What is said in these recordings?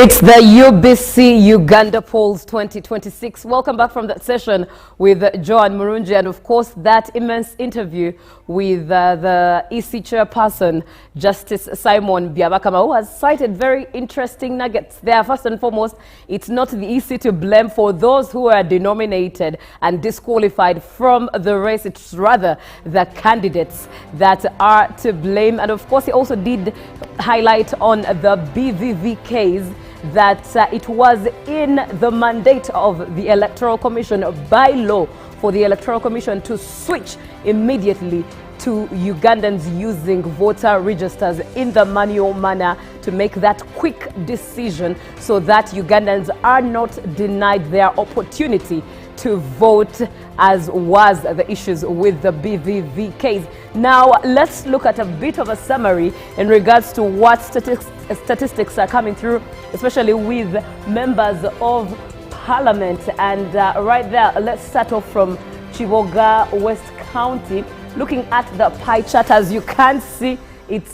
It's the UBC Uganda polls 2026. Welcome back from that session with Joan Murungi, and of course that immense interview with the EC chairperson, Justice Simon Byabakama, who has cited very interesting nuggets there. First and foremost, it's not the EC to blame for those who are denominated and disqualified from the race. It's rather the candidates that are to blame. And of course, he also did highlight on the BVV case that it was in the mandate of the Electoral Commission by law for the Electoral Commission to switch immediately to Ugandans using voter registers in the manual manner, to make that quick decision so that Ugandans are not denied their opportunity to vote, as was the issues with the BVV case. Now, let's look at a bit of a summary in regards to what statistics are coming through, especially with members of parliament. And right there, let's start off from Chiboga West County. Looking at the pie chart, as you can see,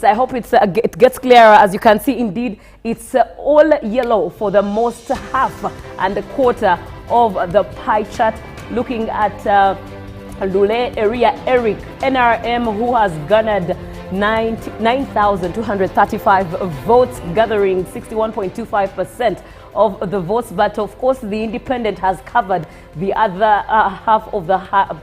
I hope it gets clearer. As you can see, indeed, it's all yellow for the most half and a quarter of the pie chart. Looking at Lule area, Eric, NRM, who has garnered 9,235 votes, gathering 61.25% of the votes. But of course, the independent has covered the other half of the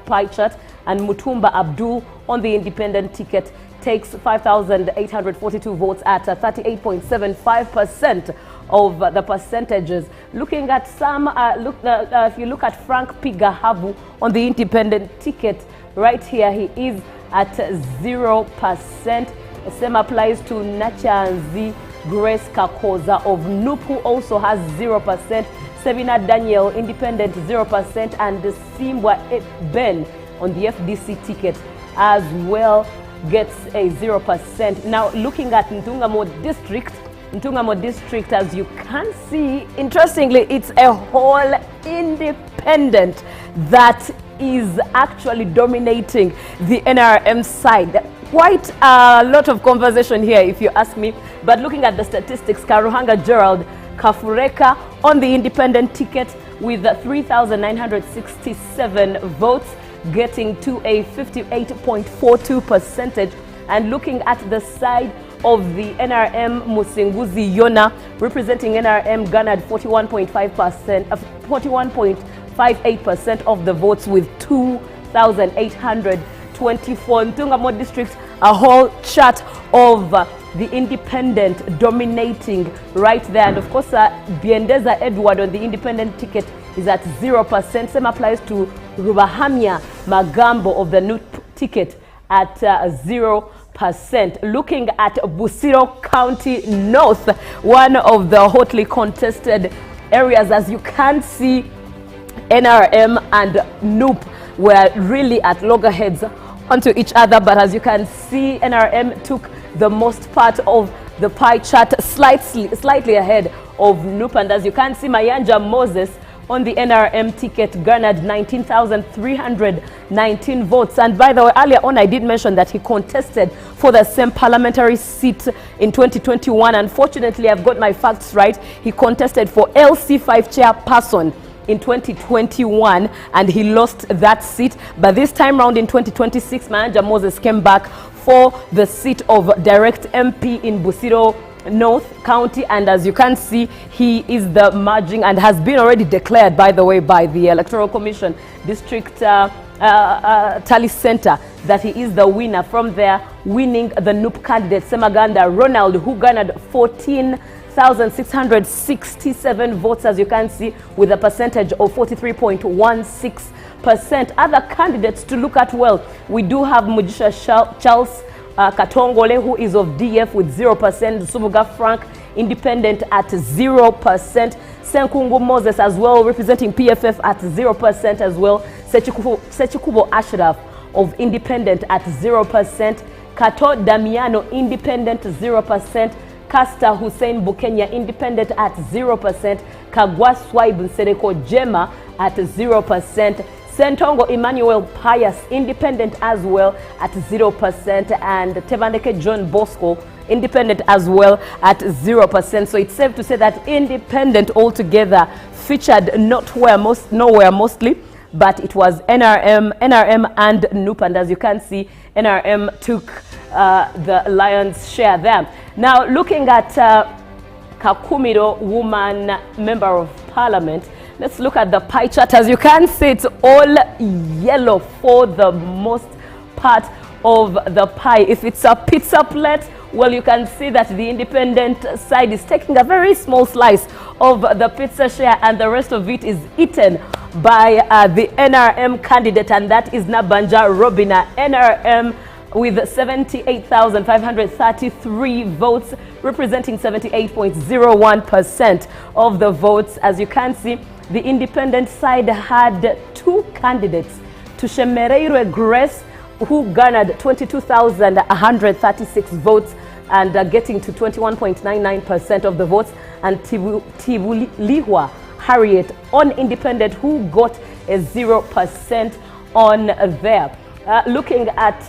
pie chart, and Mutumba Abdul on the independent ticket takes 5,842 votes at 38.75% of the percentages. Looking at some, if you look at Frank Pigahabu on the independent ticket, right here he is at 0%. The same applies to Nachanzi Grace Kakoza of Nupu, also has 0%. Sevina Daniel, independent, 0%, and Simbwa Ben on the FDC ticket as well gets a 0%. Now, looking at Ntungamo district, as you can see, interestingly, it's a whole independent that is actually dominating the NRM side. Quite a lot of conversation here, if you ask me. But looking at the statistics, Karuhanga Gerald Kafureka on the independent ticket with 3,967 votes, getting to a 58.42%. And looking at the side of the NRM, Musinguzi Yona, representing NRM, garnered 41.58% of the votes with 2,824. Ntungamo district, a whole chart of the independent dominating right there. And of course, Biendeza Edward on the independent ticket is at 0%. Same applies to Rubahamia Magambo of the new ticket at 0%. Looking at Busiro County North, one of the hotly contested areas, as you can see, NRM and NUP were really at loggerheads onto each other. But as you can see, NRM took the most part of the pie chart, slightly ahead of NUP. And as you can see, Mayanja Moses on the NRM ticket garnered 19,319 votes. And by the way, earlier on I did mention that he contested for the same parliamentary seat in 2021. Unfortunately, I've got my facts right. He contested for LC5 chairperson in 2021 and he lost that seat. But this time round in 2026, Mayanja Moses came back for the seat of direct MP in Busiro North County, and as you can see, he is the merging and has been already declared, by the way, by the Electoral Commission District Tally Center, that he is the winner. From there, winning the NUP candidate Semaganda Ronald, who garnered 14,667 votes, as you can see, with a percentage of 43.16%. Other candidates to look at, well, we do have Mujisha Charles Katongole, who is of DF with 0%. Subuga Frank, independent at 0%. Senkungu Moses as well, representing PFF at 0% as well. Sechikubo Ashraf of independent at 0%. Kato Damiano, independent, 0%. Kasta Hussein Bukenya, independent at 0%. Kagwa Swaib Nsereko Jema at 0%. Sentongo Emmanuel Pius, independent as well, at 0%. And Tebandeke John Bosco independent as well at 0%. So it's safe to say that independent altogether featured nowhere mostly, but it was NRM and NUP, and as you can see, NRM took the lion's share there. Now looking at Kakumiro woman member of parliament, let's look at the pie chart. As you can see, it's all yellow for the most part of the pie. If it's a pizza plate, well, you can see that the independent side is taking a very small slice of the pizza share, and the rest of it is eaten by the NRM candidate, and that is Nabanja Robina. NRM with 78,533 votes, representing 78.01% of the votes. As you can see, the independent side had two candidates, Tushemereire Grace, who garnered 22,136 votes and getting to 21.99% of the votes, and Tibulihwa Harriet on independent, who got a 0% on there. Looking at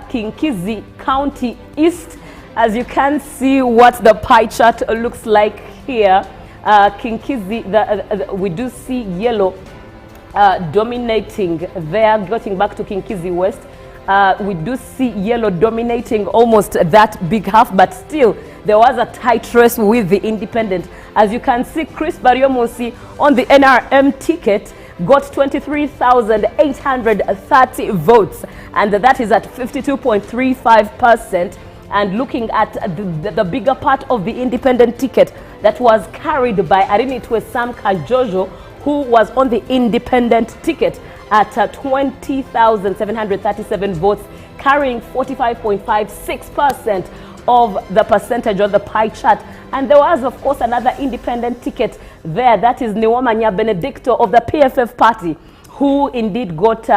Kinkizi County East, as you can see what the pie chart looks like here. Kinkizi, we do see yellow dominating there. Getting back to Kinkizi West, we do see yellow dominating almost that big half, but still there was a tight race with the independent. As you can see, Chris Bariomosi on the NRM ticket got 23,830 votes, and that is at 52.35%. And looking at the bigger part of the independent ticket that was carried by Arinitwe Sam Kajojo, who was on the independent ticket at 20,737 votes, carrying 45.56% of the percentage on the pie chart. And there was, of course, another independent ticket there. That is Niwamanya Benedicto of the PFF party, who indeed got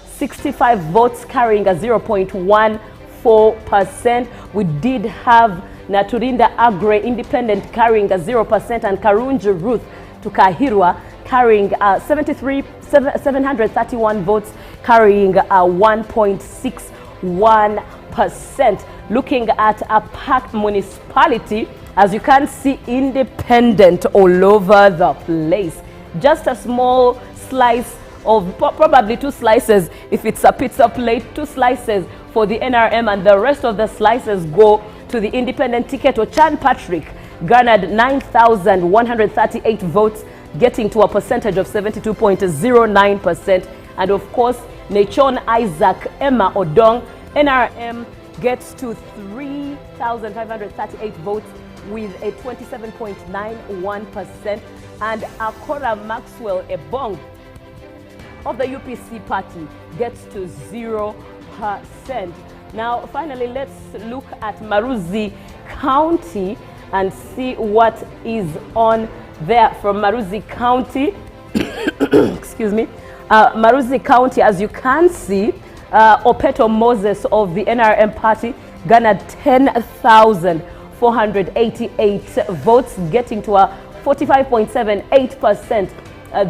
65 votes, carrying a 0.14%. We did have Naturinda Agre independent carrying a 0%, and Karunji Ruth Tukahirwa carrying 731 votes, carrying 1.61%. Looking at a packed municipality, as you can see, independent all over the place. Just a small slice of, probably two slices if it's a pizza plate, two slices for the NRM, and the rest of the slices go to the independent ticket. Ochan Patrick garnered 9,138 votes, getting to a percentage of 72.09%. And of course, Nechon Isaac Emma Odong, NRM, gets to 3,538 votes with a 27.91%. And Akora Maxwell Ebong of the UPC party gets to 0%. Now, finally, let's look at Maruzi County and see what is on there from Maruzi County. Excuse me. Maruzi County, as you can see, Opeto Moses of the NRM party garnered 10,488 votes, getting to a 45.78%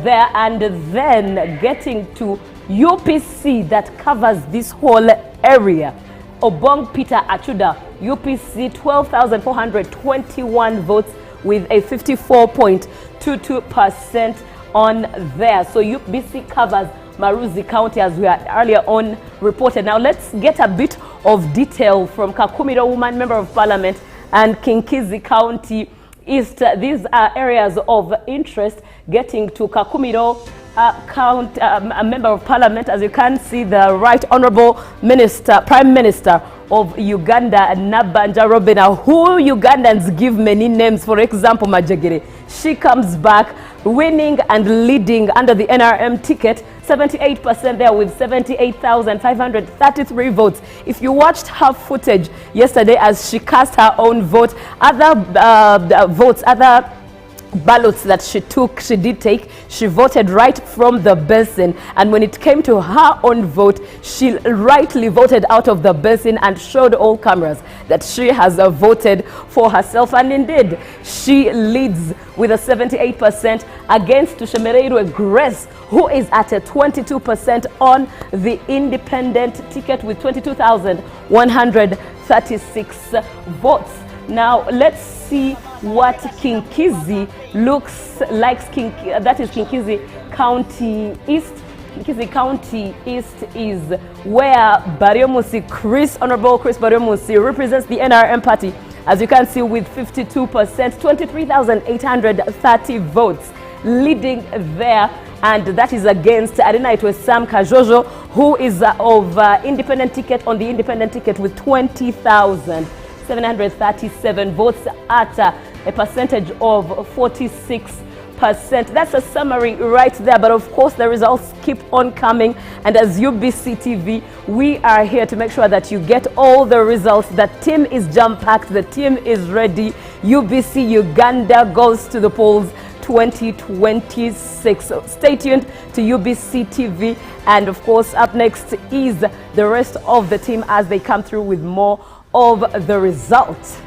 there, and then getting to UPC that covers this whole area. Obong Peter Achuda, UPC, 12,421 votes with a 54.22% on there. So UPC covers Maruzi County, as we had earlier on reported. Now let's get a bit of detail from Kakumiro woman member of parliament and Kinkizi County East. These are areas of interest. Getting to Kakumiro a member of parliament, as you can see, the Right Honorable Minister, Prime Minister of Uganda, Nabanja Robina, who Ugandans give many names. For example, Majagiri. She comes back winning and leading under the NRM ticket, 78% there with 78,533 votes. If you watched her footage yesterday as she cast her own vote, other ballots that she did take, she voted right from the basin, and when it came to her own vote, she rightly voted out of the basin and showed all cameras that she has voted for herself, and indeed she leads with a 78% against Tushemereire Grace, who is at a 22% on the independent ticket with 22,136 votes. Now, let's see what Kinkizi looks like. That is Kinkizi County East. Kinkizi County East is where Baryomusi Honorable Chris Baryomusi represents the NRM party, as you can see, with 52%, 23,830 votes, leading there. And that is against Adina. It was Sam Kajojo, who is of independent ticket, on the independent ticket, with 20,737 votes at a percentage of 46%. That's a summary right there, but of course the results keep on coming, and as UBC TV we are here to make sure that you get all the results. The team is jam-packed, the team is ready. UBC Uganda goes to the polls 2026. So stay tuned to UBC TV, and of course up next is the rest of the team as they come through with more of the results.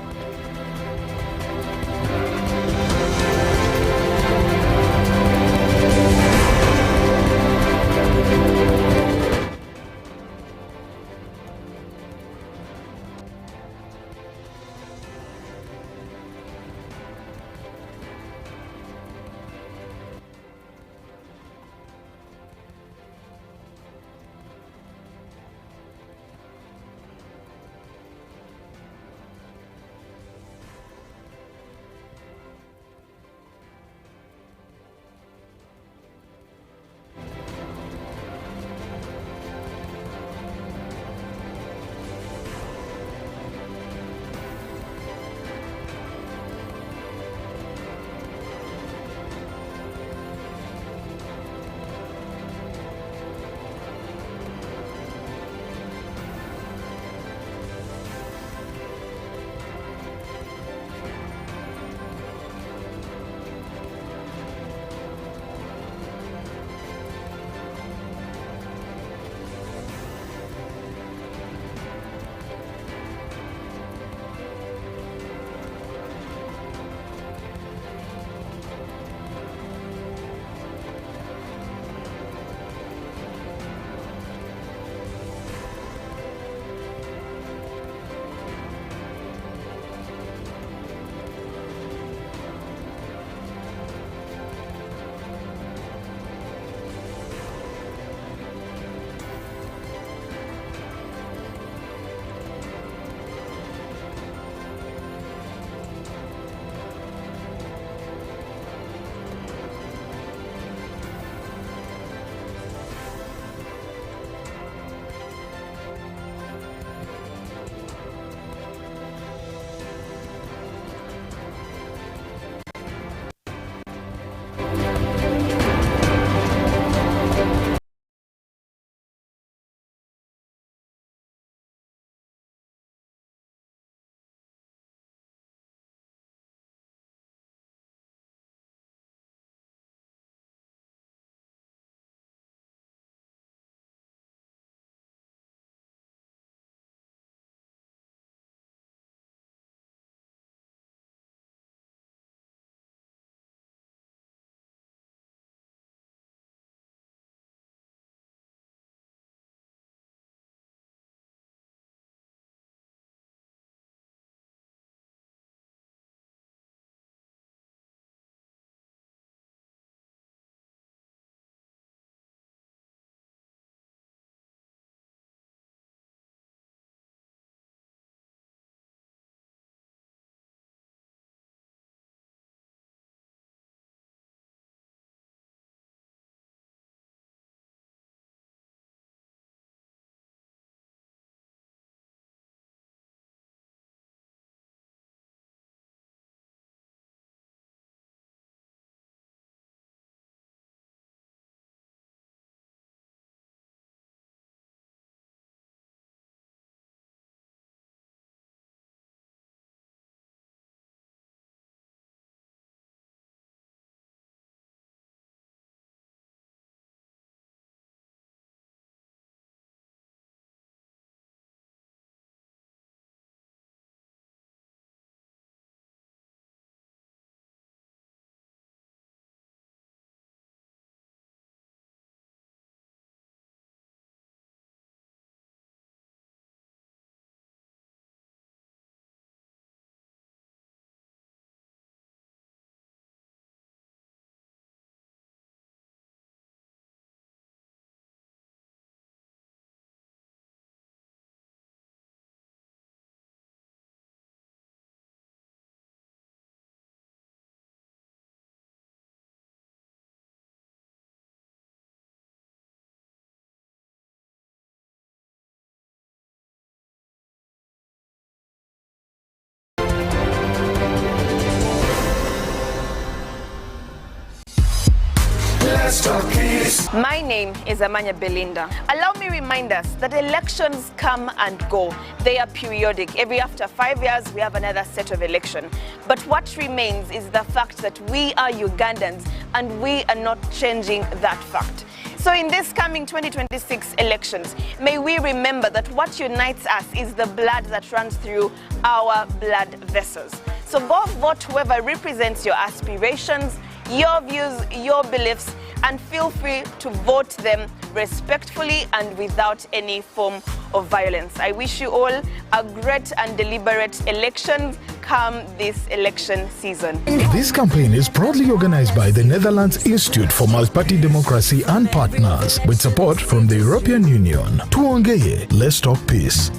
My name is Amanya Belinda. Allow me remind us that elections come and go. They are periodic. Every after 5 years, we have another set of election. But what remains is the fact that we are Ugandans and we are not changing that fact. So in this coming 2026 elections, may we remember that what unites us is the blood that runs through our blood vessels. So go vote whoever represents your aspirations, your views, your beliefs, and feel free to vote them respectfully and without any form of violence. I wish you all a great and deliberate election come this election season. This campaign is proudly organized by the Netherlands Institute for Multi-Party Democracy and partners with support from the European Union. Tuongeye, let's talk peace.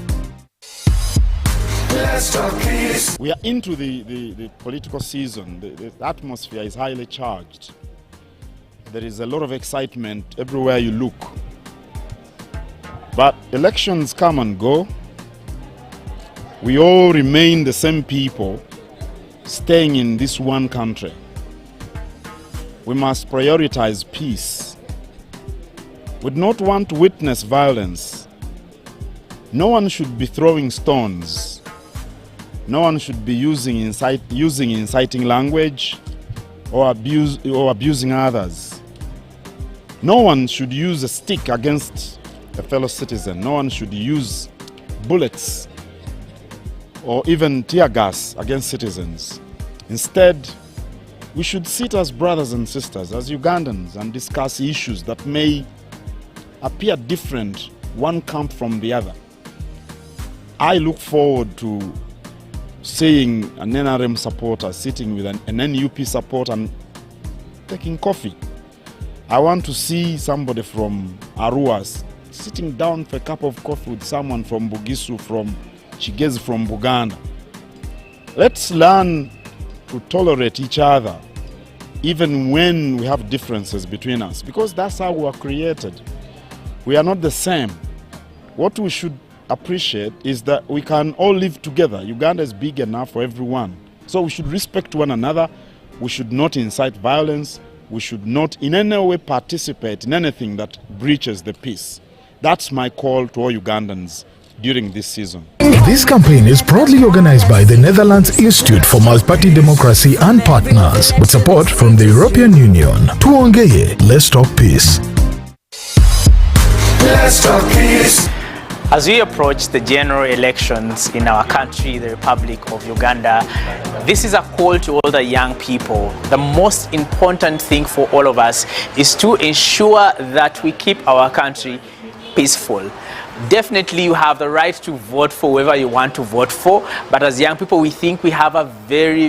Let's talk peace. We are into the political season. The atmosphere is highly charged. There is a lot of excitement everywhere you look. But elections come and go. We all remain the same people staying in this one country. We must prioritize peace. We do not want to witness violence. No one should be throwing stones. No one should be using inciting language or abusing others. No one should use a stick against a fellow citizen. No one should use bullets or even tear gas against citizens. Instead, we should sit as brothers and sisters, as Ugandans, and discuss issues that may appear different, one camp from the other. I look forward to seeing an NRM supporter sitting with an NUP supporter and taking coffee. I want to see somebody from Arua sitting down for a cup of coffee with someone from Bugisu, from Chigezi, from Buganda. Let's learn to tolerate each other, even when we have differences between us, because that's how we are created. We are not the same. What we should appreciate is that we can all live together. Uganda is big enough for everyone. So we should respect one another. We should not incite violence. We should not in any way participate in anything that breaches the peace. That's my call to all Ugandans during this season. This campaign is proudly organized by the Netherlands Institute for Multi-Party Democracy and partners with support from the European Union. Tuongeye, let's talk peace. Let's talk peace. As we approach the general elections in our country, the Republic of Uganda, this is a call to all the young people. The most important thing for all of us is to ensure that we keep our country peaceful. Definitely you have the right to vote for whoever you want to vote for, but as young people we think we have a very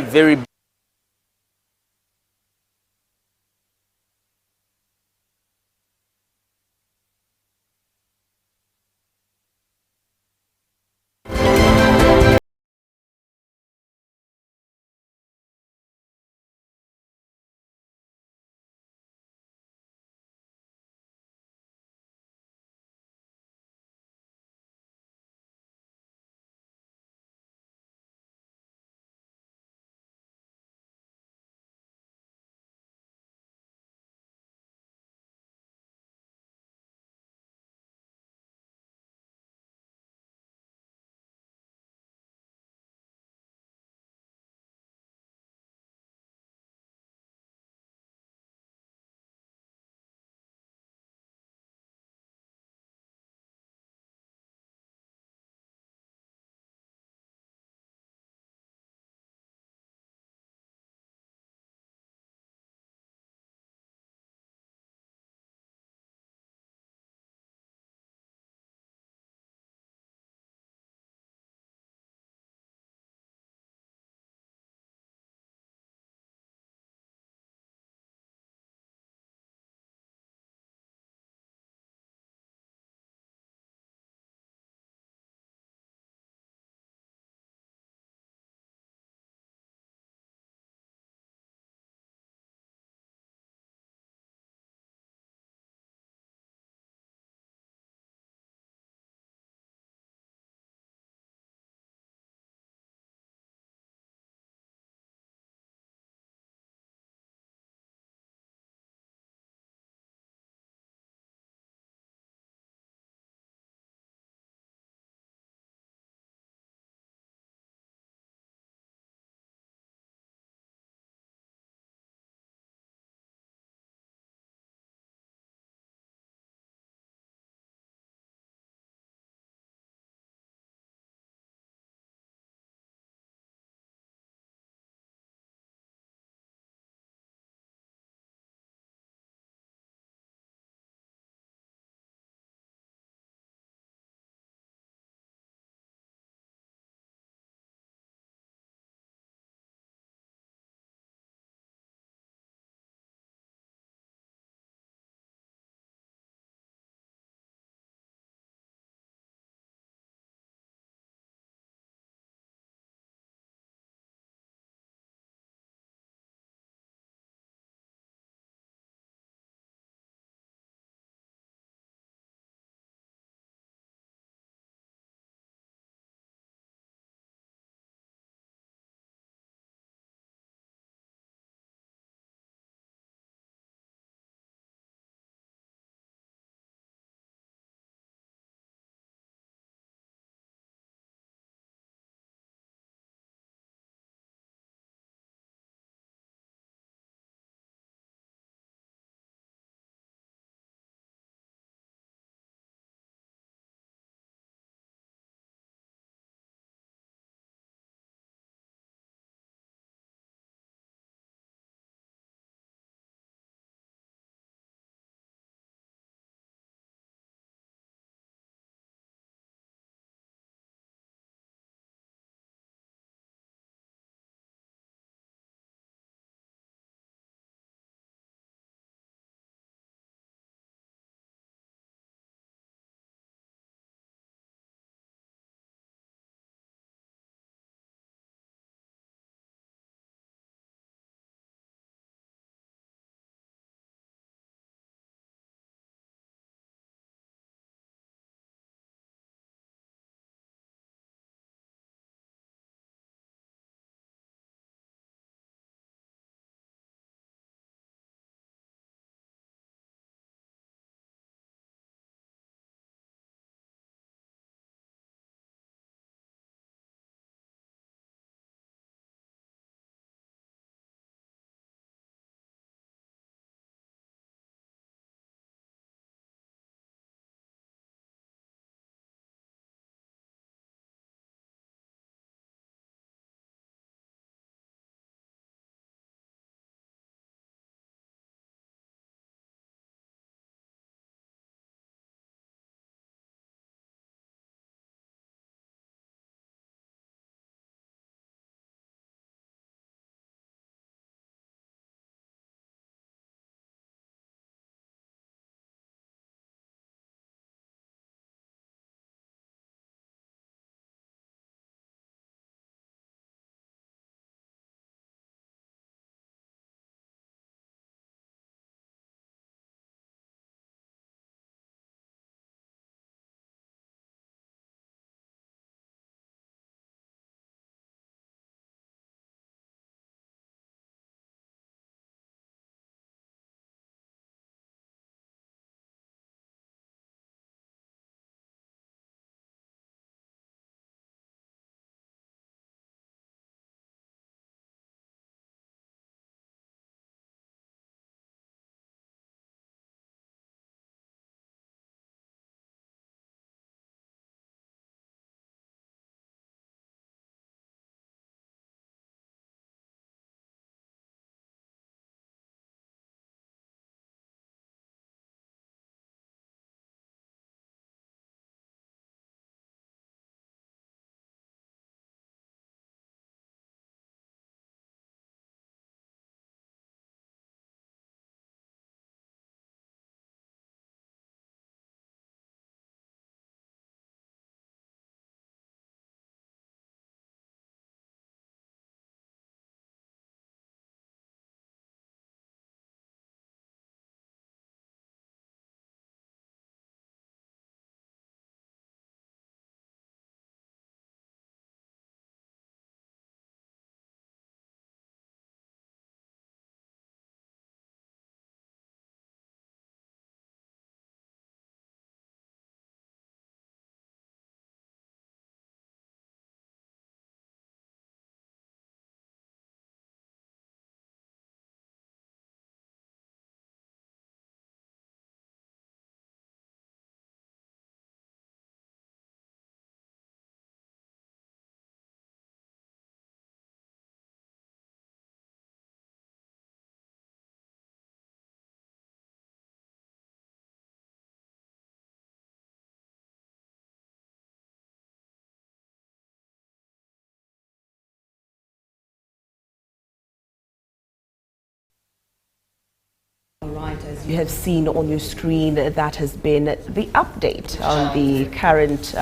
As you have seen on your screen, that has been the update on the current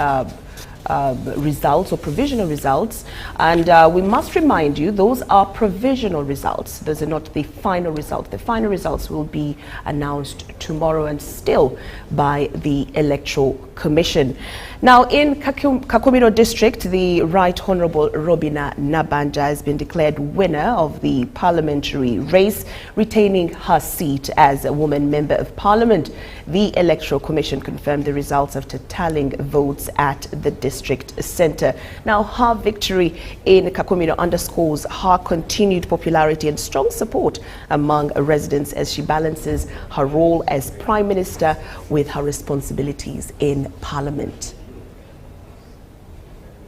results or provisional results, and we must remind you those are provisional results. Those are not the final results. The final results will be announced tomorrow and still by the Electoral Commission. Now in Kakumiro District, the Right Honourable Robina Nabanja has been declared winner of the parliamentary race, retaining her seat as a woman member of parliament. The Electoral Commission confirmed the results after tallying votes at the district centre. Now her victory in Kakumiro underscores her continued popularity and strong support among residents as she balances her role as Prime Minister with her responsibilities in Parliament.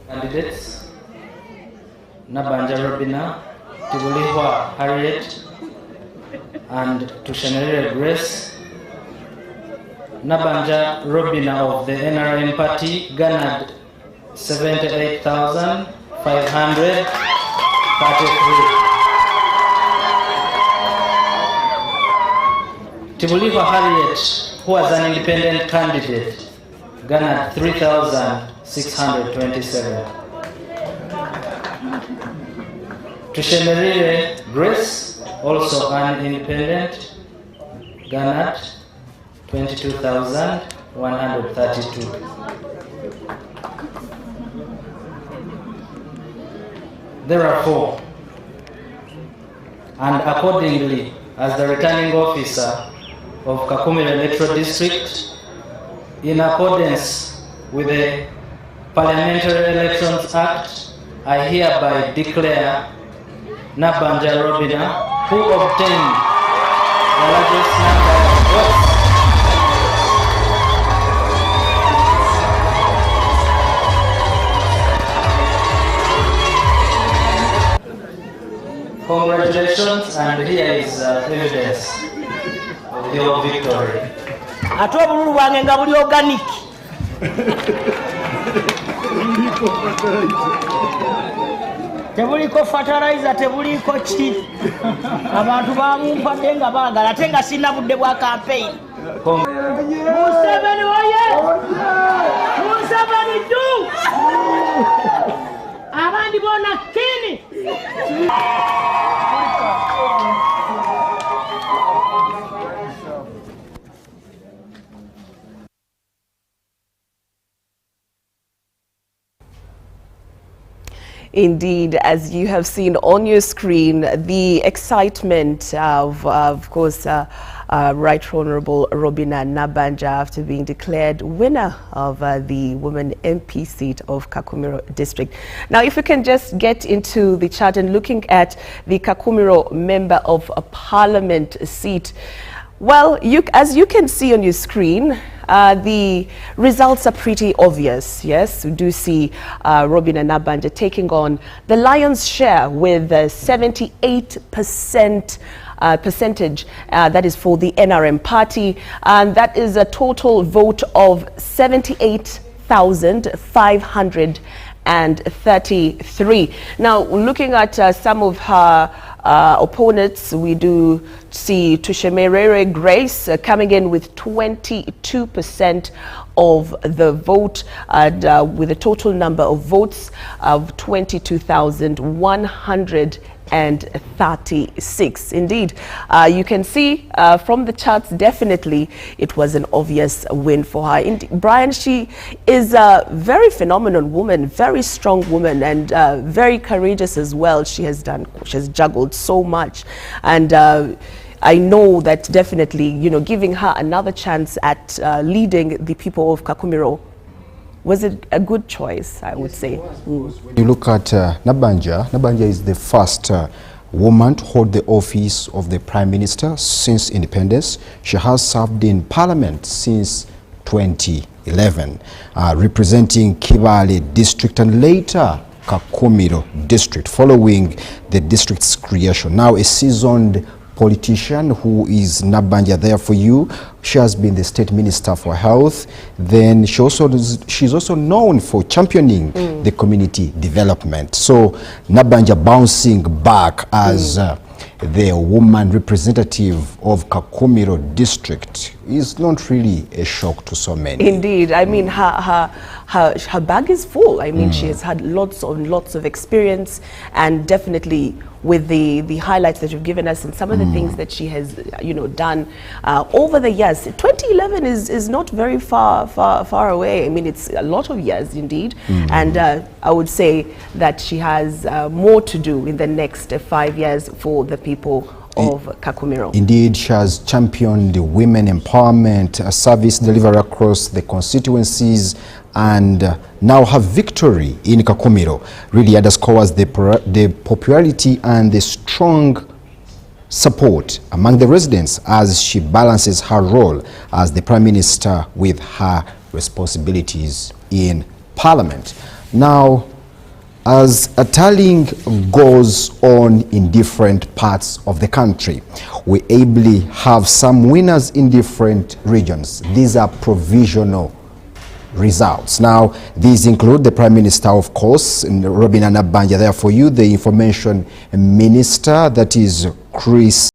Candidates: Nabanja Robina, Tibulihwa Harriet, and Tushenere Grace. Nabanja Robina of the NRM party garnered 78,533. Tibulihwa Harriet, who was an independent candidate, garnered 3,627. Tushenere Grace, also an independent, garnered 22,132. Therefore, and accordingly, as the returning officer of Kakumiro Electoral District, in accordance with the Parliamentary Elections Act, I hereby declare Nabanja Robina, who obtained the largest number of votes, congratulations, and here is evidence of your victory. Atobululu wange nga buli organic. Tebuliko fertilizer, tebuliko ki. Abantu bamumpadde nga baagala ate nga sina budde bwa campaign. Museveni oye! Museveni du! Abandi bona kini! Indeed, as you have seen on your screen, the excitement of course, Right Honourable Robina Nabanja after being declared winner of the woman MP seat of Kakumiro District. Now, if we can just get into the chart and looking at the Kakumiro Member of Parliament seat. Well, as you can see on your screen, the results are pretty obvious. Yes, we do see Robina Nabanja taking on the lion's share with 78% percentage. That is for the NRM party, and that is a total vote of 78,533. Now, looking at some of her opponents, we do see Tushenere Grace coming in with 22% of the vote, and with a total number of votes of 22,136. Indeed, you can see from the charts, definitely it was an obvious win for her. Brian, she is a very phenomenal woman, very strong woman, and very courageous as well. She has juggled so much, and I know that definitely, giving her another chance at leading the people of Kakumiro was a good choice, I would say. When you look at Nabanja is the first woman to hold the office of the Prime Minister since independence. She has served in Parliament since 2011, representing Kibale District and later Kakumiro District, following the district's creation. Now a seasoned politician who is Nabanja there for you. She has been the State Minister for Health. Then she's also known for championing the community development. So Nabanja bouncing back as the woman representative of Kakumiro district, is not really a shock to so many. Indeed. I mean, her bag is full. I mean, she has had lots of experience, and definitely with the highlights that you've given us and some of the things that she has, done over the years. 2011 is not very far away. I mean, it's a lot of years indeed. And I would say that she has more to do in the next 5 years for the people of Kakumiro. Indeed, she has championed the women empowerment service delivery across the constituencies, and now her victory in Kakumiro really underscores the popularity and the strong support among the residents as she balances her role as the Prime Minister with her responsibilities in Parliament. Now, as a tallying goes on in different parts of the country, we ably have some winners in different regions. These are provisional results. Now, these include the Prime Minister, of course, Robin Anabanja. There for you, the Information Minister, that is Chris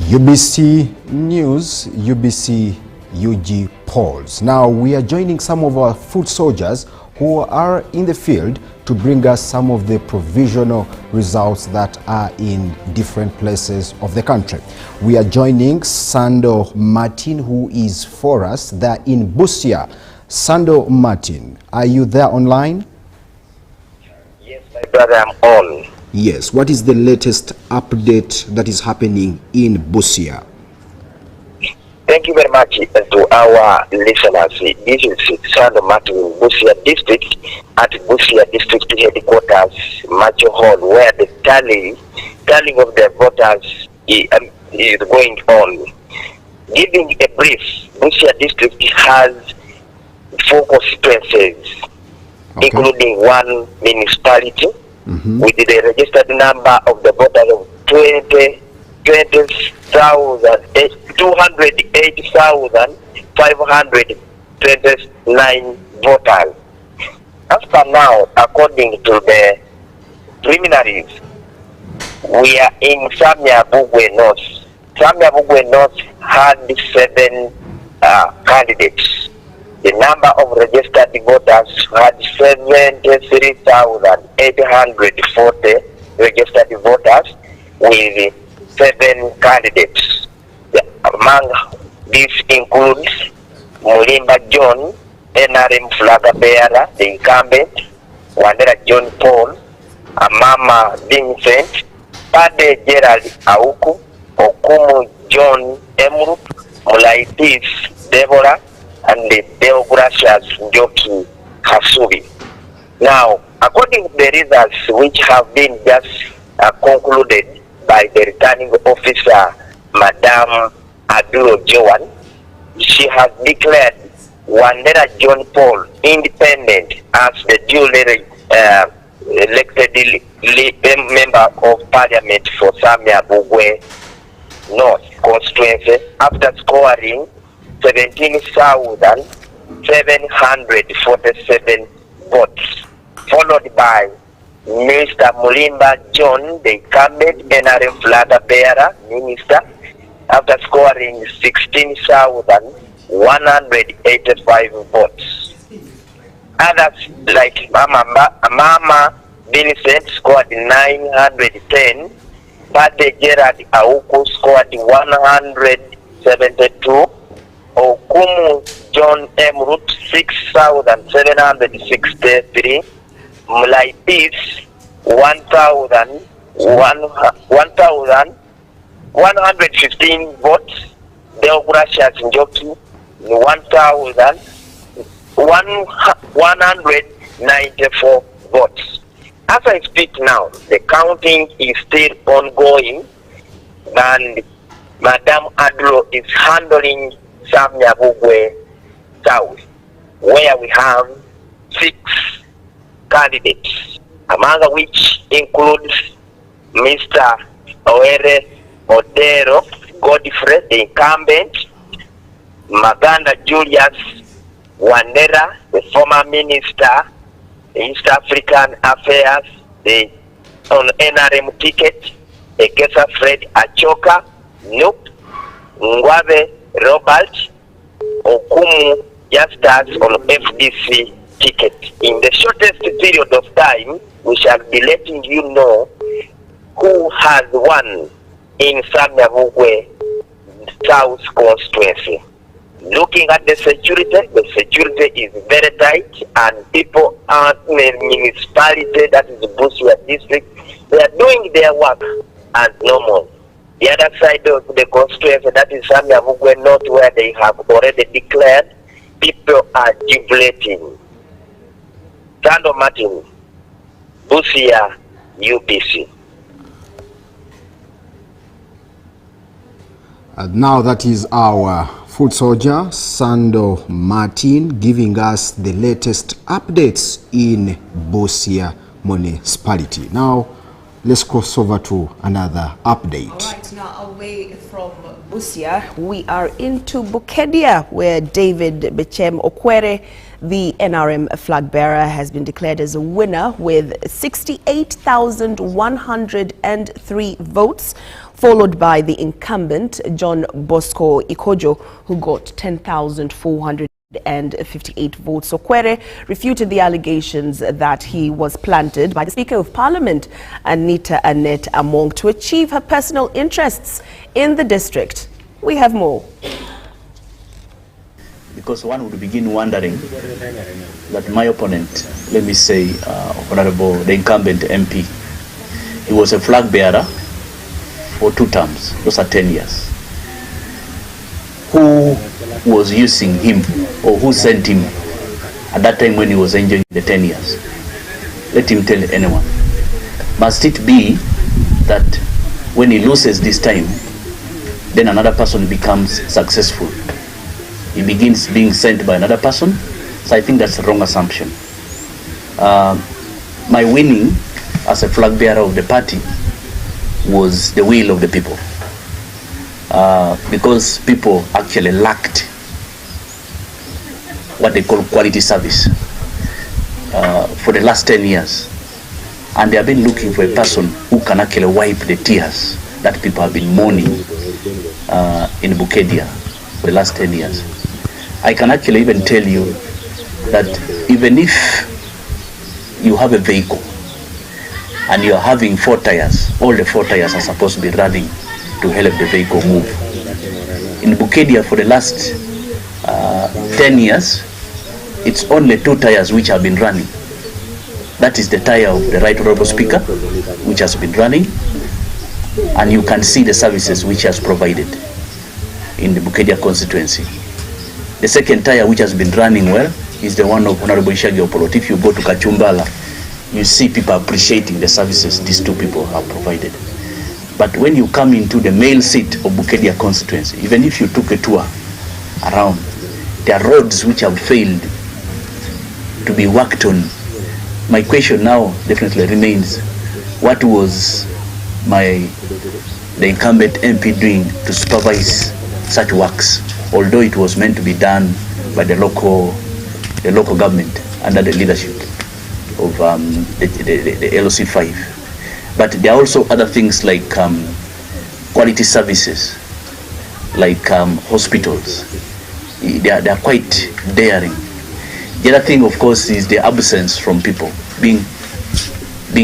UBC News, UBC UG polls. Now we are joining some of our foot soldiers who are in the field to bring us some of the provisional results that are in different places of the country. We are joining Sando Martin, who is for us there in Busia. Sando Martin, are you there online? Yes, my brother, I'm on. Yes. What is the latest update that is happening in Busia? Thank you very much to our listeners. This is Sando Martin, Busia District, at Busia District Headquarters, Macho Hall, where the tallying of the voters is going on. Giving a brief, Busia District has 4 constituencies, including 1 municipality, with the registered number of the voters of 280,529 voters. As per now, according to the preliminaries, we are in Samia-Bugwe North. Samia-Bugwe North had 7 candidates. The number of registered voters had 73,840 registered voters with 7 candidates. Among these includes Mulimba John, NRM flag bearer, the incumbent, Wandera John Paul, Amama Vincent, Pade Gerald Auku, Okumu John Emru, Mulaitis Deborah, and the Deogracias Njoki Hasubi. Now, according to the results which have been just concluded by the returning officer, Madam Aduro Joan, she has declared Wandera John Paul independent as the duly elected member of parliament for Samia-Bugwe North constituency after scoring 17,747 votes, followed by Mr. Mulimba John, the incumbent NRM flag bearer minister, after scoring 16,185 votes. Others like Mama Vincent scored 910, Pate Gerard Auku scored 172, Okumu John Emrut 6,763, Mulaitis 1,115 votes, Deogracias Njoki 1,194 votes. As I speak now, the counting is still ongoing, and Madam Adlo is handling Samia-Bugwe South, where we have 6 candidates, among which includes Mr. Oere Odero Godfrey, the incumbent, Maganda Julius Wandera, the former minister, East African Affairs, on NRM ticket, Ekesa Fred Achoka, Nope, Ngwabe Robert, Okumu Justus on FDC ticket. In the shortest period of time, we shall be letting you know who has won in Samia-Bugwe South constituency. Looking at the security is very tight, and people at the municipality, that is the Busia district, they are doing their work as normal. The other side of the constituency, that is Samia-Bugwe North, where they have already declared, people are jubilating. Sando Martin, Busia, UPC. And now that is our food soldier, Sando Martin, giving us the latest updates in Busia municipality. Now, let's cross over to another update. All right, now away from Busia, we are into Bukedia, where David Bechem Okwere, the NRM flag bearer, has been declared as a winner with 68,103 votes, followed by the incumbent, John Bosco Ikojo, who got 10,458 votes. Okwere refuted the allegations that he was planted by the Speaker of Parliament, Anita Annette Among, to achieve her personal interests in the district. We have more. Because one would begin wondering that my opponent, let me say, Honorable, the incumbent MP, he was a flag bearer for 2 terms. Those are 10 years. who was using him or who sent him at that time when he was enjoying the 10 years. Let him tell anyone. Must it be that when he loses this time, then another person becomes successful? He begins being sent by another person? So I think that's a wrong assumption. My winning as a flag bearer of the party was the will of the people. Because people actually lacked what they call quality service for the last 10 years. And they have been looking for a person who can actually wipe the tears that people have been mourning in Bukedia for the last 10 years. I can actually even tell you that even if you have a vehicle and you are having 4 tires, all the 4 tires are supposed to be running to help the vehicle move. In Bukedia for the last 10 years, it's only 2 tires which have been running. That is the tire of the Right Honorable Speaker, which has been running, and you can see the services which has provided in the Bukedia constituency. The second tire which has been running well is the one of Honorable Ishagi Opolot. If you go to Kachumbala, you see people appreciating the services these 2 people have provided. But when you come into the male seat of Bukedia constituency, even if you took a tour around, there are roads which have failed to be worked on. My question now definitely remains, what was the incumbent MP doing to supervise such works, although it was meant to be done by the local government under the leadership of the LOC 5. But there are also other things like quality services, like hospitals. They are quite daring. The other thing, of course, is the absence from people being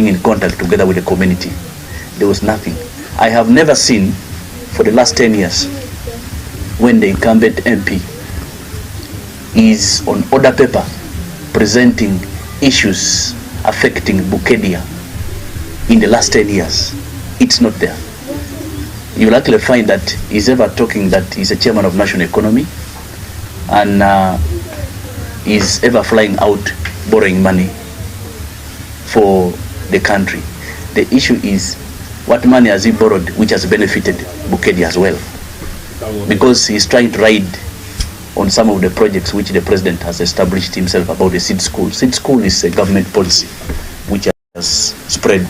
in contact together with the community. There was nothing. I have never seen for the last 10 years when the incumbent MP is on order paper presenting issues affecting Bukedia in the last 10 years. It's not there. You will actually find that he's ever talking that he's a chairman of national economy and is ever flying out borrowing money for the country. The issue is what money has he borrowed which has benefited Bukedia as well, because he's trying to ride on some of the projects which the president has established himself about the seed school. Seed school is a government policy which has spread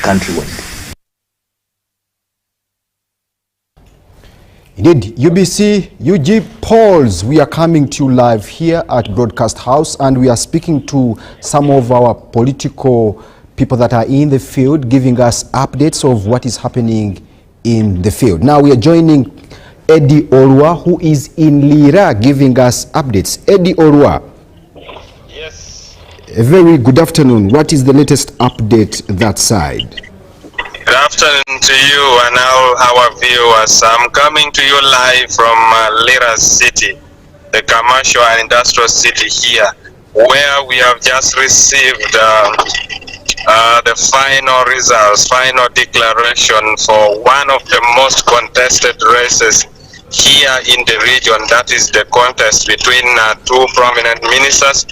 countrywide. Indeed, UBC, UG polls, we are coming to you live here at Broadcast House, and we are speaking to some of our political people that are in the field, giving us updates of what is happening in the field. Now we are joining Eddie Olwa, who is in Lira, giving us updates. Eddie Olwa. Yes. A very good afternoon. What is the latest update that side? Good afternoon to you and all our viewers. I'm coming to you live from Lira City, the commercial and industrial city here, where we have just received the final results, final declaration for one of the most contested races here in the region. That is the contest between 2 prominent ministers.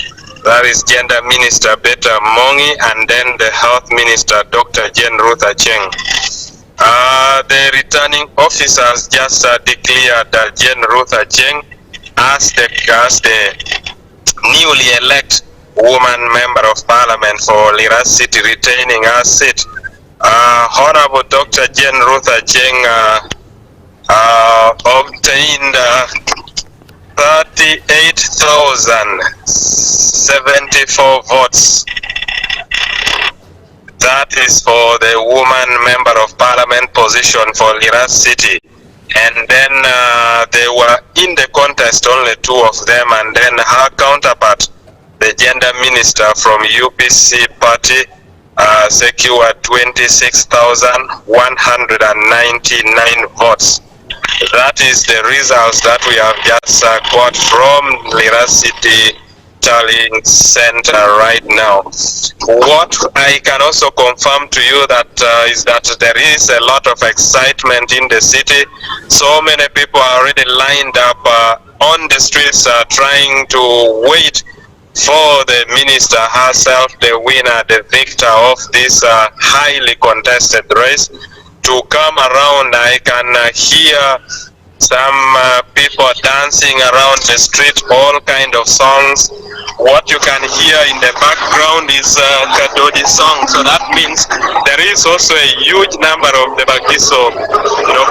That is Gender Minister Beta Mongi and then the Health Minister Dr. Jane Ruth Acheng. The returning officers just declared that Jane Ruth Acheng as the newly elected woman member of parliament for Lira City, retaining her seat. Honorable Dr. Jane Ruth Acheng obtained 38,074 votes. That is for the woman member of parliament position for Lira City. And then they were in the contest, only 2 of them, and then her counterpart, the gender minister from UPC party, secured 26,199 votes. That is the results that we have just got from Lira City tallying center right now. What I can also confirm to you that is that there is a lot of excitement in the city. So many people are already lined up on the streets trying to wait for the minister herself, the winner, the victor of this highly contested race, to come around. I can hear some people dancing around the street, all kind of songs. What you can hear in the background is Kadodi song. So that means there is also a huge number of the Bagiso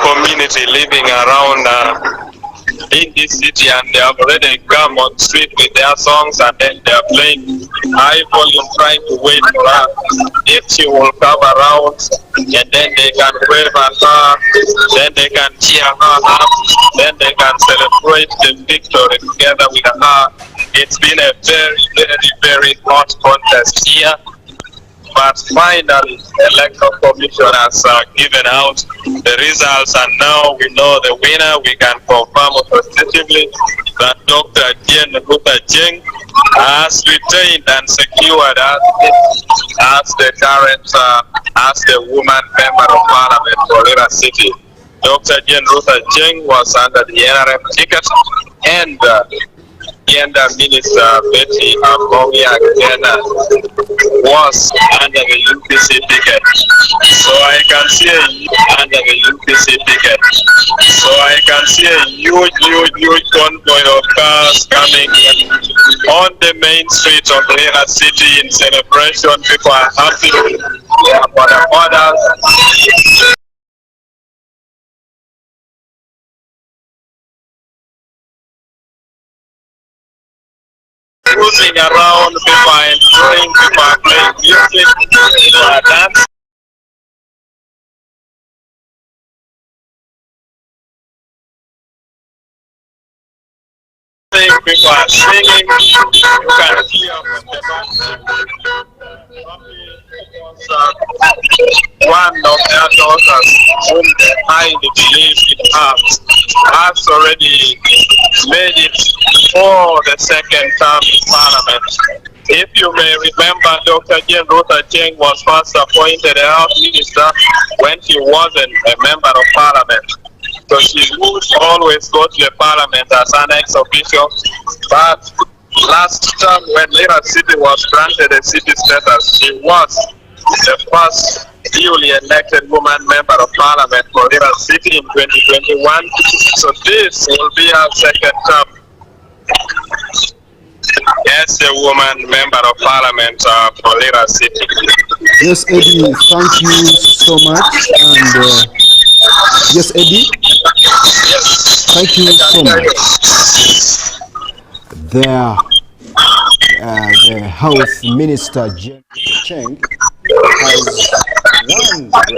community living around in this city, and they have already come on street with their songs, and then they are playing high volume, trying to wait for her if she will come around, and then they can wave at her, then they can cheer her up, then they can celebrate the victory together with her. It's been a very, very, very hot contest here. But finally, the Electoral Commission has given out the results, and now we know the winner. We can confirm positively that Dr. Jeng has retained and secured as the current, as the woman member of parliament for Lira City. Dr. Jeng was under the NRM ticket, and Gender Minister Betty Amomi was under the UPC ticket. So I can see under the UPC ticket. So I can see a huge convoy of cars coming on the main street of Lira City in celebration. People are happy. They are for the orders. Cruising around, people are enjoying, people are playing music, people are dancing. People are singing. You can hear from the background. One of their daughters, whom they highly believe in her, has already made it for the second term in parliament. If you may remember, Dr. Jeng was first appointed a health minister when she wasn't a member of parliament. So she would always go to the parliament as an ex-official. But last term, when Lira City was granted a city status, she was the first duly elected woman member of parliament for Lira City in 2021. So this will be her second term. Yes, the woman member of parliament for Lira City. Yes, Eddie, thank you so much. And yes, Eddie? Yes. Thank you so much. The health minister, Cheng, has won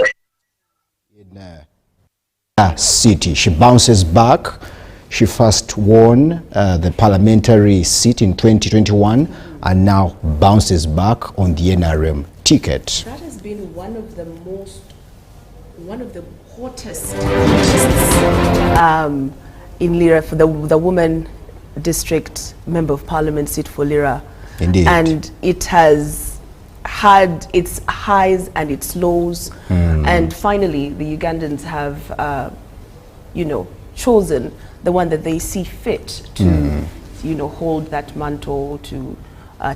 in city. She bounces back. She first won the parliamentary seat in 2021 and now bounces back on the NRM ticket. That has been one of the hottest in Lira for the woman district member of parliament seat for Lira. Indeed. And it has had its highs and its lows. And finally, the Ugandans have, chosen the one that they see fit to, hold that mantle, to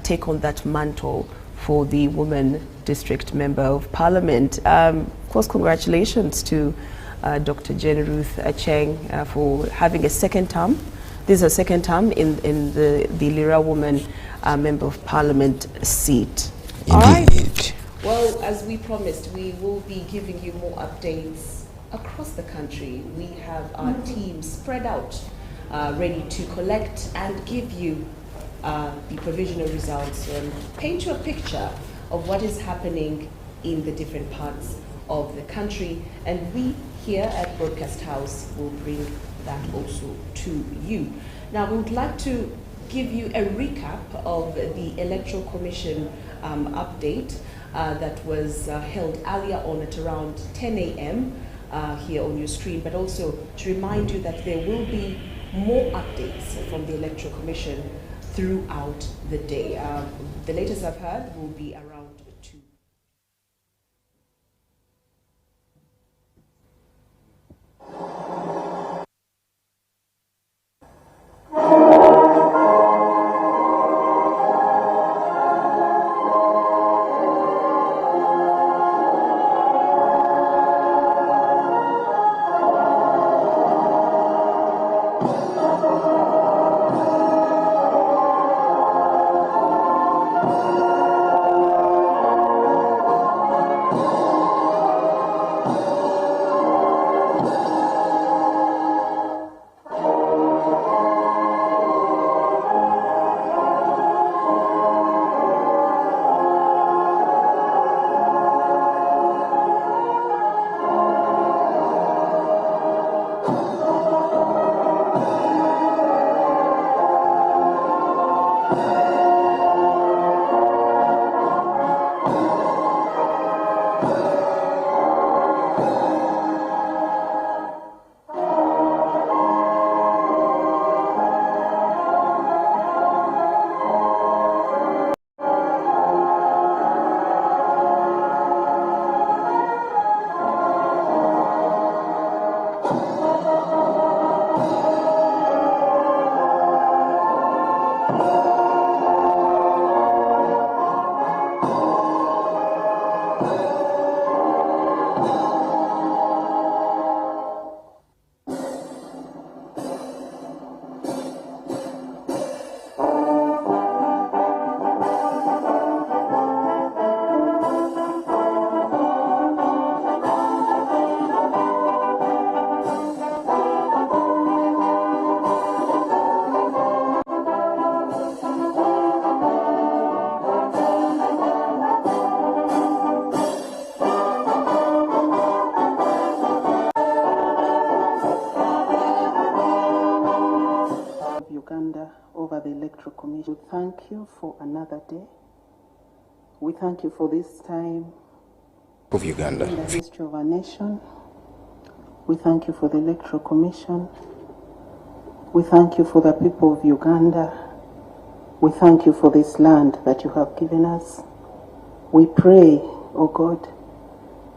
take on that mantle for the woman district member of parliament. Of course, congratulations to Dr. Jane Ruth Cheng for having a second term. This is a second term in the Lira woman member of parliament seat. Indeed. All right. Well, as we promised, we will be giving you more updates across the country. We have our team spread out, ready to collect and give you the provisional results and paint you a picture of what is happening in the different parts of the country. And we here at Broadcast House will bring that also to you. Now, we would like to give you a recap of the Electoral Commission update that was held earlier on at around 10 a.m. Here on your screen, but also to remind you that there will be more updates from the Electoral Commission throughout the day. The latest I've heard will be around 2. Over the Electoral Commission. We thank you for another day. We thank you for this time of Uganda in the history of our nation. We thank you for the Electoral Commission. We thank you for the people of Uganda. We thank you for this land that you have given us. We pray, O God,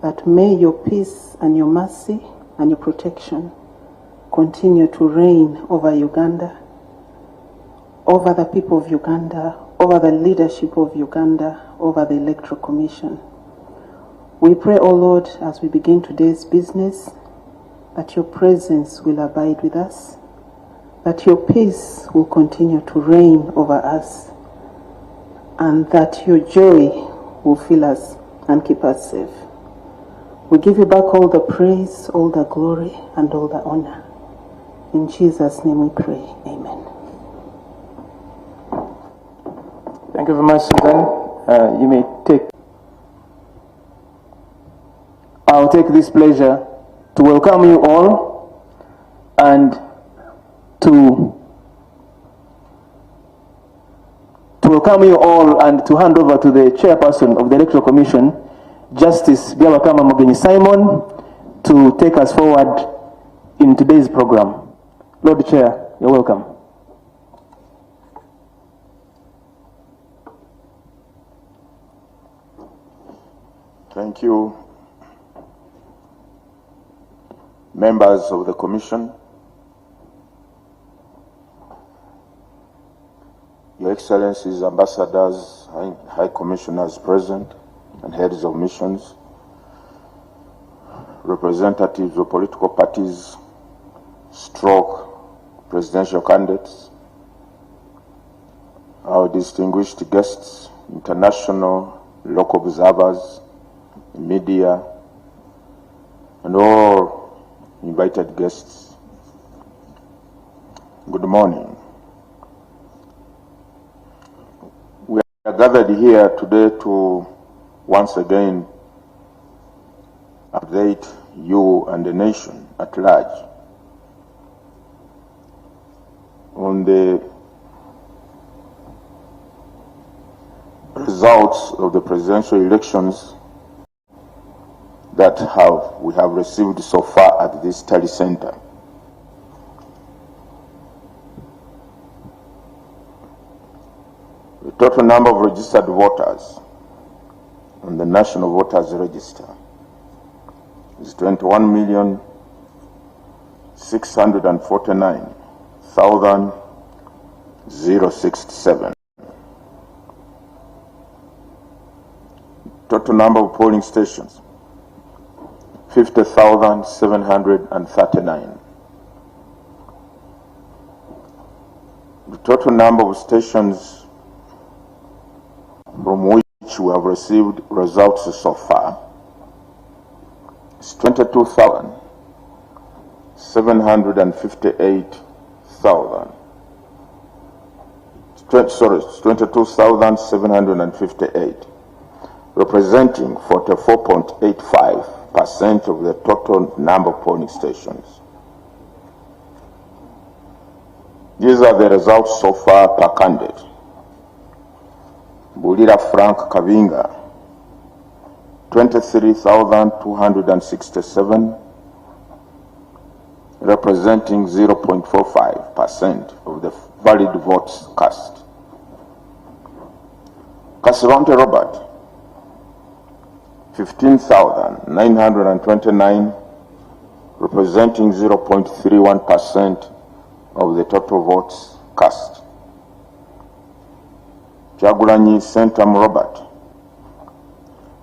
that may your peace and your mercy and your protection continue to reign over Uganda, over the people of Uganda, over the leadership of Uganda, over the Electoral Commission. We pray, O Lord, as we begin today's business, that your presence will abide with us, that your peace will continue to reign over us, and that your joy will fill us and keep us safe. We give you back all the praise, all the glory, and all the honor. In Jesus' name we pray. Amen. Thank you very much, Susan. You may take. I'll take this pleasure to welcome you all and to hand over to the chairperson of the Electoral Commission, Justice Byabakama Mugenyi Simon, to take us forward in today's program. Lord Chair, you're welcome. Thank you, members of the Commission, Your Excellencies, Ambassadors, High Commissioners present, and heads of missions, representatives of political parties, stroke presidential candidates, our distinguished guests, international, local observers, media, and all invited guests. Good morning. We are gathered here today to once again update you and the nation at large on the results of the presidential elections that we have received so far at this study center. total number of registered voters on the National Voters Register is 21,649,067. Total number of polling stations, 50,739. The total number of stations from which we have received results so far is 22,758, representing 44.85% of the total number of polling stations. These are the results so far per candidate. Bulira Frank Kavinga, 23,267, representing 0.45% of the valid votes cast. Kasironte Robert, 15,929, representing 0.31% of the total votes cast. Kyagulanyi Sentam Robert,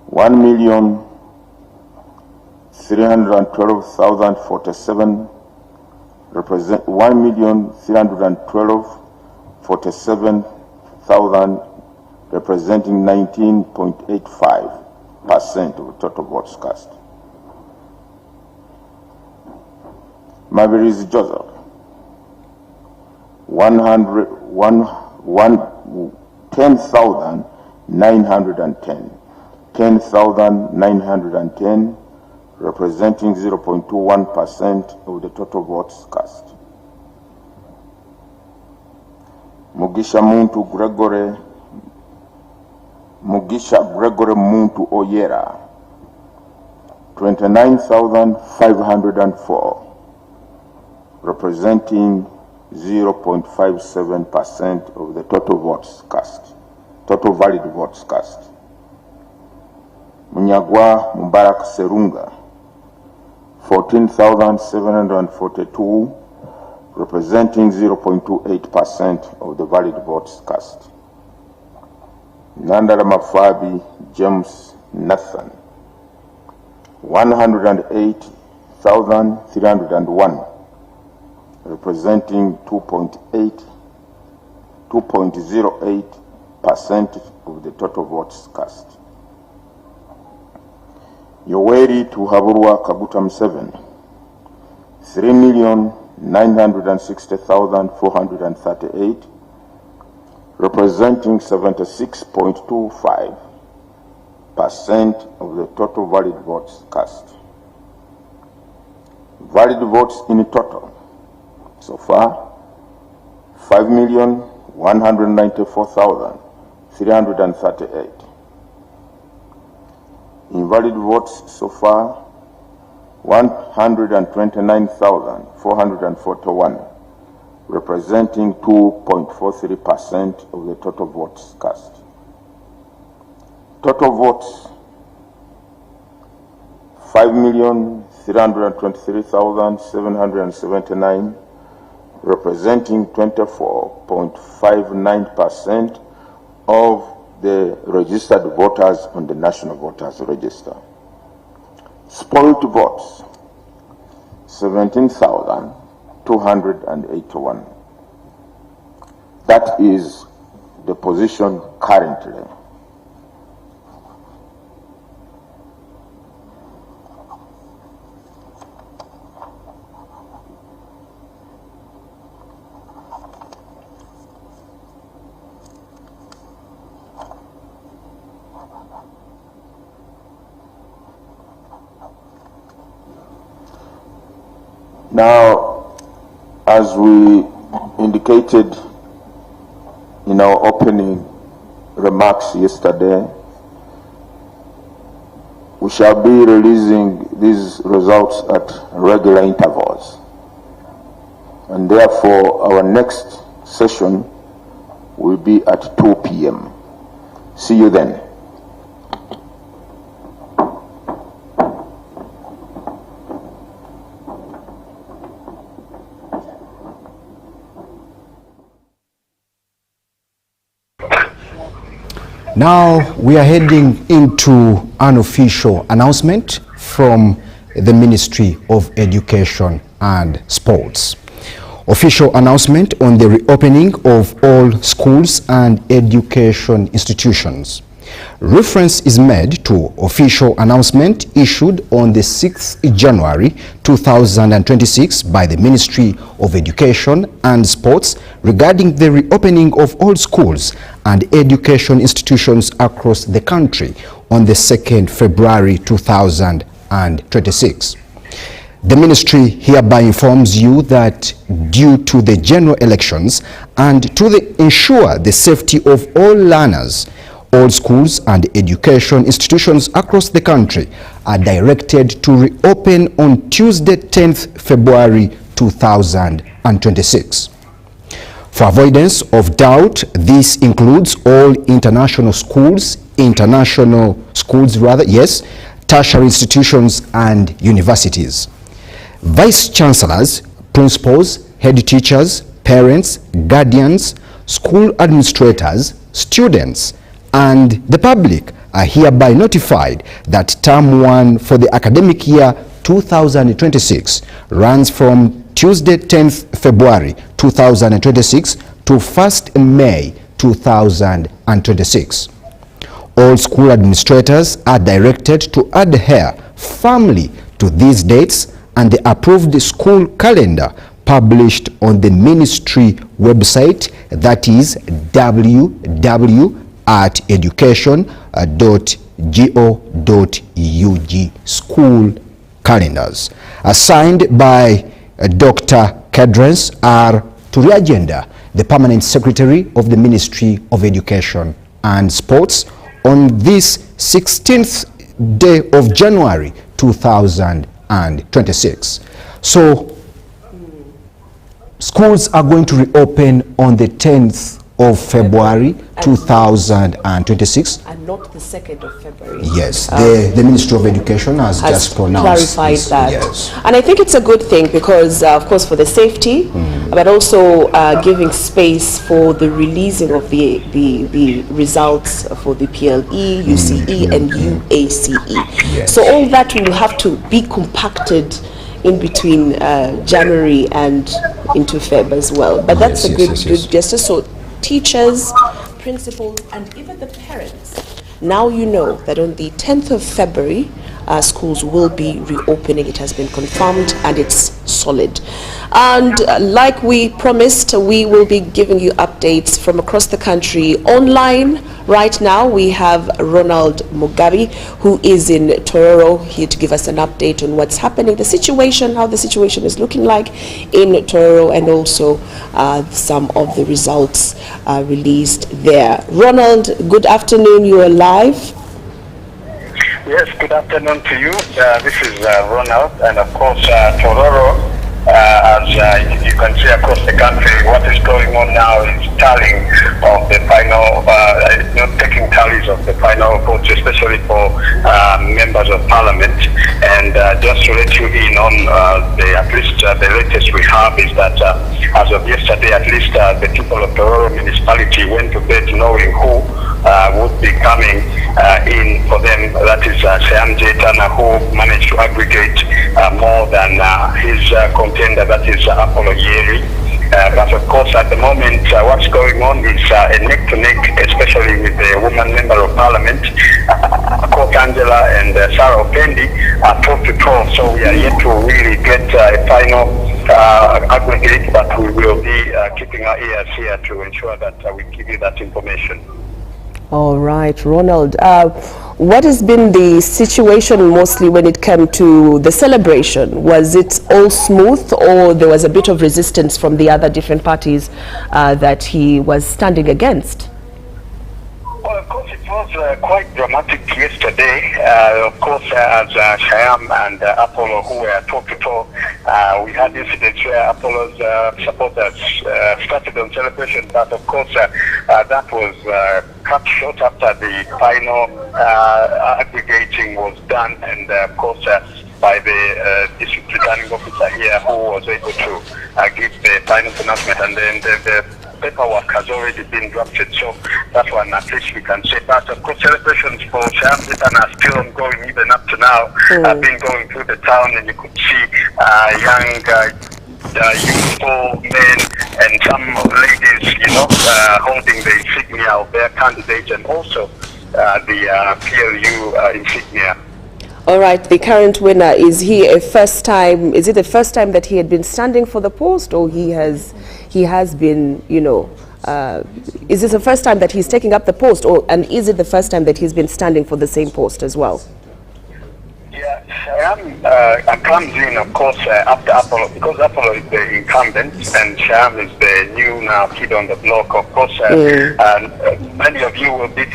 1,312,047, represent 1,312,047,000, representing 19.85% of the total votes cast. Mabirizi Joseph, 10,910, representing 0.21% of the total votes cast. Mugisha Gregory Muntu Oyera, 29,504, representing 0.57% of the total votes cast, total valid votes cast. Munyagwa Mubarak Serunga, 14,742, representing 0.28% of the valid votes cast. Nandala Mafabi James Nathan, 108,301, representing 2.08% of the total votes cast. Yoweri Tuhaburwa Kaguta Museveni, 3,960,438, representing 76.25% of the total valid votes cast. Valid votes in total so far, 5,194,338. Invalid votes so far, 129,441, representing 2.43% of the total votes cast. Total votes, 5,323,779, representing 24.59% of the registered voters on the National Voters Register. Spoiled votes, 17,281. That is the position currently. Now, as we indicated in our opening remarks yesterday, we shall be releasing these results at regular intervals. And therefore, our next session will be at 2 p.m. See you then. Now we are heading into an official announcement from the Ministry of Education and Sports. Official announcement on the reopening of all schools and education institutions. Reference is made to official announcement issued on the 6th January 2026 by the Ministry of Education and Sports regarding the reopening of all schools and education institutions across the country on the 2nd February 2026. The ministry hereby informs you that due to the general elections and to ensure the safety of all learners, all schools and education institutions across the country are directed to reopen on Tuesday, 10th February 2026. For avoidance of doubt, this includes all international schools, tertiary institutions and universities. Vice chancellors, principals, head teachers, parents, guardians, school administrators, students, and the public are hereby notified that Term 1 for the academic year 2026 runs from Tuesday 10th February 2026 to 1st May 2026. All school administrators are directed to adhere firmly to these dates and the approved school calendar published on the ministry website, that is www.education.go.ug school calendars. Assigned by Dr. Kedrens R. Turiagenda, the Permanent Secretary of the Ministry of Education and Sports, on this 16th day of January 2026. So, schools are going to reopen on the 10th of February 2026. And not the 2nd of February. Yes, the Ministry of Education has just pronounced clarified this. that. Yes. And I think it's a good thing because, of course, for the safety, but also giving space for the releasing of the results for the PLE, UCE, and UACE. Yes. So all that will have to be compacted in between January and into Feb as well. But that's a good gesture. So teachers, principals, and even the parents, now you know that on the 10th of February, schools will be reopening. It has been confirmed and it's solid. And like we promised, we will be giving you updates from across the country online. Right now, we have Ronald Mugabe, who is in Tororo, here to give us an update on what's happening, the situation, how the situation is looking like in Tororo, and also some of the results released there. Ronald, good afternoon. You are live. Yes, good afternoon to you. This is Ronald, and of course, Tororo, as you can see across the country, what is going on now is tallying of the final, taking tallies of the final votes, especially for members of parliament. And just to let you in on at least the latest we have is that as of yesterday, at least the people of Tororo municipality went to bed knowing who would be coming in for them. That is Sam Jetana, who managed to aggregate more than his contender, that is Apollo Yeri. But of course, at the moment, what's going on is a neck-to-neck, especially with the woman member of parliament, Court Angela and Sarah Opendi, 12-12. So we are yet to really get a final aggregate, but we will be keeping our ears here to ensure that we give you that information. All right, Ronald. What has been the situation mostly when it came to the celebration? Was it all smooth, or there was a bit of resistance from the other different parties that he was standing against? Well, of course, it was quite dramatic yesterday. Of course, as Shyam and Apollo, who were toe-to-toe, we had incidents where Apollo's supporters started on celebration, but of course, that was cut short after the final aggregating was done, and of course by the district returning officer here, who was able to give the final announcement, and then the paperwork has already been drafted, so that one at least we can say. But of course, celebrations for Sham are still ongoing even up to now. I've been going through the town, and you could see young youthful men and some ladies, holding the insignia of their candidate, and also the PLU insignia. All right, the current winner, is he a first time, is it the first time that he had been standing for the post, or he has been, is this the first time that he's taking up the post, and is it the first time that he's been standing for the same post as well? Yeah, Sham comes in, of course, after Apollo, because Apollo is the incumbent and Sham is the new now kid on the block. Of course, many of you will be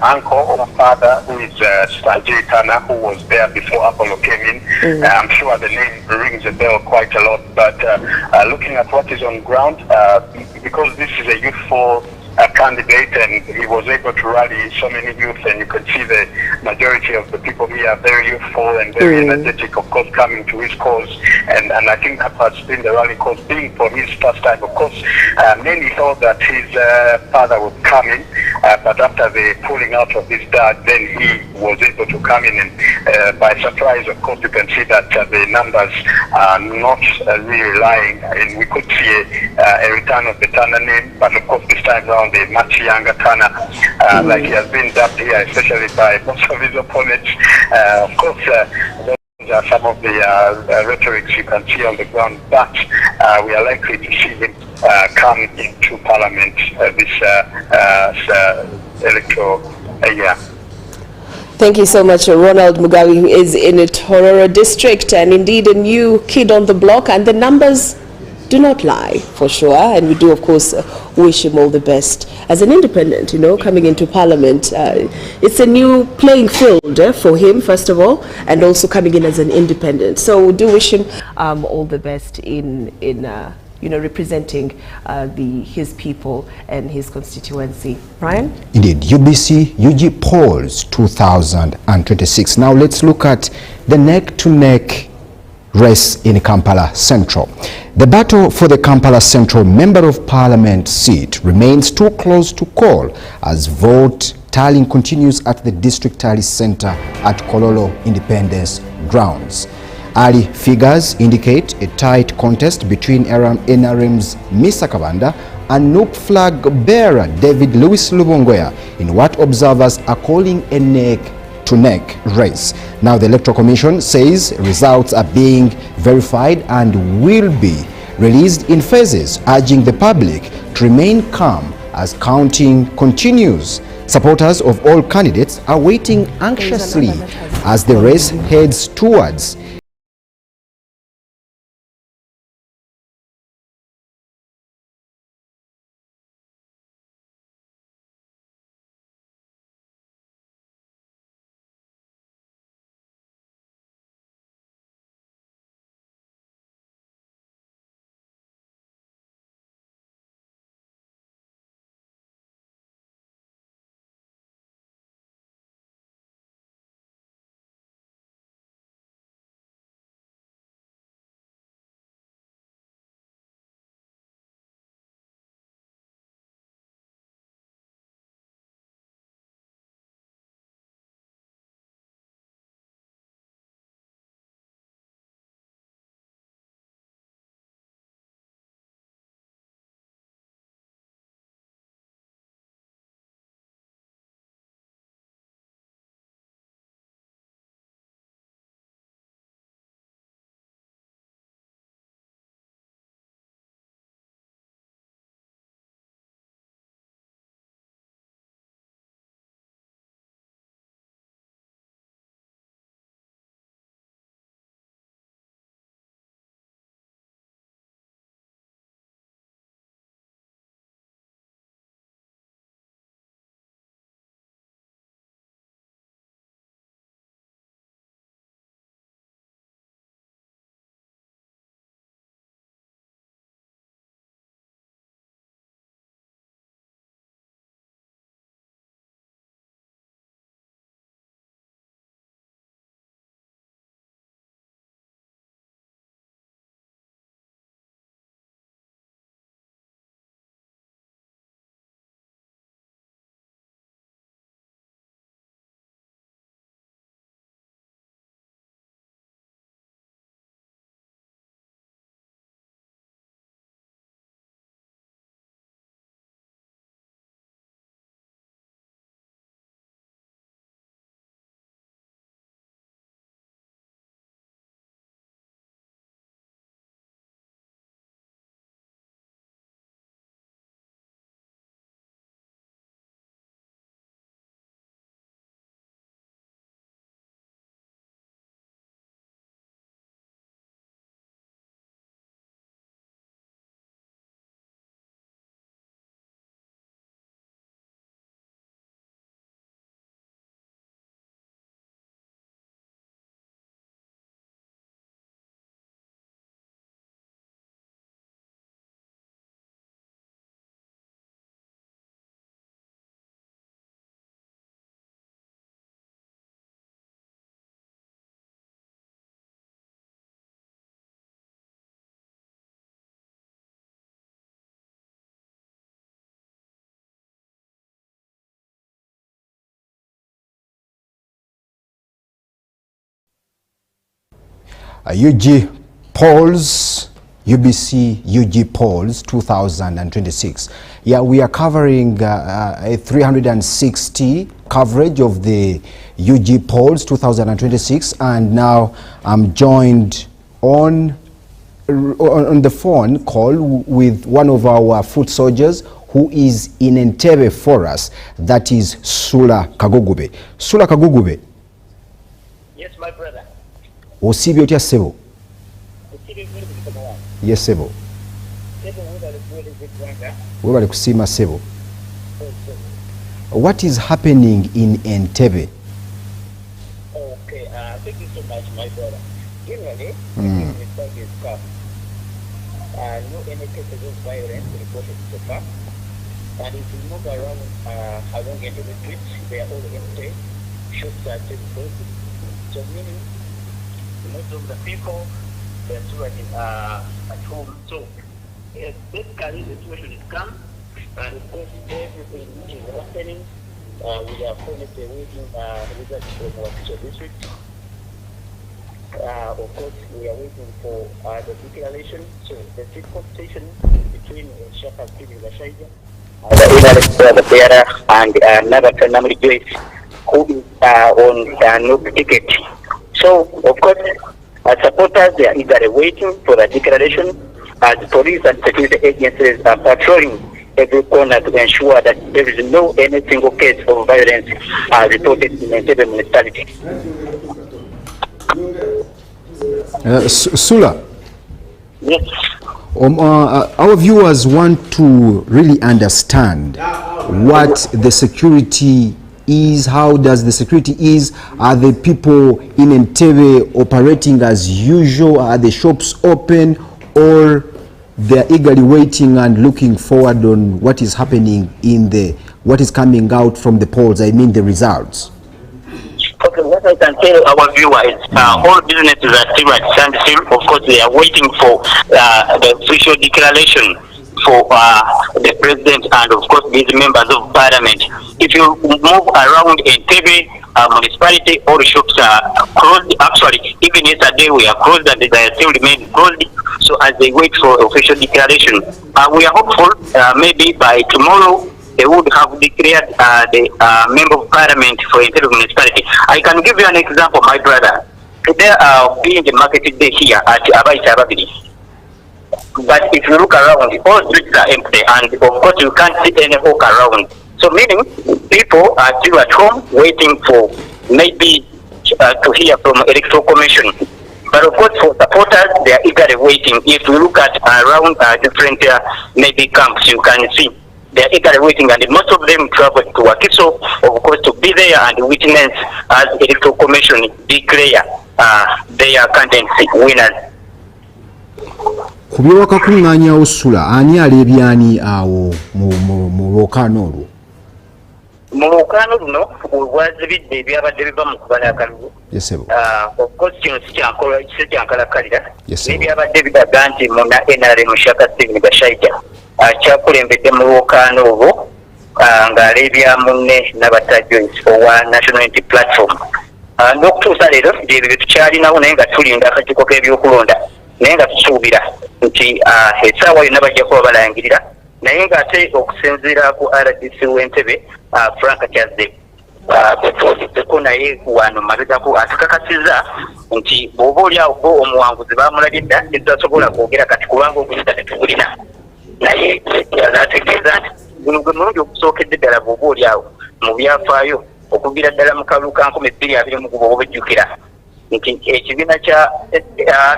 uncle or father, who is Stanjay Tana, who was there before Apollo came in. I'm sure the name rings a bell quite a lot, but looking at what is on ground, because this is a youthful candidate, and he was able to rally so many youth, and you can see the majority of the people here are very youthful and very energetic, of course, coming to his cause, and I think that has been the rally cause, being for his first time. Of course, many thought that his father would come in, but after the pulling out of his dad, then he was able to come in, and by surprise, of course, you can see that the numbers are not really lying, and we could see a return of the Tana name, but of course this time around a much younger Tana, like he has been dubbed here, especially by most of his opponents. Of course, those are some of the rhetorics you can see on the ground, but we are likely to see him come into Parliament this electoral year. Thank you so much, Ronald Mugabe, who is in a Tororo district, and indeed a new kid on the block, and the numbers do not lie, for sure, and we do, of course, wish him all the best as an independent, coming into Parliament. It's a new playing field for him, first of all, and also coming in as an independent. So we do wish him all the best in representing his people and his constituency. Brian? Indeed, UBC UG polls 2026. Now let's look at the neck-to-neck race in Kampala Central. The battle for the Kampala Central Member of Parliament seat remains too close to call as vote tallying continues at the District Tally Center at Kololo Independence Grounds. Early figures indicate a tight contest between NRM's Misa Kabanda and NUP flag bearer David Louis Lubongoya in what observers are calling a neck-to-neck race. Now the Electoral Commission says results are being verified and will be released in phases, urging the public to remain calm as counting continues. Supporters of all candidates are waiting anxiously as the race heads towards UG polls, UBC UG polls 2026. Yeah, we are covering a 360 coverage of the UG polls 2026, and now I'm joined on the phone call with one of our foot soldiers who is in Entebbe for us. That is Sula Kagugube. Sula Kagugube. Yes, my brother. Osibyo tya sebo? Yes, sebo. Webale kusima sebo. What is happening in Entebbe? Okay, thank you so much, my brother. Generally, is calm. No any cases of violence reported so far. And if you move around along into the streets, they are all empty. Shops are still closed. So meaning, most of the people, they are still at home. So basically, the situation is calm. And of course, everything which is happening, we are currently waiting results from Wakiso district. Of course, we are waiting for the declaration. So the seat competition between Shaka Rigathigachagua, the bearer, and another Namri Joyce, who is on no ticket. So, of course, as supporters, they are eagerly waiting for the declaration, as police and security agencies are patrolling every corner to ensure that there is no any single case of violence reported in the Entebbe municipality. Sula. Yes. Our viewers want to really understand what the security is. How does the security is? Are the people in Entebbe operating as usual? Are the shops open, or they are eagerly waiting and looking forward on what is happening in what is coming out from the polls? I mean the results. Okay, what I can tell our viewers, all businesses are still at standstill. Of course, they are waiting for the official declaration for the president and, of course, these members of parliament. If you move around Entebbe municipality, all the shops are closed. Actually, even yesterday we are closed and they still remain closed. So as they wait for official declaration, we are hopeful maybe by tomorrow they would have declared the member of parliament for Entebbe municipality. I can give you an example, my brother. Today being the market day here at Abaita Babili. But if you look around, all streets are empty, and of course you can't see any hawk around. So meaning people are still at home waiting for maybe to hear from electoral commission. But of course for supporters, they are eagerly waiting. If you look at around different maybe camps, you can see they are eagerly waiting, and most of them travel to Wakiso, of course, to be there and witness as electoral commission declare their candidates winners. Kubyo wakakuŋŋaanya Osula, ani aleebyani awo mu lwokaano olwo? Mu lwokaano luno wazibidde ebyabadde biva mu kubala akalulu. Yes, sebo. Of course kino si kyankalakalira. N'ebyabadde bidaga nti muna NRM Shaka Rigathigachagua kyakulembedde mu lwokaano olwo ng'aleebya munne Nabata Joyce owa National Unity Platform. N'okutuusa leero ebyo tukyalinawo naye nga tulinda akakiiko k'ebyokulonda. Naye nga tusuubira nti essaawa yonna bajja kuba balangirira, naye ng'ate okusinziira ku RDC w'Entebbe Frank Kyazze ko naye wano mabegako atukakasiza nti bw'oba oli awo bo omuwanguzi baamulabye dda tetusobola kwogera kati kubanga okuyita tetugulina, naye ategeeza nti guno gwe mulundi ogusookedde ddala bw'oba oli awo mu byafaayo okuviira ddala mu kalulu ka 2020 bw'oba ojjukira nti ekibiina kya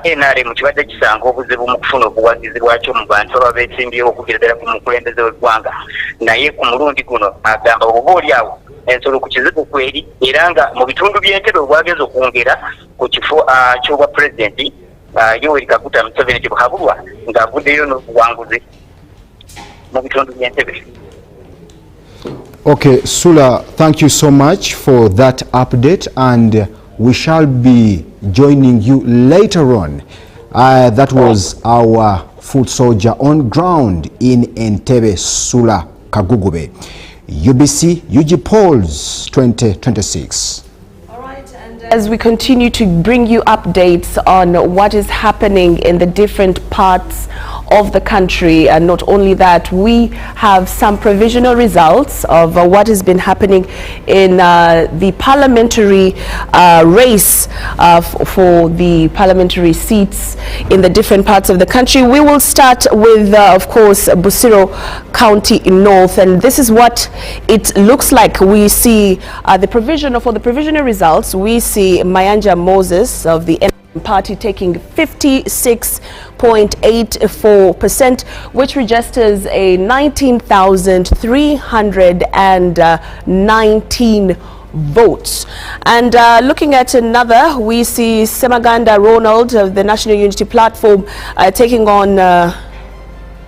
NRM kibadde kisanga obuzibu mu kufuna obuwagizi bwakyo mu bantu ababa beesimbyewo okuviira ddala ku mukulembeze w'eggwanga, naye ku mulundi guno agamba oba oli awo ensolo ku kizibu kweri, era nga mu bitundu by'Entebbe obwagezi okwongera ku kifo ky'obwa pulezidenti Yoweri Kaguta Museveni Kibuhabulwa ng'avuddeyo n'obuwanguzi mu bitundu by'Entebbe. Okay, Sula, thank you so much for that update, and we shall be joining you later on. That was our foot soldier on ground in Entebbe, Sula Kagugube. UBC UG polls 2026. All right, and as we continue to bring you updates on what is happening in the different parts of the country. And not only that, we have some provisional results of what has been happening in the parliamentary race for the parliamentary seats in the different parts of the country. We will start with, of course, Busiro County in North, and this is what it looks like. We see for the provisional results, we see Mayanja Moses of the NRM party taking 56.84%, which registers a 19,319 votes. And looking at another, we see Semaganda Ronald of the National Unity Platform taking on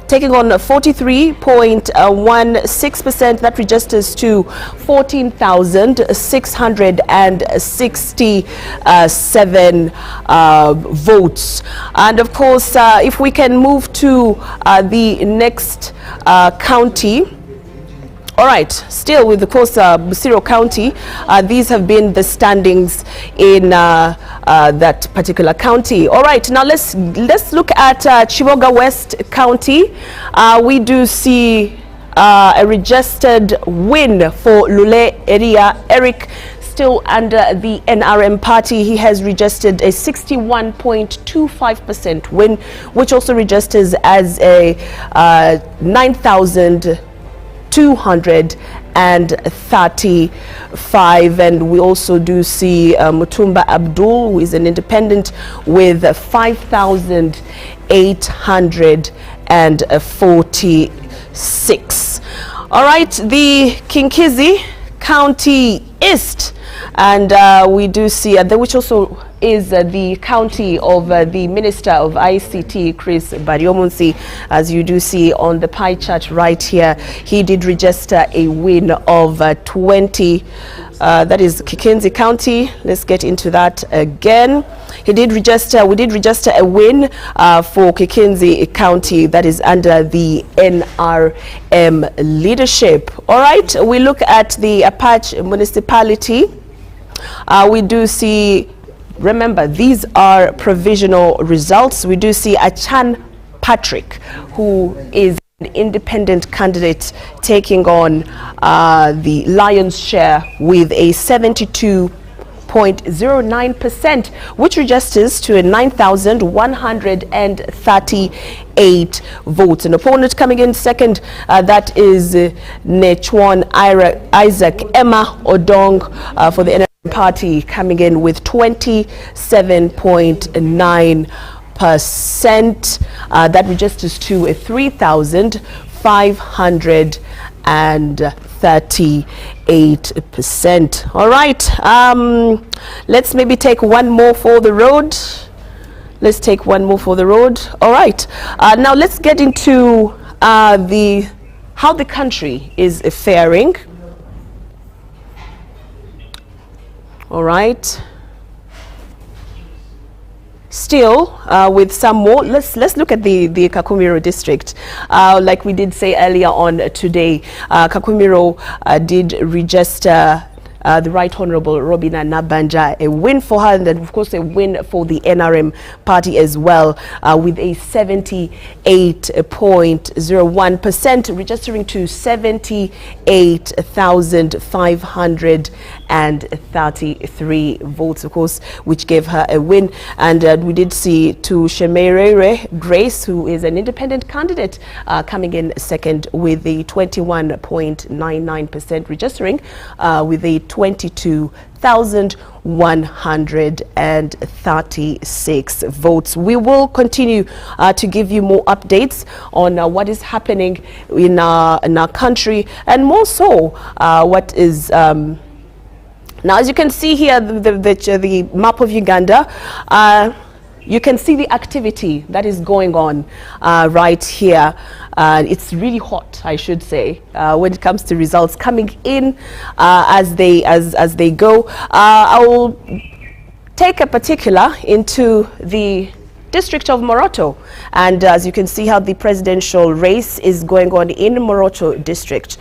43.16%. That registers to 14,667 votes. And of course, if we can move to the next county. All right, still with, of course, Busiro County, these have been the standings in that particular county. All right, now let's look at Chivoga West County. We do see a registered win for Lule Eria Eric, still under the NRM party. He has registered a 61.25% win, which also registers as a 9,235, and we also do see Mutumba Abdul, who is an independent, with 5,846. All right, the Kinkizi County East, and we do see which also is the county of the Minister of ICT, Chris Bariomunsi. As you do see on the pie chart right here, he did register a win of 20. That is Kikinzi County. Let's get into that again. We did register a win for Kikinzi County, that is under the NRM leadership. All right, we look at the Apache municipality. We do see, remember, these are provisional results. We do see Achan Patrick, who is an independent candidate, taking on the lion's share with a 72.09%, which registers to a 9,138 votes. An opponent coming in second, that is Nechwan Isaac Emma Odong for the NRM party, coming in with 27.9%. That registers to a 3,538%. All right, let's maybe take one more for the road. Let's take one more for the road. All right, now let's get into how the country is faring. All right. Still, with some more, let's look at the Kakumiro district. Like we did say earlier on today, Kakumiro did register the Right Honorable Robina Nabanja, a win for her, and then of course a win for the NRM party as well, with a 78.01%, registering to 78,533 votes, of course, which gave her a win. And we did see to Shemerere Grace, who is an independent candidate, coming in second with the 21.99%, registering with a 22,136 votes. We will continue to give you more updates on what is happening in our country, and more so what is now, as you can see here, the map of Uganda. You can see the activity that is going on right here. It's really hot, I should say, when it comes to results coming in as they go. I will take a particular into the district of Moroto, and as you can see how the presidential race is going on in Moroto district.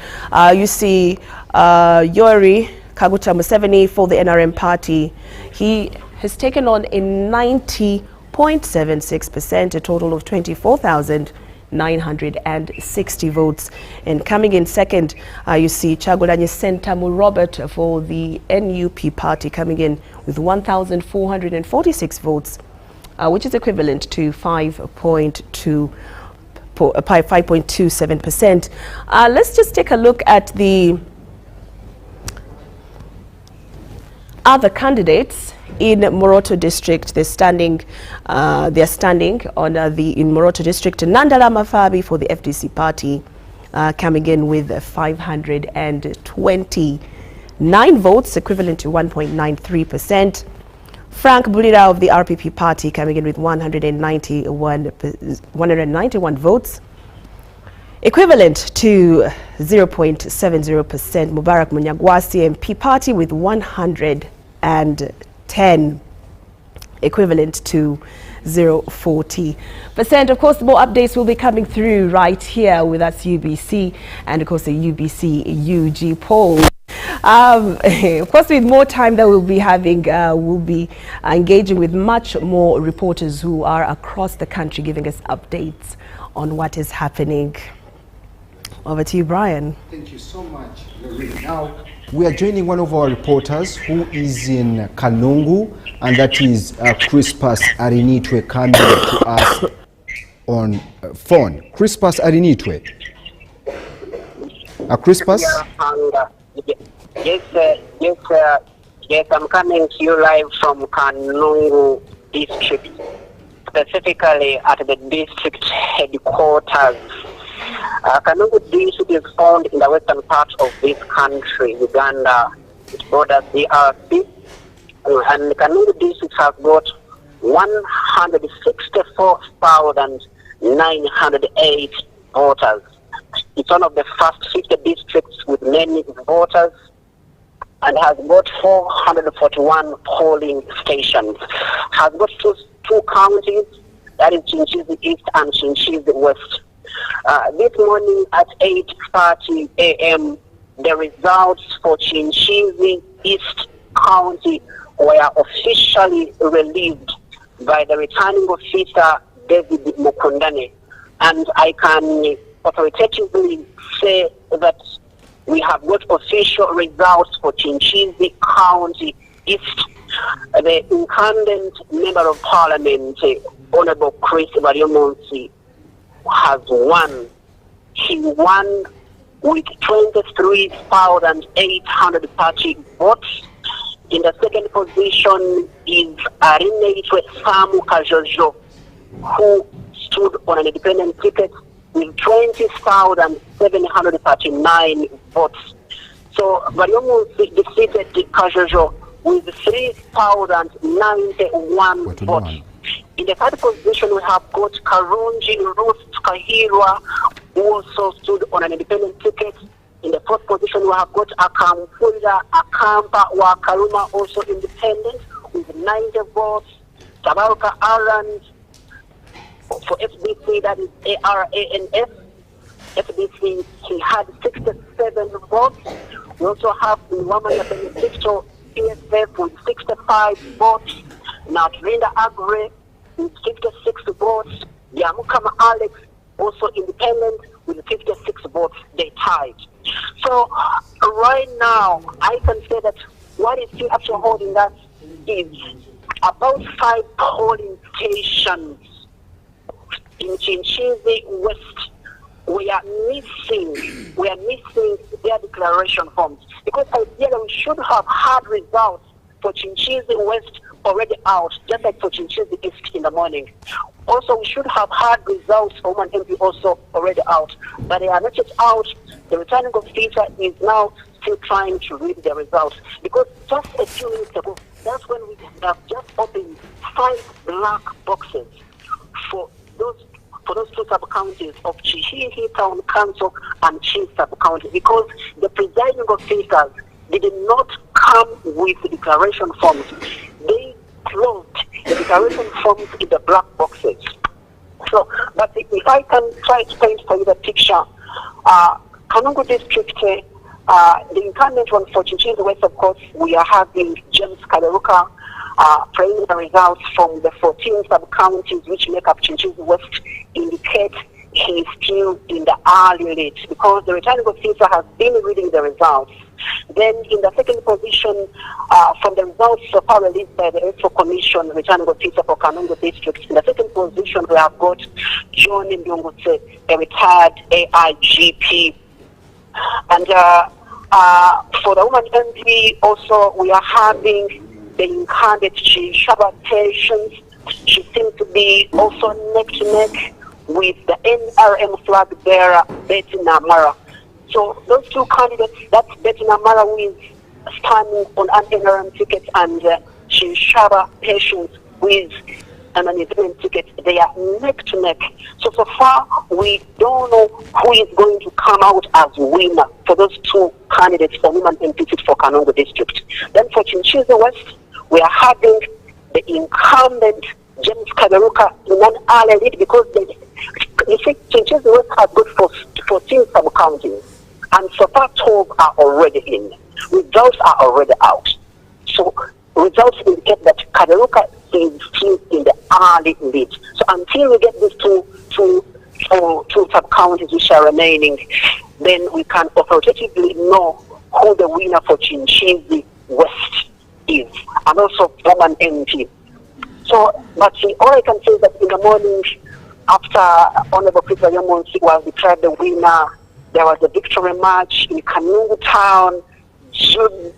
You see Yori Kaguta Museveni for the NRM party. He has taken on a 90.76%, a total of 24,960 votes. And coming in second, you see Kyagulanyi Ssentamu Robert for the NUP party coming in with 1,446 votes, which is equivalent to 5.27%. Let's just take a look at the other candidates in Moroto district. They're standing on in Moroto district. Nandala Mafabi for the FDC party coming in with 529 votes, equivalent to 1.93%. Frank Bulira of the RPP party coming in with 191 votes, equivalent to 0.70%. Mubarak Munyagwasi MP party with 110, equivalent to 0.40%. Of course, more updates will be coming through right here with us UBC, and of course the UBC UG poll. Of course, with more time that we'll be having, we'll be engaging with much more reporters who are across the country giving us updates on what is happening. Over to you, Brian. Thank you so much, Lorraine. Now, we are joining one of our reporters who is in Kanungu, and that is Crispus Arinitwe coming to us on phone. Crispus Arinitwe. Crispus? Yes, I'm coming to you live from Kanungu district, specifically at the district headquarters. Kanungu district is found in the western part of this country, Uganda. It borders DRC, and Kanungu district has got 164,908 voters. It's one of the first 50 districts with many voters, and has got 441 polling stations. Has got two counties, that is Chinchizi East and Chinchizi West. This morning at 8:30 a.m., the results for Chinchizi East County were officially released by the returning officer, David Mukundane. And I can authoritatively say that we have got official results for Chinchizi County East. The incumbent Member of Parliament, Honorable Chris Baryomonsi, has won. He won with 23,830 votes. In the second position is Arinitwe Samu Kajojo, who stood on an independent ticket with 20,739 votes. So Baryomunsi defeated Kajojo with 3,091 votes. In the third position, we have got Karunji Ruth Kahirwa, who also stood on an independent ticket. In the fourth position, we have got Akampunda Akampa Wakaluma, also independent, with 90 votes. Tabaruka Arand for FDC, that is ARANF. FDC, he had 67 votes. We also have Wamanya Benedicto, PSF, with 65 votes. Now, Linda Agre with 56 votes. Yamukama Alex, also independent, with 56 votes. They tied. So, right now, I can say that what is still actually holding us is about 5 polling stations in Chinchizi West. We are missing their declaration forms, because ideally we should have had results for Chinchizi West already out, just like for Chinchizi East in the morning. Also, we should have had results for one MP also already out, but they are not yet out. The returning officer is now still trying to read the results, because just a few minutes ago, that's when we have just opened 5 black boxes for those two sub-counties of Chihihi Town Council and Chi sub-county, because the presiding officers did not come with the declaration forms. They closed the declaration forms in the black boxes. So, but if I can try to paint for you the picture, Kanungu district, The incumbent one for Chinchizi West, of course, we are having James Kaberuka. Preliminary results from the 14 sub-counties which make up Chinchizi West indicate he is still in the early lead because the returning officer has been reading the results. Then in the second position, from the results so far released by the Electoral Commission, returning officer for Kanungu District, in the second position we have got John Ndungutse, a retired AIGP. And for the woman MP also, we are having the incumbent Shaba patients. She seems to be also neck to neck with the NRM flag bearer, Betty Namara. So those two candidates, that's Betty Namara who is standing on an NRM ticket and Shaba patients with an independent ticket. They are neck to neck. So far, we don't know who is going to come out as winner for those two candidates for women MPs for Kanungu District. Then for Chinchizi West, we are having the incumbent James Kaberuka in an early lead because you see, Chinchizi West has got 14 sub-counties, and so far 12 are already in. Results are already out. So results indicate that Kaberuka is still in the early lead. So until we get these two sub-counties which are remaining, then we can authoritatively know who the winner for Chinchizi West is, and also woman MP. So, but all I can say is that in the morning, after Honorable Chris Yamonsi was declared the winner, there was a victory march in Kanungu town,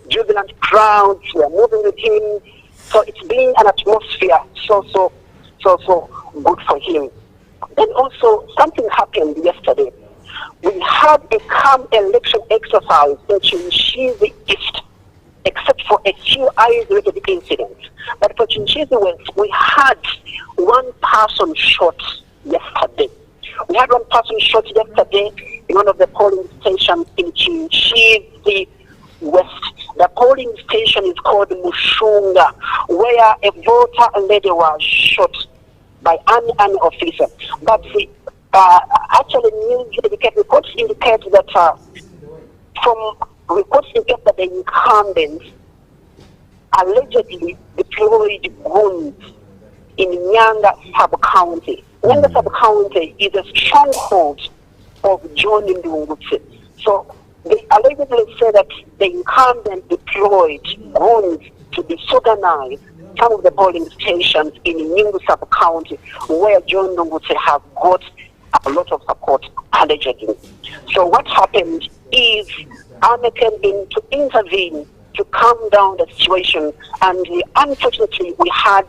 jubilant crowds were moving with him. So it's been an atmosphere so good for him. Then also something happened yesterday. We had a calm election exercise in Chinchizi East, except for a few isolated incidents. But for Chinchizi West, we had one person shot yesterday. We had one person shot yesterday in one of the polling stations in Chinchizi West. The polling station is called Mushunga, where a voter lady was shot by an army officer. But actually, reports indicate that reports indicate that the incumbents allegedly deployed guns in Nyanga sub-county. Nyanga sub-county is a stronghold of John Ndungutse. So they allegedly say that the incumbent deployed guns to disorganize some of the polling stations in Nyungu sub-county where John Ndungutse have got a lot of support allegedly. So what happened is Army came in to intervene to calm down the situation, and unfortunately we had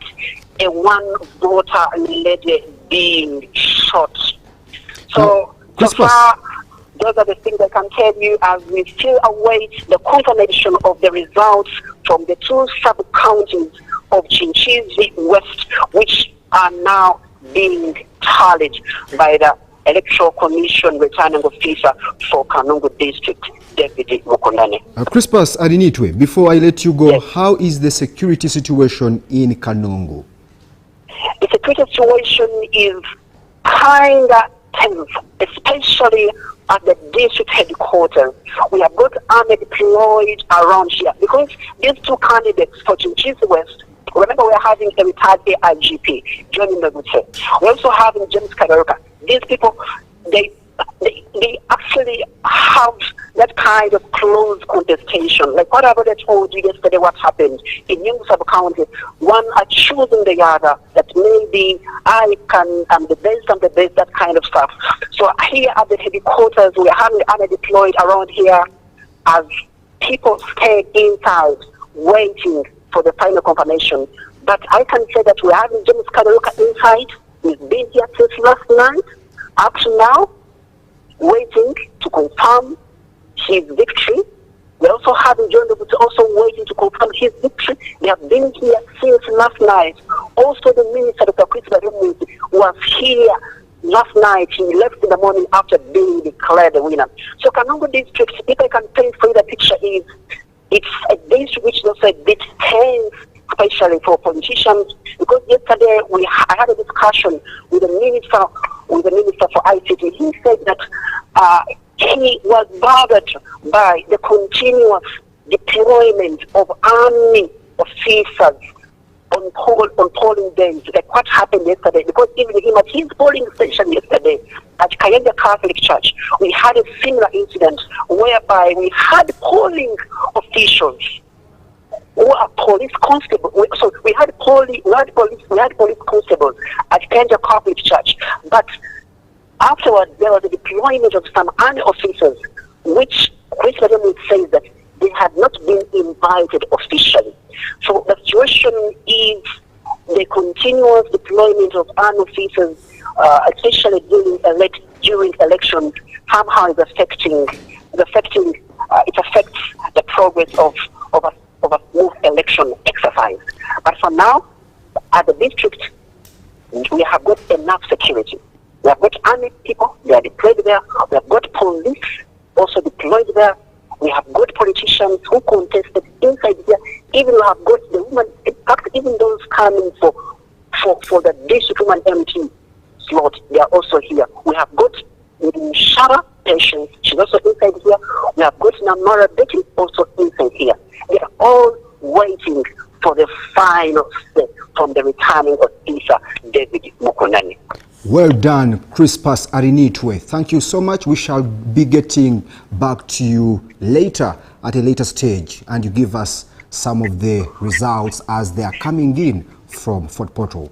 a one voter lady being shot. So far, those are the things I can tell you as we still await the confirmation of the results from the two sub-counties of Chinchizi West, which are now being tallied by the Electoral Commission returning officer for Kanungu District, Deputy Mukundane. Crispus Arinitwe, before I let you go, yes. How is the security situation in Kanungu? The security situation is kind of tense, especially at the district headquarters. We have got army deployed around here because these two candidates for Chinchizi West, remember we're having a retired AIGP, John Ndungutse. We're also having James Kaberuka. These people, they actually have that kind of close contestation. Like what I've already told you yesterday, what happened in Nyungu sub-county, one accusing the other that maybe I'm the best, that kind of stuff. So here at the headquarters, we're having army deployed around here as people stay inside waiting for the final confirmation. But I can say that we're having James Kaberuka inside. He's been here since last night, up to now, waiting to confirm his victory. We're also having John Ndungutse also waiting to confirm his victory. They have been here since last night. Also, the Minister, Dr. Chris Yamonsi, was here last night. He left in the morning after being declared the winner. So Kanungu District, if I can paint for you the picture, it's a district which is also a bit tense, especially for politicians, because yesterday I had a discussion with the minister for ICT. He said that he was bothered by the continuous deployment of army officers on polling days, like what happened yesterday. Because even him at his polling station yesterday at Kenyatta Catholic Church, we had a similar incident whereby we had polling officials who are police constables. So we had police constables at Kenyatta Catholic Church, but afterwards there was a deployment of some army officers, which Chris says that they had not been invited officially. So the situation is the continuous deployment of armed officers, especially during elections, somehow it affects the progress of a smooth election exercise. But for now, at the district, we have got enough security. We have got army people, they are deployed there. We have got police also deployed there. We have got politicians who contested inside here. Even we have got the women, in fact, even those coming for the district woman MT slot, they are also here. We have got Shara Patience, she's also inside here. We have got Namara Betty also inside here. They are all waiting for the final step from the returning officer, David Mukonani. Well done, Crispus Arinitwe. Thank you so much. We shall be getting back to you later at a later stage, and you give us some of the results as they are coming in from Fort Portal.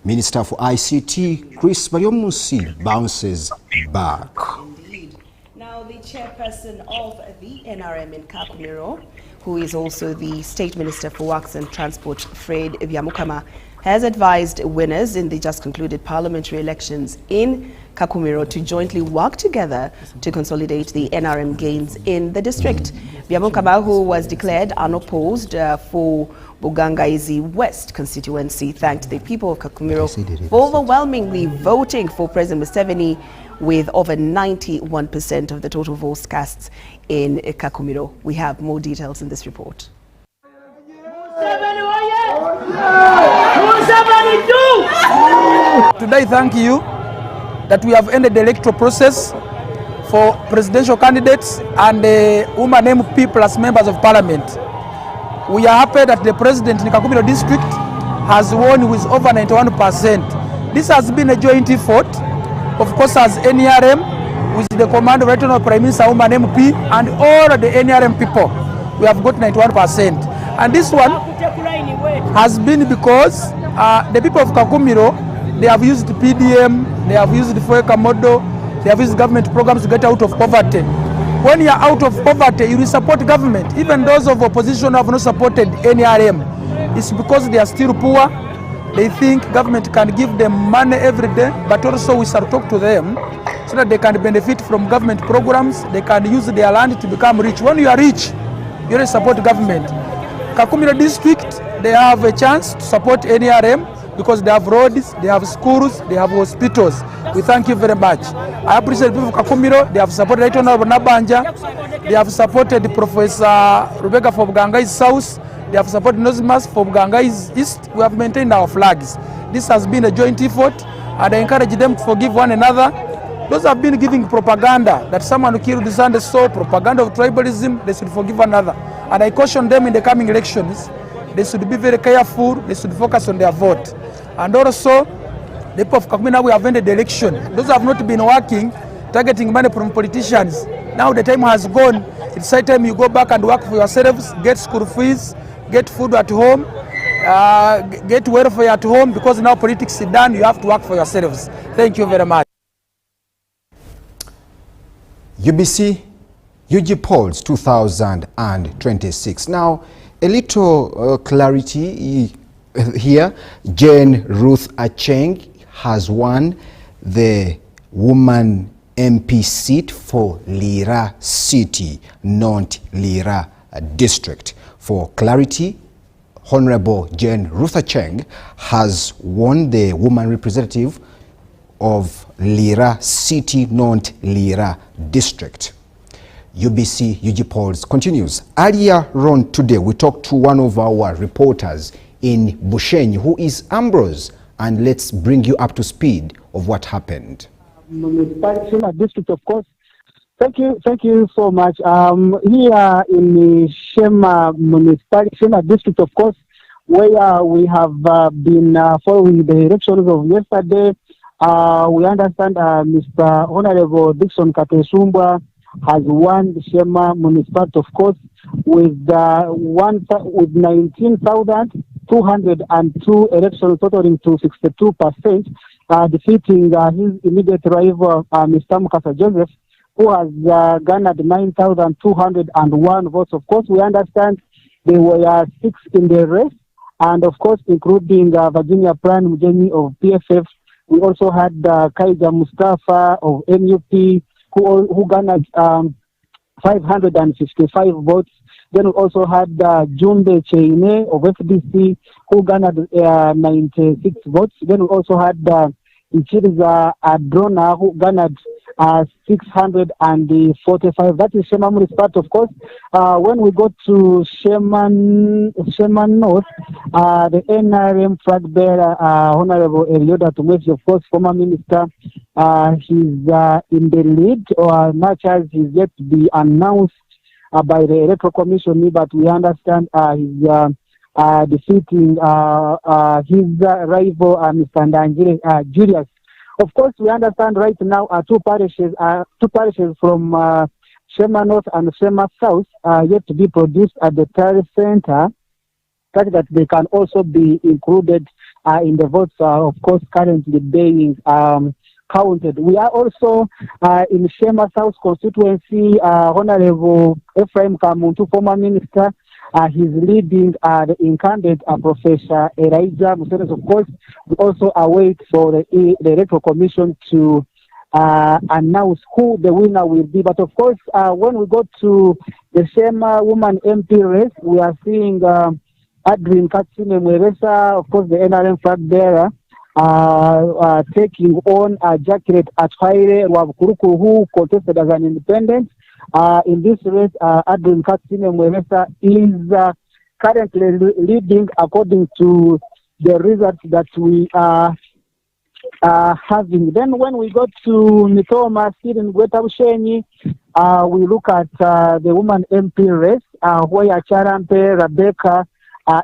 Minister for ICT, Chris Baryomusi, bounces back. Indeed. Now, the chairperson of the NRM in Kakumiro, who is also the State Minister for Works and Transport, Fred Byamukama, has advised winners in the just concluded parliamentary elections in Kakumiro to jointly work together to consolidate the NRM gains in the district. Byamukama, who was declared unopposed for Bugangaizi West constituency, thanked the people of Kakumiro for overwhelmingly voting for President Museveni, with over 91% of the total votes cast in Kakumiro. We have more details in this report. Today, thank you that we have ended the electoral process for presidential candidates and the woman MP plus members of parliament. We are happy that the president in Kakumiro district has won with over 91%. This has been a joint effort, of course, as NRM, with the command of Regional Prime Minister woman MP and all the NRM people. We have got 91%. And this one has been because the people of Kakumiro, they have used PDM, they have used the FOECA model, they have used government programs to get out of poverty. When you are out of poverty, you will support government. Even those of opposition who have not supported NRM, it's because they are still poor. They think government can give them money every day, but also we shall talk to them so that they can benefit from government programs, they can use their land to become rich. When you are rich, you don't support government. Kakumiro district, they have a chance to support NRM because they have roads, they have schools, they have hospitals. We thank you very much. I appreciate the people of Kakumiro. They have supported Right Honorable Nabanja. They have supported Professor Rebecca for Bugangai's South. They have supported Nosimas for Bugangai's East. We have maintained our flags. This has been a joint effort, and I encourage them to forgive one another. Those have been giving propaganda that someone who killed the Sunday soul, propaganda of tribalism, they should forgive another. And I caution them in the coming elections, they should be very careful, they should focus on their vote. And also, the people of Kakumiro, we have ended the election. Those who have not been working, targeting money from politicians. Now the time has gone. It's high time you go back and work for yourselves, get school fees, get food at home, get welfare at home, because now politics is done, you have to work for yourselves. Thank you very much. UBC UG polls 2026. Now, a little clarity here. Jane Ruth Acheng has won the woman MP seat for Lira City, not Lira District. For clarity, Honorable Jane Ruth Acheng has won the woman representative of Lira City, not Lira District. UBC UG polls continues. Earlier on today, we talked to one of our reporters in Bushenyi, who is Ambrose, and let's bring you up to speed of what happened. Municipality district, of course, Thank you so much. Here in the Shema municipality, Shema district, of course, where we have been following the elections of yesterday, we understand Mr. Honorable Dixon Katesumbwa has won the Shema municipality, of course, with 19,202 elections, totaling to 62%, defeating his immediate rival, Mr. Mukasa Joseph, who has garnered 9,201 votes. Of course, we understand there were 6 in the race, and of course, including Virginia Plan Mujeni of PFF. We also had Kaija Mustafa of NUP, who garnered 555 votes. Then we also had Jumbe Cheine of FDC, who garnered 96 votes. Then we also had Ichiriza Adrona, who garnered 645. That is Shema municipality, of course. When we go to Shema North, the NRM flag bearer, Honorable Elioda Tumwechi, of course, former minister, he's in the lead, or much as he's yet to be announced by the Electoral Commission, but we understand he's defeating his rival, Mr. Ndangire Julius. Of course, we understand right now two parishes from Shema North and Shema South yet to be produced at the Tariff Center, such that they can also be included in the votes, of course, currently being counted. We are also in Shema South constituency, Honorable Ephraim Kamuntu, former minister, he's leading the incumbent Professor Elijah Museveni. Of course, we also await for the Electoral Commission to announce who the winner will be. But of course, when we go to the Shema woman MP race, we are seeing Adrian Katsine Mweresa, of course, the NRM flag bearer, taking on Jacqueline Atwaire Wabukuruku, who contested as an independent. In this race, Adrian Katsine Mweresa is currently leading according to the results that we are having. Then when we go to Mitoma, Sirin Gwetaushenyi, we look at the woman MP race, where Charampe Rebecca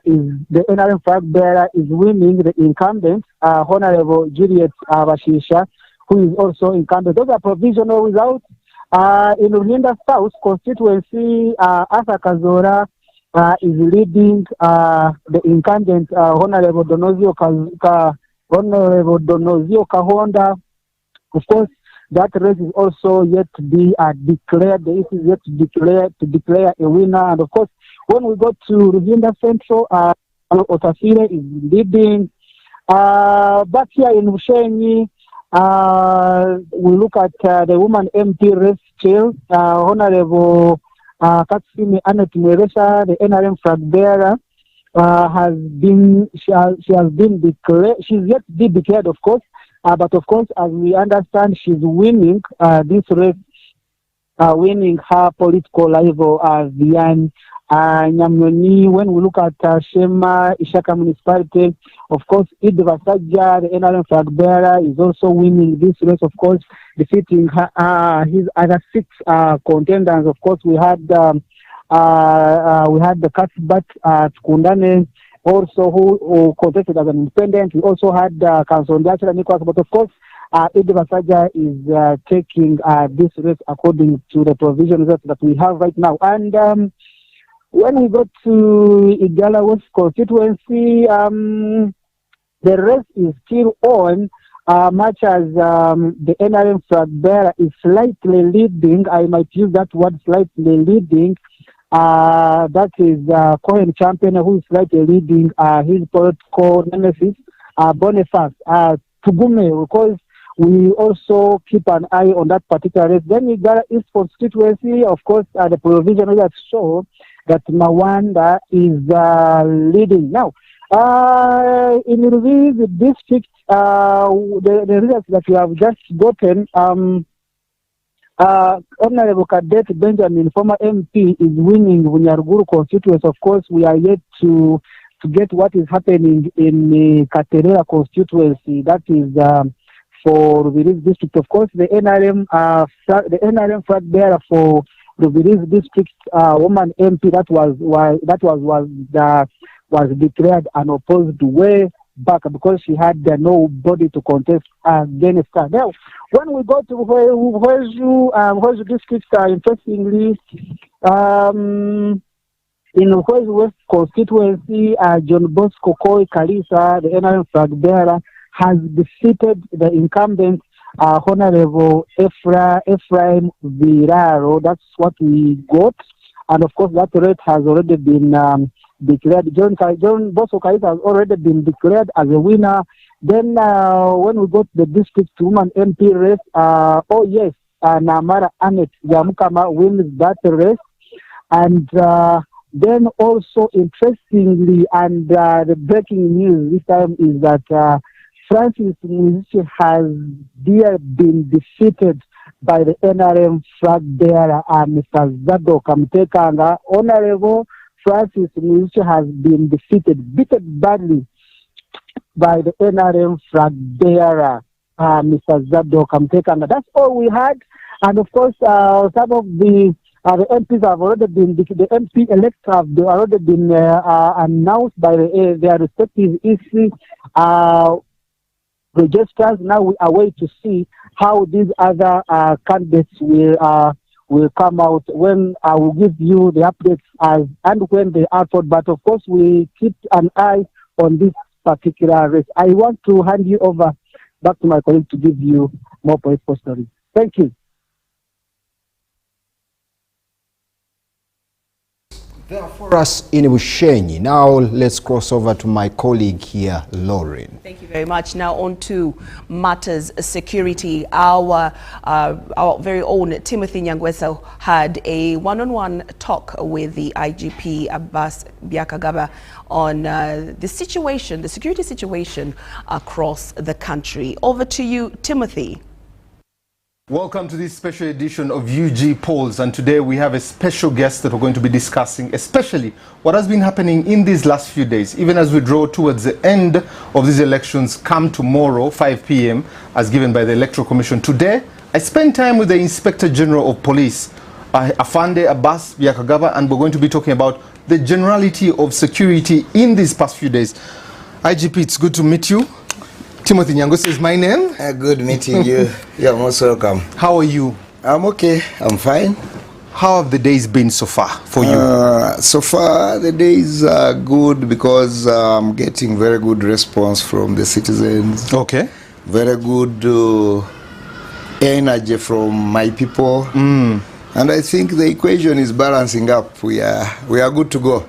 is the NRM flag bearer, is winning the incumbent, Honorable Juliet Bashisha, who is also incumbent. Those are provisional results. In Ruhinda South constituency, Asa Kazora is leading the incumbent, Honorable Donozio Kahonda. Of course, that race is also yet to be declared. The issue is yet to declare a winner. And of course, when we go to Ruhinda Central, Otafire is leading. Back here in Mushenyi, we look at the woman MP race still. Honorable Katsime Anet Mweresa, the NRM flag bearer, she has been declared. She's yet to be declared, of course. But of course, as we understand, she's winning this race, winning her political rival, Vian Nyamyoni. When we look at Shema Ishaka municipality, of course, Idva Sajja, the NRM flag bearer, is also winning this race, of course, defeating his other 6 contenders. Of course, we had the Katsbat Kundane, also who contested as an independent. We also had Council Ndachara Nicholas, but of course, Idva Sajja is taking this race according to the provision that we have right now. And when we go to Igala West constituency, the race is still on, much as the NRM flag bearer is slightly leading. I might use that word, slightly leading. That is Cohen Champion, who is slightly leading his political nemesis, Boniface Tugume, because we also keep an eye on that particular race. Then Igala East constituency, of course, the provision that show that Mawanda is leading. Now, in Ruiz district, the results that we have just gotten, Honorable Cadet Benjamin, former MP, is winning Bunyaruguru constituency. Of course, we are yet to get what is happening in the Katerera constituency. That is for Rubirizi district. Of course, the NRM flag bearer for Rubirizi district, woman MP, that was declared unopposed way back because she had nobody to contest against her. Now, when we go to Hweju district, interestingly, in Hweju West constituency, John Bosco Koi Kalisa, the NRM flag bearer, has defeated the incumbent Honorable Ephraim Viraro. That's what we got. And of course, that rate has already been declared. John Bosco Kalisa has already been declared as a winner. Then when we go to the district woman MP race, Namara Anet Yamukama wins that race. And then also interestingly, and the breaking news this time is that Francis Muzichi has been defeated by the NRM flag bearer, Mr. Zadok Kamtekanga. Honorable Francis Muzichi has been beaten badly by the NRM flag bearer, Mr. Zadok Kamtekanga. That's all we had. And of course, some of the MPs have already been, the MP elects have already been announced by their respective EC registers. Now we are waiting to see how these other candidates will come out. When I will give you the updates and when they are out. But of course, we keep an eye on this particular race. I want to hand you over back to my colleague to give you more political stories. Thank you. For us in Bushenyi. Now let's cross over to my colleague here, Lauren. Thank you very much. Now on to matters security. Our very own Timothy Nyangweso had a one-on-one talk with the IGP Abbas Byakagaba on the security situation across the country. Over to you, Timothy. Welcome to this special edition of UG Polls, and today we have a special guest that we're going to be discussing, especially what has been happening in these last few days, even as we draw towards the end of these elections come tomorrow, 5 p.m., as given by the Electoral Commission. Today, I spent time with the Inspector General of Police, Afande Abbas Byakagaba, and we're going to be talking about the generality of security in these past few days. IGP, it's good to meet you. Timothy Nyangweso is my name. Good meeting you. You're most welcome. How are you? I'm okay. I'm fine. How have the days been so far for you? So far, the days are good because I'm getting very good response from the citizens. Okay. Very good energy from my people. And I think the equation is balancing up. We are good to go.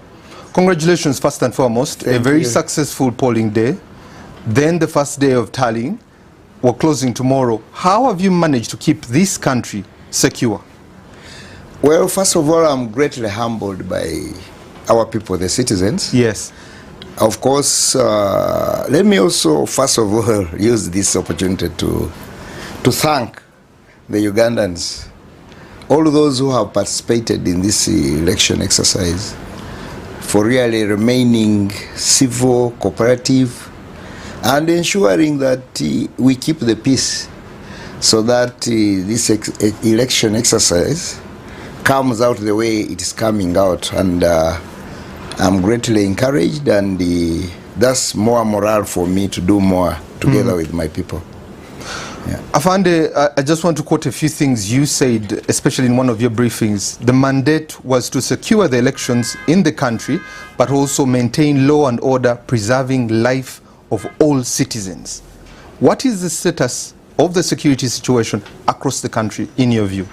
Congratulations, first and foremost. Thank a very you. Successful polling day. Then the first day of tallying. We're closing tomorrow. How have you managed to keep this country secure? Well, first of all, I'm greatly humbled by our people, the citizens. Yes. Of course, let me also, first of all, use this opportunity to thank the Ugandans, all those who have participated in this election exercise, for really remaining civil, cooperative, and ensuring that we keep the peace so that this election exercise comes out the way it is coming out. And I'm greatly encouraged, and that's more morale for me to do more together with my people. Yeah. Afande, I just want to quote a few things you said, especially in one of your briefings. The mandate was to secure the elections in the country, but also maintain law and order, preserving life of all citizens. What is the status of the security situation across the country, in your view?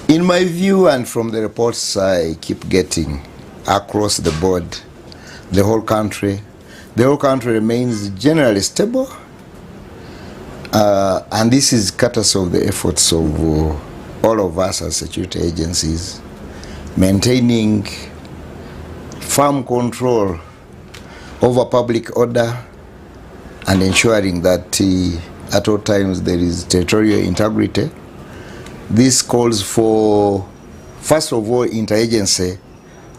In my view, and from the reports I keep getting across the board, the whole country remains generally stable. And this is courtesy of the efforts of all of us as security agencies, maintaining firm control over public order and ensuring that at all times there is territorial integrity. This calls for, first of all, interagency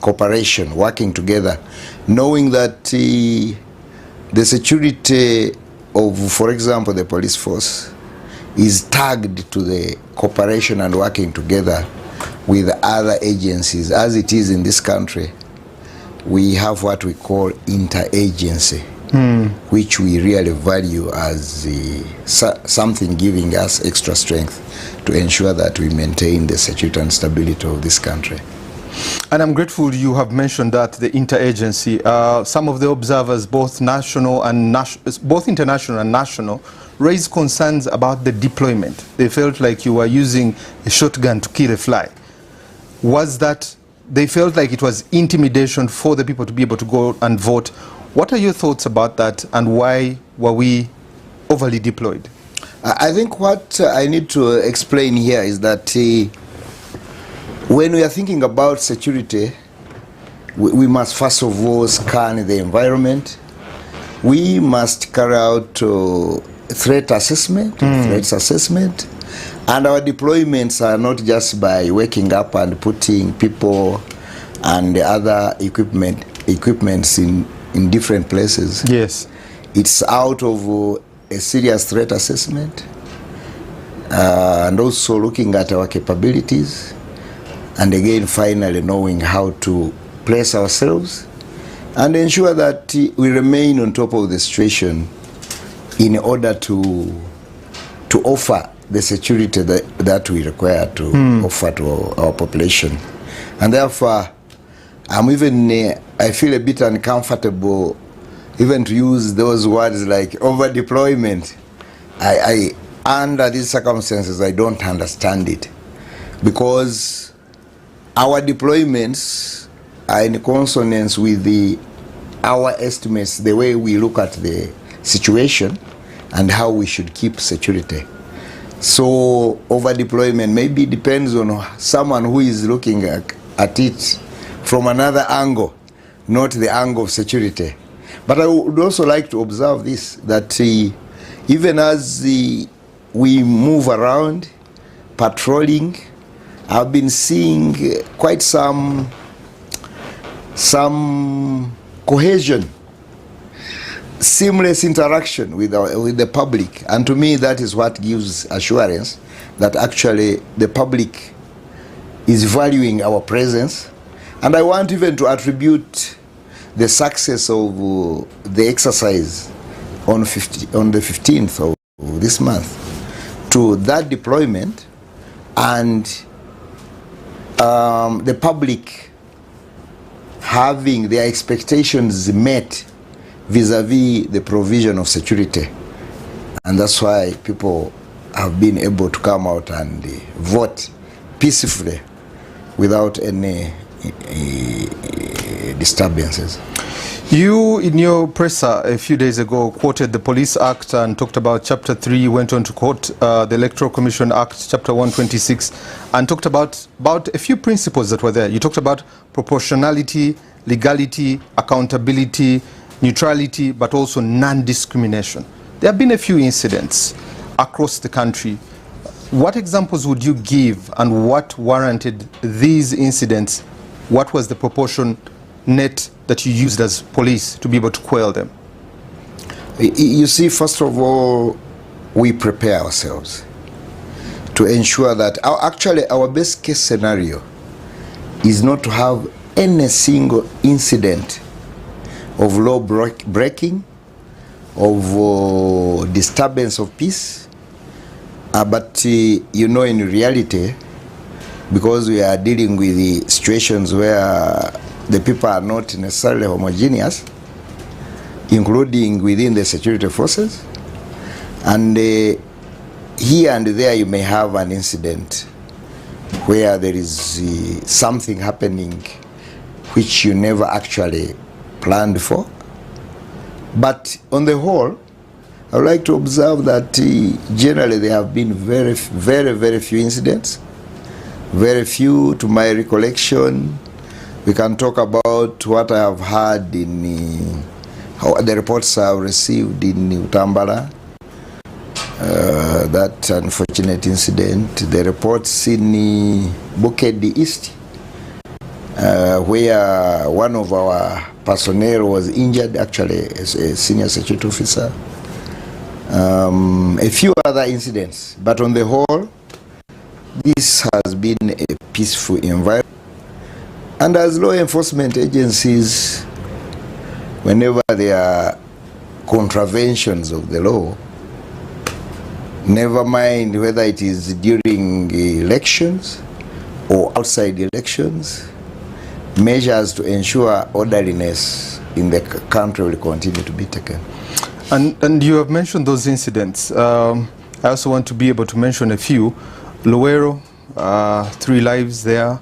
cooperation, working together, knowing that the security of, for example, the police force is tagged to the cooperation and working together with other agencies. As it is in this country, we have what we call interagency, which we really value as something giving us extra strength to ensure that we maintain the security and stability of this country. And I'm grateful you have mentioned that, the interagency. Some of the observers, both international and national, raised concerns about the deployment. They felt like you were using a shotgun to kill a fly. Was that, they felt like it was intimidation for the people to be able to go and vote. What are your thoughts about that, and why were we overly deployed? I think what I need to explain here is that when we are thinking about security, we must first of all scan the environment. We must carry out threats assessment, and our deployments are not just by waking up and putting people and other equipments in different places. Yes, it's out of a serious threat assessment, and also looking at our capabilities, and again finally knowing how to place ourselves and ensure that we remain on top of the situation in order to offer the security that we require to offer to our population. And therefore, I feel a bit uncomfortable even to use those words like over deployment. I under these circumstances, I don't understand it, because our deployments are in consonance with our estimates, the way we look at the situation and how we should keep security. So over deployment maybe depends on someone who is looking at it from another angle, not the angle of security. But I would also like to observe this, that even as we move around patrolling, I've been seeing quite some cohesion, seamless interaction with the public, and to me that is what gives assurance that actually the public is valuing our presence. And I want even to attribute the success of the exercise on the 15th of this month to that deployment, and the public having their expectations met vis-a-vis the provision of security. And that's why people have been able to come out and vote peacefully without any disturbances. You, in your presser a few days ago, quoted the Police Act and talked about Chapter 3, went on to quote the Electoral Commission Act, Chapter 126, and talked about a few principles that were there. You talked about proportionality, legality, accountability, neutrality, but also non-discrimination. There have been a few incidents across the country. What examples would you give, and what warranted these incidents? What was the proportion net that you used as police to be able to quell them? You see, first of all, we prepare ourselves to ensure that our best case scenario is not to have any single incident of law breaking, of disturbance of peace, but in reality, because we are dealing with the situations where the people are not necessarily homogeneous, including within the security forces, and here and there you may have an incident where there is something happening which you never actually planned for. But on the whole, I would like to observe that generally there have been very, very, very few incidents. Very few, to my recollection. We can talk about what I have heard in how the reports I have received in Utambala, that unfortunate incident. The reports in Bukedi East, where one of our personnel was injured, actually as a senior security officer. a few other incidents, but on the whole, this has been a peaceful environment. And as law enforcement agencies, whenever there are contraventions of the law, never mind whether it is during elections or outside elections, measures to ensure orderliness in the country will continue to be taken. And you have mentioned those incidents. I also want to be able to mention a few. Luwero, 3 lives there.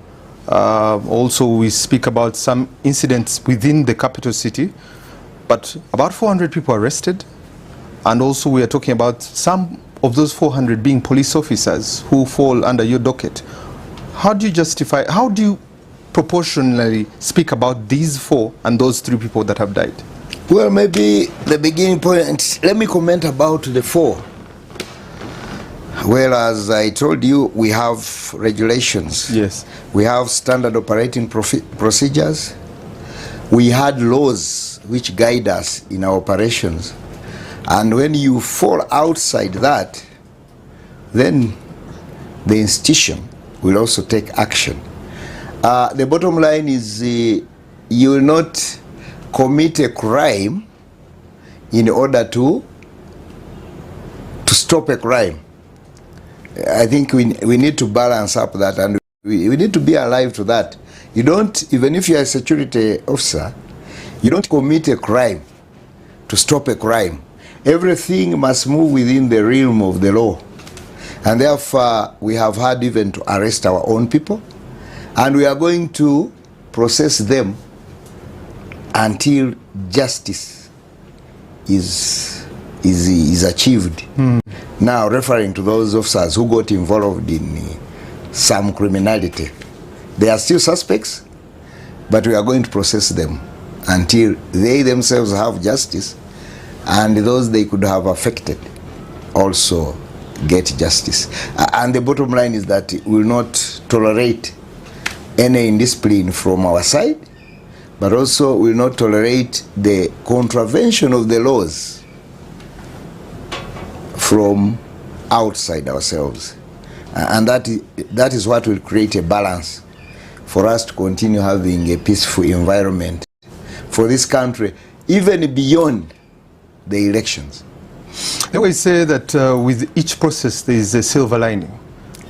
Also, we speak about some incidents within the capital city, but about 400 people arrested. And also we are talking about some of those 400 being police officers who fall under your docket. How do you justify, how do you proportionally speak about these 4 and those 3 people that have died? Well, maybe the beginning point, let me comment about the 4. Well, as I told you, we have regulations. Yes. We have standard operating procedures. We had laws which guide us in our operations. And when you fall outside that, then the institution will also take action. The bottom line is you will not commit a crime in order to stop a crime. I think we need to balance up that, and we need to be alive to that. You don't, even if you are a security officer, you don't commit a crime to stop a crime. Everything must move within the realm of the law. And therefore, we have had even to arrest our own people, and we are going to process them until justice is achieved. Now, referring to those officers who got involved in some criminality, they are still suspects, but we are going to process them until they themselves have justice, and those they could have affected also get justice. And the bottom line is that we will not tolerate any indiscipline from our side, but also will not tolerate the contravention of the laws from outside ourselves. And that is what will create a balance for us to continue having a peaceful environment for this country, even beyond the elections. They always say that with each process there is a silver lining.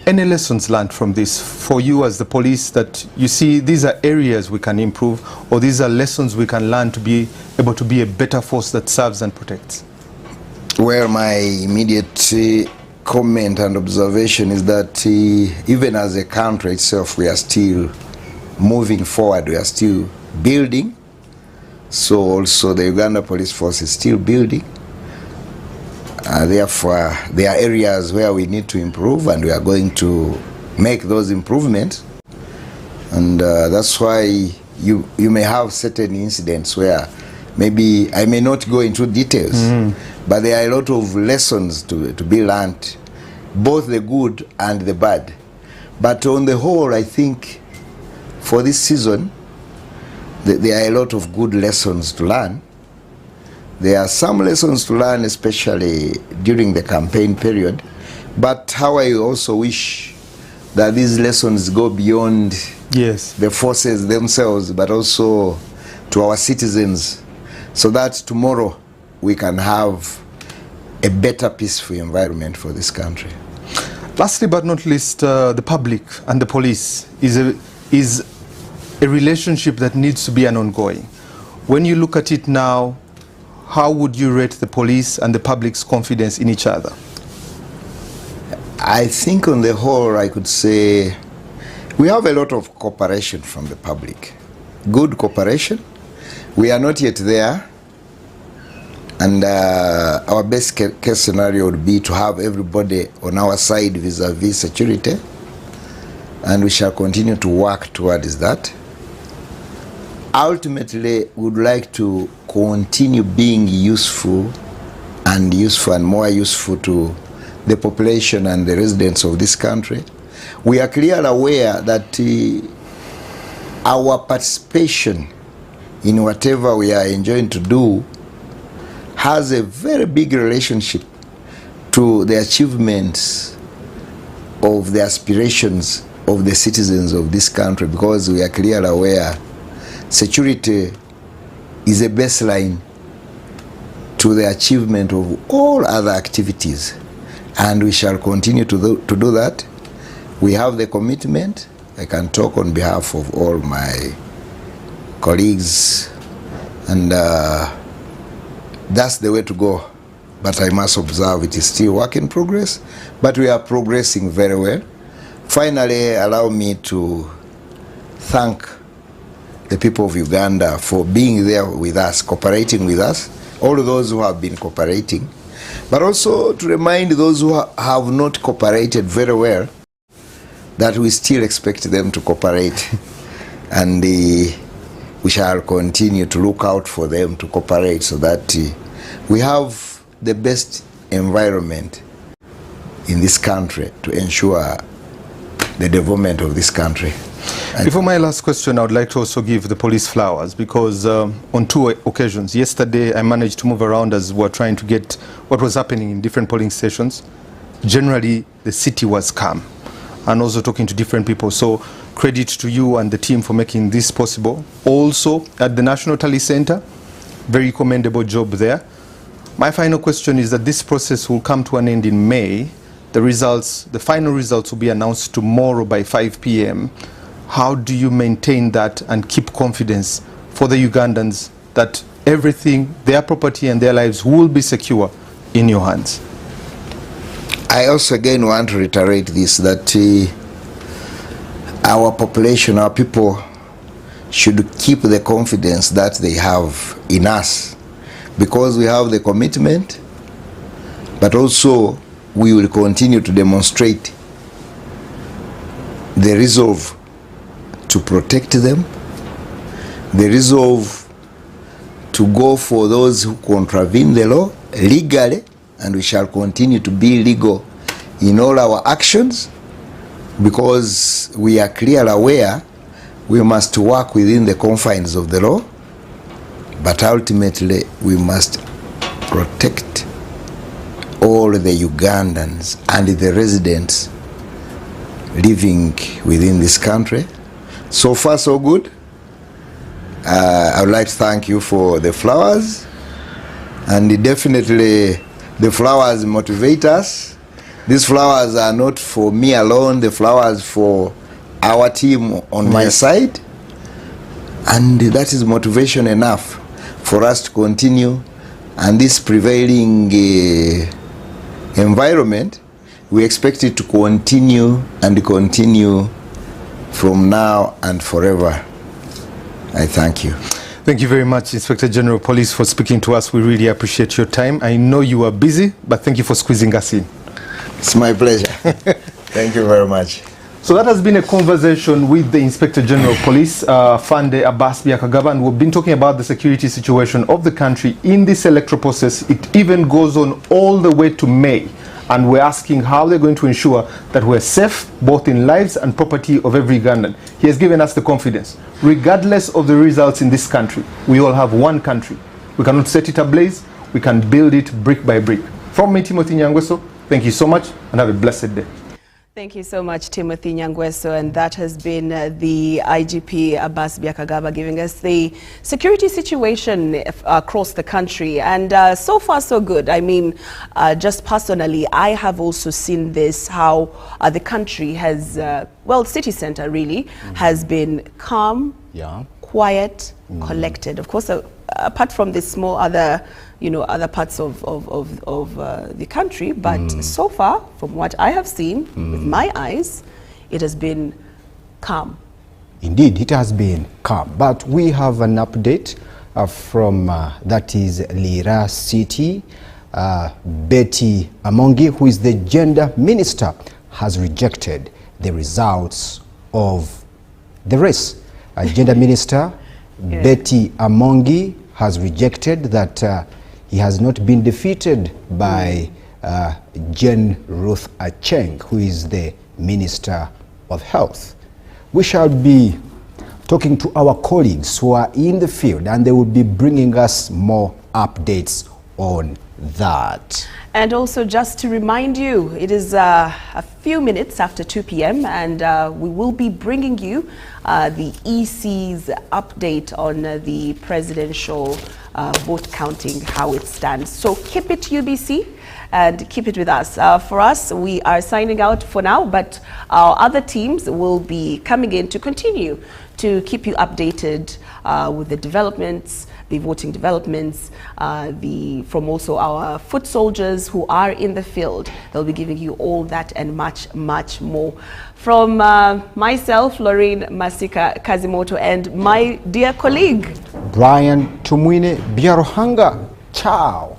Any lessons learned from this for you as the police that you see these are areas we can improve, or these are lessons we can learn to be able to be a better force that serves and protects? Well, my immediate comment and observation is that even as a country itself, we are still moving forward, we are still building. So also the Uganda Police Force is still building. Therefore, there are areas where we need to improve, and we are going to make those improvements. And that's why you may have certain incidents where maybe I may not go into details, but there are a lot of lessons to be learned, both the good and the bad. But on the whole, I think for this season, there are a lot of good lessons to learn. There are some lessons to learn, especially during the campaign period. But how I also wish that these lessons go beyond the forces themselves, but also to our citizens, so that tomorrow we can have a better peaceful environment for this country. Lastly but not least, the public and the police is a relationship that needs to be an ongoing. When you look at it now, how would you rate the police and the public's confidence in each other? I think on the whole, I could say we have a lot of cooperation from the public. Good cooperation. We are not yet there. And our best case scenario would be to have everybody on our side vis-a-vis security. And we shall continue to work towards that. Ultimately, we would like to continue being useful and more useful to the population and the residents of this country. We are clearly aware that our participation in whatever we are enjoying to do has a very big relationship to the achievements of the aspirations of the citizens of this country, because we are clearly aware security is a baseline to the achievement of all other activities, and we shall continue to do that. We have the commitment. I can talk on behalf of all my colleagues, and that's the way to go. But I must observe it is still work in progress, but we are progressing very well. Finally, allow me to thank the people of Uganda for being there with us, cooperating with us, all those who have been cooperating, but also to remind those who have not cooperated very well that we still expect them to cooperate. And we shall continue to look out for them to cooperate so that we have the best environment in this country to ensure the development of this country. Before my last question, I would like to also give the police flowers, because on 2 occasions, yesterday I managed to move around as we were trying to get what was happening in different polling stations. Generally, the city was calm, and also talking to different people. So credit to you and the team for making this possible. Also at the National Tally Center, very commendable job there. My final question is that this process will come to an end in May. The results, the final results will be announced tomorrow by 5 p.m. How do you maintain that and keep confidence for the Ugandans that everything, their property and their lives will be secure in your hands? I also again want to reiterate this, that our population, our people should keep the confidence that they have in us, because we have the commitment, but also we will continue to demonstrate the resolve to protect them, the resolve to go for those who contravene the law legally, and we shall continue to be legal in all our actions, because we are clearly aware we must work within the confines of the law, but ultimately we must protect all the Ugandans and the residents living within this country. So far, so good. I would like to thank you for the flowers, and definitely the flowers motivate us. These flowers are not for me alone, the flowers for our team on my side, and that is motivation enough for us to continue. And this prevailing environment, we expect it to continue and continue from now and forever. I thank you. Thank you very much, Inspector General of Police, for speaking to us. We really appreciate your time. I know you are busy, but thank you for squeezing us in. It's my pleasure. Thank you very much. So that has been a conversation with the Inspector General of Police, Fande Abbas Byakagaba, and we've been talking about the security situation of the country in this electoral process. It even goes on all the way to May, and we're asking how they're going to ensure that we're safe, both in lives and property of every Ugandan. He has given us the confidence. Regardless of the results in this country, we all have one country. We cannot set it ablaze, we can build it brick by brick. From me, Timothy Nyangweso, thank you so much and have a blessed day. Thank you so much, Timothy Nyangweso, and that has been the IGP Abbas Byakagaba giving us the security situation across the country, and so far so good. I mean, just personally, I have also seen this, how the country has, well, city center really, has been calm, quiet, collected. Of course, apart from the small other, you know, other parts of the country, but so far, from what I have seen with my eyes, it has been calm. Indeed, it has been calm. But we have an update from, that is Lira City. Betty Amongi, who is the gender minister, has rejected the results of the race. Gender minister Betty Amongi has rejected that he has not been defeated by Jane Ruth Acheng, who is the Minister of Health. We shall be talking to our colleagues who are in the field, and they will be bringing us more updates on that. And also just to remind you, it is a few minutes after 2 p.m. and we will be bringing you the EC's update on the presidential vote counting, how it stands. So keep it UBC and keep it with us. For us, we are signing out for now, but our other teams will be coming in to continue to keep you updated with the developments, the voting developments, from also our foot soldiers who are in the field. They'll be giving you all that and much, much more. From myself, Lorraine Masika Kazimoto, and my dear colleague, Brian Tumwine Biarohanga. Ciao.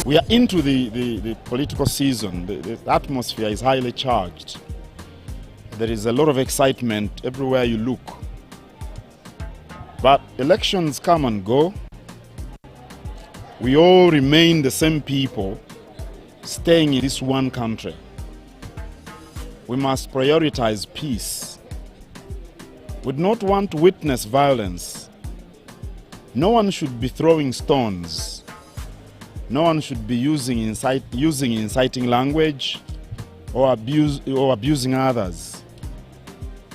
We are into the political season. The atmosphere is highly charged. There is a lot of excitement everywhere you look. But elections come and go. We all remain the same people staying in this one country. We must prioritize peace. We do not want to witness violence. No one should be throwing stones. No one should be using inciting language or abusing others.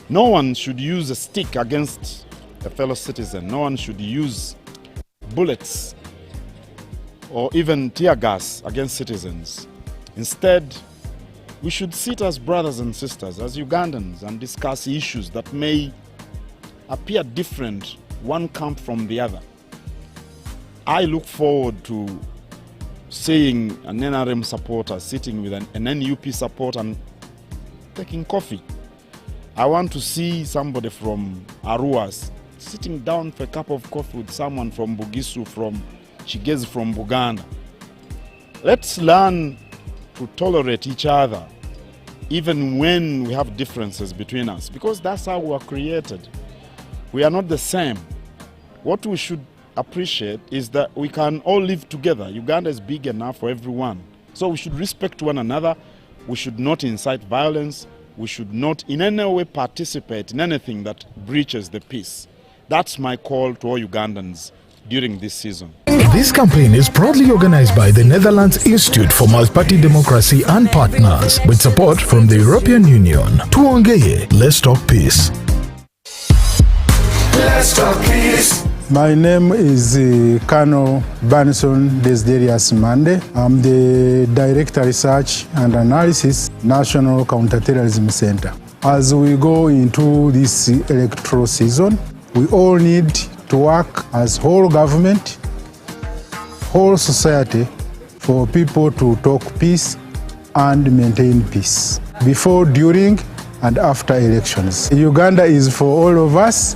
No one should use a stick against a fellow citizen. No one should use bullets or even tear gas against citizens. Instead, we should sit as brothers and sisters, as Ugandans, and discuss issues that may appear different, one camp from the other. I look forward to seeing an NRM supporter sitting with an NUP supporter and taking coffee. I want to see somebody from Arua sitting down for a cup of coffee with someone from Bugisu, from Chigezi, from Buganda. Let's learn to tolerate each other, even when we have differences between us, because that's how we are created. We are not the same. What we should appreciate is that we can all live together. Uganda is big enough for everyone. So we should respect one another. We should not incite violence. We should not in any way participate in anything that breaches the peace. That's my call to all Ugandans during this season. This campaign is proudly organized by the Netherlands Institute for Multi-Party Democracy and partners, with support from the European Union. Tuongeye, let's talk peace. Let's talk peace. My name is Colonel Banson Desderius Mande. I'm the Director Research and Analysis, National Counterterrorism Center. As we go into this electoral season, we all need to work as whole government, whole society, for people to talk peace and maintain peace before, during, and after elections. Uganda is for all of us.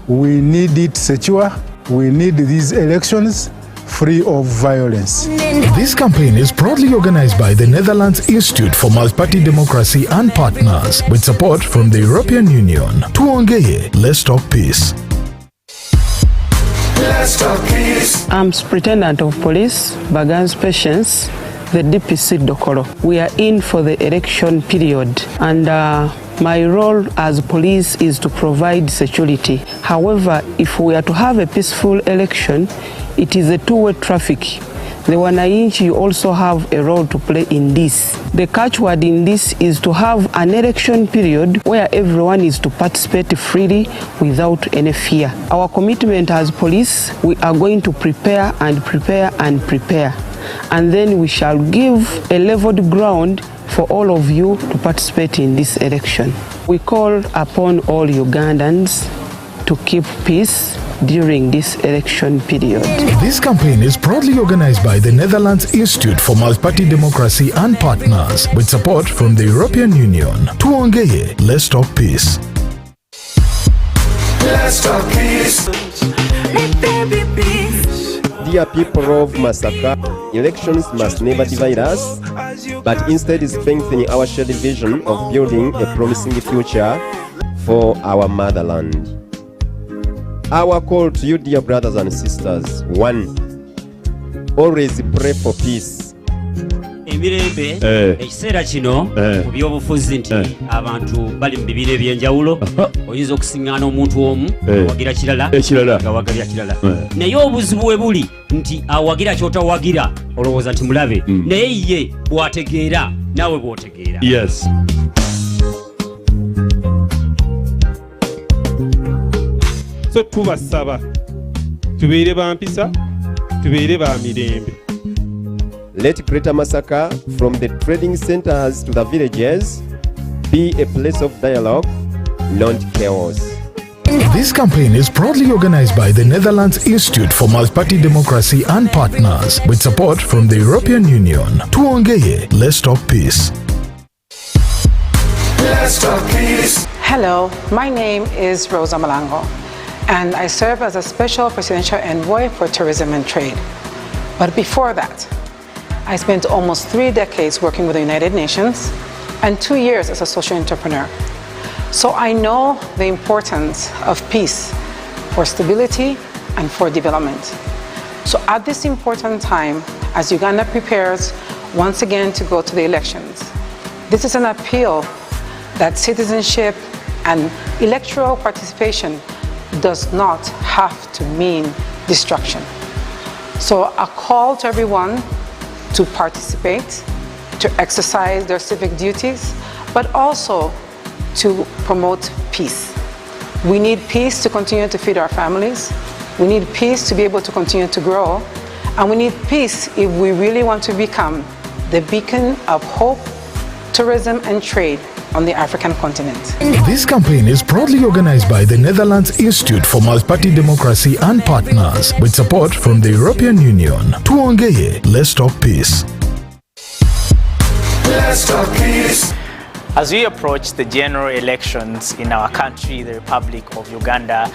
We need it secure. We need these elections free of violence. This campaign is proudly organized by the Netherlands Institute for Multi-Party Democracy and partners, with support from the European Union. Tuongeye, let's talk peace. Let's talk peace. I'm Superintendent of Police, Bagan's Patience, the DPC Dokoro. We are in for the election period, and my role as police is to provide security. However, if we are to have a peaceful election, it is a two-way traffic. The wananchi also have a role to play in this. The catchword in this is to have an election period where everyone is to participate freely without any fear. Our commitment as police, we are going to prepare and prepare and prepare. And then we shall give a leveled ground for all of you to participate in this election. We call upon all Ugandans to keep peace during this election period. This campaign is proudly organized by the Netherlands Institute for Multi-Party Democracy and partners, with support from the European Union. Tuongeye, let's talk peace. Let's talk peace. Dear people of Masaka, elections must never divide us, but instead strengthen our shared vision of building a promising future for our motherland. Our call to you, dear brothers and sisters: 1. Always pray for peace. emirembe ekiseera kino mu byobufuzi nti abantu bali mu bibira ebyenjawulo oyinza okusiŋŋaana omuntu omu awagira kirala nga wagalya kirala naye obuzibu we buli nti awagira kyotawagira olowooza nti mulabe naye ye bw'ategeera naawe bw'otegeera. So tubasaba tubeere ba mpisa tubeere ba mirembe. Let Greater Masaka, from the trading centers to the villages, be a place of dialogue, not chaos. This campaign is proudly organized by the Netherlands Institute for Multi-Party Democracy and partners, with support from the European Union. Tuongeye, let's talk peace. Let's talk peace. Hello, my name is Rosa Malango, and I serve as a special presidential envoy for tourism and trade. But before that, I spent almost 3 decades working with the United Nations and 2 years as a social entrepreneur. So I know the importance of peace for stability and for development. So at this important time, as Uganda prepares once again to go to the elections, this is an appeal that citizenship and electoral participation does not have to mean destruction. So a call to everyone to participate, to exercise their civic duties, but also to promote peace. We need peace to continue to feed our families. We need peace to be able to continue to grow. And we need peace if we really want to become the beacon of hope, tourism, and trade on the African continent. This campaign is proudly organized by the Netherlands Institute for Multi-Party Democracy and partners, with support from the European Union. Tuongeye, let's talk peace. Let's talk peace. As we approach the general elections in our country, the Republic of Uganda,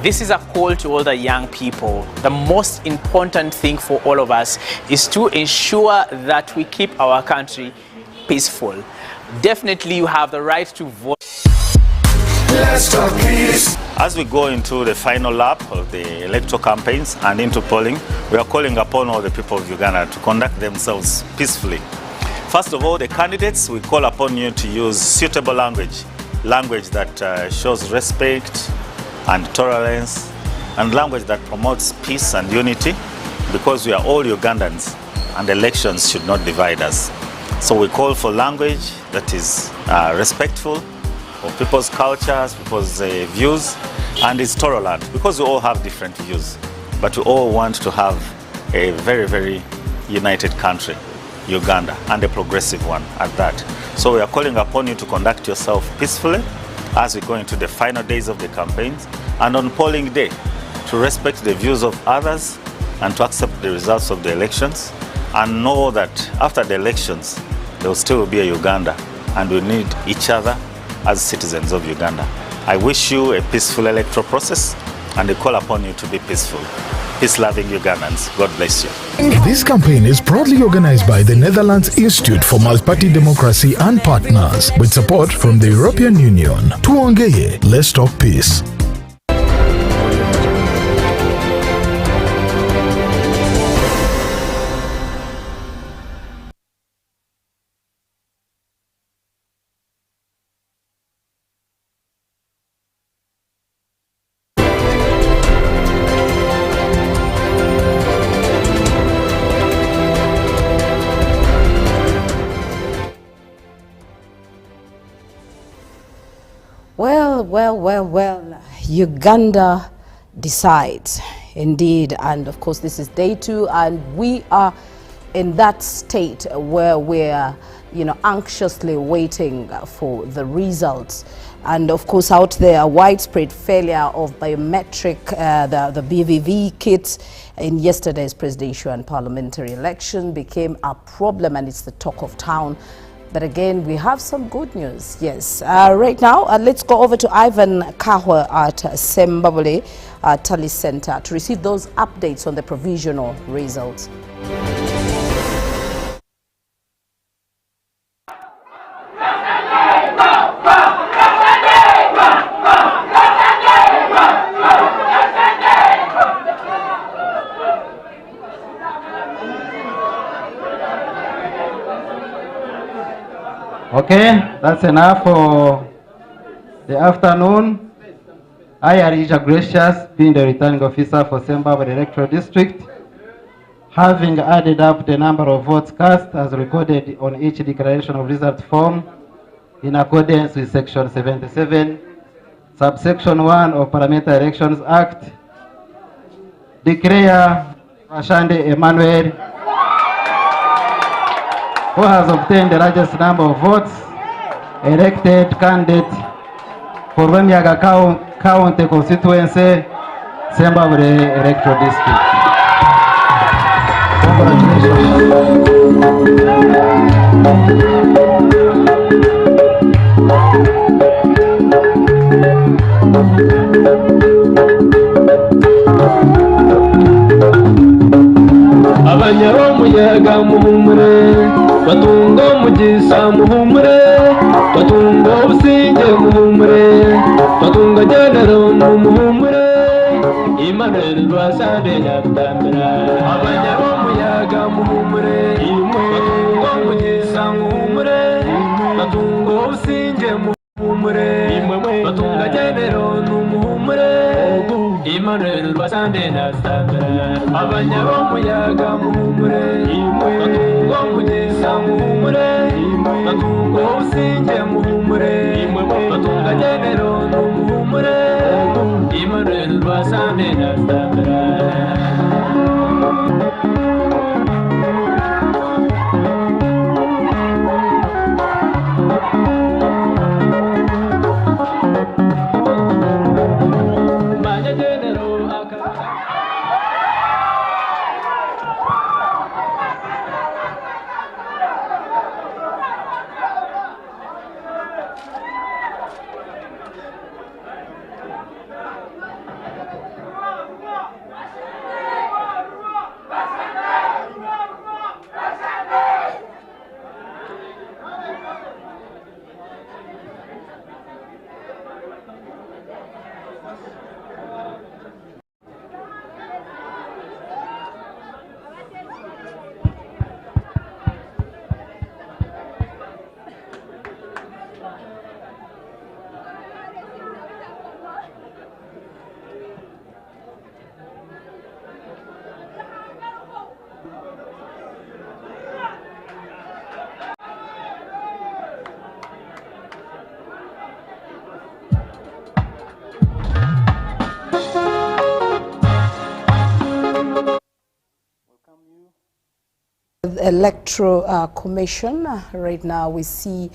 this is a call to all the young people. The most important thing for all of us is to ensure that we keep our country peaceful. Definitely you have the right to vote. Let's talk peace. As we go into the final lap of the electoral campaigns and into polling, we are calling upon all the people of Uganda to conduct themselves peacefully. First of all, the candidates, we call upon you to use suitable language that shows respect and tolerance, and language that promotes peace and unity, because we are all Ugandans and elections should not divide us. So we call for language that is respectful of people's cultures, people's views, and is tolerant, because we all have different views, but we all want to have a very, very united country, Uganda, and a progressive one at that. So we are calling upon you to conduct yourself peacefully as we go into the final days of the campaigns, and on polling day to respect the views of others and to accept the results of the elections, and know that after the elections there will still be a Uganda, and we need each other as citizens of Uganda. I wish you a peaceful electoral process, and I call upon you to be peaceful. Peace-loving Ugandans. God bless you. This campaign is proudly organized by the Netherlands Institute for Multi-Party Democracy and partners, with support from the European Union. Tuongeye, let's talk peace. Well, Uganda decides, indeed, and of course this is day 2, and we are in that state where we're, anxiously waiting for the results. And of course out there, a widespread failure of biometric, the BVV kits in yesterday's presidential and parliamentary election became a problem, and it's the talk of town. But again, we have some good news, yes. Right now, let's go over to Ivan Kahwa at Sembabule Tally Center to receive those updates on the provisional results. Okay, that's enough for the afternoon. I, Arija Gracious, being the returning officer for Zimbabwe Electoral District, having added up the number of votes cast as recorded on each declaration of result form in accordance with Section 77, Subsection 1 of Parliamentary Elections Act, declare Rashande Emmanuel, who has obtained the largest number of votes, elected candidate for Wemiaga County constituency, Zimbabwe Electoral District. Abanyaro muyaga muhumure, batunga mugisa muhumure, batunga ubusinge muhumure, batunga genero muhumure, Emmanuel Rwasande nyatambira. Abanyaro muyaga muhumure, batunga mugisa muhumure, batunga ubusinge muhumure, batunga genero muhumure, Emmanuel Rwasande nyatambira. Abanyaro muyaga muhumure, batunga mugisa muhumure, batunga ubusinge muhumure, batunga genero muhumure, Emmanuel Rwasande nyatambira. Electoral Commission. Right now we see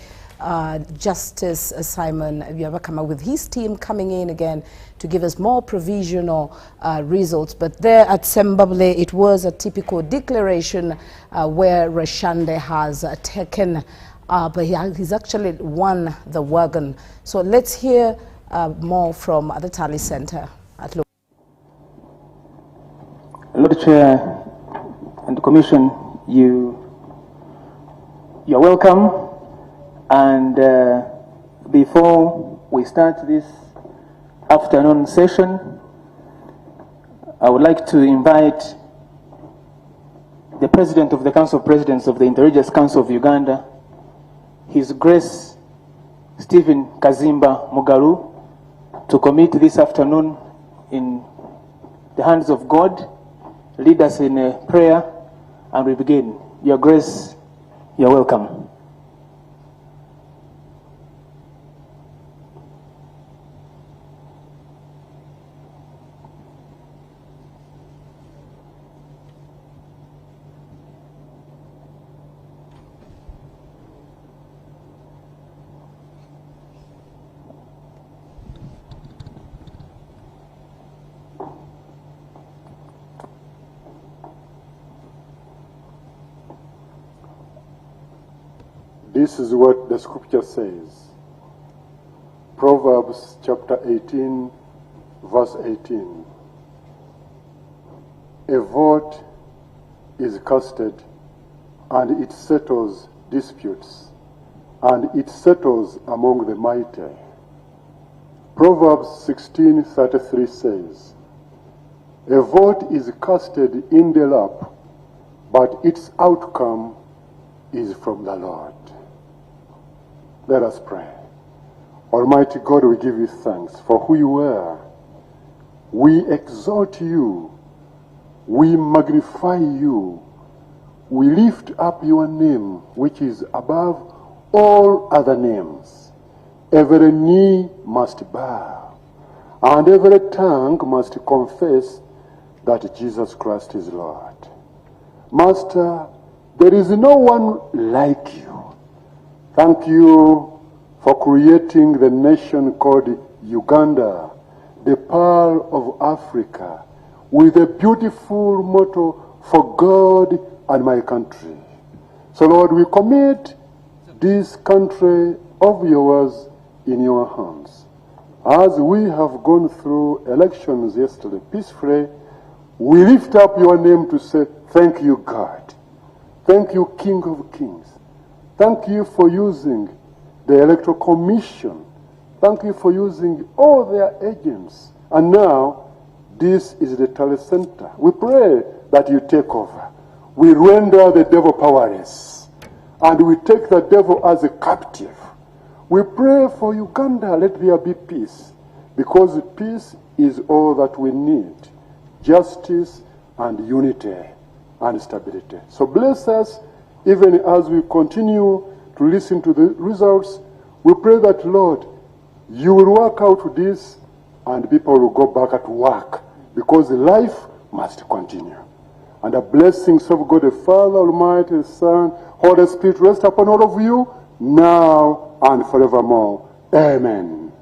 Justice Simon Byabakama with his team coming in again to give us more provisional results. But there at Zimbabwe, it was a typical declaration where Rashande has taken, but he's actually won the wagon. So let's hear more from the Tally Center at Lord Chair and the Commission, you're welcome. And before we start this afternoon session, I would like to invite the President of the Council of Presidents of the Interreligious Council of Uganda, His Grace Stephen Kazimba Mugalu, to commit this afternoon in the hands of God, lead us in a prayer, and we begin. Your Grace, you're welcome. This is what the scripture says. Proverbs chapter 18, verse 18. A vote is casted, and it settles disputes, and it settles among the mighty. Proverbs 16:33 says, a vote is casted in the lap, but its outcome is from the Lord. Let us pray. Almighty God, we give you thanks for who you are. We exalt you. We magnify you. We lift up your name, which is above all other names. Every knee must bow, and every tongue must confess that Jesus Christ is Lord. Master, there is no one like you. Thank you for creating the nation called Uganda, the pearl of Africa, with a beautiful motto, for God and my country. So Lord, we commit this country of yours in your hands. As we have gone through elections yesterday peacefully, we lift up your name to say, thank you, God. Thank you, King of Kings. Thank you for using the Electoral Commission. Thank you for using all their agents. And now, this is the tally center. We pray that you take over. We render the devil powerless. And we take the devil as a captive. We pray for Uganda, let there be peace. Because peace is all that we need. Justice and unity and stability. So bless us even as we continue to listen to the results. We pray that, Lord, you will work out this and people will go back at work because life must continue. And the blessings of God the Father, Almighty, the Son, Holy Spirit rest upon all of you now and forevermore. Amen.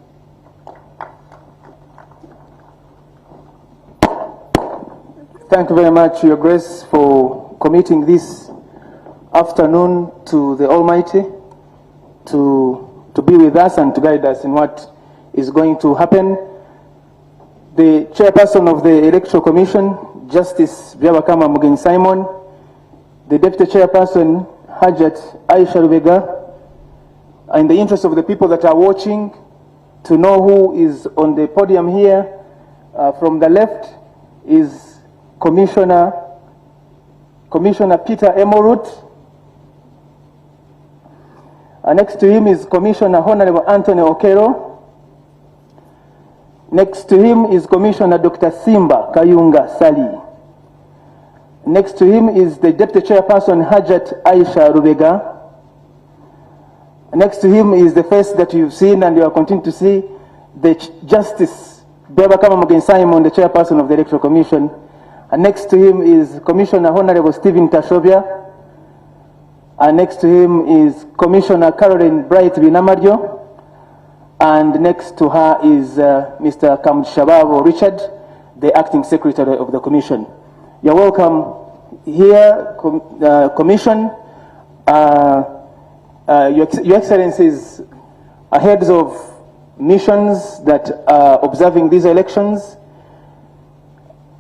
Thank you very much, Your Grace, for committing this afternoon to the Almighty to be with us and to guide us in what is going to happen. The chairperson of the Electoral Commission, Justice Byabakama Mugenyi Simon, the deputy chairperson, Hajat Aisha Rubega, in the interest of the people that are watching, to know who is on the podium here, from the left is Commissioner Peter Emorut. Next to him is Commissioner Honorable Anthony Okero. Next to him is Commissioner Dr. Simba Kayunga Sali. Next to him is the Deputy Chairperson Hajat Aisha Rubega. Next to him is the face that you've seen and you are continuing to see, the Justice Byabakama Mugenyi Simon, the Chairperson of the Electoral Commission. And next to him is Commissioner Honorable Stephen Tashobia. And next to him is Commissioner Caroline Bright Binamarjo. And next to her is Mr. Kamshababo Richard, the Acting Secretary of the Commission. You're welcome here, Commission. Your Excellencies, heads of missions that are observing these elections,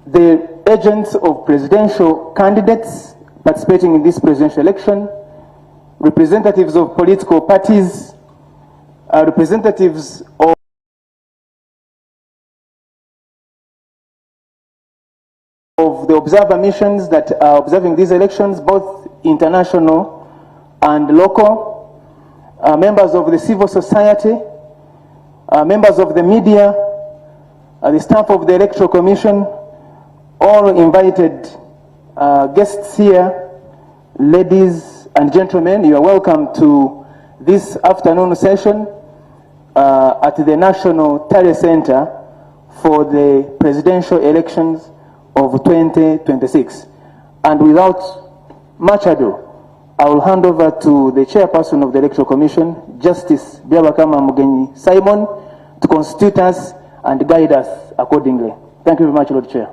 the agents of presidential candidates participating in this presidential election, representatives of political parties, representatives of the observer missions that are observing these elections, both international and local, members of the civil society, members of the media, the staff of the Electoral Commission, all invited guests here, ladies and gentlemen, you are welcome to this afternoon session at the National Tally Center for the presidential elections of 2026. And without much ado, I will hand over to the chairperson of the Electoral Commission, Justice Byabakama Mugenyi Simon, to constitute us and guide us accordingly. Thank you very much, Lord Chair.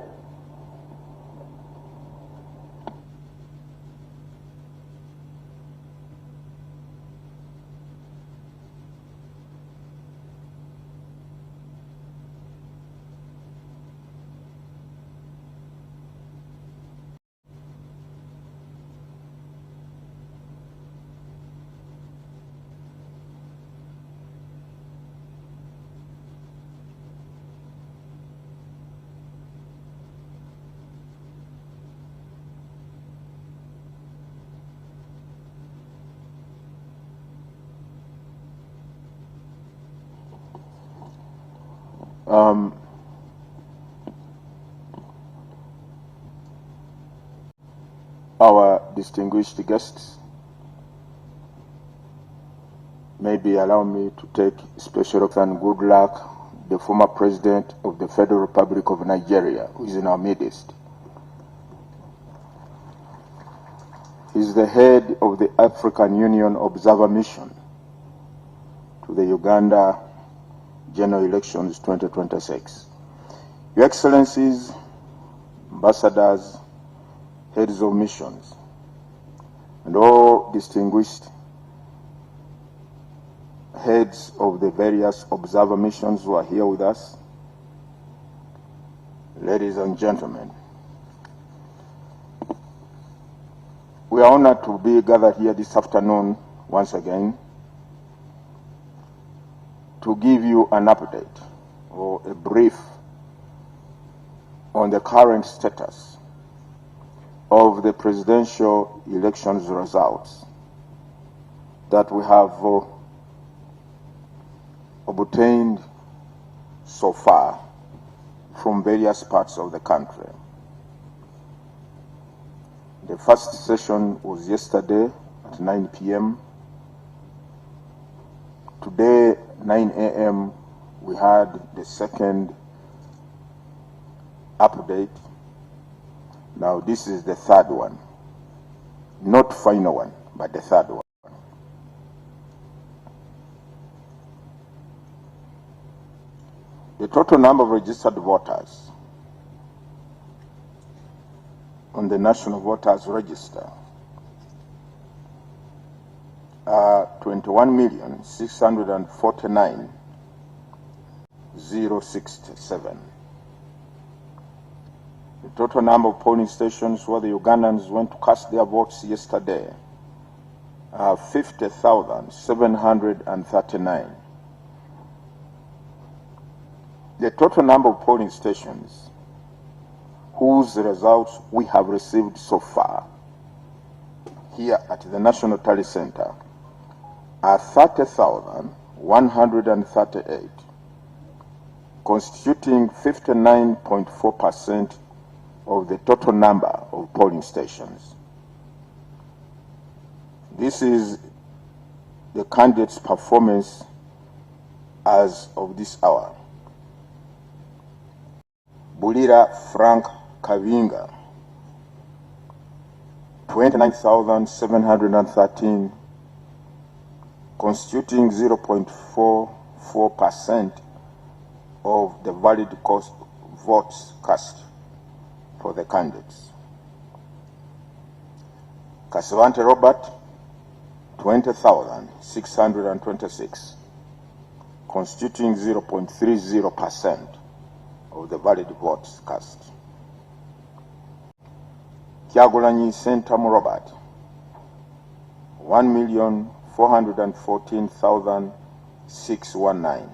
Our distinguished guests, maybe allow me to take special and good luck the former president of the Federal Republic of Nigeria, who is in our midst. He is the head of the African Union Observer Mission to the Uganda General Elections 2026. Your Excellencies, ambassadors, heads of missions, and all distinguished heads of the various observer missions who are here with us, ladies and gentlemen, we are honored to be gathered here this afternoon once again to give you an update or a brief on the current status of the presidential elections results that we have obtained so far from various parts of the country. The first session was yesterday at 9 p.m. Today, 9 a.m., we had the second update. Now, this is the third one. Not final one, but the third one. The total number of registered voters on the National Voters Register are 21,649,067. The total number of polling stations where the Ugandans went to cast their votes yesterday are 50,739. The total number of polling stations whose results we have received so far here at the National Tally Center are 30,138, constituting 59.4% of the total number of polling stations. This is the candidate's performance as of this hour. Bulira Frank Kavinga, 29,713, constituting 0.44% of the valid votes cast for the candidates. Kasavante Robert, 20,626, constituting 0.30% of the valid votes cast. Kyagulanyi Sentamu Robert, 1,414,619,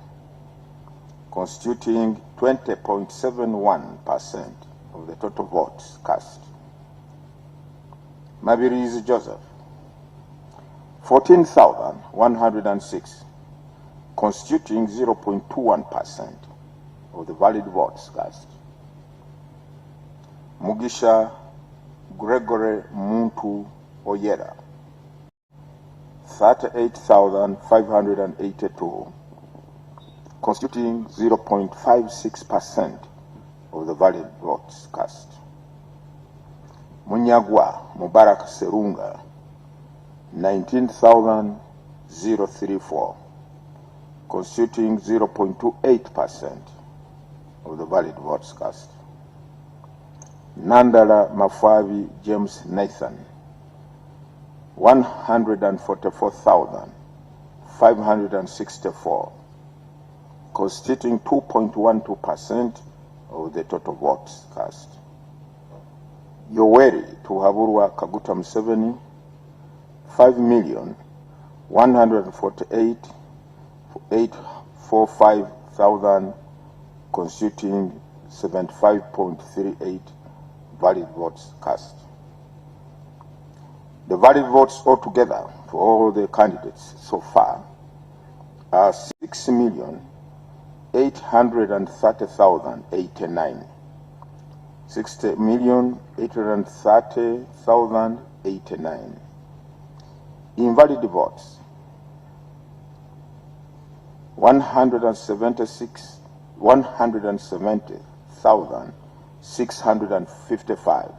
constituting 20.71% of the total votes cast. Mabirizi Joseph, 14,106, constituting 0.21% of the valid votes cast. Mugisha Gregory Muntu Oyera, 38,582, constituting 0.56% of the valid votes cast. Munyagwa Mubarak Serunga, 19,034, constituting 0.28% of the valid votes cast. Nandala Mafavi James Nathan, 144,564, constituting 2.12% of the total votes cast. Yoweri Tuhaburwa Kaguta Museveni, 5,148,845,000, constituting 75.38 valid votes cast. The valid votes altogether for all the candidates so far are 6,800,000 60,830,089. 60,830,089. Invalid votes 170,655,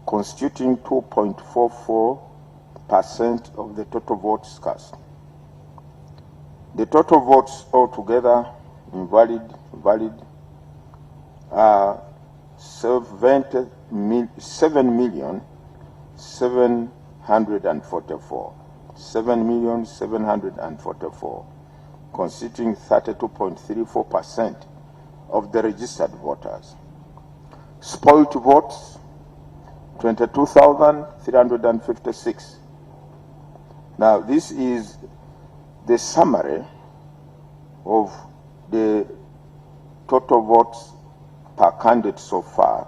constituting 2.44% of the total votes cast. The total votes altogether valid are 7,744, constituting 32.34% of the registered voters. Spoiled votes 22,356. Now this is the summary of the total votes per candidate so far.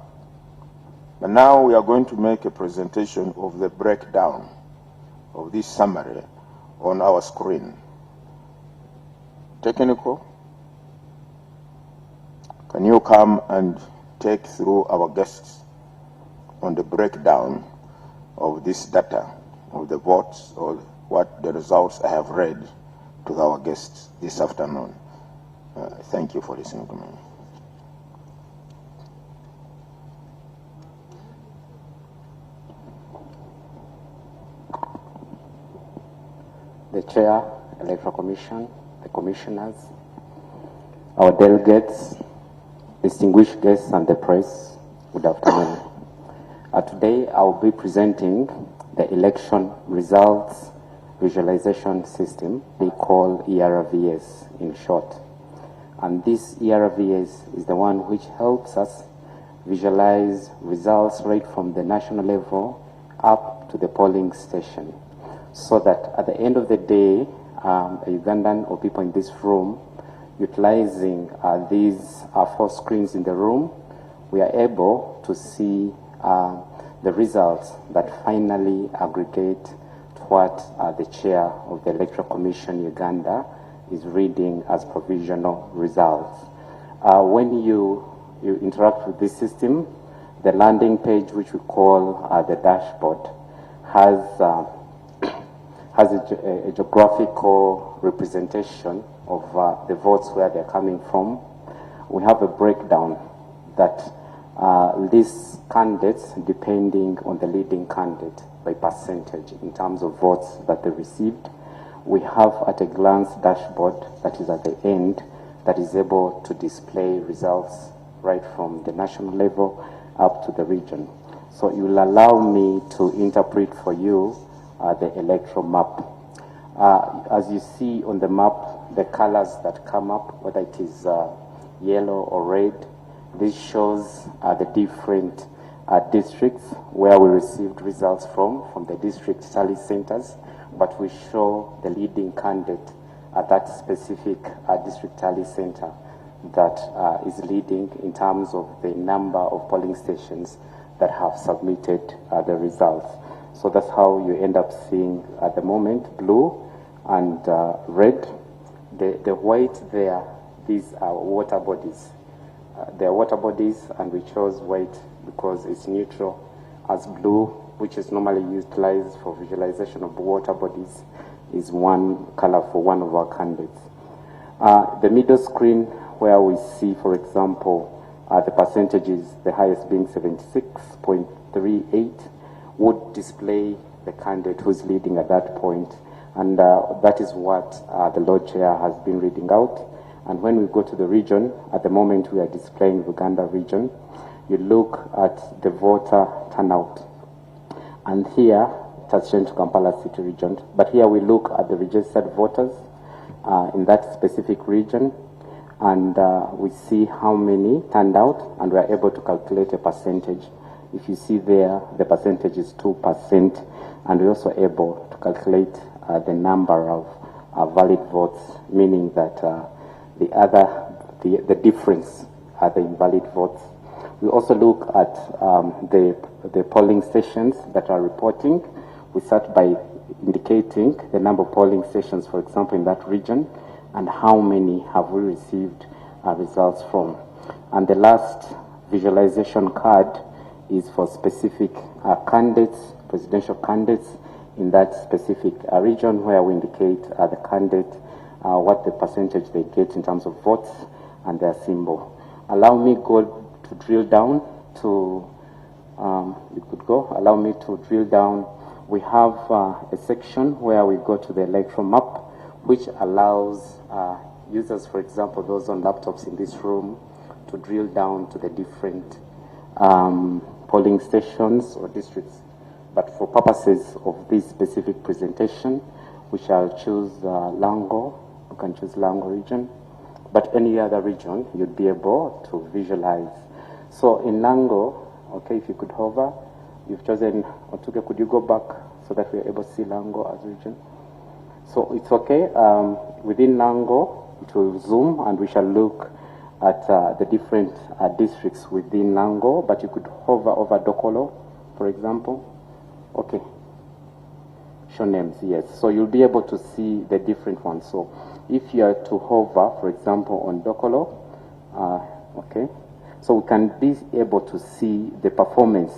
But now we are going to make a presentation of the breakdown of this summary on our screen. Technical, can you come and take through our guests on the breakdown of this data, of the votes, or what the results I have read to our guests this afternoon? Thank you for listening to me. The Chair, Electoral Commission, the Commissioners, our delegates, distinguished guests and the press, good afternoon. Today I will be presenting the election results visualization system we call ERVS in short. And this ERVS is the one which helps us visualize results right from the national level up to the polling station, so that at the end of the day, a Ugandan or people in this room, utilizing these 4 screens in the room, we are able to see the results that finally aggregate to what the chair of the Electoral Commission Uganda is reading as provisional results. When you interact with this system, the landing page, which we call the dashboard, has a geographical representation of the votes where they're coming from. We have a breakdown that lists candidates depending on the leading candidate by percentage in terms of votes that they received. We have at a glance dashboard that is at the end that is able to display results right from the national level up to the region. So you will allow me to interpret for you the electoral map. As you see on the map, the colors that come up, whether it is yellow or red, this shows the different districts where we received results from the district tally centers, but we show the leading candidate at that specific district tally center that is leading in terms of the number of polling stations that have submitted the results. So that's how you end up seeing at the moment blue and red. The white there, these are water bodies. They are water bodies, and we chose white because it's neutral, as blue, which is normally utilized for visualization of water bodies, is one color for one of our candidates. The middle screen, where we see, for example, the percentages, the highest being 76.38, would display the candidate who's leading at that point. And that is what the Lord Chair has been reading out. And when we go to the region, at the moment we are displaying Uganda region, you look at the voter turnout. And here, it has changed to Kampala City region, but here we look at the registered voters in that specific region, and we see how many turned out, and we are able to calculate a percentage. If you see there, the percentage is 2%, and we're also able to calculate the number of valid votes, meaning that the difference are the invalid votes. We also look at the polling stations that are reporting. We start by indicating the number of polling stations, for example, in that region, and how many have we received results from. And the last visualization card is for specific candidates, presidential candidates in that specific region, where we indicate the candidate, what the percentage they get in terms of votes and their symbol. Allow me to drill down to, you could go, allow me to drill down. We have a section where we go to the electoral map, which allows users, for example, those on laptops in this room, to drill down to the different polling stations or districts. But for purposes of this specific presentation, we shall choose Lango. You can choose Lango region, but any other region you'd be able to visualize. So in Lango, okay, if you could hover, you've chosen Otuge. Could you go back so that we're able to see Lango as region? So it's okay. Within Lango, it will zoom and we shall look at the different districts within Lango, but you could hover over Dokolo, for example. Okay. Show names, yes. So you'll be able to see the different ones. So if you are to hover, for example, on Dokolo, okay, so we can be able to see the performance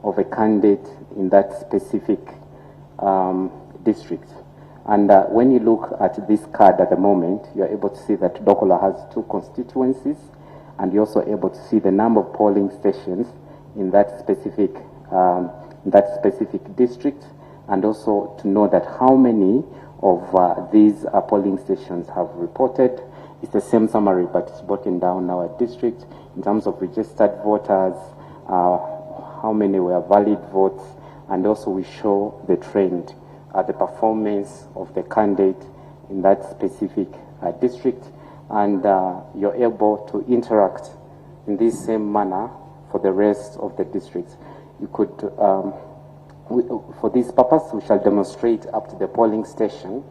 of a candidate in that specific district. And when you look at this card at the moment, you're able to see that Dokolo has 2 constituencies, and you're also able to see the number of polling stations in that specific district, and also to know that how many of these polling stations have reported. It's the same summary, but it's broken down now at district in terms of registered voters, how many were valid votes, and also we show the trend, the performance of the candidate in that specific district, and you're able to interact in this same manner for the rest of the districts. You could, for this purpose, we shall demonstrate up to the polling station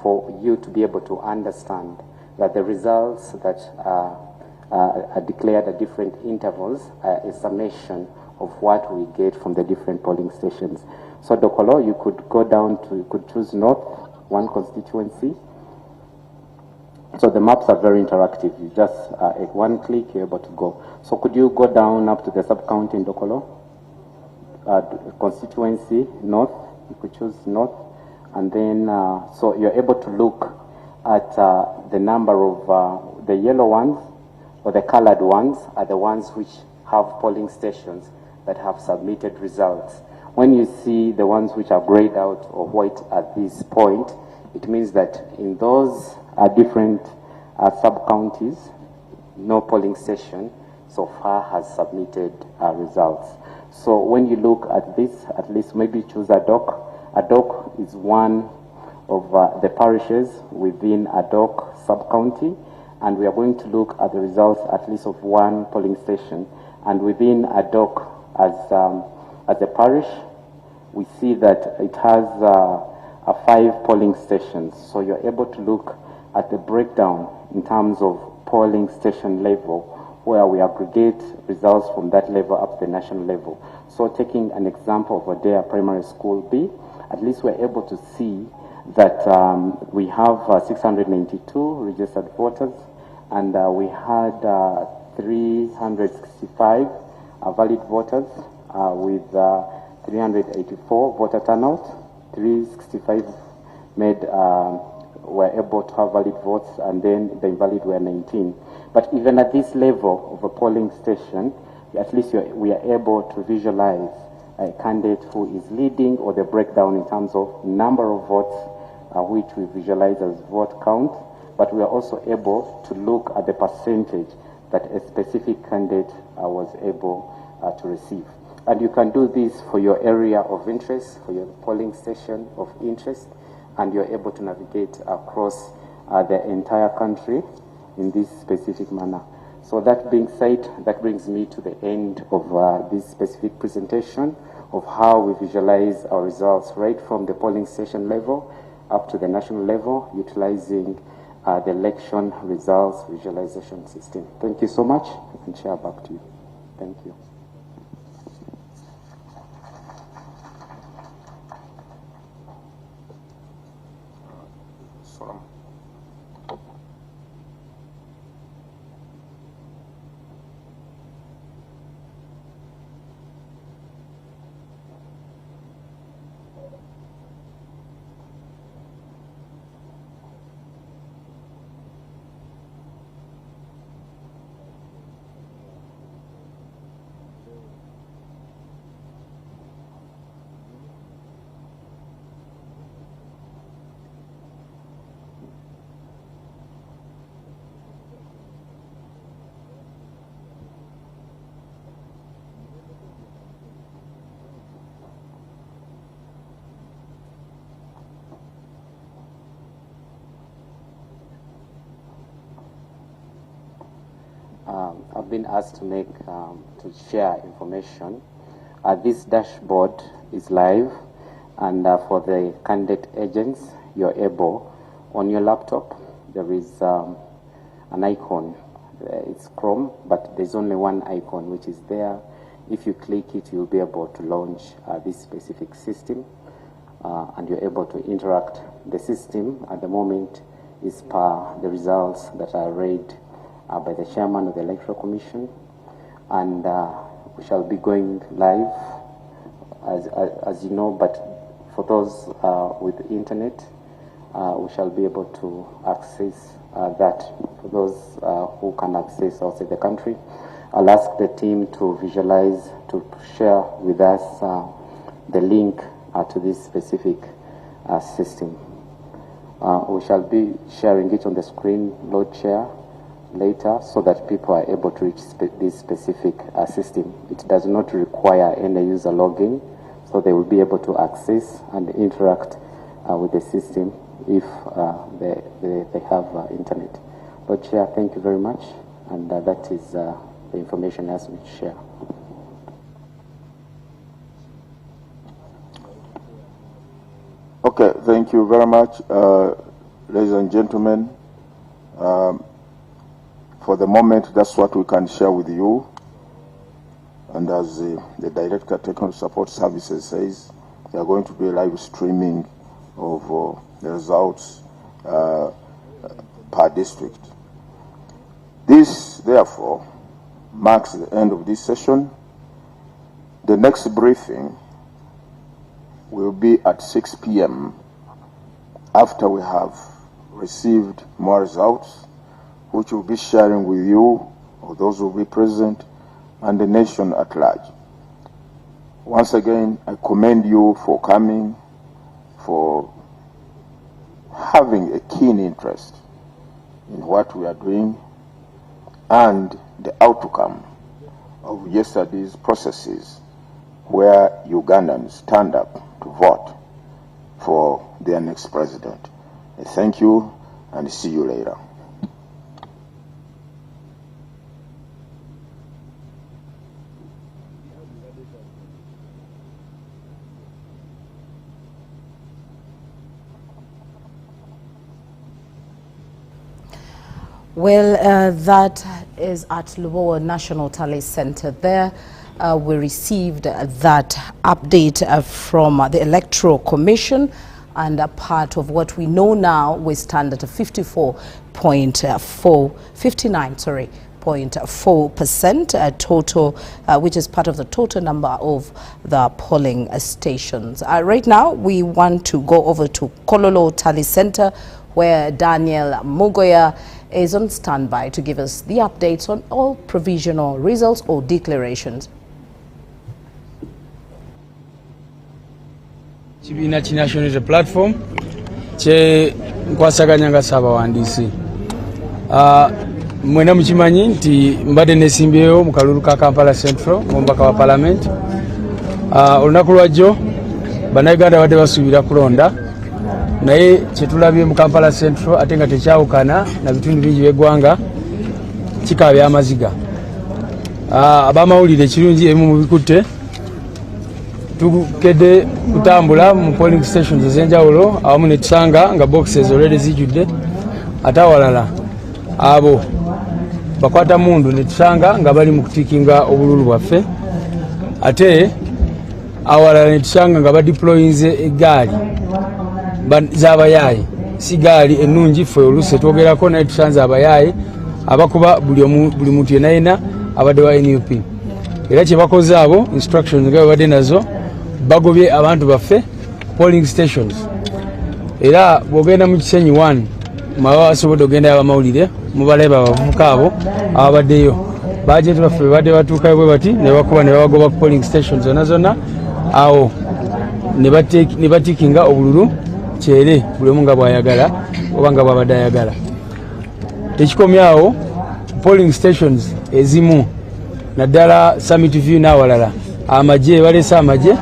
for you to be able to understand that the results that are declared at different intervals are a summation of what we get from the different polling stations. So Dokolo, you could go down to, you could choose North, 1 constituency. So the maps are very interactive. You just, at 1 click, you're able to go. So could you go down up to the sub-county in Dokolo? Constituency, North, you could choose North. And then, so you're able to look at the number of the yellow ones, or the colored ones, are the ones which have polling stations that have submitted results. When you see the ones which are grayed out or white at this point, it means that in those different sub-counties, no polling station so far has submitted results. So when you look at this, at least maybe choose Adok. Adok is one of the parishes within Adok sub-county, and we are going to look at the results at least of 1 polling station. And within Adok as a parish, we see that it has 5 polling stations. So you're able to look at the breakdown in terms of polling station level, where we aggregate results from that level up to the national level. So taking an example of Odea Primary School B, at least we're able to see that we have 692 registered voters, and we had 365 valid voters with 384 voter turnout. 365 were able to have valid votes, and then the invalid were 19. But even at this level of a polling station, at least we are able to visualize a candidate who is leading, or the breakdown in terms of number of votes, which we visualize as vote count. But we are also able to look at the percentage that a specific candidate was able to receive. And you can do this for your area of interest, for your polling station of interest, and you're able to navigate across the entire country in this specific manner. So that being said, that brings me to the end of this specific presentation of how we visualize our results right from the polling station level up to the national level, utilizing the election results visualization system. Thank you so much, and share back to you. Thank you. I've been asked to make to share information. This dashboard is live, and for the candidate agents, you're able on your laptop. There is an icon. It's Chrome, but there's only one icon which is there. If you click it, you'll be able to launch this specific system, and you're able to interact. The system at the moment is per the results that are read by the chairman of the Electoral Commission, and we shall be going live, as you know, but for those with the internet, we shall be able to access that. For those who can access outside the country, I'll ask the team to visualize, to share with us the link to this specific system. We shall be sharing it on the screen, load share, later, so that people are able to reach this specific system. It does not require any user login, so they will be able to access and interact with the system if they have internet. Lord Chair, thank you very much, and that is the information as we share. Okay, thank you very much, ladies and gentlemen. For the moment, that's what we can share with you. And as the Director of Technical Support Services says, they are going to be live streaming of the results per district. This, therefore, marks the end of this session. The next briefing will be at 6 p.m. after we have received more results, which we'll be sharing with you, or those who will be present, and the nation at large. Once again, I commend you for coming, for having a keen interest in what we are doing and the outcome of yesterday's processes, where Ugandans stand up to vote for their next president. I thank you and see you later. Well, that is at Lubowa National Tally Center there. We received that update from the Electoral Commission, and a part of what we know now, we stand at a 59.4% total, which is part of the total number of the polling stations. Right now, we want to go over to Kololo Tally Center, where Daniel Mugoya is on standby to give us the updates on all provisional results or declarations. Kibiina ki National Unity Platform kye nkwasaganya nga Ssaabawandiisi. Mwena mukimanyi nti mbadde nesimbyeyo mu kalulu ka Kampala Central omubaka wa Parliament. Olunaku lwajjo bannayuganda badde basuubira kulonda, naye kyetulabye mu Kampala Central ate nga tekyawukana na bitundu bingi by'eggwanga kikaabya amaziga. Abamawulire ekirungi ebimu mubikutte, tukedde kutambula mu polling stations ez'enjawulo awamu ne tusanga nga boxes already zijjudde, ate awalala abo bakwata mundu ne tusanga nga bali mu kutiikinga obululu bwaffe, ate awalala ne tusanga nga badeployinze eggaali z'abayaaye, si gaali ennungi ffe oluusi twogerako, naye tusanze abayaaye abakuba buli muntu yenna yenna abadde wa NUP. Era kye bakoze abo instructions nga babadde nazo, bagobye abantu baffe polling stations. Era bw'ogenda mu Kisenyi 1 mawa asobodde ogendayo abamawulire mubaleba abavubuka abo ababaddeyo, bajeti baffe badde batuukayo bwe bati ne bakuba ne babagoba ku polling stations zonna zonna, awo ne batikinga obululu kyere buli omu nga bw'ayagala oba nga bw'abadde ayagala. Tekikomyawo polling stations ezimu naddala Summit View n'awalala amagye baleese amagye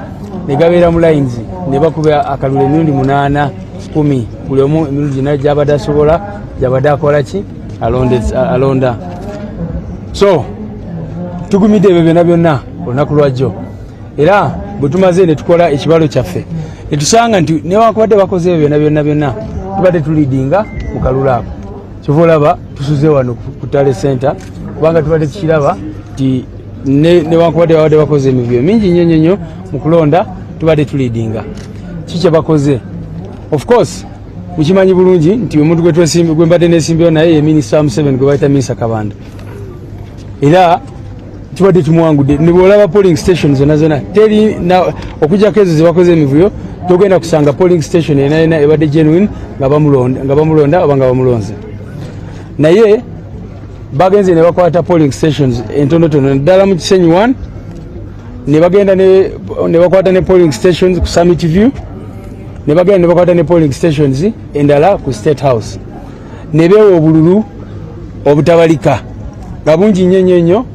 ne gabeera mu lines ne bakuba akalulu emirundi 8 10 buli omu emirundi gina gy'abadde asobola gy'abadde akola ki alonda. So tugumidde ebyo byonna byonna olunaku lwajjo era bwe tumaze ne tukola ekibalo kyaffe ne tusanga nti newankubadde bakoze ebyo byonna byonna tubadde tuliidinga mu kalulu ako kyova olaba tusuze wano ku Tale Center kubanga tubadde tukiraba nti newankubadde babadde bakoze emibyo mingi nnyo mu kulonda tubadde tuliidinga kikye bakoze. Of course mukimanyi bulungi nti omuntu gwe mbadde neesimbyewo naye ye minisita Museveni gwe bayita minisita Kabanda era tubadde tumuwangudde ne bw'olaba polling stations zonna teri okujjako ezo zebakoze emivuyo togenda kusanga polling station yena ebadde genuine nga bamulonda oba nga bamulonze naye bagenze ne bakwata polling stations entonotono ddala mu Kisenyi 1 ne bagenda ne bakwata ne polling stations ku Summit View ne bagenda ne bakwata ne polling stations endala ku State House ne beewa obululu obutabalika nga bungi nnyo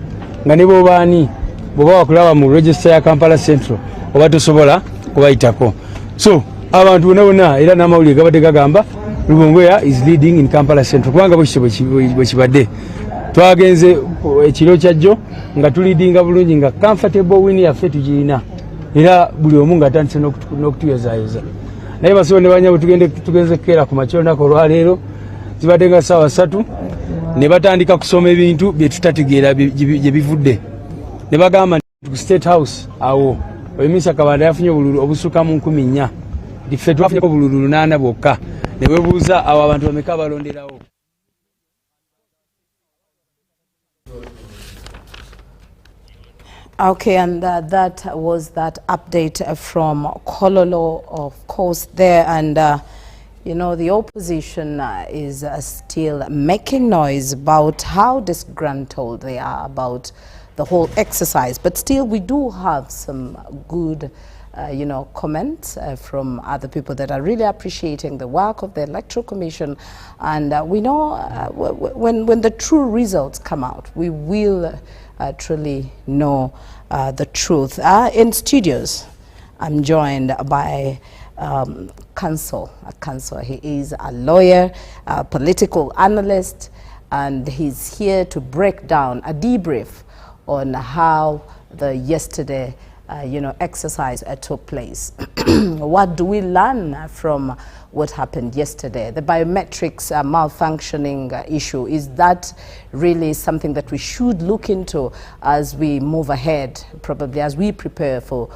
nga ne bobaani bw'oba wakulaba mu register ya Kampala Central oba tosobola kubayitako. So abantu bonna era n'amawulire gabadde gagamba Lubongoya is leading in Kampala Central kubanga bwe kibadde twagenze ekiro kyajjo nga tuliidinga bulungi nga comfortable win yaffe tugirina era buli omu nga atandise n'okutuyozaayoza naye basobo ne banyabo tugenze kukeera ku makya olunaku olwaleero zibadde nga ssaawa 3 ne batandika kusoma ebintu bye tutategeera gye bivudde ne bagamba nti ku State House awo minisita Kabanda yafunye obululu obusukka mu 14 ffe twafunyeko obululu 8 bwokka ne webuuza awo abantu bameka balonderawo. Okay, and that was that update from Kololo, of course, there. And, you know, the opposition is still making noise about how disgruntled they are about the whole exercise. But still, we do have some good, you know, comments from other people that are really appreciating the work of the Electoral Commission. And we know when the true results come out, we will truly know the truth. In studios, I'm joined by Counsel. He is a lawyer, a political analyst, and he's here to break down a debrief on how the yesterday exercise took place. What do we learn from what happened yesterday? The biometrics malfunctioning issue, is that really something that we should look into as we move ahead, probably as we prepare for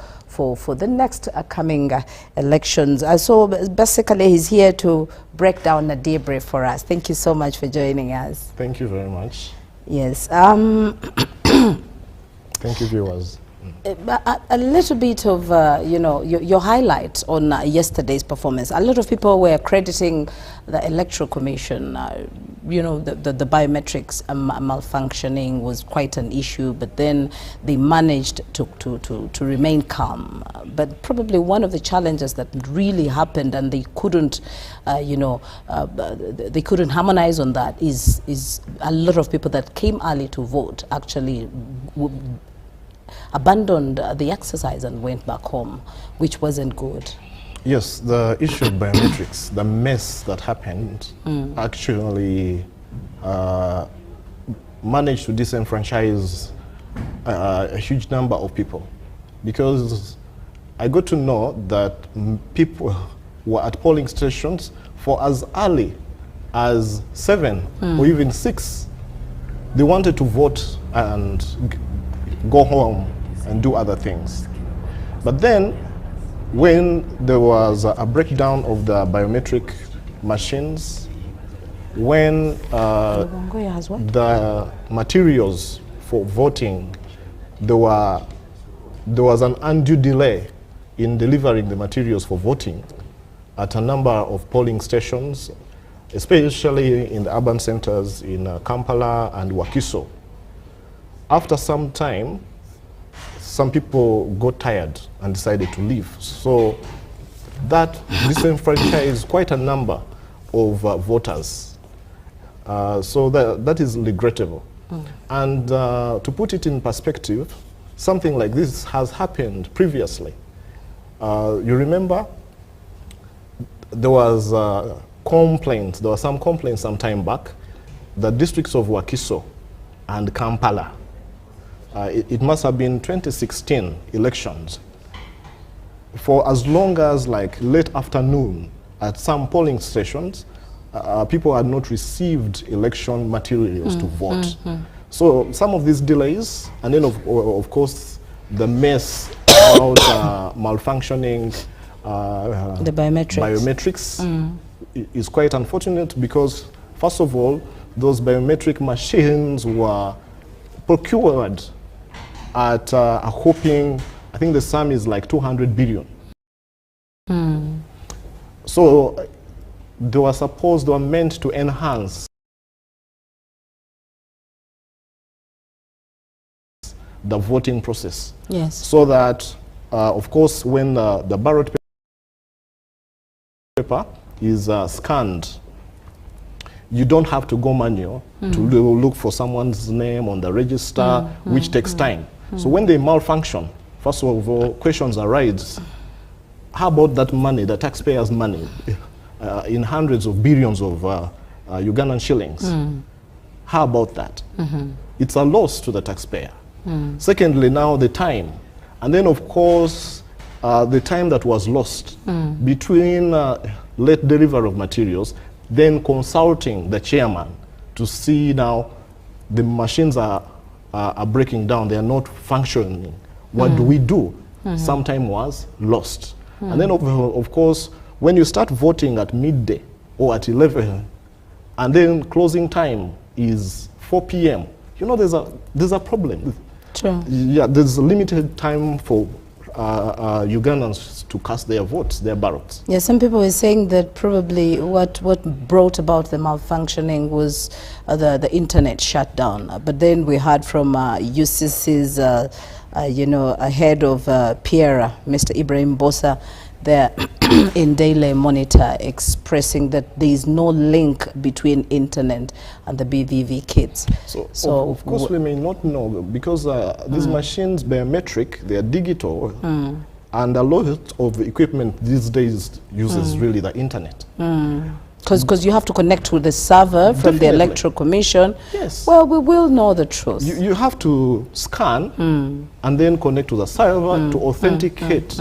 the next coming elections? So basically he's here to break down a debrief for us. Thank you so much for joining us. Thank you very much. Yes. Thank you, viewers. A little bit of, your highlight on yesterday's performance. A lot of people were crediting the Electoral Commission. The biometrics malfunctioning was quite an issue, but then they managed to remain calm. But probably one of the challenges that really happened, and they couldn't, they couldn't harmonize on that, is a lot of people that came early to vote actually abandoned the exercise and went back home, which wasn't good. Yes, the issue of biometrics, the mess that happened, actually managed to disenfranchise a huge number of people, because I got to know that people were at polling stations for as early as 7 or even 6. They wanted to vote and go home and do other things. But then when there was a breakdown of the biometric machines, when the materials for voting, there was an undue delay in delivering the materials for voting at a number of polling stations, especially in the urban centers in Kampala and Wakiso. After some time, some people got tired and decided to leave. So that disenfranchised quite a number of voters. So that is regrettable. And to put it in perspective, something like this has happened previously. You remember there was complaints, there were some complaints some time back, the districts of Wakiso and Kampala, it must have been 2016 elections. For as long as like late afternoon at some polling stations, people had not received election materials to vote. So some of these delays, and then of course the mess about malfunctioning the biometrics is quite unfortunate, because first of all, those biometric machines were procured at a whopping, I think the sum is like 200 billion. So they were meant to enhance the voting process. Yes. So that, of course, when the ballot paper is scanned, you don't have to go manual to look for someone's name on the register, which takes time. So when they malfunction, first of all, questions arise. How about that money, the taxpayers' money, in hundreds of billions of Ugandan shillings? How about that? It's a loss to the taxpayer. Secondly, now the time. And then, of course, the time that was lost between late delivery of materials, then consulting the chairman to see now the machines are breaking down, they are not functioning. What do we do? Some time was lost. And then, of course, when you start voting at midday or at 11, and then closing time is 4 p.m., you know, there's a problem. True. Yeah, there's a limited time for Ugandans to cast their votes, their ballots. Yeah, some people were saying that probably what brought about the malfunctioning was the internet shutdown. But then we heard from UCC's, head of PIERA, Mr. Ibrahim Bosa, there in Daily Monitor, expressing that there is no link between internet and the BVV kits. So of course we may not know, because these machines, biometric, they are digital, and a lot of equipment these days uses really the internet. Because you have to connect to the server from the Electoral Commission. Yes. Well, we will know the truth. You have to scan and then connect to the server to authenticate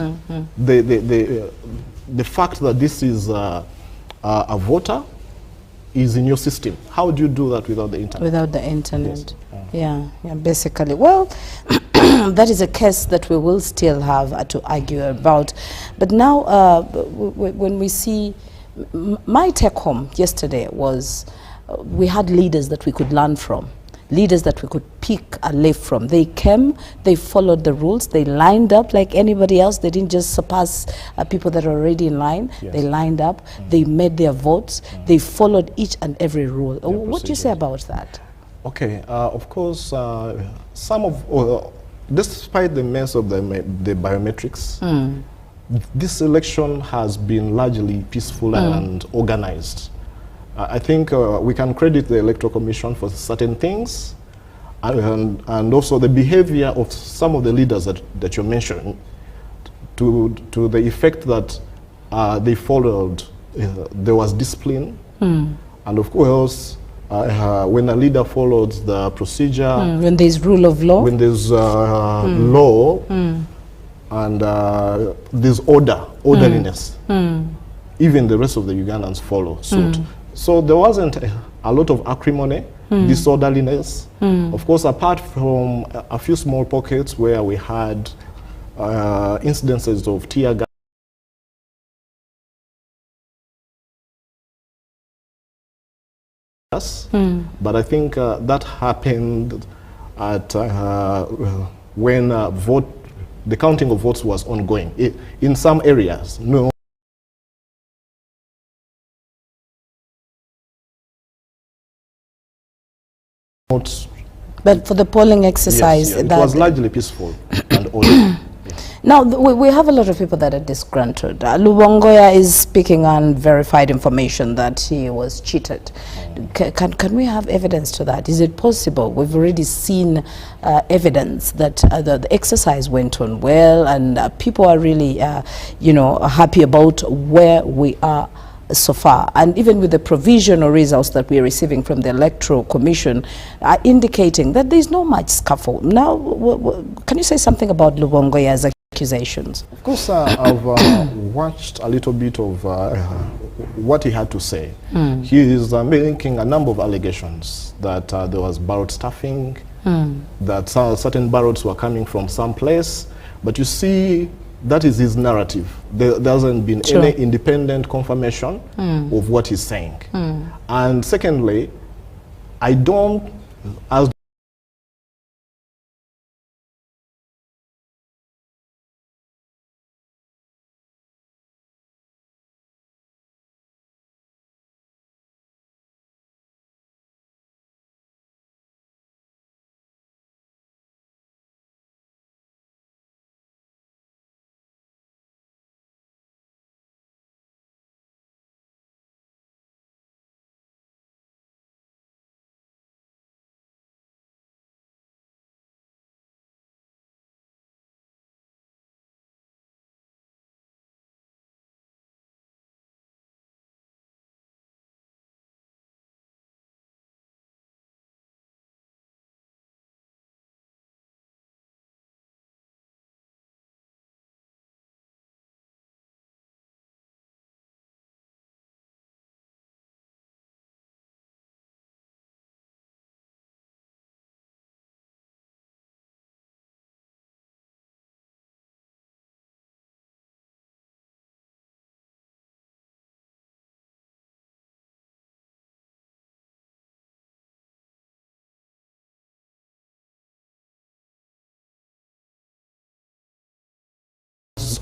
the fact that this is a voter is in your system. How do you do that without the internet? Without the internet. Yes. Yeah, basically. Well, that is a case that we will still have to argue about. But now, when we see, my take home yesterday was we had leaders that we could learn from, leaders that we could pick a leaf from. They came, they followed the rules, they lined up like anybody else. They didn't just surpass people that are already in line. Yes. They lined up, they made their votes, they followed each and every rule. What do you say about that? Okay, of course, despite the mess of the biometrics, this election has been largely peaceful and organized. I think we can credit the Electoral Commission for certain things, and also the behavior of some of the leaders that you mentioned, to the effect that they followed, there was discipline, and of course, when a leader follows the procedure, when there's rule of law, when there's law, and there's orderliness, even the rest of the Ugandans follow suit. So there wasn't a lot of acrimony, disorderliness. Of course, apart from a few small pockets where we had incidences of tear gas, but I think that happened at when the counting of votes was ongoing. In some areas, no. But for the polling exercise, yes, it was largely peaceful and orderly. Now, we have a lot of people that are disgruntled. Lubongoya is speaking on verified information that he was cheated. Can we have evidence to that? Is it possible? We've already seen evidence that the exercise went on well, and people are really, happy about where we are so far, and even with the provisional results that we are receiving from the Electoral Commission, are indicating that there is no much scuffle. Now, can you say something about Lubongoya's accusations? Of course, I've watched a little bit of what he had to say. He is making a number of allegations that there was ballot stuffing, that certain ballots were coming from some place, but you see, that is his narrative. There hasn't been any independent confirmation of what he's saying. And secondly, I don't,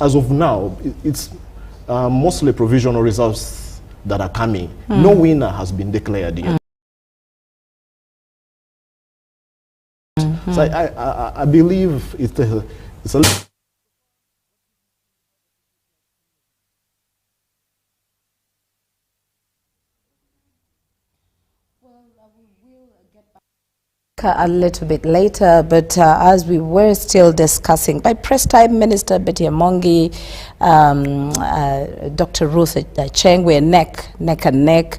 as of now, it's mostly provisional results that are coming. No winner has been declared yet. So I believe it's a little bit later, but as we were still discussing, by press time, Minister Betty Amongi, Dr. Ruth Acheng were neck and neck,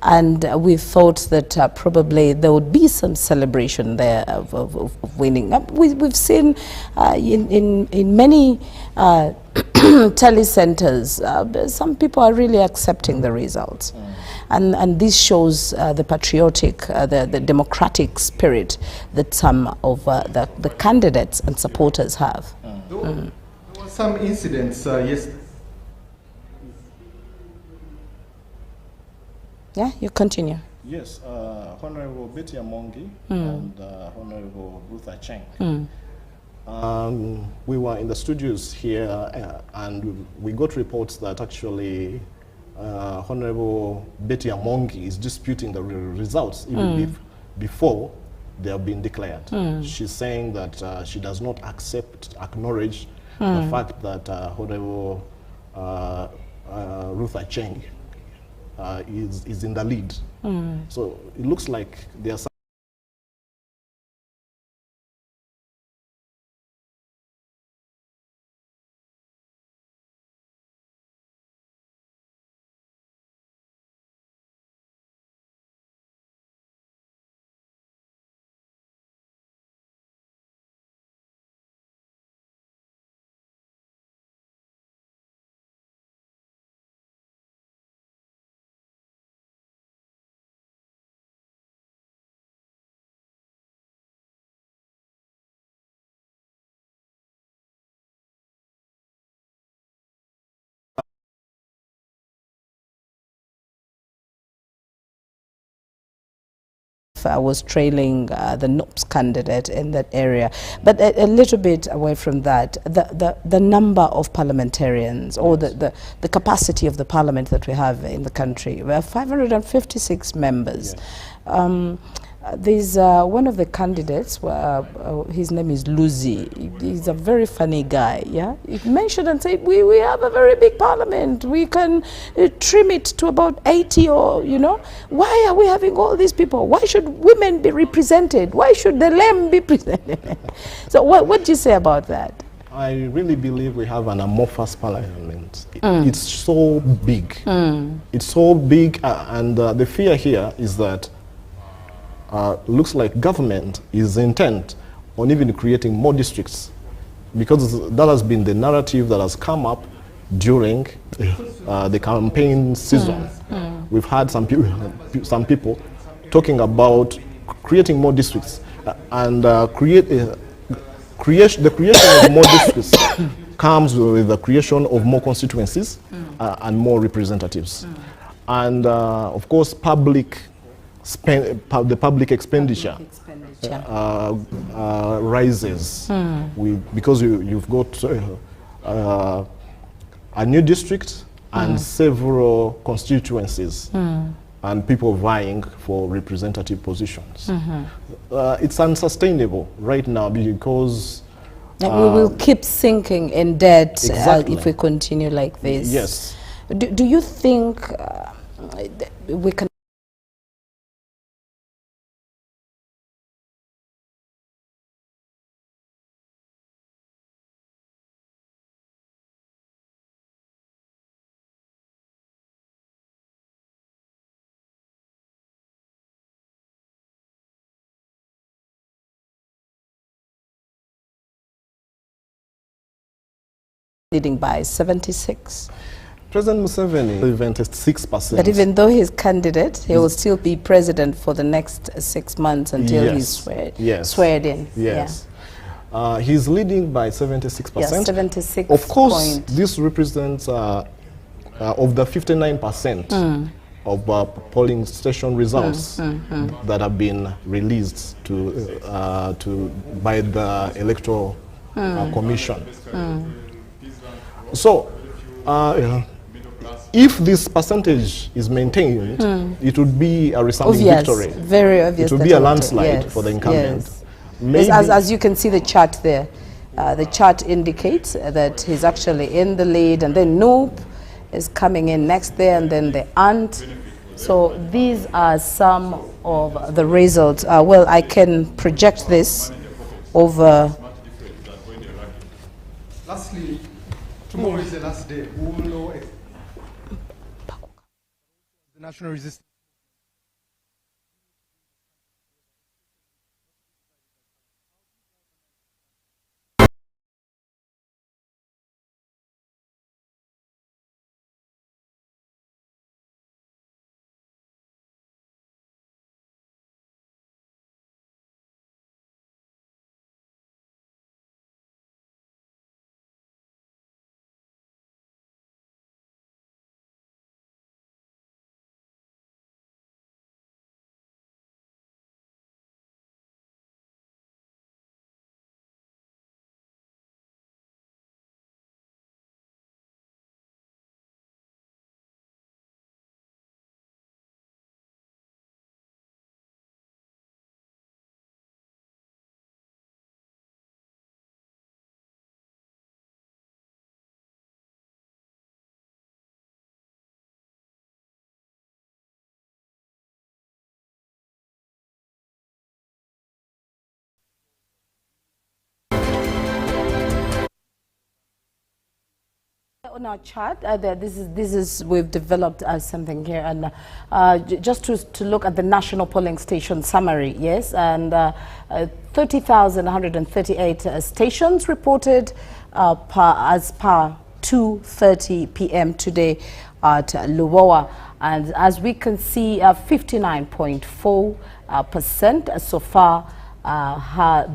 and we thought that probably there would be some celebration there of winning. We've seen in many telecenters, some people are really accepting the results. And this shows the patriotic, the democratic spirit that some of the candidates and supporters have. There were some incidents, yes. Yeah, you continue. Yes, Honorable Betty Amongi and Honorable Ruth Acheng. We were in the studios here and we got reports that actually Honorable Betty Amongi is disputing the results even before they have been declared. She's saying that she does not acknowledge the fact that Honorable Ruth Acheng is in the lead. So it looks like there are some I was trailing the NOPS candidate in that area. But a little bit away from that, the number of parliamentarians or the capacity of the parliament that we have in the country, we have 556 members. Yes. There's one of the candidates, his name is Luzi. He's a very funny guy, yeah? He mentioned and said, we have a very big parliament. We can trim it to about 80 or, you know. Why are we having all these people? Why should women be represented? Why should the lame be presented? So what do you say about that? I really believe we have an amorphous parliament. It's so big. It's so big, and the fear here is that looks like government is intent on even creating more districts, because that has been the narrative that has come up during the campaign season. We've had some people talking about creating more districts, and the creation of more districts comes with the creation of more constituencies and more representatives. And of course, the public expenditure rises because you've got a new district and several constituencies and people vying for representative positions. It's unsustainable right now because we will keep sinking in debt exactly. if we continue like this. Yes. Do you think we can leading by 76? President Museveni 76%. But even though he's candidate, he will still be president for the next 6 months until he's sweared in. Yes. He's leading by 76%. Yes, 76. Of course, this represents of the 59% of polling station results that have been released by the Electoral Commission. So, if this percentage is maintained, it would be a resounding victory. Very obvious. It would be a landslide for the incumbent. Yes. As you can see the chart there, the chart indicates that he's actually in the lead, and then Noop is coming in next there, and then the Ant. So these are some of the results. Well, I can project this over. Lastly, tomorrow is the last day. We will know the national resistance. On our chart, this is we've developed something here, and just to look at the national polling station summary, yes, and 30,138 stations reported as per 2:30 p.m. today at Luwowa, and as we can see, 59.4% so far.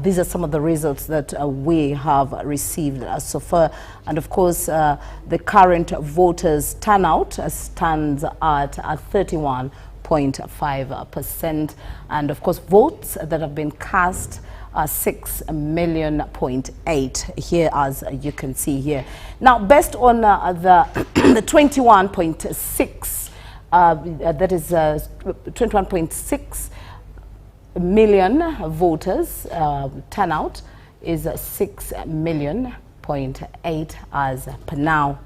These are some of the results that we have received so far, and of course the current voters turnout stands at 31.5%, and of course votes that have been cast are 6.8 million here, as you can see here. Now, based on the 21.6 that is 21.6 million voters, turnout is 6.8 million as per now.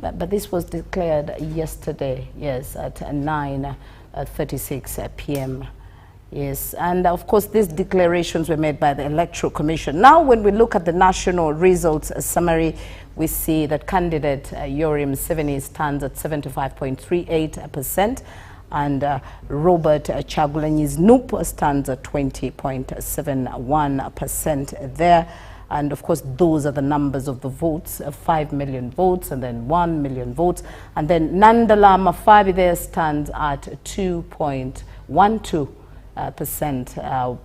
But this was declared yesterday, yes, at 9:36 p.m. Yes, and of course these declarations were made by the Electoral Commission. Now when we look at the national results summary, we see that candidate Yoweri Museveni stands at 75.38%, and Robert Kyagulanyi's NUP stands at 20.71% there. And of course, those are the numbers of the votes, 5 million votes and then 1 million votes. And then Nandala Mafabi there stands at 2.12%.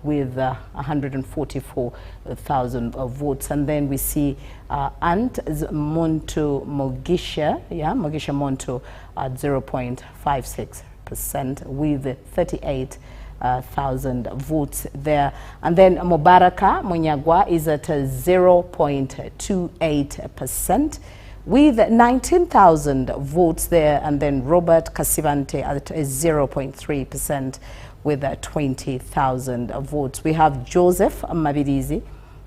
With 144,000 votes. And then we see Ant Monto Mogisha, Mogisha Monto at 0.56% with 38,000 votes there. And then Mubaraka Munyagwa is at 0.28% with 19,000 votes there. And then Robert Kasivante at 0.3%. with 20,000 votes. We have Joseph Mabirizi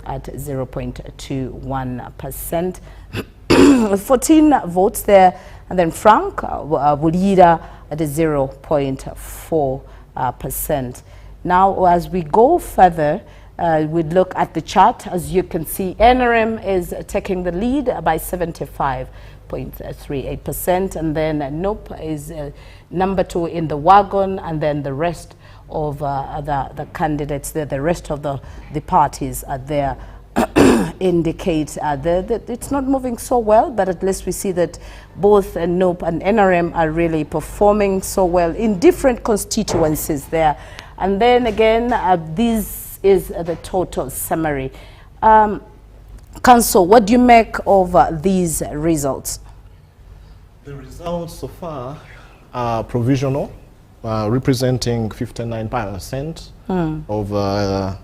at 0.21%, 14 votes there, and then Frank Bulira at 0.4%. Now, as we go further, we look at the chart. As you can see, NRM is taking the lead by 75.38%, and then NOP is number 2 in the wagon, and then the rest of the candidates there, the rest of the parties are there, indicate that it's not moving so well, but at least we see that both NOP and NRM are really performing so well in different constituencies there. And then again, this is the total summary. Council, what do you make of these results? The results so far are provisional, representing 59% of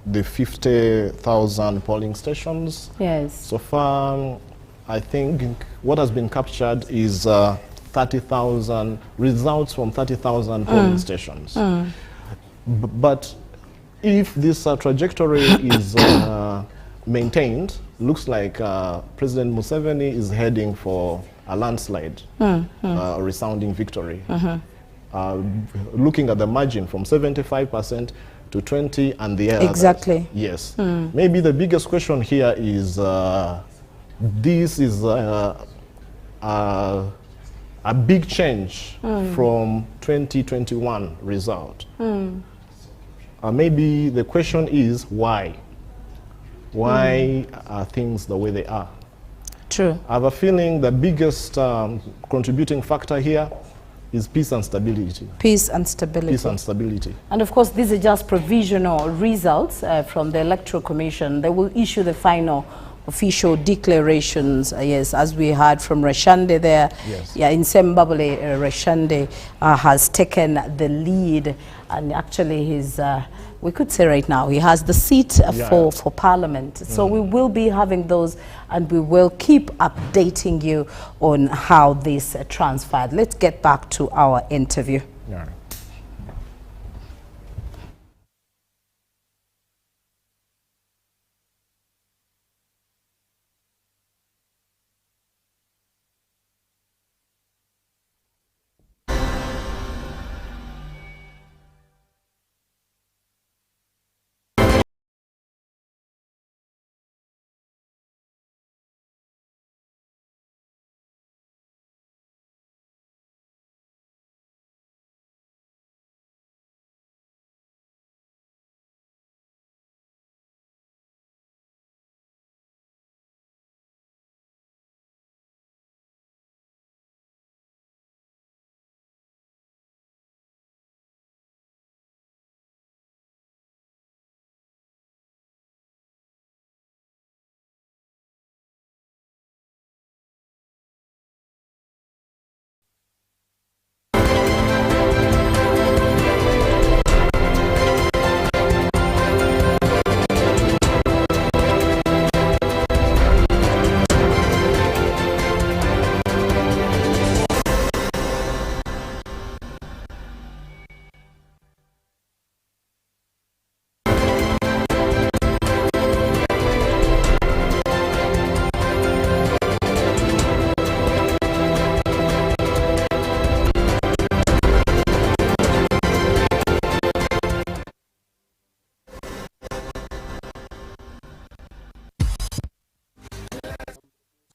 the 50,000 polling stations. Yes. So far, I think what has been captured is 30,000 results from 30,000 polling stations. But if this trajectory is maintained, looks like President Museveni is heading for a landslide, a resounding victory. Looking at the margin from 75% to 20 and the other. Exactly. Yes. Maybe the biggest question here is this is a big change from 2021 result. Maybe the question is why? Why are things the way they are? True. I have a feeling the biggest contributing factor here is peace and stability. Peace and stability. Peace and stability. And of course, these are just provisional results from the Electoral Commission. They will issue the final official declarations, yes, as we heard from Rashande there. Yes. Yeah, in Zimbabwe, Rashande has taken the lead, and actually he's, we could say right now, he has the seat for Parliament. So we will be having those, and we will keep updating you on how this transpired. Let's get back to our interview. Yeah.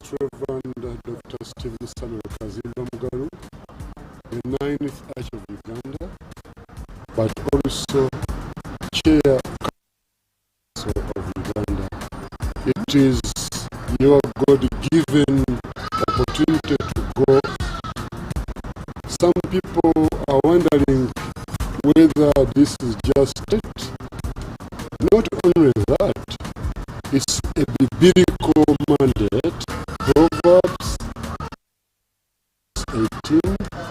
Reverend Dr. Stephen Samuel Kazimba Mugalu, the 9th Arch of Uganda, but also Chair Council of Uganda. It is your God-given opportunity to go. Some people are wondering whether this is just it. Not only that, it's a biblical mandate. Proverbs 18,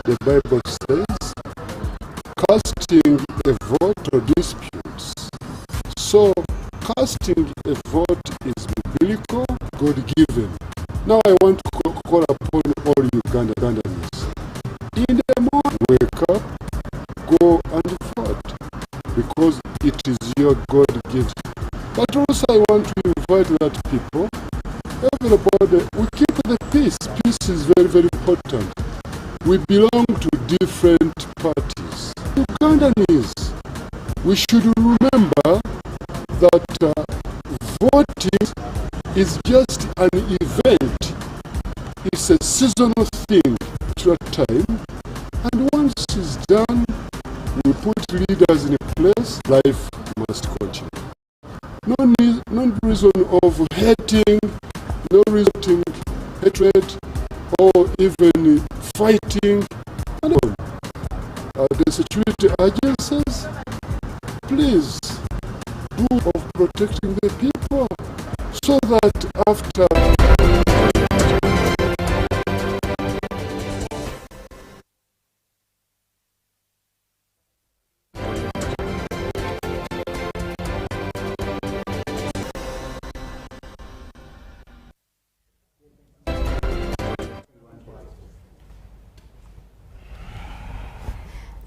the Bible says, casting a vote or disputes. So, casting a vote is biblical, God-given. Now I want to call upon all Ugandans. In the morning, wake up, go and vote, because it is your God-given. But also I want to invite that people, everybody, we keep the peace. Peace is very, very important. We belong to different parties. Ugandans, we should remember that voting is just an event. It's a seasonal thing to a time. And once it's done, we put leaders in place, life must continue. No reason of hating, no reason of hatred, or even fighting. The security agencies, please do of protecting the people, so that after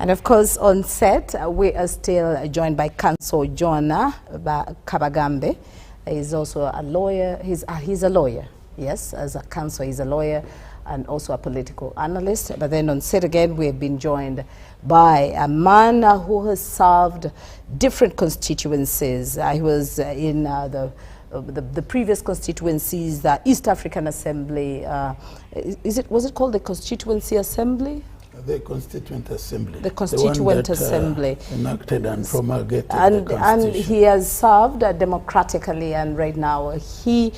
And of course, on set, we are still joined by Counsel Joanna Kabagambe. He's also a lawyer. He's a lawyer, yes, as a counsel, he's a lawyer and also a political analyst. But then on set again, we have been joined by a man who has served different constituencies. He was in the previous constituencies, the East African Assembly. Was it called the Constituency Assembly? The Constituent Assembly. The Constituent the one that, Assembly. Enacted and promulgated the And Constitution. he has served democratically, and right now he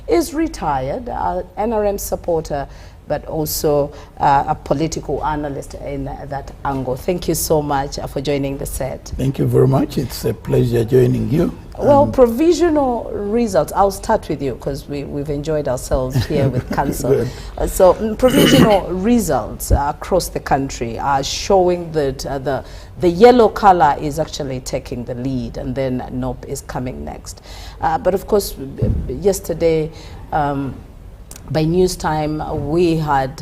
is retired, NRM supporter, but also a political analyst in that angle. Thank you so much for joining the set. Thank you very much. It's a pleasure joining you. Well, provisional results. I'll start with you because we've enjoyed ourselves here with Council. So provisional results across the country are showing that the yellow color is actually taking the lead, and then NOP is coming next. But of course, yesterday, by news time, we had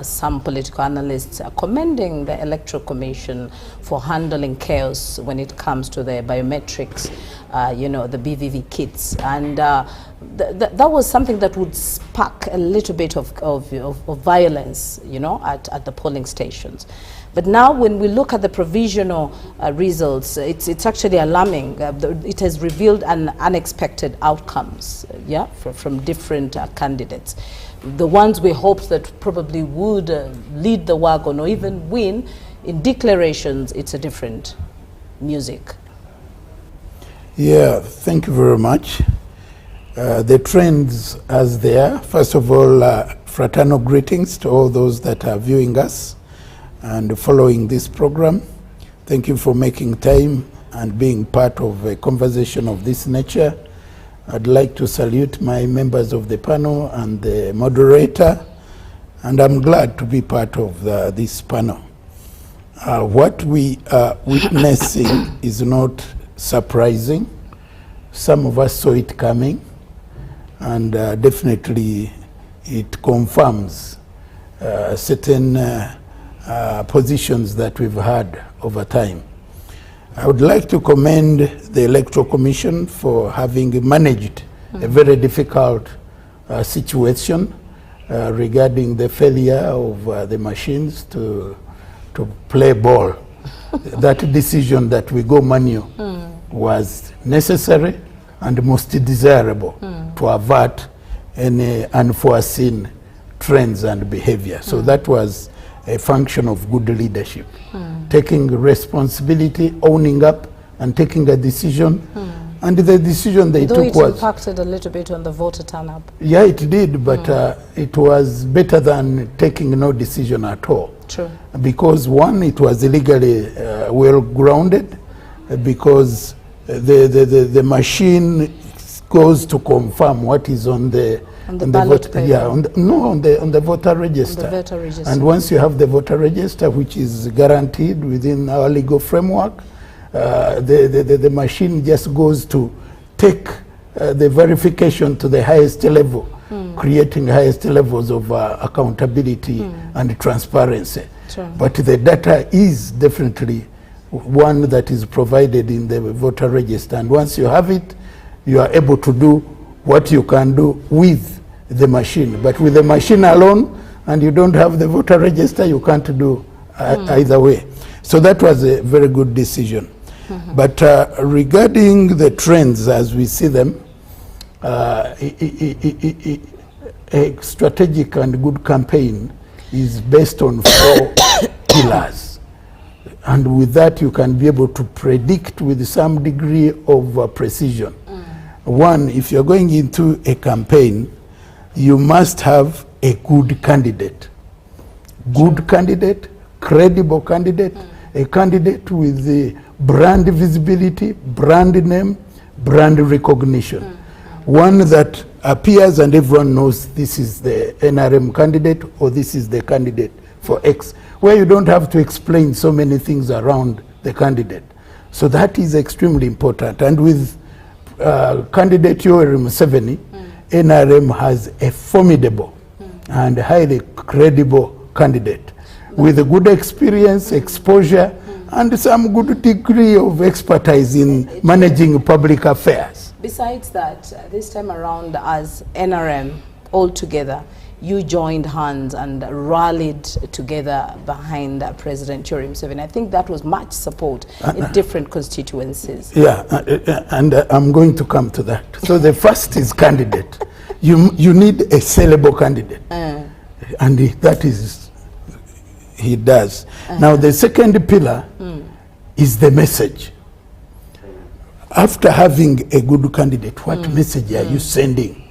some political analysts commending the Electoral Commission for handling chaos when it comes to the biometrics, the BVV kits. And that was something that would spark a little bit of violence, at the polling stations. But now when we look at the provisional results, it's actually alarming. It has revealed unexpected outcomes, from different candidates. The ones we hoped that probably would lead the wagon or even win, in declarations, it's a different music. Yeah, thank you very much. The trends as they are, first of all, fraternal greetings to all those that are viewing us and following this program. Thank you for making time and being part of a conversation of this nature. I'd like to salute my members of the panel and the moderator, and I'm glad to be part of this panel. What we are witnessing is not surprising. Some of us saw it coming, and definitely it confirms certain positions that we've had over time. I would like to commend the Electoral Commission for having managed a very difficult situation regarding the failure of the machines to play ball. That decision that we go manual was necessary and most desirable to avert any unforeseen trends and behavior. So that was a function of good leadership. Taking responsibility, owning up, and taking a decision. And the decision they Though took it was... impacted a little bit on the voter turn-up. Yeah, it did, but it was better than taking no decision at all. True. Because one, it was legally well grounded, because the machine goes to confirm what is on the ballot paper. Yeah, on the voter register. On the voter register. And once you have the voter register, which is guaranteed within our legal framework, the machine just goes to take the verification to the highest level, creating highest levels of accountability and transparency. Sure. But the data is definitely one that is provided in the voter register, and once you have it, you are able to do what you can do with the machine. But with the machine alone, and you don't have the voter register, you can't do either way. So that was a very good decision. But regarding the trends as we see them, a strategic and good campaign is based on 4 pillars. And with that, you can be able to predict with some degree of precision. One, if you're going into a campaign, you must have a good candidate. Good candidate, credible candidate, a candidate with the brand visibility, brand name, brand recognition. One that appears and everyone knows this is the NRM candidate or this is the candidate for X, where you don't have to explain so many things around the candidate. So that is extremely important. And with candidate Yoweri Museveni, NRM has a formidable and highly credible candidate with a good experience, exposure, and some good degree of expertise in managing public affairs. Besides that, this time around as NRM all together, you joined hands and rallied together behind President Yoweri Museveni. I think that was much support in different constituencies. Yeah, and I'm going to come to that. So the first is candidate. You need a sellable candidate. And that is, he does. Now the second pillar is the message. After having a good candidate, what message are you sending?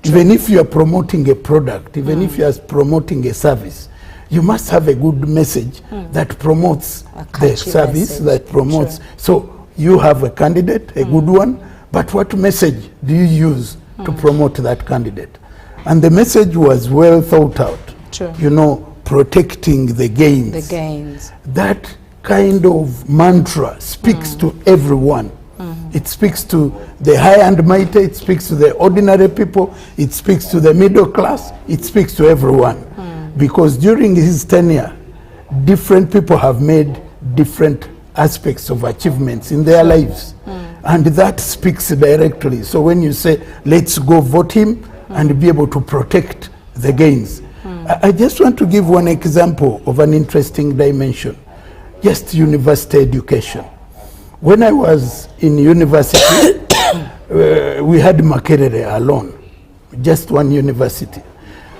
Even if you are promoting a product, even if you are promoting a service, you must have a good message that promotes the service, that promotes. So you have a candidate, a good one, but what message do you use to promote that candidate? And the message was well thought out. True. You know, protecting the gains. The gains. That kind of mantra speaks to everyone. It speaks to the high and mighty, it speaks to the ordinary people, it speaks to the middle class, it speaks to everyone. Because during his tenure, different people have made different aspects of achievements in their lives. And that speaks directly. So when you say, let's go vote him and be able to protect the gains. I just want to give one example of an interesting dimension. Just university education. When I was in university, we had Makerere alone, just one university.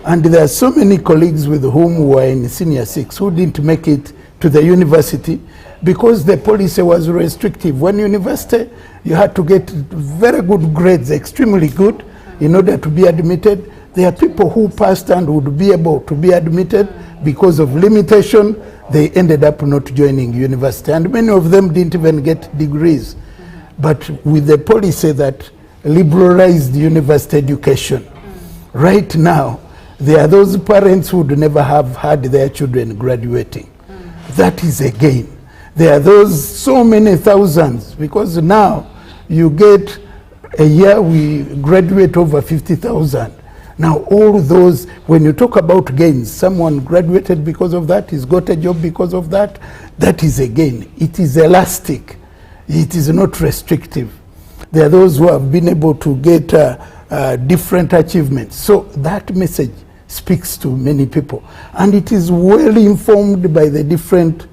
And there are so many colleagues with whom were in senior 6 who didn't make it to the university because the policy was restrictive. When university, you had to get very good grades, extremely good, in order to be admitted. There are people who passed and would be able to be admitted because of limitation. They ended up not joining university, and many of them didn't even get degrees. But with the policy that liberalized university education, right now, there are those parents who would never have had their children graduating. That is a gain. There are those so many thousands, because now you get a year we graduate over 50,000. Now all those, when you talk about gains, someone graduated because of that, he's got a job because of that, that is a gain. It is elastic. It is not restrictive. There are those who have been able to get different achievements. So that message speaks to many people. And it is well informed by the different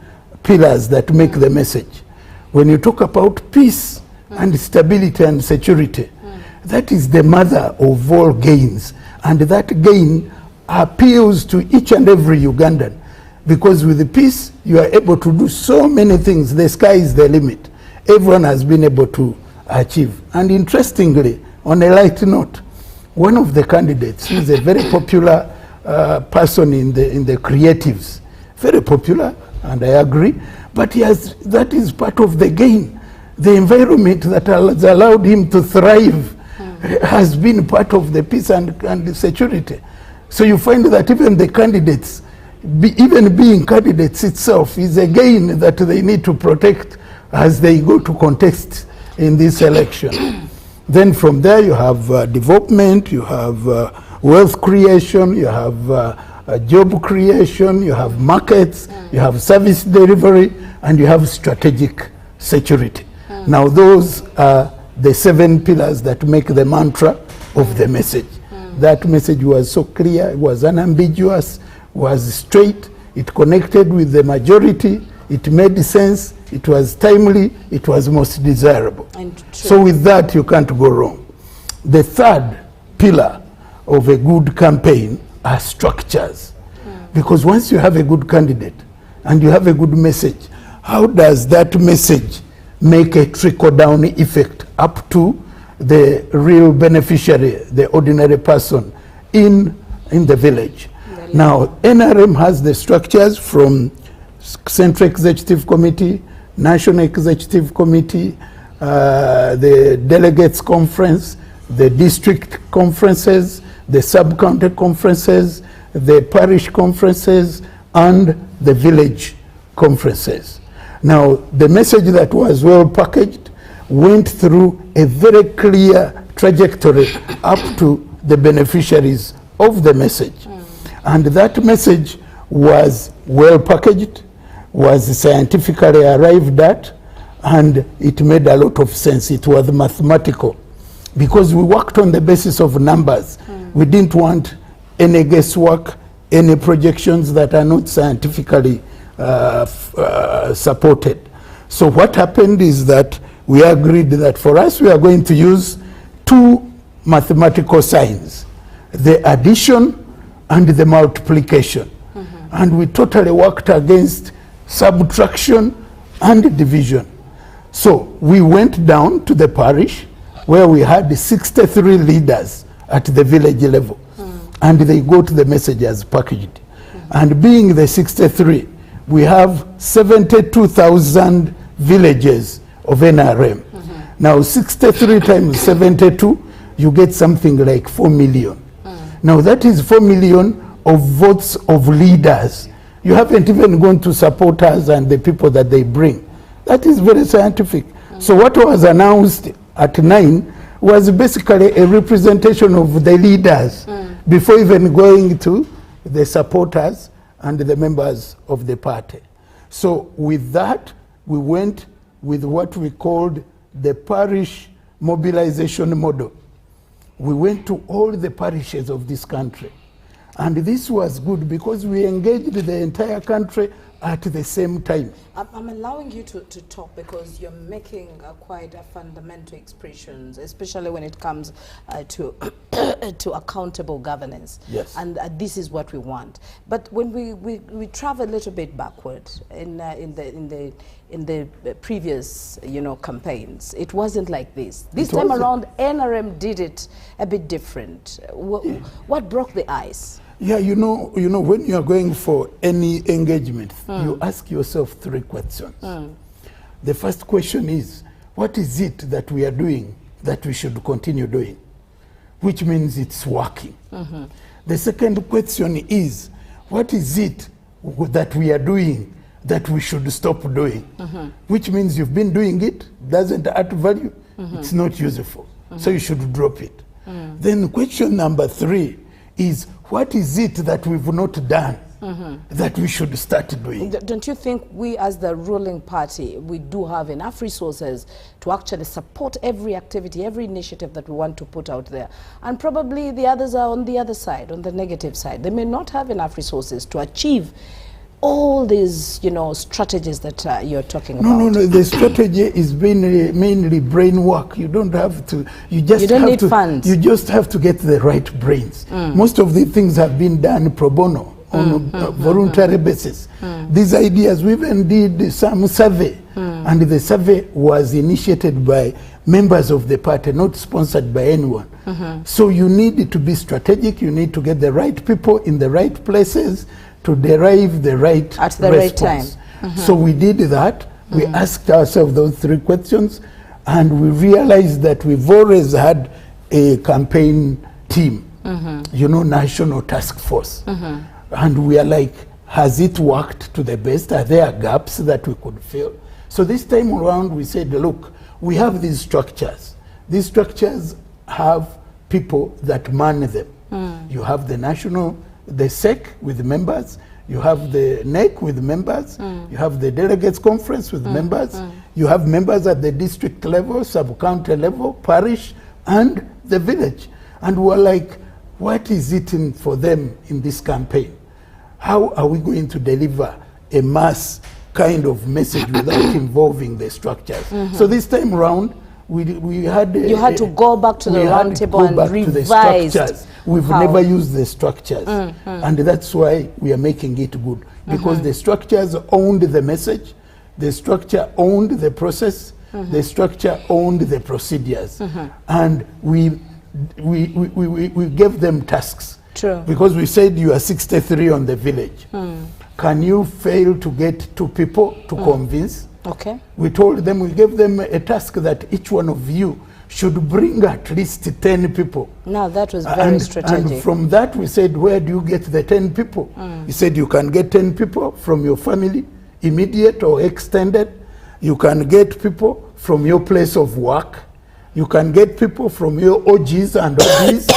pillars that make the message. When you talk about peace and stability and security, that is the mother of all gains. And that gain appeals to each and every Ugandan, because with the peace, you are able to do so many things. The sky is the limit. Everyone has been able to achieve. And interestingly, on a light note, one of the candidates is a very popular person in the creatives, very popular, and I agree, but that is part of the gain. The environment that has allowed him to thrive has been part of the peace and security. So you find that even the candidates, even being candidates itself is a gain that they need to protect as they go to contest in this election. Then from there you have development, you have wealth creation, you have job creation, you have markets, you have service delivery, and you have strategic security. Now those are the 7 pillars that make the mantra of the message. That message was so clear, it was unambiguous, was straight, it connected with the majority, it made sense, it was timely, it was most desirable. So with that, you can't go wrong. The third pillar of a good campaign are structures. Because once you have a good candidate and you have a good message, how does that message make a trickle-down effect up to the real beneficiary, the ordinary person in the village? Now, NRM has the structures from Central Executive Committee, National Executive Committee, the Delegates Conference, the district conferences, the sub-county conferences, the parish conferences, and the village conferences. Now, the message that was well packaged went through a very clear trajectory up to the beneficiaries of the message. And that message was well packaged, was scientifically arrived at, and it made a lot of sense. It was mathematical, because we worked on the basis of numbers. We didn't want any guesswork, any projections that are not scientifically supported. So what happened is that we agreed that for us, we are going to use 2 mathematical signs, the addition and the multiplication. And we totally worked against subtraction and division. So we went down to the parish where we had 63 leaders at the village level, and they got the message as packaged. And being the 63, we have 72,000 villages of NRM. Now 63 times 72, you get something like 4 million. Now that is 4 million of votes of leaders. You haven't even gone to supporters and the people that they bring. That is very scientific. So what was announced at 9 was basically a representation of the leaders before even going to the supporters and the members of the party. So with that, we went with what we called the parish mobilization model. We went to all the parishes of this country. And this was good because we engaged the entire country at the same time. I'm allowing you to talk because you're making quite a fundamental expressions, especially when it comes to to accountable governance. Yes. And this is what we want. But when we travel a little bit backward in the previous campaigns, it wasn't like this. This time around, NRM did it a bit different. What broke the ice? Yeah, you know, when you are going for any engagement, you ask yourself 3 questions. The first question is, what is it that we are doing that we should continue doing? Which means it's working. The second question is, what is it that we are doing that we should stop doing? Which means you've been doing it, doesn't add value, it's not useful, so you should drop it. Then question number 3 is, what is it that we've not done that we should start doing? Don't you think we as the ruling party, we do have enough resources to actually support every activity, every initiative that we want to put out there? And probably the others are on the other side, on the negative side. They may not have enough resources to achieve all these, you know, strategies that you're talking about? No. The strategy is mainly brain work. You don't have to. You just don't need funds. You just have to get the right brains. Most of the things have been done pro bono on a voluntary basis. These ideas, we even did some survey, and the survey was initiated by members of the party, not sponsored by anyone. So you need to be strategic. You need to get the right people in the right places to derive the right response. Right time. So we did that. We asked ourselves those 3 questions, and we realized that we've always had a campaign team, you know, national task force. And we are like, has it worked to the best? Are there gaps that we could fill? So this time around, we said, look, we have these structures. These structures have people that man them. You have the SEC with members, you have the NEC with members, you have the delegates conference with members, you have members at the district level, sub-county level, parish, and the village. And we're like, what is it in for them in this campaign? How are we going to deliver a mass kind of message without involving the structures? So this time around, we had you had to go back to the round table and revise. We've never used the structures, and that's why we are making it good, because the structures owned the message, the structure owned the process, the structure owned the procedures, and we gave them tasks. True. Because we said you are 63 on the village. Can you fail to get 2 people to convince? Okay. We told them, we gave them a task that each one of you should bring at least 10 people. Now that was very strategic. And from that we said, where do you get the 10 people? He said, you can get 10 people from your family, immediate or extended. You can get people from your place of work. You can get people from your OGs and OBs.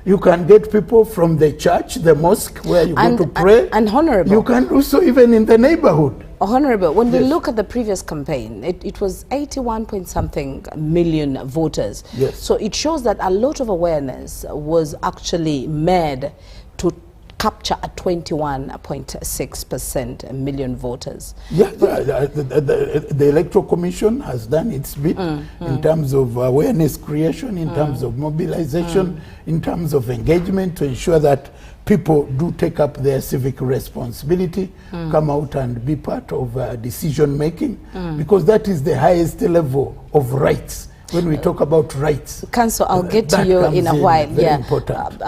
You can get people from the church, the mosque, where you go to pray. And honorable. You can do so even in the neighborhood. Honorable, when we look at the previous campaign, it was 81 point something million voters. Yes. So it shows that a lot of awareness was actually made to capture a 21.6% million voters. Yeah, the Electoral Commission has done its bit in terms of awareness creation, in terms of mobilization, in terms of engagement, to ensure that people do take up their civic responsibility, come out and be part of decision making, because that is the highest level of rights. When we talk about rights, Council, I'll get to you in a while. Very important.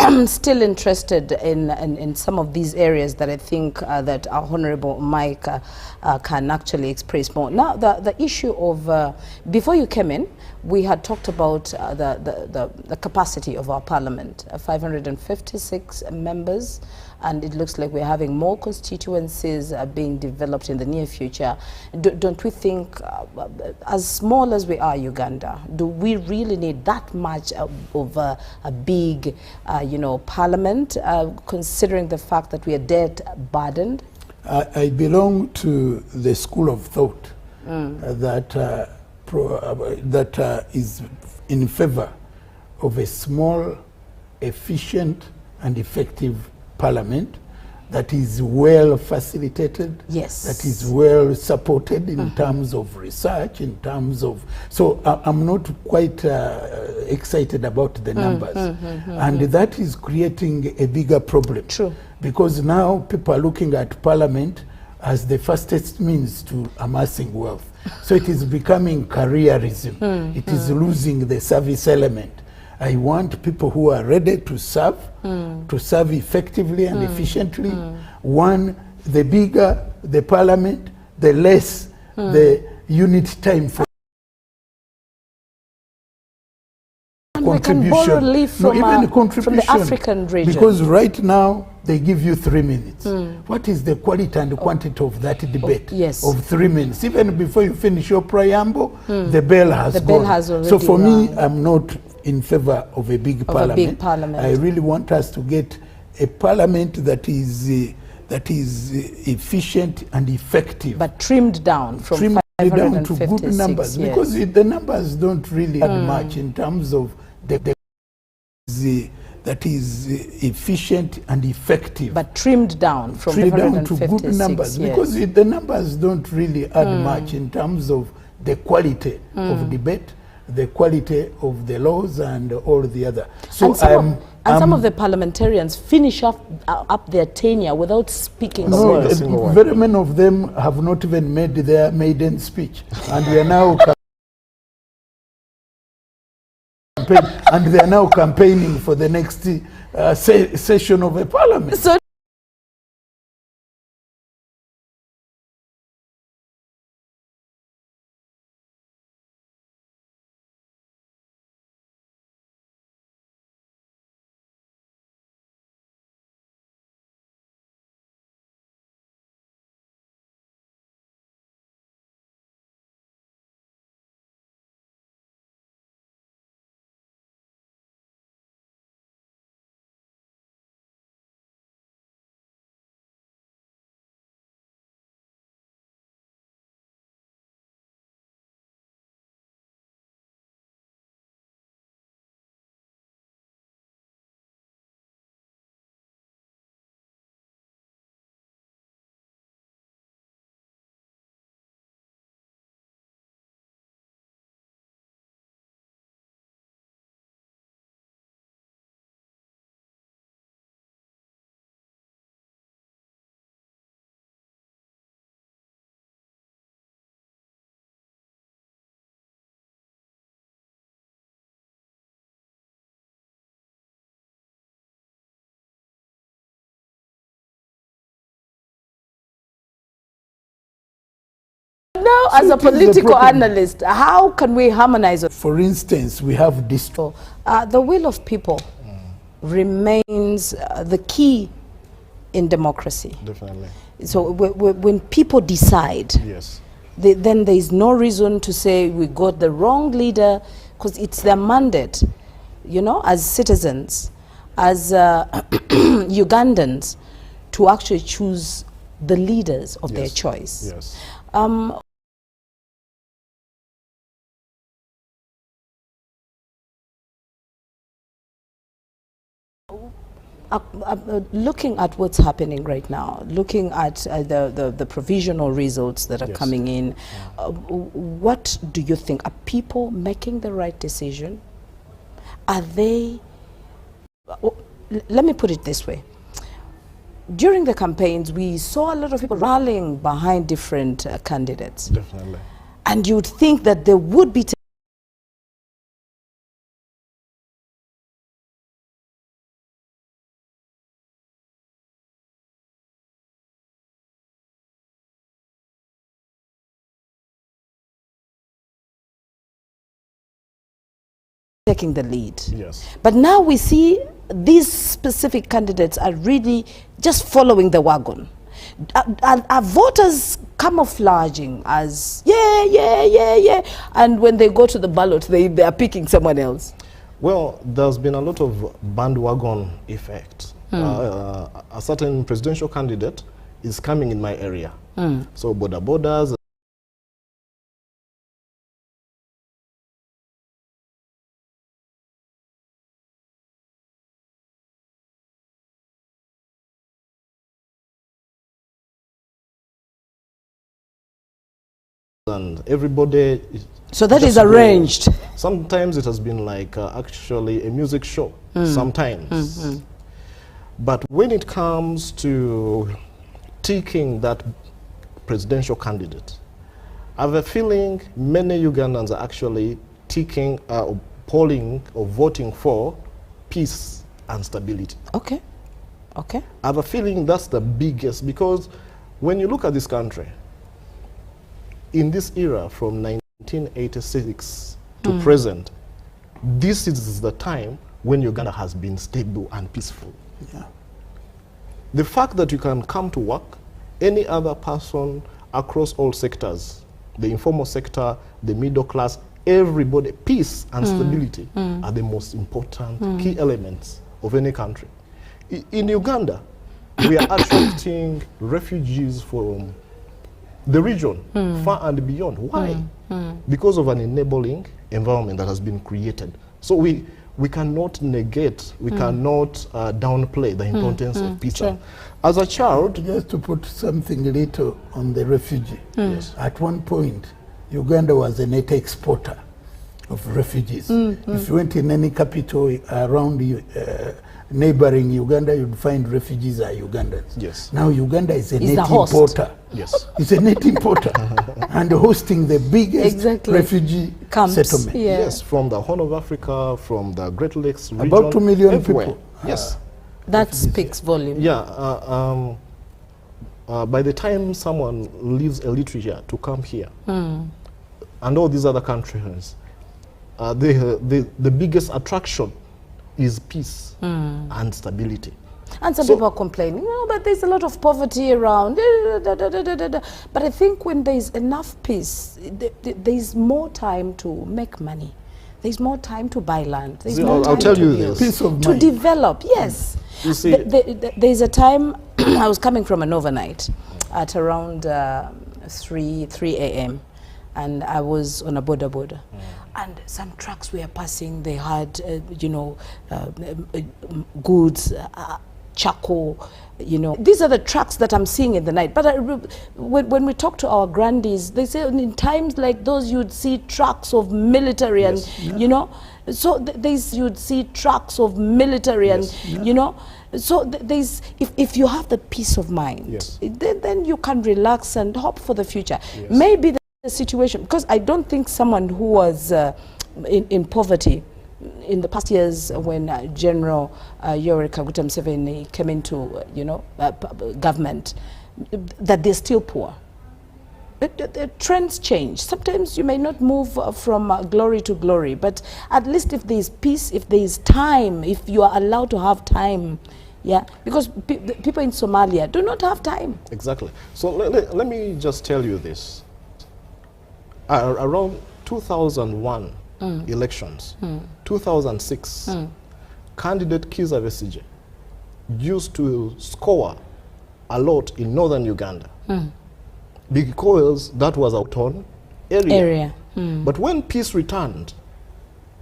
I'm still interested in some of these areas that I think that our Honorable Mike can actually express more. Now, the issue of before you came in, we had talked about the capacity of our parliament, 556 members. And it looks like we're having more constituencies being developed in the near future. Don't we think, as small as we are, Uganda, do we really need that much of a big, parliament, considering the fact that we are debt burdened? I belong to the school of thought that is in favor of a small, efficient, and effective parliament that is well facilitated, yes, that is well supported in terms of research, in terms of, so I'm not quite excited about the numbers, and that is creating a bigger problem. True. Because now people are looking at parliament as the fastest means to amassing wealth. So it is becoming careerism. It is losing the service element. I want people who are ready to serve effectively and efficiently. One, the bigger the parliament, the less the unit time for contribution. We can borrow leave from, from the African region. Because right now, they give you 3 minutes. What is the quality and the quantity of that debate? Of 3 minutes. Even before you finish your preamble, the bell has gone. Bell has already so for rung. me, I'm not in favor of a big parliament. I really want us to get a parliament that is efficient and effective. But trimmed down from trimmed 556. down to good numbers. Because the numbers don't really add much in terms of the that is efficient and effective. But trimmed down from trimmed down to 156, good numbers, yes. because the numbers don't really add much in terms of the quality of debate, the quality of the laws, and all the other. So some of the parliamentarians finish up their tenure without speaking a word. Very many of them have not even made their maiden speech, and we are now and they are now campaigning for the next session of a parliament. So now, as a political analyst, how can we harmonize it? For instance, we have this. The will of people remains the key in democracy. Definitely. So when people decide, yes, then there is no reason to say we got the wrong leader, because it's their mandate, you know, as citizens, as Ugandans, to actually choose the leaders of their choice. Yes. Looking at what's happening right now, looking at the provisional results that are coming in, what do you think? Are people making the right decision? Are they... let me put it this way. During the campaigns, we saw a lot of people rallying behind different candidates. Definitely. And you'd think that there would be... taking the lead. Yes. But now we see these specific candidates are really just following the wagon. Are voters camouflaging as yeah, and when they go to the ballot, they are picking someone else? Well, there's been a lot of bandwagon effect. A certain presidential candidate is coming in my area. So borders. And everybody so that is arranged. Sometimes it has been like actually a music show, sometimes. But when it comes to taking that presidential candidate, I have a feeling many Ugandans are actually taking, polling or voting for peace and stability. Okay. Okay. I have a feeling that's the biggest, because when you look at this country, in this era from 1986 to present, this is the time when Uganda has been stable and peaceful. Yeah. The fact that you can come to work, any other person across all sectors, the informal sector, the middle class, everybody, peace and stability are the most important key elements of any country. In Uganda, we are attracting refugees from the region, far and beyond. Why? Because of an enabling environment that has been created. So we we cannot negate, we cannot downplay the importance of peace. Sure. As a child, just to put something little on the refugee, Yes. at one point, Uganda was a net exporter of refugees. If you went in any capital around neighboring Uganda, you'd find refugees are Ugandans. Yes. Now Uganda is a Is the net host. importer. Yes. It's a net importer and hosting the biggest refugee Camps. settlement. Yeah. yes, from the Horn of Africa, from the Great Lakes region. About 2 million everywhere. people. Yes. That speaks volume. Yeah. By the time someone leaves Eritrea to come here, and all these other countries, the biggest attraction is peace and stability. And some people are complaining, oh, but there's a lot of poverty around. But I think when there's enough peace, there's more time to make money. There's more time to buy land. There's more time I'll tell to you build, this. Peace of to mind. develop. Yes. You see, There's a time I was coming from an overnight at around 3 a.m. and I was on a border. And some trucks were passing. They had, goods, charcoal, These are the trucks that I'm seeing in the night. But when we talk to our grandies, they say in times like those, you'd see trucks of military and, so you'd see trucks of military and, so there's, if you have the peace of mind, then you can relax and hope for the future. Yes. Maybe the situation, because I don't think someone who was in poverty in the past years when General Yoweri Kaguta Museveni came into, government, that they're still poor. The trends change. Sometimes you may not move from glory to glory, but at least if there is peace, if there is time, if you are allowed to have time, because people in Somalia do not have time. Exactly. So let me just tell you this. Around 2001 elections, 2006, candidate Kizza Besigye used to score a lot in northern Uganda because that was a town area. But when peace returned,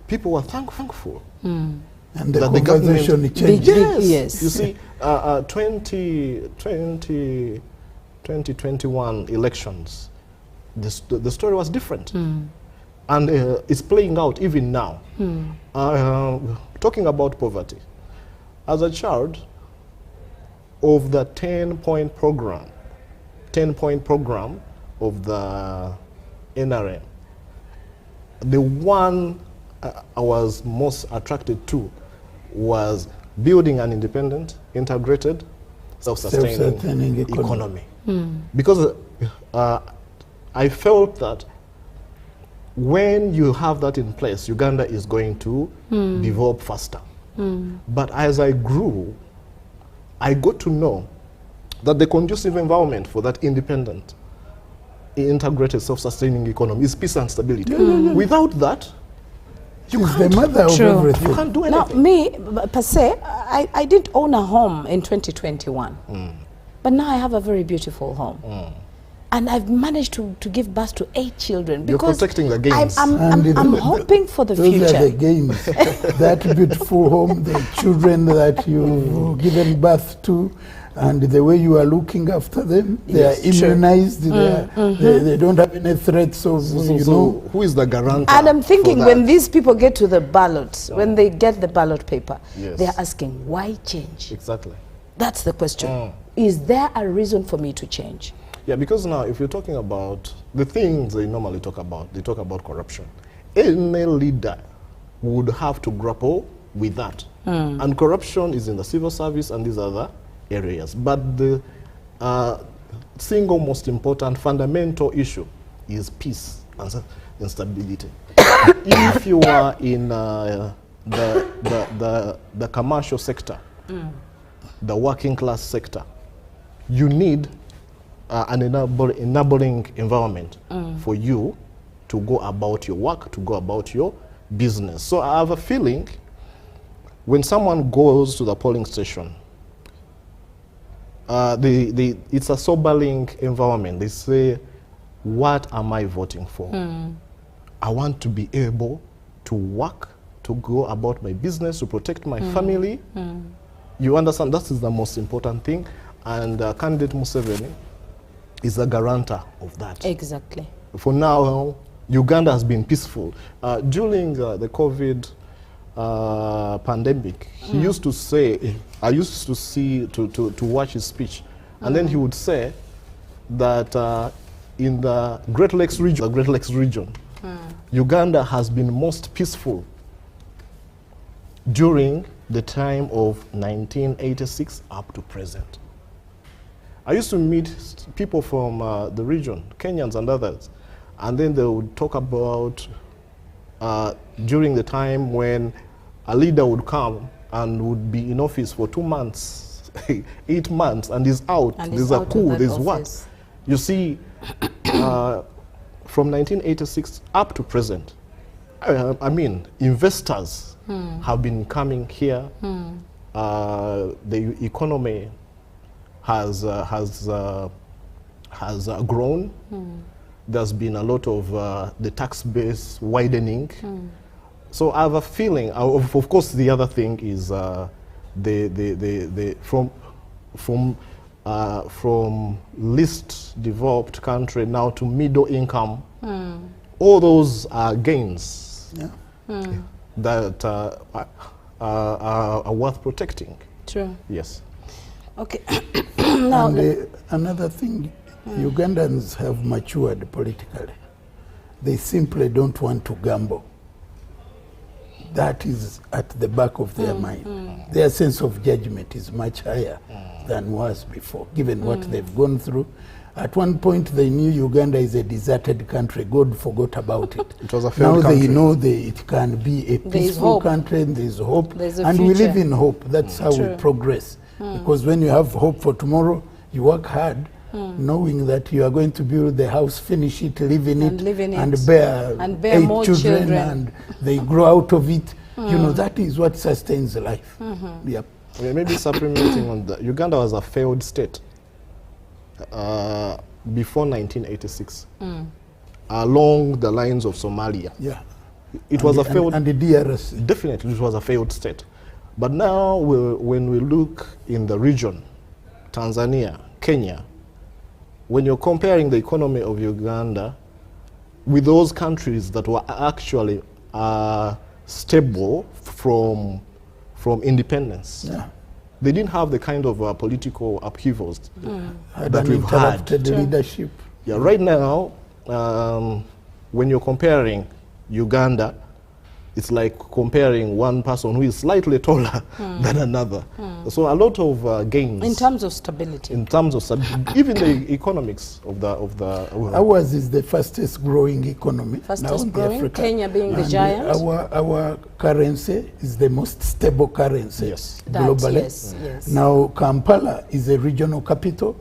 people were thankful. And the that conversation the changed. Yes. You see, 2021 elections, the story was different. And it's playing out even now. Talking about poverty, as a child of the 10-point program of the NRM, the one I was most attracted to was building an independent, integrated, self-sustaining economy. Because I felt that when you have that in place, Uganda is going to develop faster. But as I grew, I got to know that the conducive environment for that independent, integrated, self-sustaining economy is peace and stability. Without that, you can't, the mother of everything. You can't do anything. Now, me, per se, I didn't own a home in 2021. But now I have a very beautiful home. And I've managed to give birth to 8 children. You're Because protecting the gains. I'm hoping for the those future. Are the gains. That beautiful home, the children that you've given birth to, and the way you are looking after them, they are immunized, they don't have any threats of, who is the guarantor? And I'm thinking when these people get to the ballot, when they get the ballot paper, they're asking, why change? Exactly. That's the question. Is there a reason for me to change? Yeah, because now if you're talking about the things they normally talk about, they talk about corruption. Any leader would have to grapple with that. And corruption is in the civil service and these other areas. But the single most important fundamental issue is peace and stability. If you are in the commercial sector, the working class sector, you need an enabling environment for you to go about your work, to go about your business. So I have a feeling when someone goes to the polling station, it's a sobering environment. They say, what am I voting for? I want to be able to work, to go about my business, to protect my family. You understand, that is the most important thing. And candidate Museveni is a guarantor of that. Exactly. For now, Uganda has been peaceful. During the COVID pandemic, he used to say, I used to watch his speech, and then he would say that in the Great Lakes region, Uganda has been most peaceful during the time of 1986 up to present. I used to meet people from the region, Kenyans and others, and then they would talk about during the time when a leader would come and would be in office for 2 months, 8 months, and is out. And there's a coup, there's what? You see, from 1986 up to present, I mean, investors have been coming here. The economy has grown. There's been a lot of the tax base widening. So I have a feeling. Of course, the other thing is from least developed country now to middle income. All those are gains that are worth protecting. True. Yes. Okay. Now, another thing, Ugandans have matured politically. They simply don't want to gamble. That is at the back of their mind. Their sense of judgment is much higher than was before, given what they've gone through. At one point, they knew Uganda is a deserted country. God forgot about it. It was a failed now country. they know it can be a peaceful country, and there's hope. And we live in hope. That's how we progress. Because when you have hope for tomorrow, you work hard, knowing that you are going to build the house, finish it, live in it, and bear 8 children, and they grow out of it. You know, that is what sustains life. Yep. Maybe supplementing on that, Uganda was a failed state before 1986, along the lines of Somalia. Yeah. It was a failed... And the DRC. Definitely, it was a failed state. But now, when we look in the region, Tanzania, Kenya, when you're comparing the economy of Uganda with those countries that were actually stable from independence, they didn't have the kind of political upheavals that we've had. Leadership. Yeah, right now, when you're comparing Uganda, it's like comparing one person who is slightly taller than another. So a lot of gains. In terms of stability. In terms of even the economics of the ours is the fastest growing economy. Fastest growing, Kenya being the giant. Our currency is the most stable currency globally. Yes. Now Kampala is a regional capital.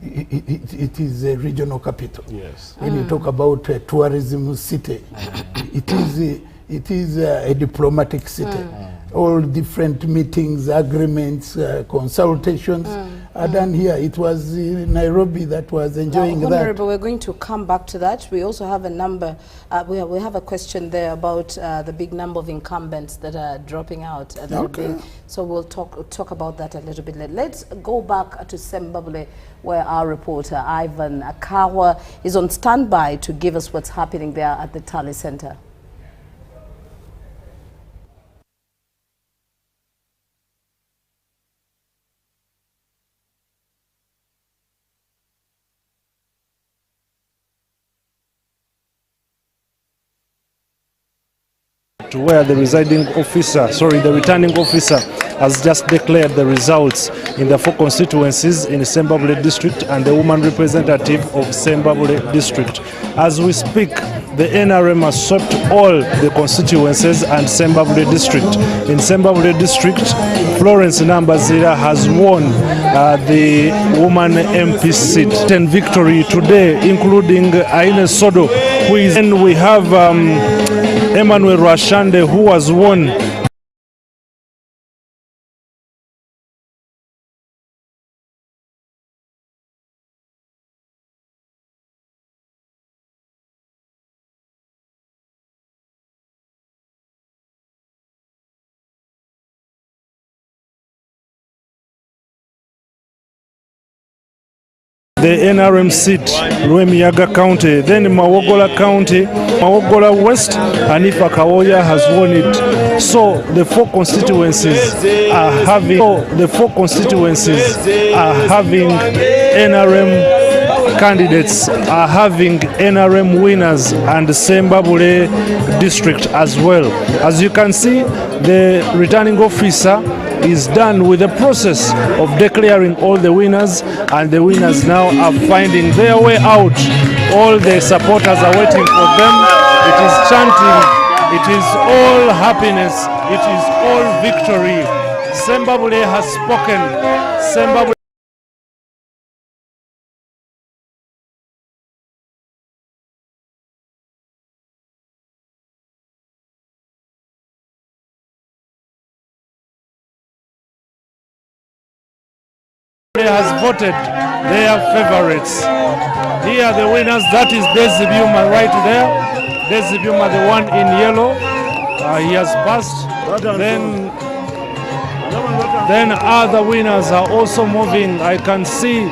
It is a regional capital. Yes. When you talk about a tourism city, it is a diplomatic city. All different meetings, agreements, consultations are done here. It was Nairobi that was enjoying that. Honorable, we're going to come back to that. We also have a number, we have a question there about the big number of incumbents that are dropping out. So we'll talk about that a little bit later. Let's go back to Zimbabwe, where our reporter Ivan Akawa is on standby to give us what's happening there at the Tally Center. Where the the returning officer has just declared the results in the 4 constituencies in Zimbabwe district and the woman representative of Zimbabwe district. As we speak, the NRM has swept all the constituencies and Zimbabwe district. In Zimbabwe district, Florence Nambazira has won the woman MP seat and victory today, including Aine Sodo, who is, and we have Emmanuel Rashande, who has won the NRM seat, Lwemiyaga County. Then Mawogola County, Mawogola West, Hanifa Kawoya has won it. So the four constituencies are having NRM candidates, are having NRM winners, and Sembabule district as well. As you can see, the returning officer is done with the process of declaring all the winners, and the winners now are finding their way out. All the supporters are waiting for them. It is chanting, it is all happiness, it is all victory. Sembabule has spoken. Sembabule has voted their favorites. Here are the winners. That is Desi Byuma right there. Desi Byuma, the one in yellow. He has passed. Then other winners are also moving. I can see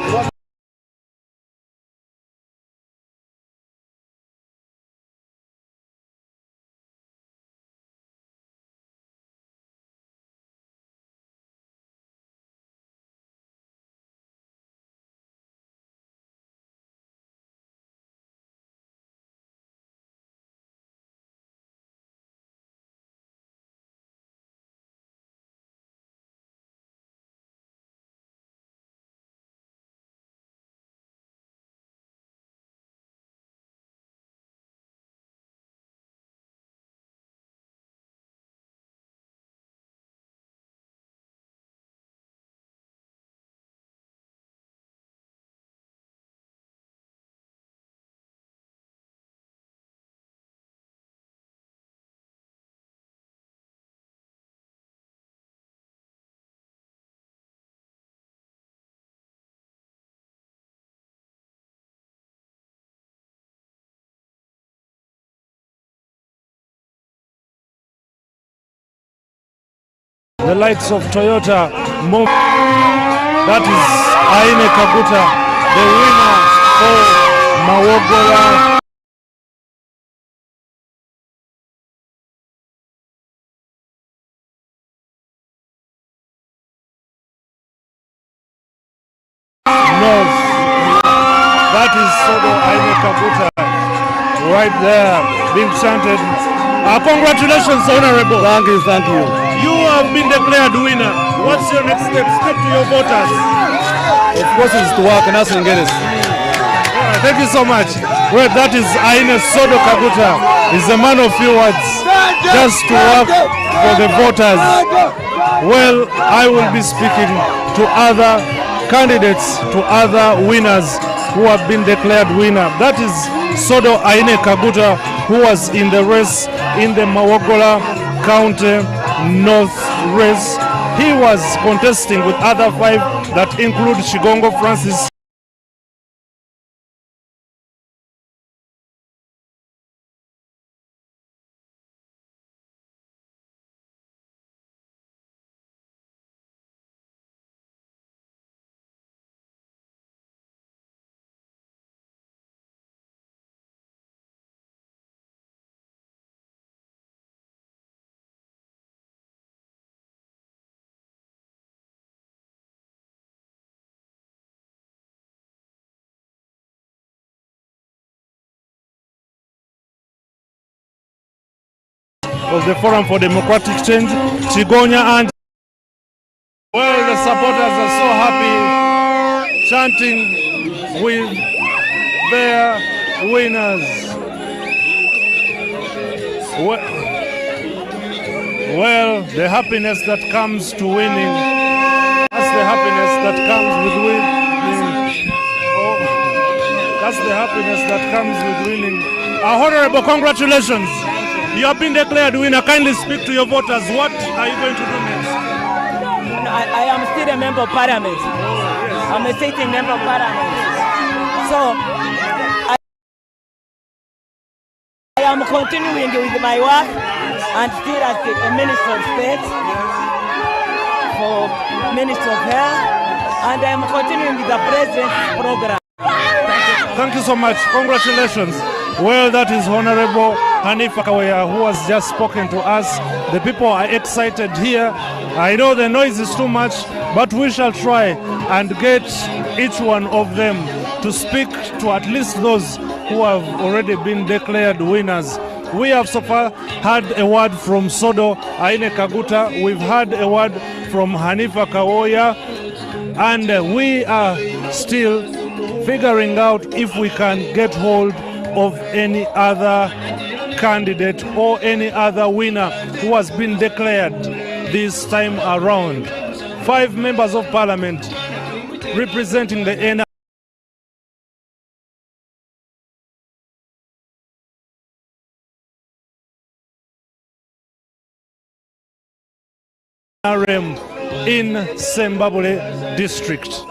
the likes of Toyota. That is Aine Kaguta, the winner for Mawogola. North. That is Sodo Aine Kaguta right there being chanted. Congratulations, Honorable. Thank you, thank you. You have been declared winner. What's your next step? Speak to your voters. Of course, it's to work and nothing else. Thank you so much. Well, that is Aine Sodo Kaguta. He's a man of few words, just to work for the voters. Well, I will be speaking to other candidates, to other winners who have been declared winner. That is Sodo Aine Kaguta, who was in the race in the Mawogola County North race. He was contesting with other 5 that include Shigongo Francis, of the Forum for Democratic Change, Chigonya, and well, the supporters are so happy, chanting with their winners. Well, the happiness that comes to winning, that's the happiness that comes with winning. Oh, that's the happiness that comes with winning. Honorable, congratulations. You have been declared winner. Kindly speak to your voters. What are you going to do next? I am still a member of parliament. Oh, yes. I'm a sitting member of parliament. So I am continuing with my work and still as a Minister of State for Minister of Health, and I am continuing with the President's program. Thank you so much. Congratulations. Well, that is Honorable Hanifa Kaweya, who has just spoken to us. The people are excited here. I know the noise is too much, but we shall try and get each one of them to speak to at least those who have already been declared winners. We have so far had a word from Sodo Aine Kaguta. We've had a word from Hanifa Kaweya, and we are still figuring out if we can get hold of any other candidate or any other winner who has been declared this time around. 5 members of parliament representing the NRM in Sembabule district.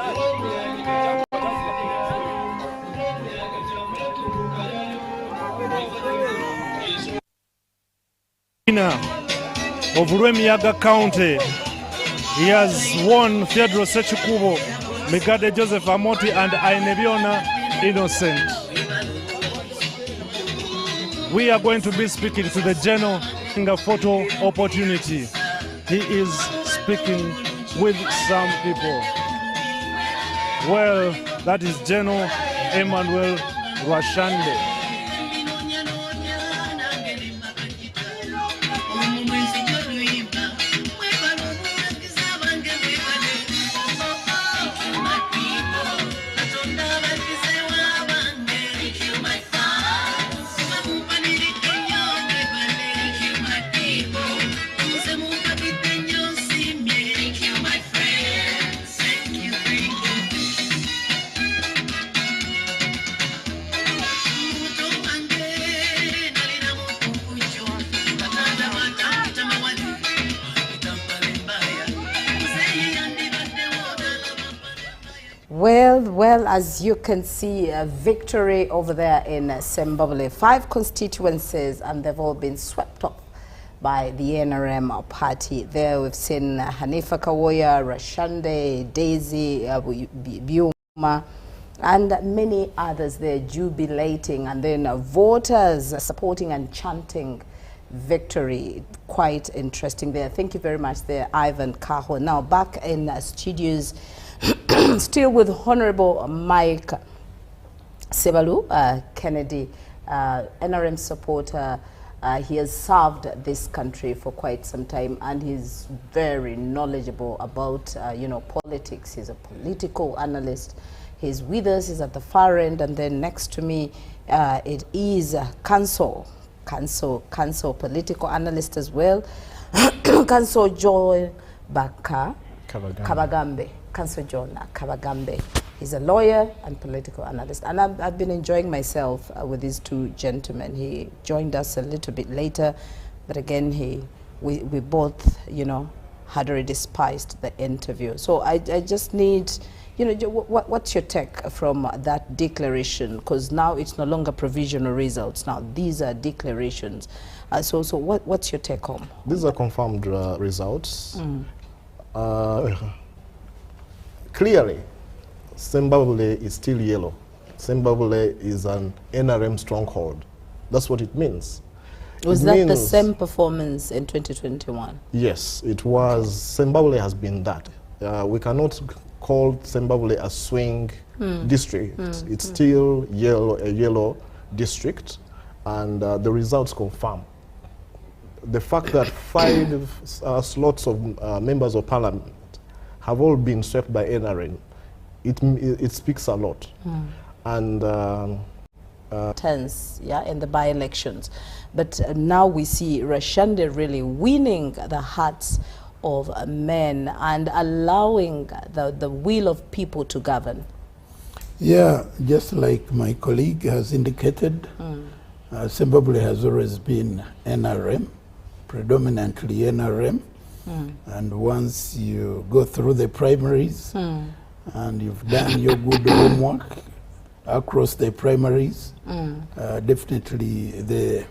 Of Rwemiyaga County, he has won Theodore Sechikubo, Megade Joseph Amoti, and Ainebiona Innocent. We are going to be speaking to the General in a photo opportunity. He is speaking with some people. Well, that is General Emmanuel Rwashande. Well, as you can see, a victory over there in Sembabule. 5 constituencies, and they've all been swept off by the NRM party. There we've seen Hanifa Kaweya, Rashande, Daisy, Biuma, and many others there jubilating, and then voters supporting and chanting victory. Quite interesting there. Thank you very much there, Ivan Kaho. Now back in studios, still with Honorable Mike Sebalu, Kennedy, NRM supporter. He has served this country for quite some time, and he's very knowledgeable about politics. He's a political analyst. He's with us. He's at the far end, and then next to me it is Council political analyst as well. Council John Kabagambe. Council John Kabagambe. He's a lawyer and political analyst, and I've been enjoying myself with these 2 gentlemen. He joined us a little bit later, but again we both had already spiced the interview. So I just need what's your take from that declaration, because now it's no longer provisional results, now these are declarations. So what's your take home? These are confirmed results. Clearly, Sembabule is still yellow. Sembabule is an NRM stronghold. That's what it means. Was that the same performance in 2021? Yes, it was. Sembabule has been that. We cannot call Sembabule a swing district. It's still a yellow district, and the results confirm. The fact that 5 slots of members of parliament have all been swept by NRM, it speaks a lot. And tense, in the by-elections. But now we see Rashande really winning the hearts of men and allowing the will of people to govern. Yeah, just like my colleague has indicated, Sembabule has always been NRM, predominantly NRM. And once you go through the primaries and you've done your good homework across the primaries, definitely the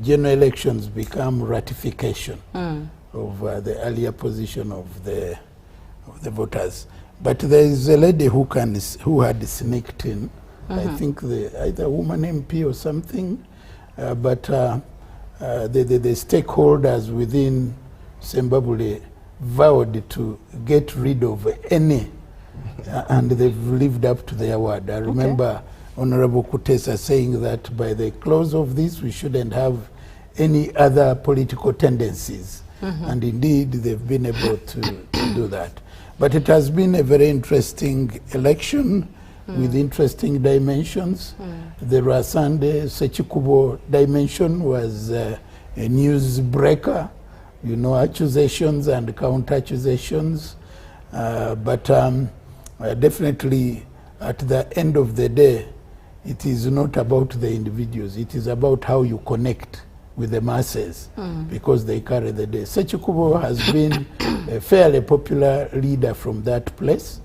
general elections become ratification of the earlier position of the voters. But there is a lady who had sneaked in I think either a woman MP or something, but the stakeholders within Zimbabwe vowed to get rid of any, and they've lived up to their word. I remember Honorable Kutesa saying that by the close of this, we shouldn't have any other political tendencies. And indeed, they've been able to do that. But it has been a very interesting election with interesting dimensions. The Rasande Sechikubo dimension was a news breaker, you know, accusations and counter-accusations. But definitely, at the end of the day, it is not about the individuals. It is about how you connect with the masses, because they carry the day. Sechikubo has been a fairly popular leader from that place,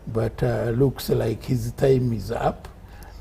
but looks like his time is up,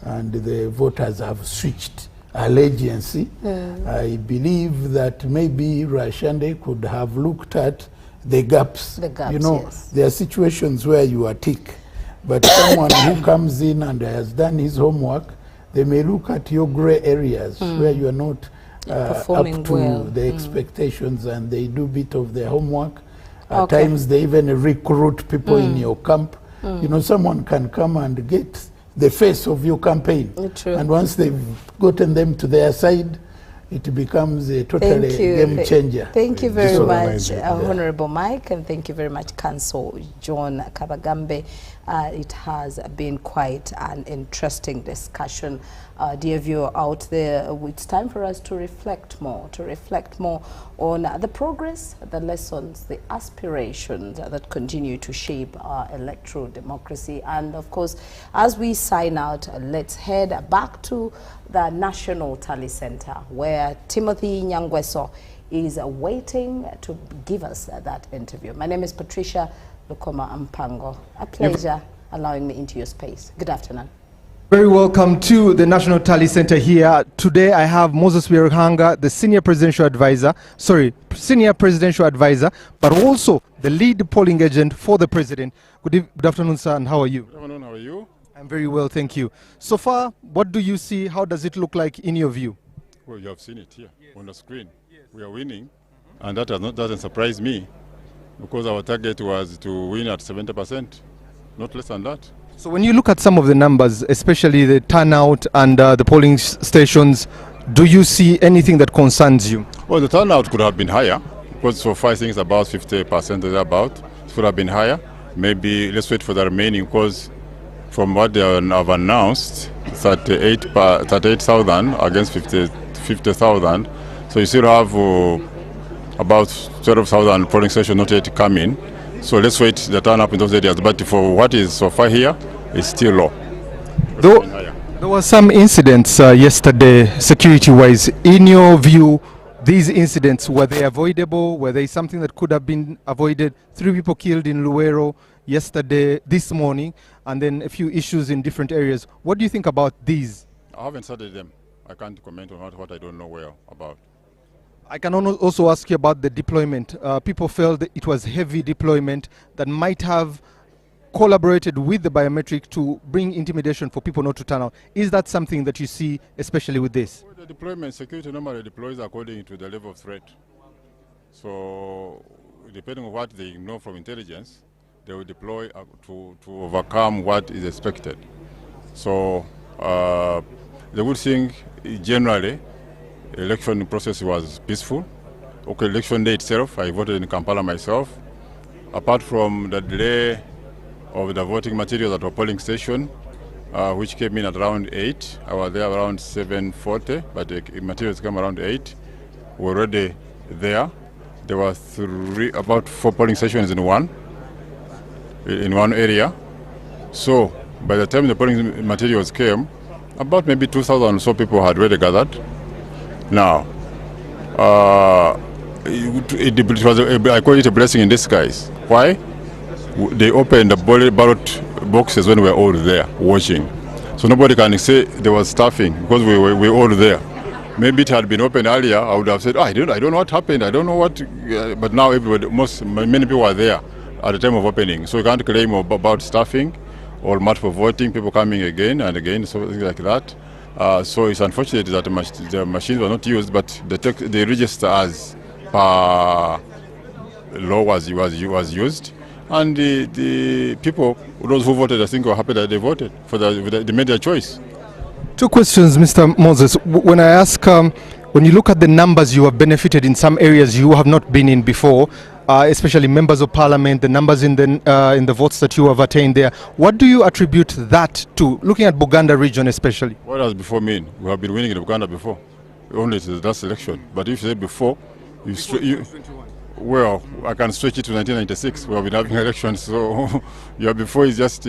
and the voters have switched allegiance. I believe that maybe Rashande could have looked at the gaps. You know, there are situations where you are tick, but someone who comes in and has done his homework, they may look at your gray areas where you are not up to the expectations, and they do bit of their homework. At times they even recruit people in your camp. You know, someone can come and get the face of your campaign. And once they've gotten them to their side, it becomes a totally game changer. Thank you very much, Honorable Mike, and thank you very much, Council John Kabagambe. It has been quite an interesting discussion. Dear viewer out there, it's time for us to reflect more on the progress, the lessons, the aspirations that continue to shape our electoral democracy. And of course, as we sign out, let's head back to the National Tally Center, where Timothy Nyangweso is waiting to give us that interview. My name is Patricia Lukoma Ampango. A pleasure allowing me into your space. Good afternoon. Very welcome to the National Tally Center here. Today I have Moses Wirhanga, the senior presidential advisor, but also the lead polling agent for the president. Good afternoon, sir, and how are you? Good afternoon, how are you? I'm very well, thank you. So far, what do you see? How does it look like in your view? Well, you have seen it here on the screen. We are winning, and that doesn't surprise me, because our target was to win at 70%, not less than that. So when you look at some of the numbers, especially the turnout and the polling stations, do you see anything that concerns you? Well, the turnout could have been higher, because so far I think it's about 50% or about. It could have been higher. Maybe let's wait for the remaining, because from what they have announced, 38,000 against 50,000. So you still have about 12,000 polling stations not yet coming. So let's wait the turn up in those areas. But for what is so far here, it's still low. There were some incidents yesterday, security-wise. In your view, these incidents, were they avoidable? Were they something that could have been avoided? 3 people killed in Luero yesterday, this morning, and then a few issues in different areas. What do you think about these? I haven't studied them. I can't comment on what I don't know well about. I can also ask you about the deployment. People felt that it was heavy deployment that might have collaborated with the biometric to bring intimidation for people not to turn out. Is that something that you see, especially with this? Well, the deployment, security normally deploys according to the level of threat. So depending on what they know from intelligence, they will deploy to overcome what is expected. So the good thing, generally, election process was peaceful. Okay, election day itself, I voted in Kampala myself. Apart from the delay of the voting materials at our polling station, which came in at around 8. I was there around 7:40, but the materials came around 8. We were already there. There were about 4 polling stations in one area. So by the time the polling materials came, about maybe 2,000 or so people had already gathered. Now, it was I call it a blessing in disguise. Why? They opened the ballot boxes when we were all there watching. So nobody can say there was stuffing because we were all there. Maybe it had been opened earlier, I would have said, I don't know what happened, I don't know what, but now many people are there at the time of opening. So you can't claim about stuffing or multiple voting, people coming again and again, something like that. So it's unfortunate that the machines were not used, but the register as per law was used. And the people, those who voted, I think were happy that they voted, they made their choice. Two questions, Mr. Moses. When I ask, when you look at the numbers you have benefited in some areas you have not been in before, especially members of parliament, the numbers in the votes that you have attained there, what do you attribute that to, looking at Buganda region especially? What does before mean? We have been winning in Uganda before, only to the last election. But if you say before, well, I can stretch it to 1996. We have been having elections, so yeah, before is just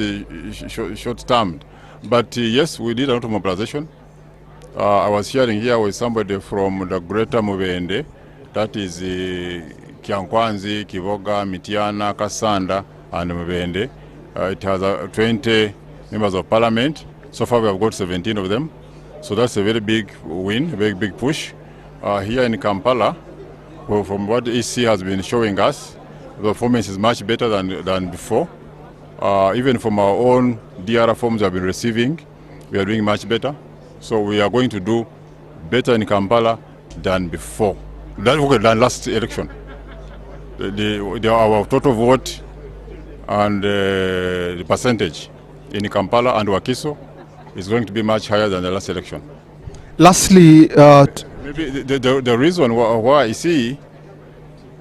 short-termed. But yes, we did a lot of mobilization. I was sharing here with somebody from the greater Mubende, that is Kyankwanzi, Kivoga, Mitiana, Kasanda, and Mubende. It has 20 members of parliament. So far we have got 17 of them. So that's a very big win, a very big push. Here in Kampala, well, from what the EC has been showing us, the performance is much better than before. Even from our own DR forms we have been receiving, we are doing much better. So we are going to do better in Kampala than before, than last election. Our total vote and the percentage in Kampala and Wakiso is going to be much higher than the last election. Lastly, maybe the reason why I see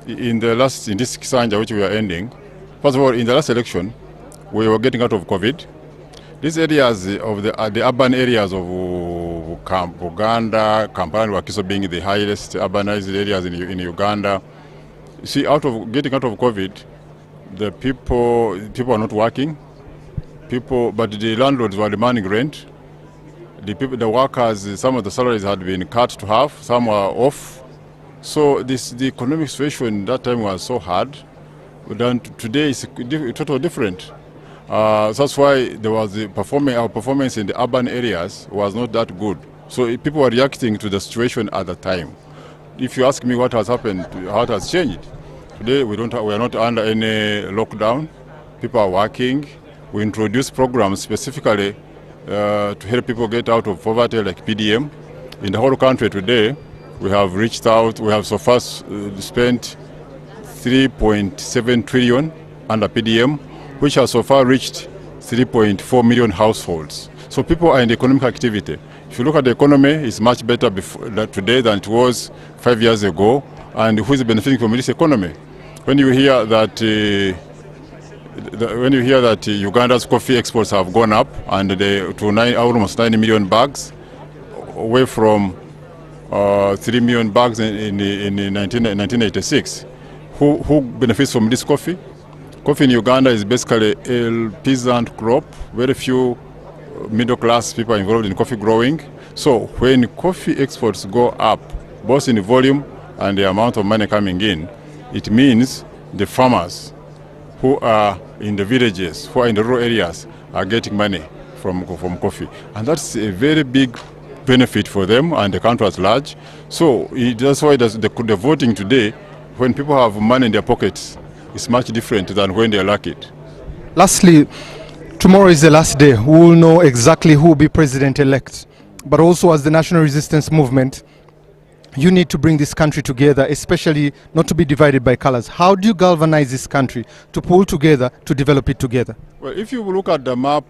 in this Kisanja which we are ending, first of all, in the last election, we were getting out of COVID. These areas of the urban areas of Uganda, Kampala and Wakiso being the highest urbanized areas in Uganda. You see, getting out of COVID, the people are not working. But the landlords were demanding rent. The workers, some of the salaries had been cut to half, some were off. So the economic situation that time was so hard. But then today is totally different. That's why our performance in the urban areas was not that good. So people were reacting to the situation at the time. If you ask me what has happened, how it has changed, today we are not under any lockdown. People are working. We introduced programs specifically to help people get out of poverty, like PDM. In the whole country today, we have reached out. We have so far spent 3.7 trillion under PDM, which has so far reached 3.4 million households. So people are in economic activity. If you look at the economy, it's much better today than it was 5 years ago. And who is benefiting from this economy? When you hear that Uganda's coffee exports have gone up and to almost 90 million bags, away from 3 million bags in 1986, who benefits from this coffee? Coffee in Uganda is basically a peasant crop. Very few middle-class people are involved in coffee growing. So when coffee exports go up, both in volume and the amount of money coming in, it means the farmers who are in the villages, who are in the rural areas, are getting money from coffee. And that's a very big benefit for them and the country at large. So that's why the voting today, when people have money in their pockets, is much different than when they lack it. Lastly, tomorrow is the last day. We will know exactly who will be president-elect. But also as the National Resistance Movement, you need to bring this country together, especially not to be divided by colors. How do you galvanize this country to pull together, to develop it together? Well, if you look at the map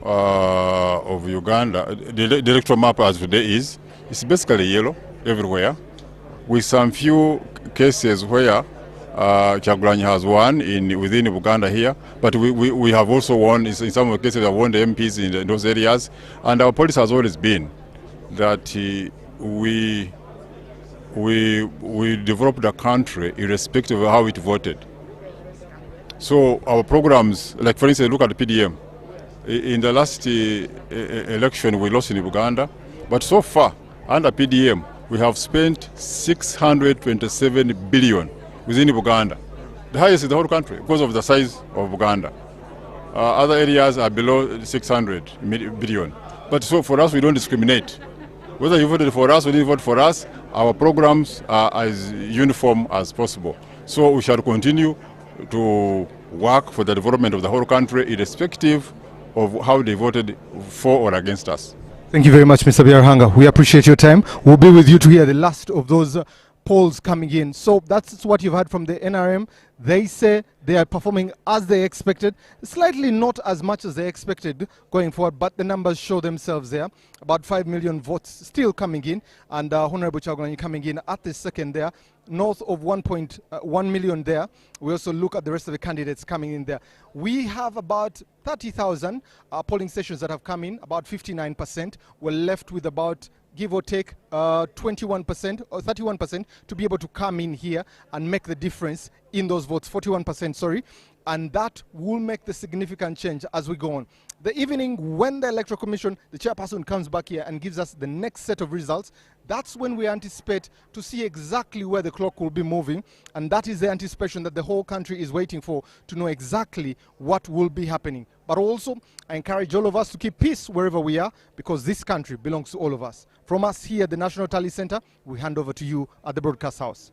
of Uganda, the electoral map as today is, it's basically yellow everywhere, with some few cases where Kyagulanyi has won within Uganda here, but we have also won, in some cases we have won the MPs in those areas, and our policy has always been that we develop the country irrespective of how it voted. So our programs, like for instance, look at the PDM. In the last election we lost in Uganda, but so far under PDM we have spent 627 billion within Uganda, the highest in the whole country because of the size of Uganda. Other areas are below 600 billion. But so for us, we don't discriminate. Whether you voted for us or didn't vote for us, our programs are as uniform as possible. So we shall continue to work for the development of the whole country irrespective of how they voted for or against us. Thank you very much, Mr. Biarhanga. We appreciate your time. We'll be with you to hear the last of those polls coming in. So that's what you've heard from the NRM. They say they are performing as they expected, slightly not as much as they expected going forward, but the numbers show themselves there. About 5 million votes still coming in, and Honorable Kyagulanyi coming in at the second there, north of 1.1 million there. We also look at the rest of the candidates coming in there. We have about 30,000 polling stations that have come in, about 59%. We're left with about, give or take, 21% or 31% to be able to come in here and make the difference in those votes, 41%, sorry, and that will make the significant change as we go on. The evening when the Electoral Commission, the chairperson, comes back here and gives us the next set of results, that's when we anticipate to see exactly where the clock will be moving, and that is the anticipation that the whole country is waiting for, to know exactly what will be happening. But also, I encourage all of us to keep peace wherever we are, because this country belongs to all of us. From us here at the National Tally Center, we hand over to you at the Broadcast House.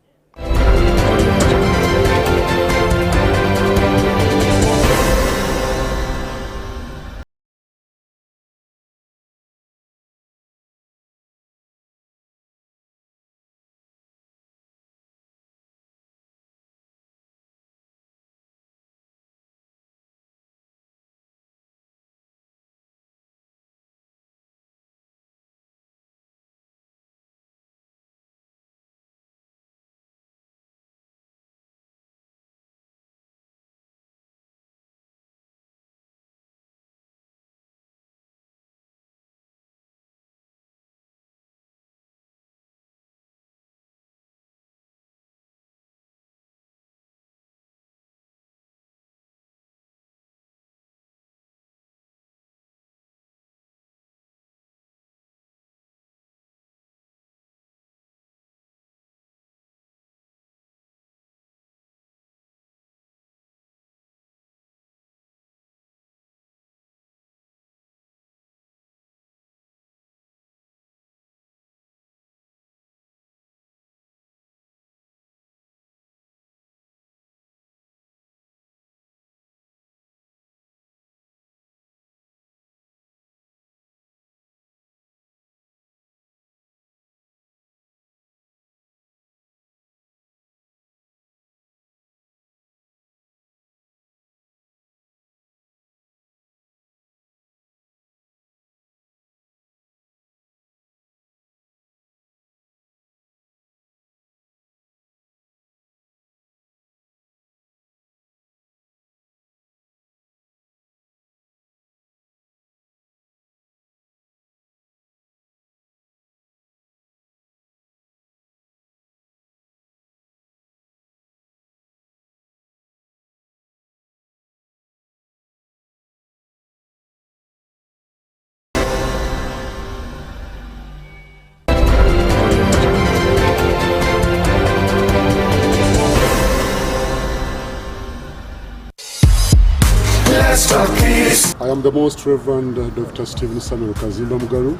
I am the Most Reverend Dr. Stephen Samuel Kazimba Mugaru,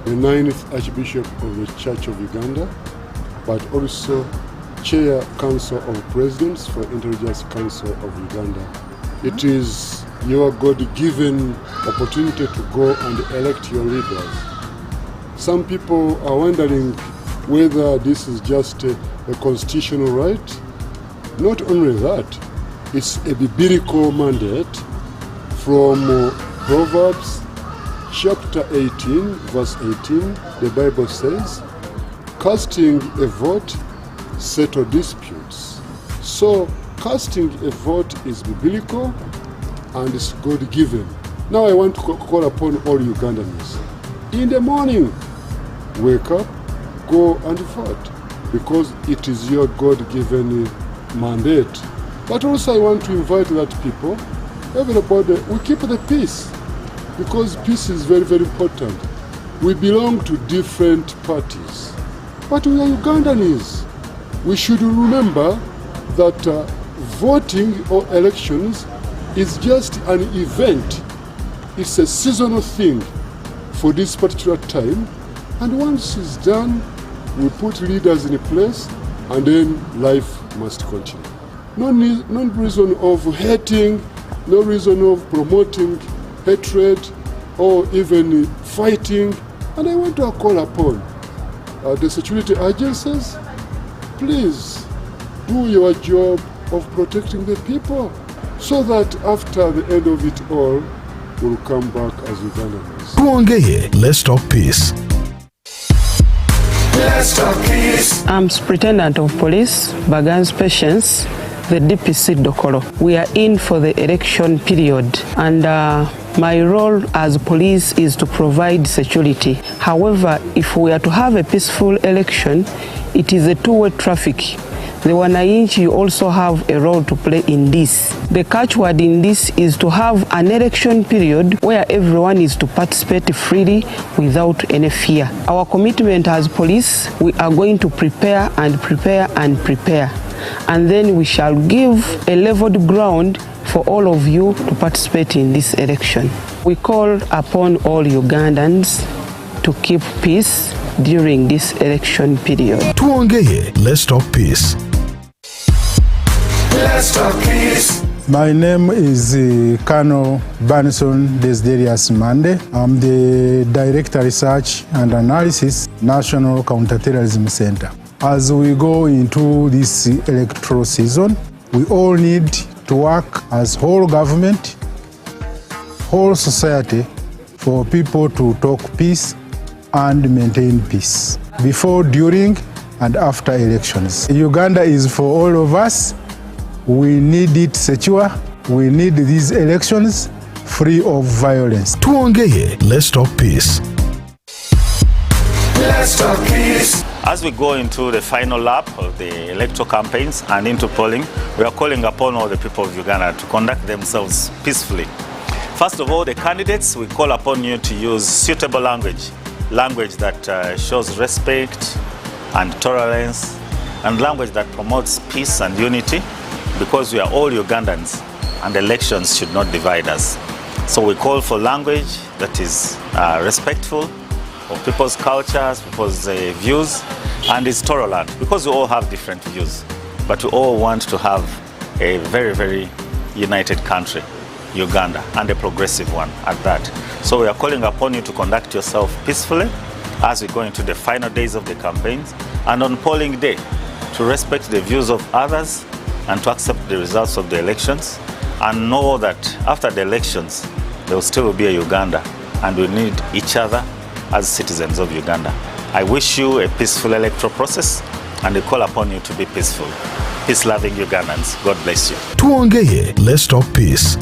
the 9th Archbishop of the Church of Uganda, but also Chair Council of Presidents for Intelligence Council of Uganda. It is your God-given opportunity to go and elect your leaders. Some people are wondering whether this is just a constitutional right. Not only that, it's a biblical mandate from Proverbs chapter 18, verse 18. The Bible says, casting a vote settle disputes. So casting a vote is biblical and it's God-given. Now I want to call upon all Ugandans. In the morning, wake up, go and vote, because it is your God-given mandate. But also I want to invite that people, everybody, we keep the peace, because peace is very, very important. We belong to different parties, but we are Ugandans. We should remember that voting or elections is just an event. It's a seasonal thing for this particular time, and once it's done, we put leaders in place, and then life must continue. No reason of hating, no reason of promoting hatred or even fighting. And I want to call upon the security agencies, please do your job of protecting the people so that after the end of it all, we'll come back as Ugandans. Tuongeye, let's talk peace. Let's talk peace. I'm Superintendent of Police, Bagan's Patience, the DPC Dokoro. We are in for the election period, and my role as police is to provide security. However, if we are to have a peaceful election, it is a two-way traffic. The wananchi also have a role to play in this. The catchword in this is to have an election period where everyone is to participate freely without any fear. Our commitment as police, we are going to prepare and prepare and prepare. And then we shall give a leveled ground for all of you to participate in this election. We call upon all Ugandans to keep peace during this election period. Tuongeye, let's talk peace. Let's talk peace. My name is Colonel Banison Desderius Mande. I'm the Director Research and Analysis, National Counterterrorism Center. As we go into this electoral season, we all need to work as whole government, whole society, for people to talk peace and maintain peace before, during, and after elections. Uganda is for all of us. We need it secure. We need these elections free of violence. Tuongeye, let's talk peace. Let's talk peace. As we go into the final lap of the electoral campaigns and into polling, we are calling upon all the people of Uganda to conduct themselves peacefully. First of all, the candidates, we call upon you to use suitable language that shows respect and tolerance, and language that promotes peace and unity, because we are all Ugandans and elections should not divide us. So we call for language that is respectful of people's cultures, people's views, and is tolerant, because we all have different views, but we all want to have a very, very united country, Uganda, and a progressive one at that. So we are calling upon you to conduct yourself peacefully as we go into the final days of the campaigns, and on polling day, to respect the views of others and to accept the results of the elections, and know that after the elections, there will still be a Uganda, and we need each other as citizens of Uganda. I wish you a peaceful electoral process, and I call upon you to be peaceful. Peace-loving Ugandans. God bless you. Tuongeye, let's talk peace.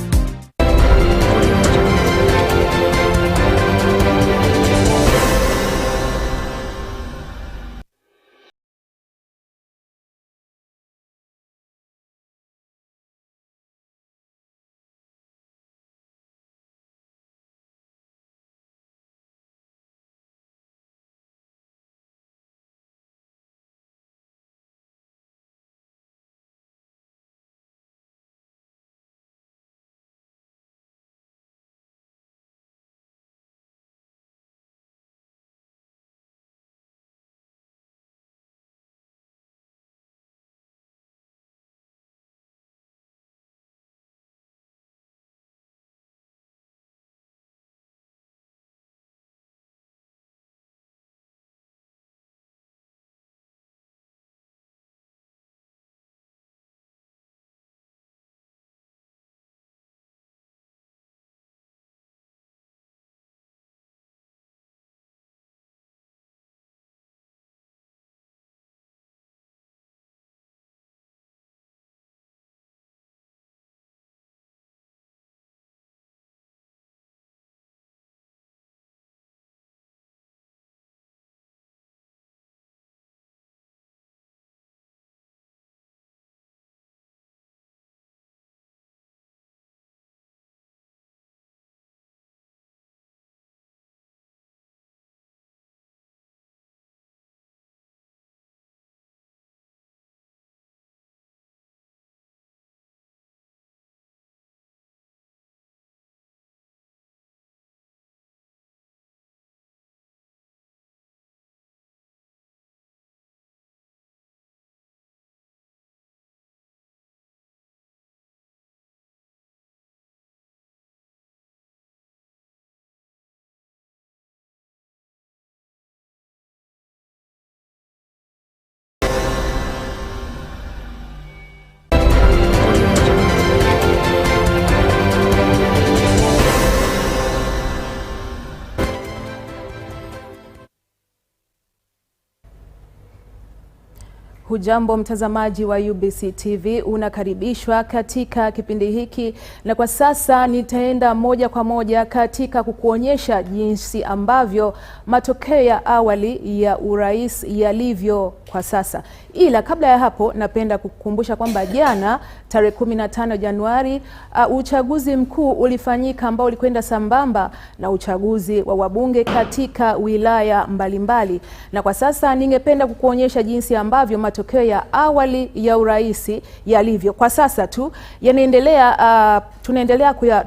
Hujambo mtazamaji wa UBC TV, unakaribishwa katika kipindi hiki, na kwa sasa nitaenda moja kwa moja katika kukuonyesha jinsi ambavyo matokeo ya awali ya urais yalivyo kwa sasa. Ila kabla ya hapo napenda kukukumbusha kwamba jana tarehe 15 Januari uchaguzi mkuu ulifanyika ambao ulikwenda sambamba na uchaguzi wa wabunge katika wilaya mbalimbali. Na kwa sasa ningependa kukuonyesha jinsi ambavyo matokeo ya awali ya urais yalivyo. Kwa sasa tu yanaendelea,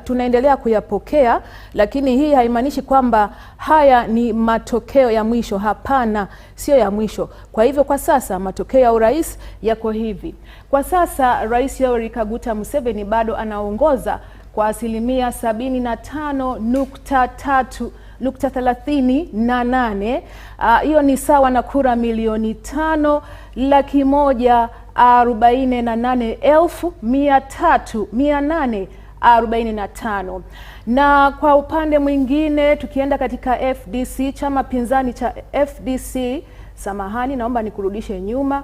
tunaendelea kuyapokea, lakini hii haimaanishi kwamba haya ni matokeo ya mwisho. Hapana, sio ya mwisho. Kwa hivyo kwa sasa matokeo ya urais yako hivi. Kwa sasa Rais Yoweri Kaguta Museveni bado anaongoza kwa asilimia 75.38. Hiyo ni sawa na kura milioni 5,148,845. Na kwa upande mwingine tukienda katika FDC, chama pinzani cha FDC, samahani naomba nikurudishe nyuma,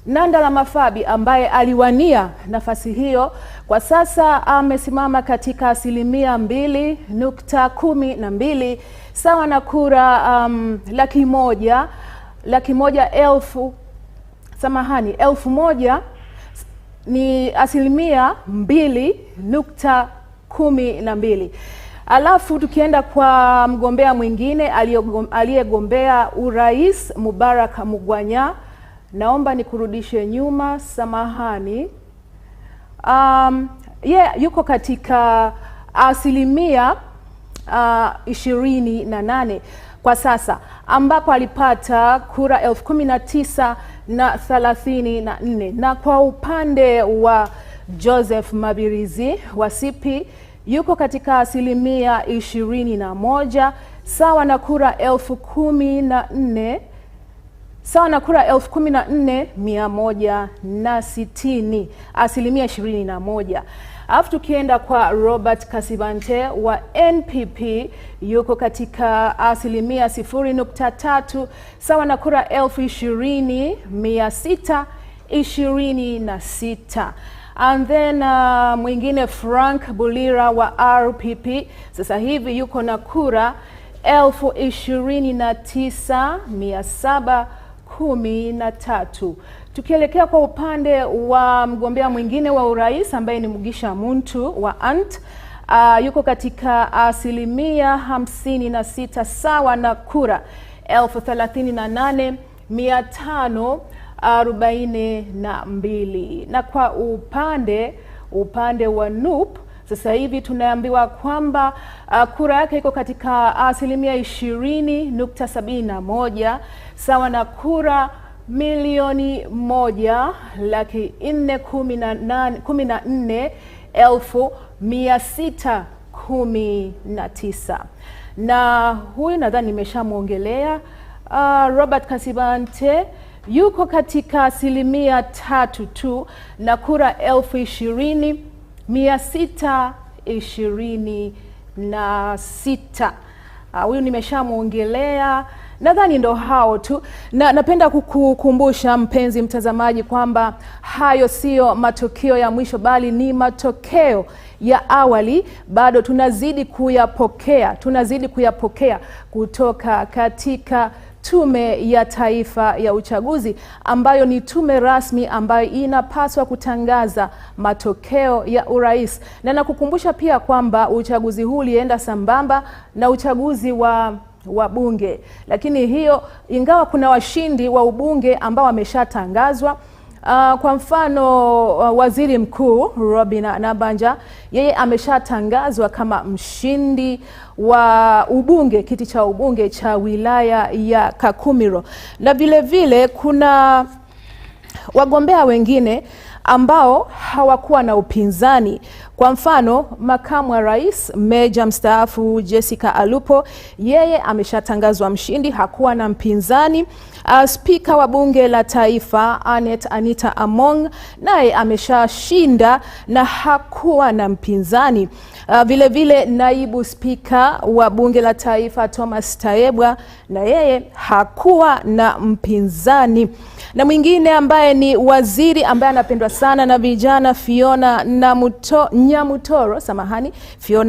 Nandala Mafabi ambaye aliwania nafasi hiyo kwa sasa amesimama katika asilimia 2.12 sawa na kura elfu moja ni asilimia 2.12. Alafu tukienda kwa mgombea mwingine aliyegombea urais, Mubarak Mugwanya, naomba nikurudishe nyuma, samahani. Yuko katika asilimia 28 kwa sasa, ambapo alipata kura 19,034. Na kwa upande wa Joseph Mabirizi wa CP yuko katika asilimia 21 sawa na kura 14,160, asilimia 21. Alafu tukienda kwa Robert Kasibante wa NPP yuko katika asilimia 0.3 sawa na kura 20,626. And then mwingine Frank Bulira wa RPP sasa hivi yuko na kura 29,713. Tukielekea kwa upande wa mgombea mwingine wa urais ambaye ni Mugisha Muntu wa ANT, yuko katika asilimia 56 sawa na kura 38,542. Na kwa upande wa NUP sasa hivi tunaambiwa kwamba kura yake iko katika asilimia 20.71 sawa na kura milioni 1,414,619. Na huyu nadhani nimeshamuongelea. Robert Kasibante yuko katika asilimia 3 tu na kura 20,626. Huyu nimeshamuongelea. Nadhani ndo hao tu, na napenda kukukumbusha mpenzi mtazamaji kwamba hayo sio matokeo ya mwisho, bali ni matokeo ya awali. Bado tunazidi kuyapokea kutoka katika Tume ya Taifa ya Uchaguzi, ambayo ni tume rasmi ambayo inapaswa kutangaza matokeo ya urais. Na nakukumbusha pia kwamba uchaguzi huu ulienda sambamba na uchaguzi wa bunge, lakini hiyo ingawa kuna washindi wa ubunge ambao wameshatangazwa. Kwa mfano waziri mkuu Robin Nabanja, yeye ameshatangazwa kama mshindi wa ubunge, kiti cha ubunge cha wilaya ya Kakumiro. Na vile vile kuna wagombea wengine ambao hawakuwa na upinzani. Kwa mfano, makamu wa rais meja mstaafu Jessica Alupo, yeye ameshatangazwa mshindi, hakuwa na mpinzani. Spika wa bunge la taifa Anita Among, naye ameshashinda na hakuwa na mpinzani. Vile vile naibu spika wa bunge la taifa Thomas Tayebwa, na yeye hakuwa na mpinzani. Na mwingine ambaye ni waziri ambaye anapendwa sana na vijana Fiona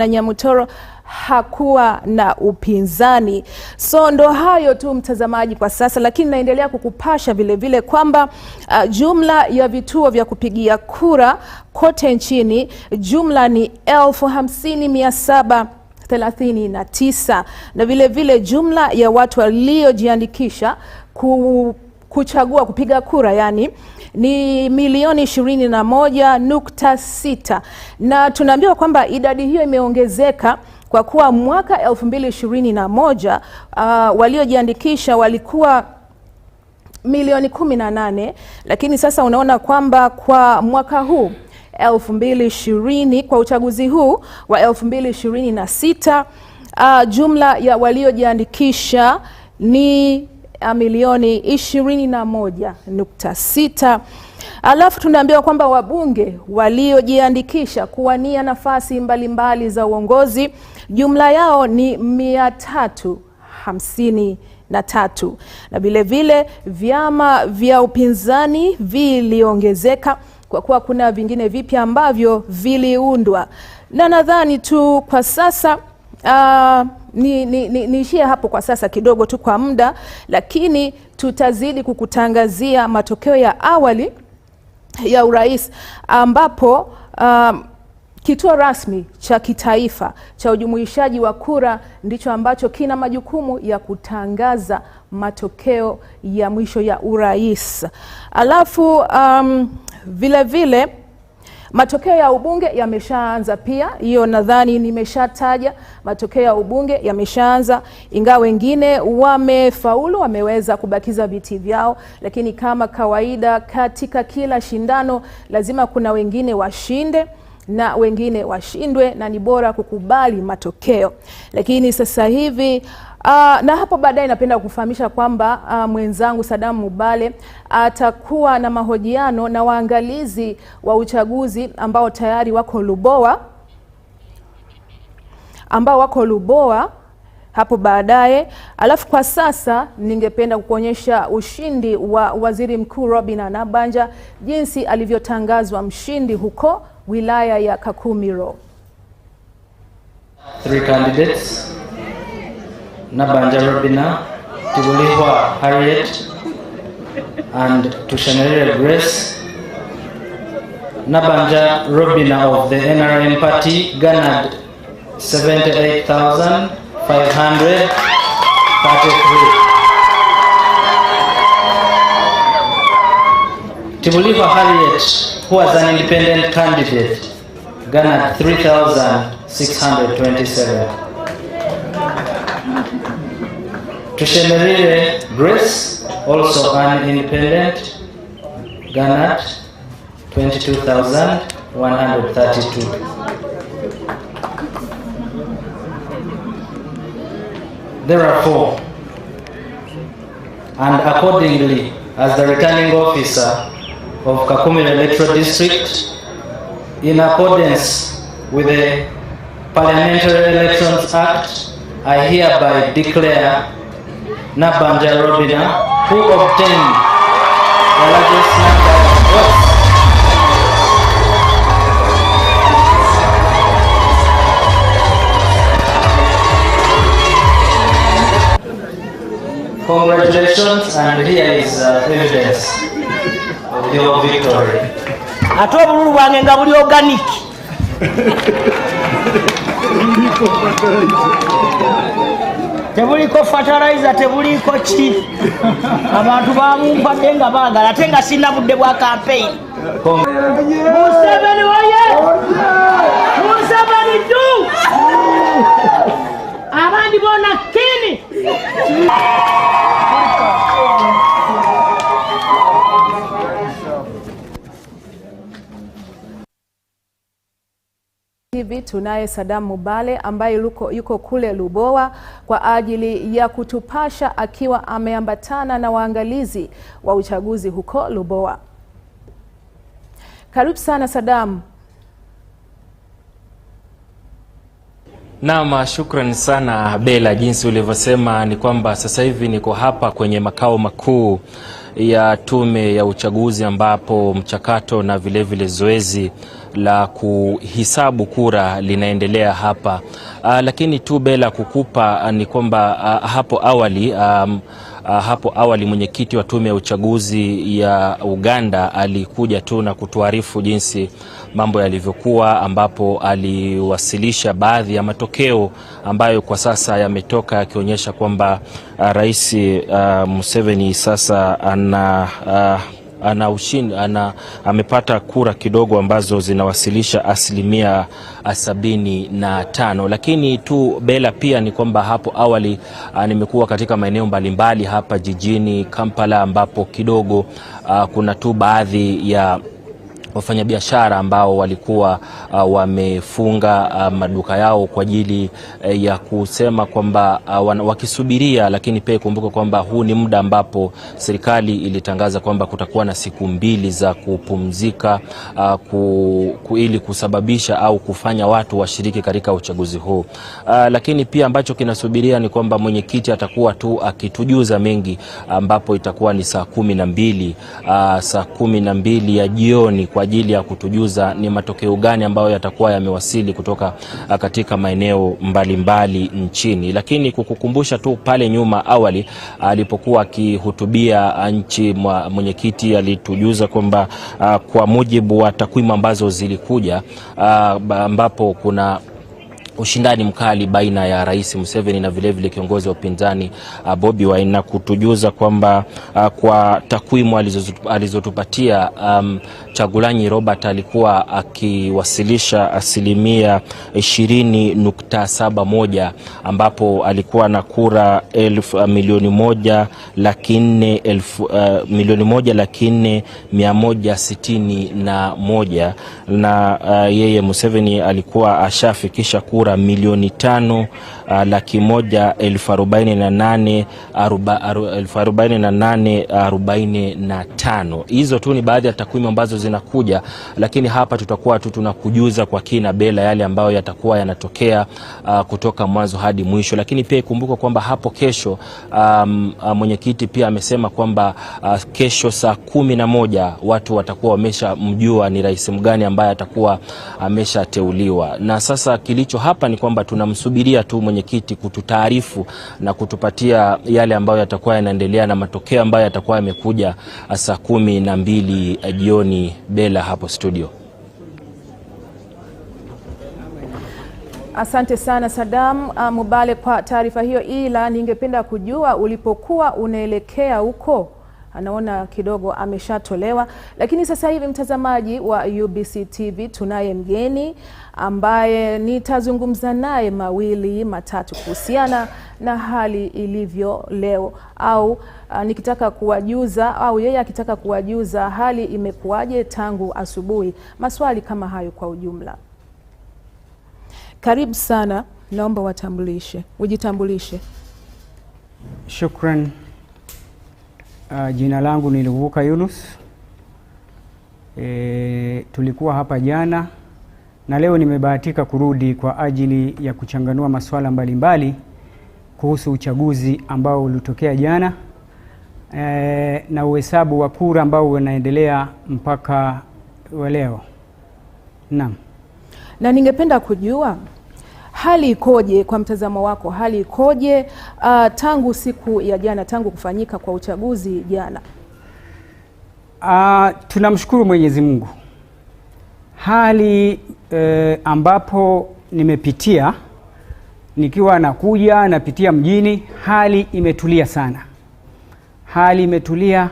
Nyamutoro hakuwa na upinzani. So ndo hayo tu mtazamaji kwa sasa, lakini naendelea kukupasha vile vile kwamba jumla ya vituo vya kupigia kura kote nchini jumla ni 50,739, na vile vile jumla ya watu waliojiandikisha kuchagua kupiga kura yani ni 1,21.6, na tunaambiwa kwamba idadi hiyo imeongezeka kwa kuwa mwaka 2021 waliojiandikisha walikuwa 1,018,000, lakini sasa unaona kwamba kwa mwaka huu 2020 kwa uchaguzi huu wa 2026 jumla ya waliojiandikisha ni 1,021.6. Alafu tunaambiwa kwamba wabunge waliojiandikisha kuwania nafasi mbalimbali za uongozi jumla yao ni 353, na vile vile vyama vya upinzani viliongezeka kwa kuwa kuna vingine vipya ambavyo viliundwa. Na nadhani tu kwa sasa niishie hapo kwa sasa kidogo tu kwa muda, lakini tutazidi kukutangazia matokeo ya awali ya urais ambapo kituo rasmi cha kitaifa cha ujumuishaji wa kura ndicho ambacho kina majukumu ya kutangaza matokeo ya mwisho ya urais. Alafu vile vile matokeo ya ubunge yameshaanza pia, hiyo nadhani nimeshataja. Matokeo ya ubunge yameshaanza, ingawa wengine wamefaulu, wameweza kubakiza viti vyao, lakini kama kawaida katika kila shindano lazima kuna wengine washinde na wengine washindwe, na ni bora kukubali matokeo. Lakini sasa hivi na hapo baadaye napenda kufahamisha kwamba mwenzangu Saddam Mubale atakuwa na mahojiano na waangalizi wa uchaguzi ambao tayari wako Lubowa hapo baadaye. Alafu kwa sasa ningependa kukuonyesha ushindi wa Waziri Mkuu Robin Anabanja, jinsi alivyotangazwa mshindi huko wilaya ya Kakumiro. 3 candidates: Nabanja Robina, Tibulihwa Harriet, and Tushanere Grace. Nabanja Robina of the NRM party garnered 78,533. Tibulihwa Harriet, who was an independent candidate, garnered 3,627. Tushemerire Grace, also an independent, garnered 22,132. There are 4, and accordingly, as the returning officer of Kakumiro Electoral District, in accordance with the Parliamentary Elections Act, I hereby declare Nabanja Robina, who obtained the largest number of votes, congratulations, and here is evidence of your victory. Atobululu bwange nga buli organic. Tebuliko fertilizer, tebuliko ki. Abantu bamumpadde nga baagala ate nga sina budde bwa campaign. Museveni oye! Museveni du! Abandi bona kini! TV tunaye Saddam Mubale ambaye yuko kule Lubowa kwa ajili ya kutupasha akiwa ameambatana na waangalizi wa uchaguzi huko Lubowa. Karibu sana Saddam. Naam, shukrani sana Bella. Jinsi ulivyosema ni kwamba sasa hivi niko hapa kwenye makao makuu ya tume ya uchaguzi ambapo mchakato na vilevile zoezi la kuhisabu kura linaendelea hapa. Lakini tu Bella, kukupa ni kwamba hapo awali mwenyekiti wa tume ya uchaguzi ya Uganda alikuja tu na kutuarifu jinsi mambo yalivyokuwa, ambapo aliwasilisha baadhi ya matokeo ambayo kwa sasa yametoka yakionyesha kwamba Rais Museveni sasa amepata kura kidogo ambazo zinawasilisha 75%. Lakini tu Bella, pia ni kwamba hapo awali nimekuwa katika maeneo mbalimbali hapa jijini Kampala, ambapo kidogo kuna tu baadhi ya wafanyabiashara ambao walikuwa wamefunga maduka yao kwa ajili ya kusema kwamba wakisubiria, lakini pia kumbuka kwamba huu ni muda ambapo serikali ilitangaza kwamba kutakuwa na siku 2 za kupumzika ili kusababisha au kufanya watu washiriki katika uchaguzi huu. Lakini pia ambacho kinasubiria ni kwamba mwenyekiti atakuwa tu akitujuza mengi, ambapo itakuwa ni saa 12 ya jioni kwa ajili ya kutujuza ni matokeo gani ambayo yatakuwa yamewasili kutoka katika maeneo mbalimbali nchini. Lakini kukukumbusha tu, pale nyuma awali alipokuwa akihutubia nchi, mwenyekiti alitujuza kwamba kwa mujibu wa takwimu ambazo zilikuja, ambapo kuna ushindani mkali baina ya Rais Museveni na vilevile kiongozi wa upinzani Bobi, na kutujuza kwamba kwa takwimu alizotupatia Chagulanyi Robert alikuwa akiwasilisha 20.71%, ambapo alikuwa na kura 1,400,161 na yeye Museveni alikuwa ashafikisha kura 5,148,4845. Hizo tu ni baadhi ya takwimu ambazo zinakuja, lakini hapa tutakuwa tu tunakujuza kwa kina Bella yale ambayo yatakuwa yanatokea kutoka mwanzo hadi mwisho. Lakini pia ikumbuka kwamba hapo kesho mwenyekiti pia amesema kwamba kesho saa 11 watu watakuwa wameshamjua ni rais mgani ambaye atakuwa ameshateuliwa. Na sasa kilicho hapa ni kwamba tunamsubiria tu mwenyekiti kututaarifu na kutupatia yale ambayo yatakuwa yanaendelea na matokeo ambayo yatakuwa yamekuja saa 12 jioni. Bella, hapo studio. Asante sana Saddam Mubale kwa taarifa hiyo, ila ningependa kujua ulipokuwa unaelekea huko, anaona kidogo ameshatolewa, lakini sasa hivi mtazamaji wa UBC TV tunaye mgeni ambaye nitazungumza naye mawili matatu kuhusiana na hali ilivyo leo, au nikitaka kuwajuza au yeye akitaka kuwajuza hali imekuwaje tangu asubuhi, maswali kama hayo kwa ujumla. Karibu sana, naomba ujitambulishe. Shukran. Jina langu ni Luvuka Yunus. Tulikuwa hapa jana na leo nimebahatika kurudi kwa ajili ya kuchanganua masuala mbalimbali kuhusu uchaguzi ambao ulitokea jana na uhesabu wa kura ambao unaendelea mpaka wa leo. Naam. Na ningependa kujua hali ikoje kwa mtazamo wako, hali ikoje tangu siku ya jana, tangu kufanyika kwa uchaguzi jana? Tunamshukuru Mwenyezi Mungu. Hali ambapo nimepitia nikiwa napitia mjini, hali imetulia sana. Hali imetulia,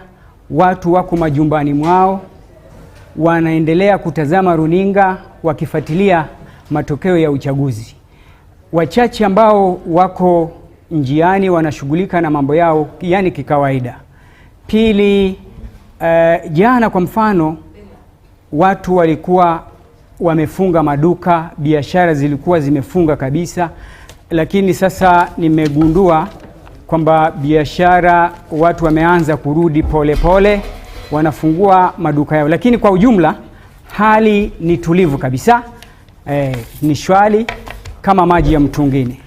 watu wako majumbani mwao wanaendelea kutazama runinga wakifuatilia matokeo ya uchaguzi. Wachache ambao wako njiani wanashughulika na mambo yao yani kikawaida. Pili, jana kwa mfano watu walikuwa wamefunga maduka, biashara zilikuwa zimefunga kabisa, lakini sasa nimegundua kwamba biashara watu wameanza kurudi pole pole, wanafungua maduka yao, lakini kwa ujumla hali ni tulivu kabisa, ni shwari kama maji ya mtungini.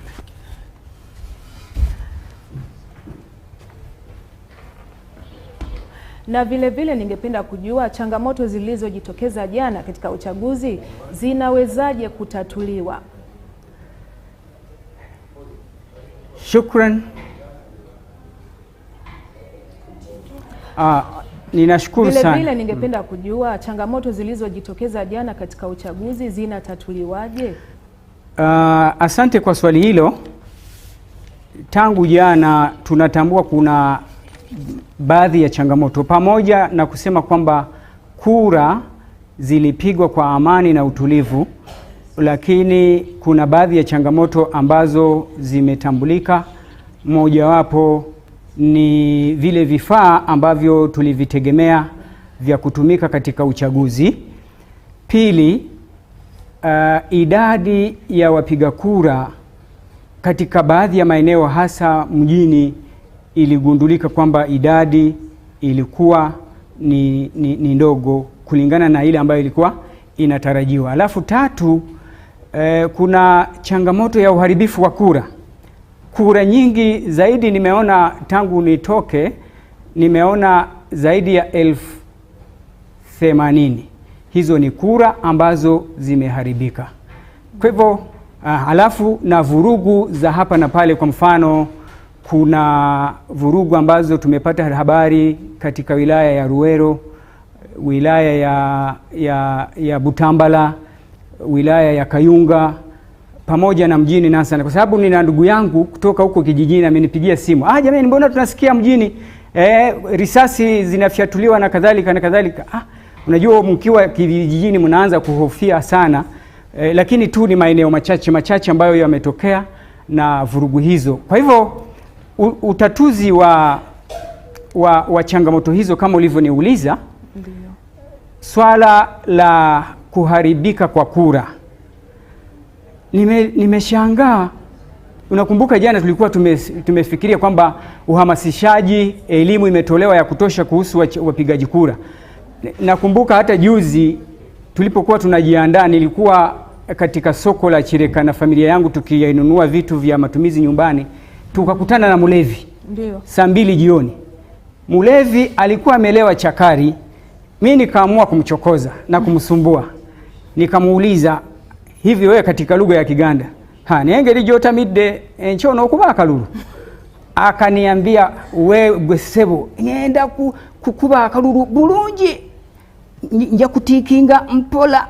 Na vile vile ningependa kujua changamoto zilizojitokeza jana katika uchaguzi zinawezaje kutatuliwa? Shukran. Ninashukuru sana. Vile vile ningependa kujua changamoto zilizojitokeza jana katika uchaguzi zinatatuliwaje? Asante kwa swali hilo. Tangu jana tunatambua kuna baadhi ya changamoto, pamoja na kusema kwamba kura zilipigwa kwa amani na utulivu, lakini kuna baadhi ya changamoto ambazo zimetambulika. Mojawapo ni vile vifaa ambavyo tulivitegemea vya kutumika katika uchaguzi. Pili, idadi ya wapiga kura katika baadhi ya maeneo hasa mjini iligundulika kwamba idadi ilikuwa ni ndogo kulingana na ile ambayo ilikuwa inatarajiwa. Alafu tatu, kuna changamoto ya uharibifu wa kura. Kura nyingi zaidi nimeona tangu nitoke, nimeona zaidi ya 80,000. Hizo ni kura ambazo zimeharibika. Kwa hivyo alafu na vurugu za hapa na pale. Kwa mfano, kuna vurugu ambazo tumepata habari katika wilaya ya Ruero, wilaya ya Butambala, wilaya ya Kayunga, pamoja na mjini Nasa. Kwa sababu nina ndugu yangu kutoka huko kijijini amenipigia simu. Jamani, mbona tunasikia mjini risasi zinafyatuliwa na kadhalika na kadhalika. Unajua mkiwa kijijini mnaanza kuhofia sana, lakini tu ni maeneo machache ambayo yametokea na vurugu hizo. Kwa hivyo utatuzi wa changamoto hizo kama ulivyoniuliza, swala la kuharibika kwa kura, nimeshangaa. Unakumbuka jana tulikuwa tumefikiria kwamba uhamasishaji, elimu imetolewa ya kutosha kuhusu wapigaji kura. Nakumbuka hata juzi tulipokuwa tunajiandaa, nilikuwa katika soko la Chireka na familia yangu tukiinunua vitu vya matumizi nyumbani, tukakutana na mulevi. Ndio. Saa 2 jioni. Mulevi alikuwa amelewa chakari. Mimi nikaamua kumchokoza na kumsumbua. Nikamuuliza, hivi wewe katika lugha ya Kiganda, nienge lijota midde enchono kuba kalulu? Akaniambia, we gwesebo ngenda kukuba kalulu bulungi, nja kutikinga mpola.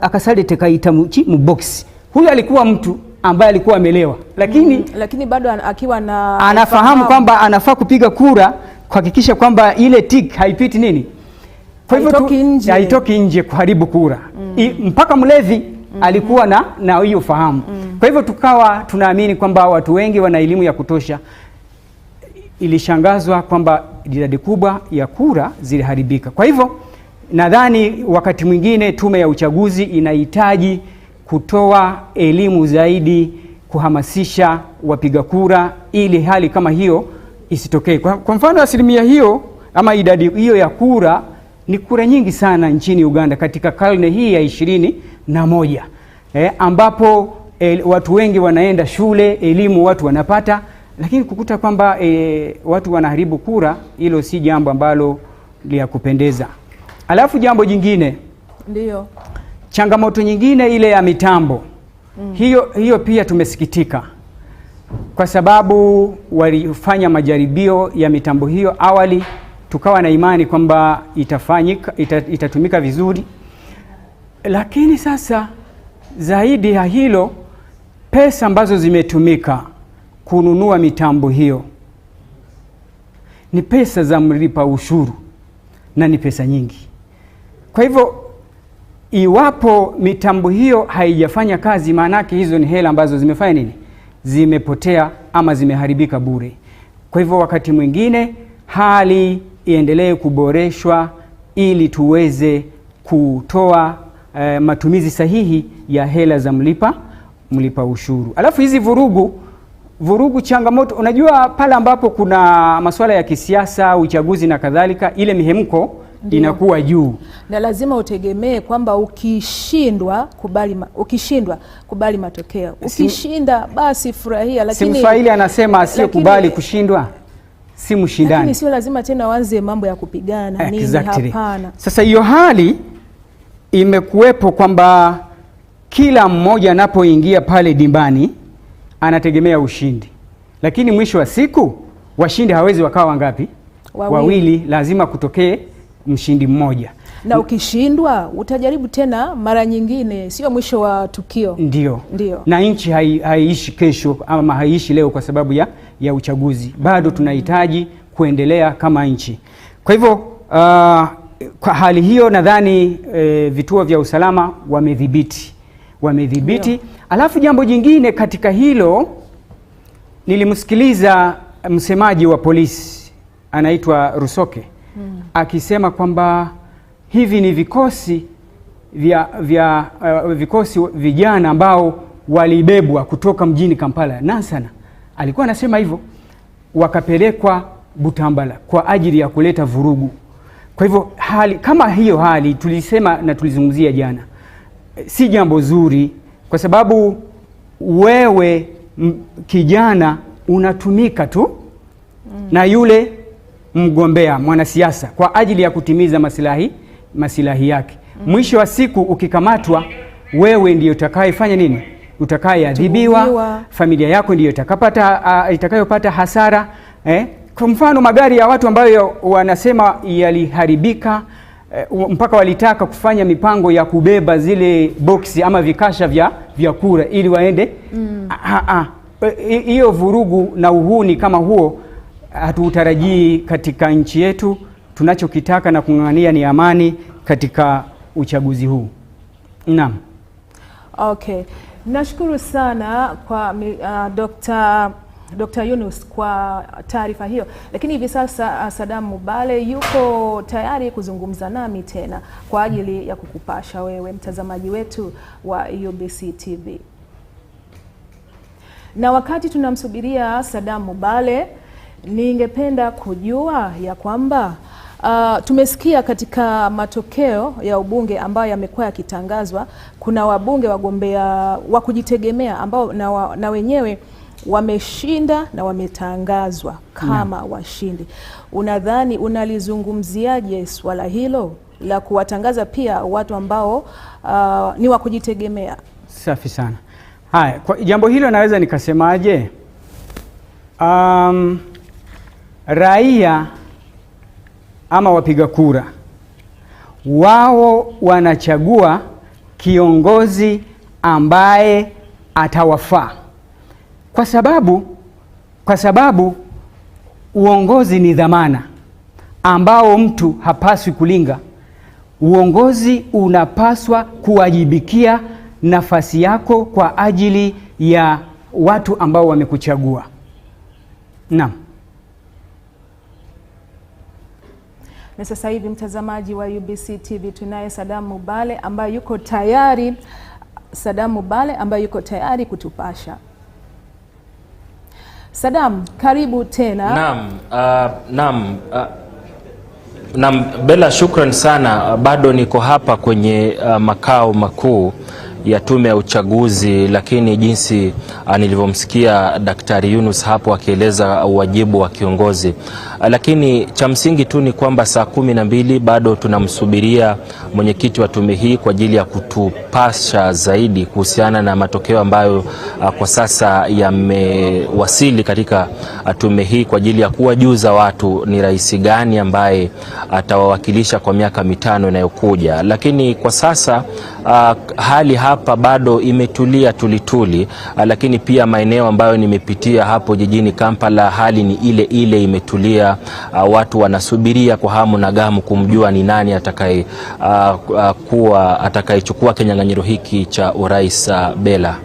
Akasalete kaita mu box. Huyu alikuwa mtu ambaye alikuwa amelewa, lakini bado akiwa anafahamu kwamba anafaa kupiga kura kuhakikisha kwamba ile tik haipiti nini. Kwa hivyo haitoki nje kuharibu kura. Mpaka mlevi alikuwa na hiyo fahamu. Kwa hivyo tukawa tunaamini kwamba watu wengi wana elimu ya kutosha. Ilishangazwa kwamba idadi kubwa ya kura ziliharibika. Kwa hivyo nadhani wakati mwingine tume ya uchaguzi inahitaji kutoa elimu zaidi, kuhamasisha wapiga kura ili hali kama hiyo isitokee. Kwa mfano, asilimia hiyo ama idadi hiyo ya kura ni kura nyingi sana nchini Uganda katika karne hii ya 21, ambapo watu wengi wanaenda shule, elimu watu wanapata, lakini kukuta kwamba watu wanaharibu kura, hilo si jambo ambalo la kupendeza. Alafu jambo jingine, ndio changamoto nyingine ile ya mitambo. Hiyo pia tumesikitika, kwa sababu walifanya majaribio ya mitambo hiyo awali, tukawa na imani kwamba itatumika vizuri, lakini sasa zaidi ya hilo, pesa ambazo zimetumika kununua mitambo hiyo ni pesa za mlipa ushuru na ni pesa nyingi. Kwa hivyo iwapo mitambo hiyo haijafanya kazi, maanake hizo ni hela ambazo zimefanya nini? Zimepotea ama zimeharibika bure. Kwa hivyo wakati mwingine hali iendelee kuboreshwa ili tuweze kutoa matumizi sahihi ya hela za mlipa ushuru. Alafu hizi vurugu changamoto, unajua pale ambapo kuna masuala ya kisiasa, uchaguzi na kadhalika, ile mihemko inakuwa juu. Na lazima utegemee kwamba ukishindwa kubali matokeo. Ukishinda basi furahia, lakini Simfaili anasema asiyekubali kushindwa si mshindani. Lakini sio lazima tena waanze mambo ya kupigana nini, hapana. Sasa hiyo hali imekuwepo kwamba kila mmoja anapoingia pale dimbani anategemea ushindi. Lakini mwisho wa siku washindi hawezi wakawa wangapi? Wawili, lazima kutokee mshindi mmoja. Na ukishindwa utajaribu tena mara nyingine, sio mwisho wa tukio. Ndio. Na nchi haiishi kesho ama haiishi leo kwa sababu ya uchaguzi. Bado tunahitaji kuendelea kama nchi. Kwa hivyo kwa hali hiyo nadhani vituo vya usalama wamedhibiti. Alafu jambo jingine katika hilo, nilimsikiliza msemaji wa polisi anaitwa Rusoke akisema kwamba hivi ni vikosi vikosi vijana ambao walibebwa kutoka mjini Kampala, Nansana alikuwa anasema hivyo, wakapelekwa Butambala kwa ajili ya kuleta vurugu. Kwa hivyo hali kama hiyo, hali tulisema na tulizungumzia jana, si jambo zuri, kwa sababu wewe kijana unatumika tu na yule mgombea mwanasiasa kwa ajili ya kutimiza maslahi yake. Mwisho wa siku ukikamatwa, wewe ndiyo utakayefanya nini? Utakayeadhibiwa, familia yako ndiyo itakayopata hasara. Kwa mfano magari ya watu ambayo wanasema yaliharibika, mpaka walitaka kufanya mipango ya kubeba zile boksi ama vikasha vya kura ili waende. Hiyo vurugu na uhuni kama huo hatuutarajii katika nchi yetu. Tunachokitaka na kung'ang'ania ni amani katika uchaguzi huu. Naam. Okay. Nashukuru sana kwa Dr. Yunus kwa taarifa hiyo. Lakini hivi sasa Saddam Mubale yuko tayari kuzungumza nami tena kwa ajili ya kukupasha wewe mtazamaji wetu wa UBC TV. Na wakati tunamsubiria Saddam Mubale, ningependa kujua ya kwamba tumesikia katika matokeo ya ubunge ambayo yamekuwa yakitangazwa, kuna wabunge wagombea wa kujitegemea ambao na wenyewe wameshinda na wametangazwa kama washindi. Unadhani unalizungumziaje swala hilo la kuwatangaza pia watu ambao ni wa kujitegemea? Safi sana. Haya, kwa jambo hilo naweza nikasemaje? Raia ama wapiga kura wao wanachagua kiongozi ambaye atawafaa, kwa sababu uongozi ni dhamana ambao mtu hapaswi kulinga. Uongozi unapaswa kuwajibikia nafasi yako kwa ajili ya watu ambao wamekuchagua. Naam. Na sasa hivi mtazamaji wa UBC TV tunaye Saddam Mubale ambaye yuko tayari kutupasha. Saddam, karibu tena. Naam, Bella, shukran sana. Bado niko hapa kwenye makao makuu ya tume ya uchaguzi, lakini jinsi nilivyomsikia Daktari Yunus hapo akieleza wajibu wa kiongozi, lakini cha msingi tu ni kwamba saa 12 bado tunamsubiria mwenyekiti wa tume hii kwa ajili ya kutupasha zaidi kuhusiana na matokeo ambayo kwa sasa yamewasili katika tume hii kwa ajili ya kuwajuza watu ni rais gani ambaye atawawakilisha kwa miaka 5 inayokuja. Lakini kwa sasa hali hapa bado imetulia tulituli, lakini pia maeneo ambayo nimepitia hapo jijini Kampala hali ni ile imetulia. Watu wanasubiria kwa hamu na gamu kumjua ni nani atakayechukua kinyang'anyiro hiki cha urais. Bella,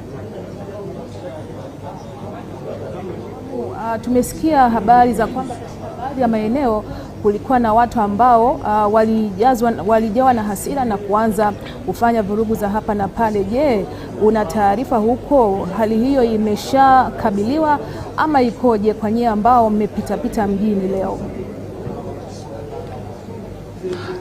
tumesikia habari za kwamba baadhi ya maeneo kulikuwa na watu ambao walijawa na hasira na kuanza kufanya vurugu za hapa na pale. Je, una taarifa huko hali hiyo imeshakabiliwa ama ikoje kwa nyie ambao mmepita mjini leo?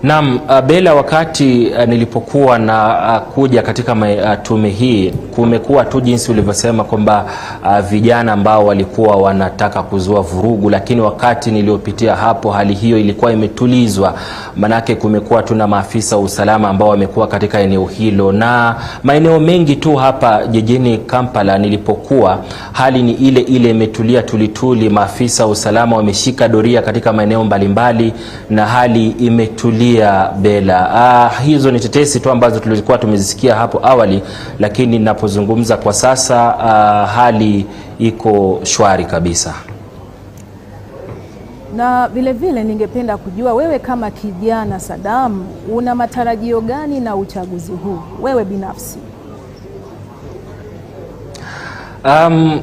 Naam, Bella, wakati nilipokuwa na kuja katika tume hii, kumekuwa tu jinsi ulivyosema kwamba vijana ambao walikuwa wanataka kuzua vurugu, lakini wakati niliopitia hapo hali hiyo ilikuwa imetulizwa, manake kumekuwa tuna maafisa wa usalama ambao wamekuwa katika eneo hilo, na maeneo mengi tu hapa jijini Kampala nilipokuwa, hali ni ile imetulia tulituli. Maafisa wa usalama wameshika doria katika maeneo mbalimbali na hali imetulia. Bella, hizo ni tetesi tu ambazo tulikuwa tumezisikia hapo awali, lakini ninapozungumza kwa sasa hali iko shwari kabisa. Na vile ningependa kujua wewe kama kijana Saddam, una matarajio gani na uchaguzi huu wewe binafsi?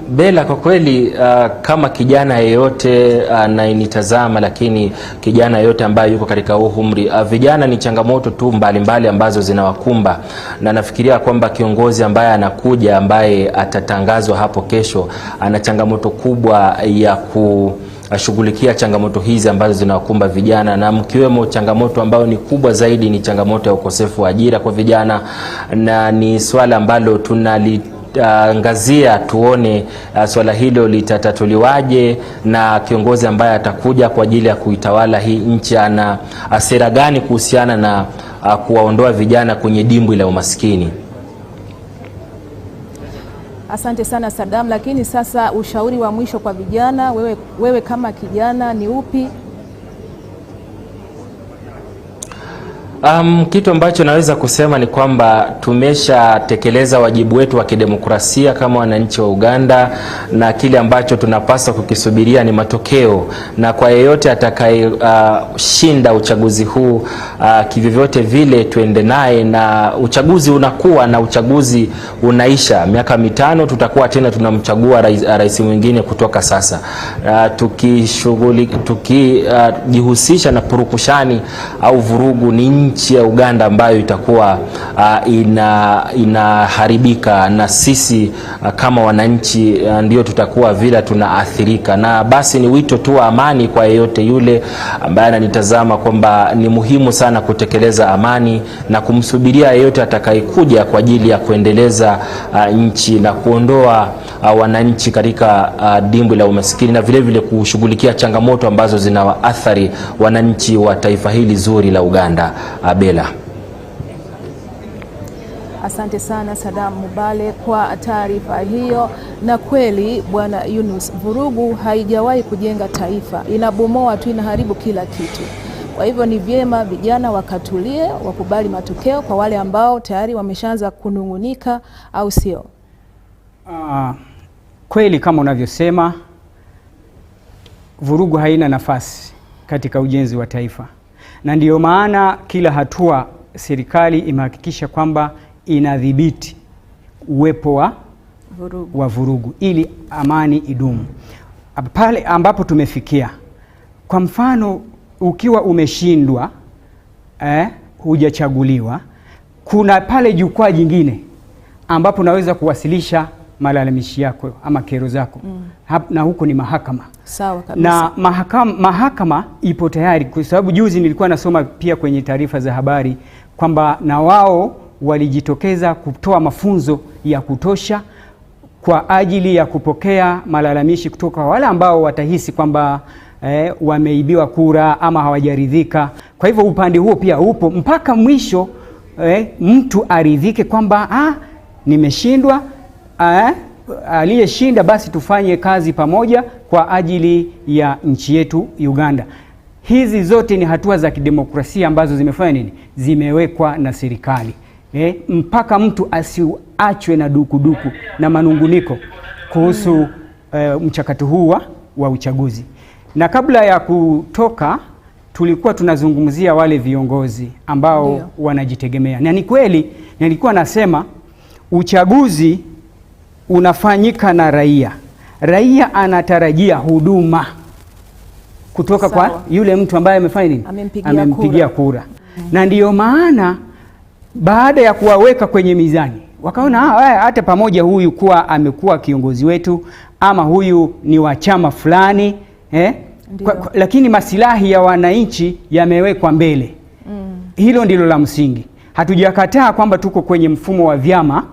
Bella, kwa kweli kama kijana yeyote anayenitazama, lakini kijana yeyote ambaye yuko katika umri, vijana ni changamoto tu mbalimbali ambazo zinawakumba, na nafikiria kwamba kiongozi ambaye anakuja, ambaye atatangazwa hapo kesho, ana changamoto kubwa ya kushughulikia changamoto hizi ambazo zinawakumba vijana, na mkiwemo changamoto ambayo ni kubwa zaidi ni changamoto ya ukosefu wa ajira kwa vijana, na ni swala ambalo angazia tuone swala hilo litatatuliwaje, na kiongozi ambaye atakuja kwa ajili ya kuitawala hii nchi ana sera gani kuhusiana na kuwaondoa vijana kwenye dimbwi la umaskini. Asante sana Saddam, lakini sasa ushauri wa mwisho kwa vijana, wewe kama kijana ni upi? Kitu ambacho naweza kusema ni kwamba tumeshatekeleza wajibu wetu wa kidemokrasia kama wananchi wa Uganda, na kile ambacho tunapaswa kukisubiria ni matokeo, na kwa yeyote atakayeshinda uchaguzi huu kivyovyote vile tuende naye, na uchaguzi unakuwa na uchaguzi unaisha. Miaka 5 tutakuwa tena tunamchagua rais mwingine kutoka sasa. Tukijihusisha na purukushani au vurugu, ni nchi ya Uganda ambayo itakuwa inaharibika, na sisi kama wananchi ndio tutakuwa vile tunaathirika. Na basi ni wito tu wa amani kwa yeyote yule ambaye ananitazama kwamba ni muhimu sana kutekeleza amani na kumsubiria yeyote atakayekuja kwa ajili ya kuendeleza nchi na kuondoa wananchi katika dimbwi la umaskini, na vile vile kushughulikia changamoto ambazo zinawaathiri wananchi wa taifa hili zuri la Uganda. Bella. Asante sana Saddam Mubale kwa taarifa hiyo. Na kweli Bwana Yunus, vurugu haijawahi kujenga taifa, inabomoa tu, inaharibu kila kitu. Kwa hivyo ni vyema vijana wakatulie, wakubali matokeo kwa wale ambao tayari wameshaanza kunungunika, au sio? Kweli kama unavyosema, vurugu haina nafasi katika ujenzi wa taifa, na ndiyo maana kila hatua serikali imehakikisha kwamba inadhibiti uwepo wa vurugu ili amani idumu. Pale ambapo tumefikia, kwa mfano, ukiwa umeshindwa hujachaguliwa, kuna pale jukwaa jingine ambapo unaweza kuwasilisha malalamishi yako ama kero zako. Na huko ni mahakama. Sawa kabisa. Na mahakama ipo tayari, kwa sababu juzi nilikuwa nasoma pia kwenye taarifa za habari kwamba na wao walijitokeza kutoa mafunzo ya kutosha kwa ajili ya kupokea malalamishi kutoka wale ambao watahisi kwamba wameibiwa kura ama hawajaridhika. Kwa hivyo upande huo pia upo mpaka mwisho, mtu aridhike kwamba nimeshindwa, aliyeshinda basi tufanye kazi pamoja kwa ajili ya nchi yetu Uganda. Hizi zote ni hatua za kidemokrasia ambazo zimefanya nini? Zimewekwa na serikali. Mpaka mtu asiachwe na dukuduku na manunguniko kuhusu mchakato huu wa uchaguzi. Na kabla ya kutoka, tulikuwa tunazungumzia wale viongozi ambao wanajitegemea. Na ni kweli, nilikuwa nasema uchaguzi unafanyika na raia. Raia anatarajia huduma kutoka kwa yule mtu ambaye amefanya nini? Amempigia kura. Na ndiyo maana baada ya kuwaweka kwenye mizani wakaona hata pamoja huyu kuwa amekuwa kiongozi wetu ama huyu ni wa chama fulani lakini masilahi ya wananchi yamewekwa mbele. Hilo ndilo la msingi. Hatujakataa kwamba tuko kwenye mfumo wa vyama,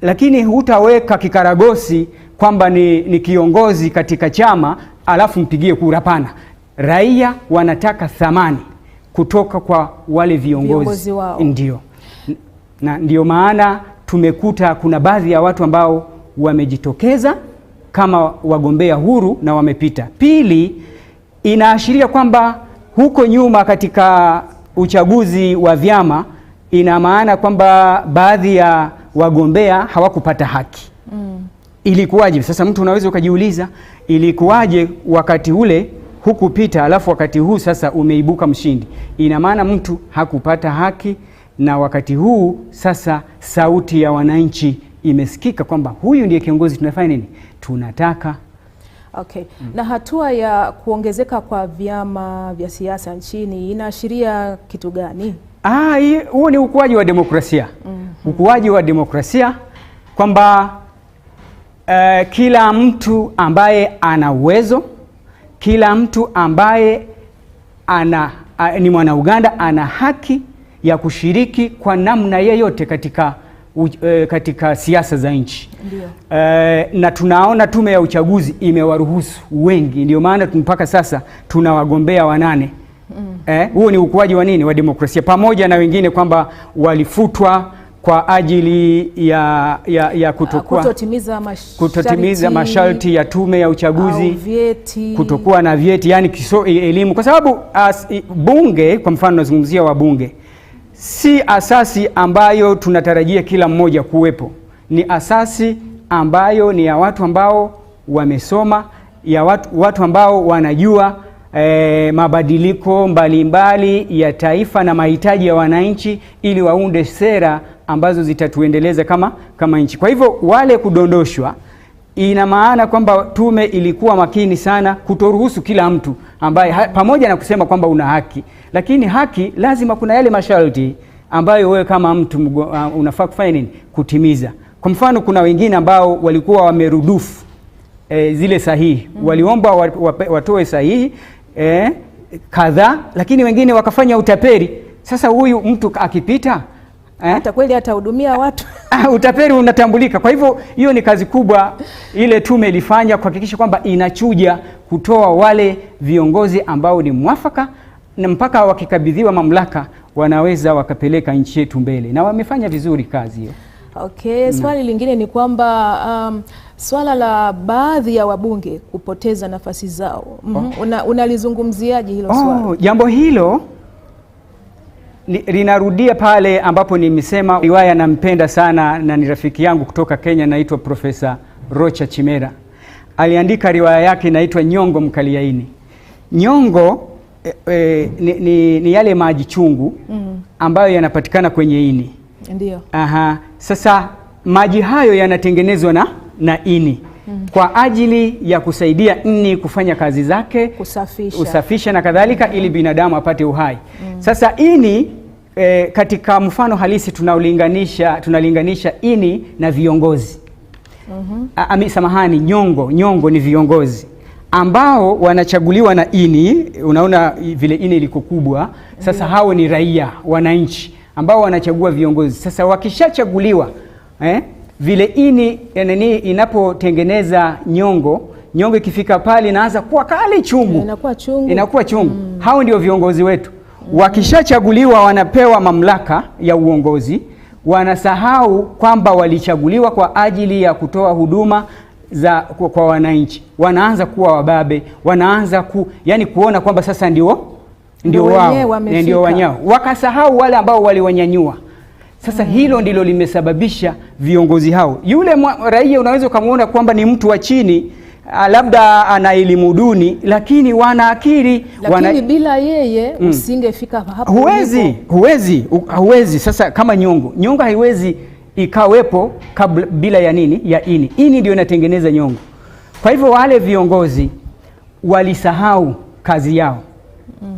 lakini hutaweka kikaragosi kwamba ni kiongozi katika chama alafu mpigie kura. Hapana. Raia wanataka thamani kutoka kwa wale viongozi wao. Ndio. Na ndio maana tumekuta kuna baadhi ya watu ambao wamejitokeza kama wagombea huru na wamepita. Pili, inaashiria kwamba huko nyuma katika uchaguzi wa vyama, ina maana kwamba baadhi ya wagombea hawakupata haki. Ilikuwaje? Sasa mtu unaweza ukajiuliza, ilikuwaje wakati ule hukupita alafu wakati huu sasa umeibuka mshindi? Ina maana mtu hakupata haki, na wakati huu sasa sauti ya wananchi imesikika kwamba huyu ndiye kiongozi tunafanya nini? Tunataka. Okay. Na hatua ya kuongezeka kwa vyama vya siasa nchini inaashiria kitu gani? Huo ni ukuaji wa demokrasia. Ukuaji wa demokrasia kwamba kila mtu ambaye ana uwezo, kila mtu ambaye ni mwana Uganda ana haki ya kushiriki kwa namna yeyote katika siasa za nchi. Na tunaona tume ya uchaguzi imewaruhusu wengi, ndio maana mpaka sasa tuna wagombea 8. Huo ni ukuaji wa nini? Wa demokrasia, pamoja na wengine kwamba walifutwa kwa ajili ya kutotimiza masharti ya tume ya uchaguzi, kutokuwa na vyeti, yani elimu, kwa sababu bunge, kwa mfano nazungumzia wabunge, si asasi ambayo tunatarajia kila mmoja kuwepo. Ni asasi ambayo ni ya watu ambao wamesoma, ya watu ambao wanajua mabadiliko mbalimbali ya taifa na mahitaji ya wananchi, ili waunde sera ambazo zitatuendeleza kama nchi. Kwa hivyo wale kudondoshwa, ina maana kwamba tume ilikuwa makini sana kutoruhusu kila mtu ambaye pamoja na kusema kwamba una haki, lakini haki lazima kuna yale masharti ambayo wewe kama mtu unafaa kufanya nini? Kutimiza. Kwa mfano kuna wengine ambao walikuwa wamerudufu zile sahihi. Waliomba watoe sahihi kadhaa, lakini wengine wakafanya utaperi. Sasa huyu mtu akipita hata kweli atahudumia watu utaperi unatambulika. Kwa hivyo hiyo ni kazi kubwa ile tume ilifanya kuhakikisha kwamba inachuja kutoa wale viongozi ambao ni mwafaka, na mpaka wakikabidhiwa mamlaka wanaweza wakapeleka nchi yetu mbele, na wamefanya vizuri kazi hiyo. Okay, swali lingine ni kwamba swala la baadhi ya wabunge kupoteza nafasi zao. Unalizungumziaje hilo swala? Jambo hilo linarudia pale ambapo nimesema riwaya nampenda sana na ni rafiki yangu kutoka Kenya, naitwa Profesa Rocha Chimera. Aliandika riwaya yake inaitwa Nyongo Mkaliaini. Nyongo ni yale maji chungu ambayo yanapatikana kwenye ini. Ndio. Sasa maji hayo yanatengenezwa na ini kwa ajili ya kusaidia ini kufanya kazi zake, kusafisha na kadhalika, ili binadamu apate uhai. Sasa ini katika mfano halisi tunalinganisha ini na viongozi. Samahani, nyongo ni viongozi ambao wanachaguliwa na ini. Unaona vile ini liko kubwa. Sasa hao ni raia, wananchi ambao wanachagua viongozi. Sasa wakishachaguliwa vile ini inapotengeneza nyongo ikifika pale inaanza kuwa kali chungu. Inakuwa chungu. Hao ndio viongozi wetu. Wakishachaguliwa wanapewa mamlaka ya uongozi, wanasahau kwamba walichaguliwa kwa ajili ya kutoa huduma kwa wananchi. Wanaanza kuwa wababe, wanaanza kuona kwamba sasa ndio wao, ndio wanyao. Wakasahau wale ambao waliwanyanyua. Sasa hilo ndilo limesababisha viongozi hao. Yule raia unaweza kumuona kwamba ni mtu wa chini, labda ana elimu duni, lakini wana akili. Lakini bila yeye usingefika hapo. Huwezi. Sasa kama nyongo haiwezi ikawepo bila ya nini? Ya ini. Ini ndio inatengeneza nyongo. Kwa hivyo wale viongozi walisahau kazi yao.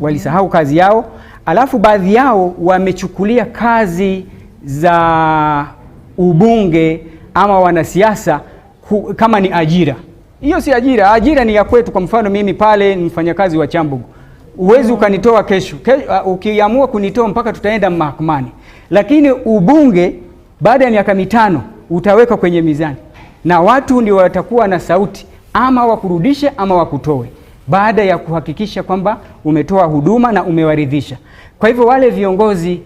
Walisahau kazi yao, alafu baadhi yao wamechukulia kazi za ubunge ama wanasiasa kama ni ajira. Hiyo si ajira. Ajira ni ya kwetu. Kwa mfano mimi pale ni mfanyakazi wa Chambugu. Uwezi ukanitoa kesho. Ukiamua kunitoa mpaka tutaenda mahakamani. Lakini ubunge baada ya miaka 5 utaweka kwenye mizani. Na watu ndio watakuwa na sauti, ama wakurudishe ama wakutoe, baada ya kuhakikisha kwamba umetoa huduma na umewaridhisha. Kwa hivyo wale viongozi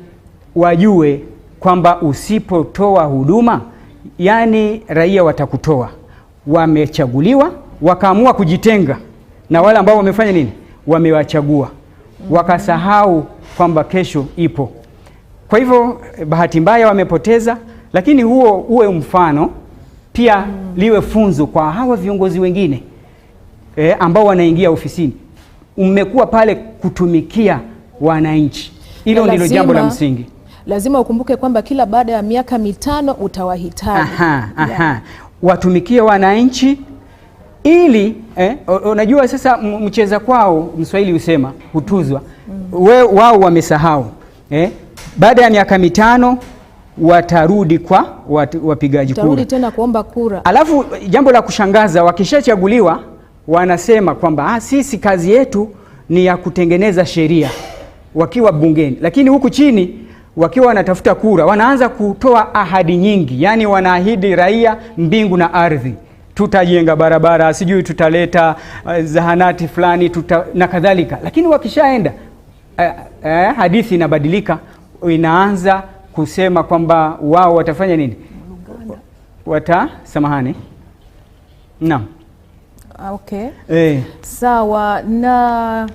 wajue kwamba usipotoa huduma, yani raia watakutoa. Wamechaguliwa, wakaamua kujitenga na wale ambao wamefanya nini? Wamewachagua. Wakasahau kwamba kesho ipo. Kwa hivyo bahati mbaya wamepoteza, lakini huo uwe mfano pia liwe funzo kwa hawa viongozi wengine ambao wanaingia ofisini. Mmekuwa pale kutumikia wananchi. Hilo ndilo jambo la msingi. Lazima ukumbuke kwamba kila baada ya miaka 5 utawahitaji. Watumikie wananchi ili unajua sasa mcheza kwao, Mswahili husema hutuzwa. Wao wamesahau. Baada ya miaka 5 watarudi kwa wapigaji kura. Watarudi tena kuomba kura. Alafu jambo la kushangaza, wakishachaguliwa wanasema kwamba sisi kazi yetu ni ya kutengeneza sheria wakiwa bungeni. Lakini huku chini wakiwa wanatafuta kura wanaanza kutoa ahadi nyingi. Yani wanaahidi raia mbingu na ardhi. Tutajenga barabara, sijui tutaleta zahanati fulani na kadhalika. Lakini wakishaenda hadithi inabadilika, inaanza kusema kwamba wao watafanya nini? Samahani. Naam. Okay. Sawa. Na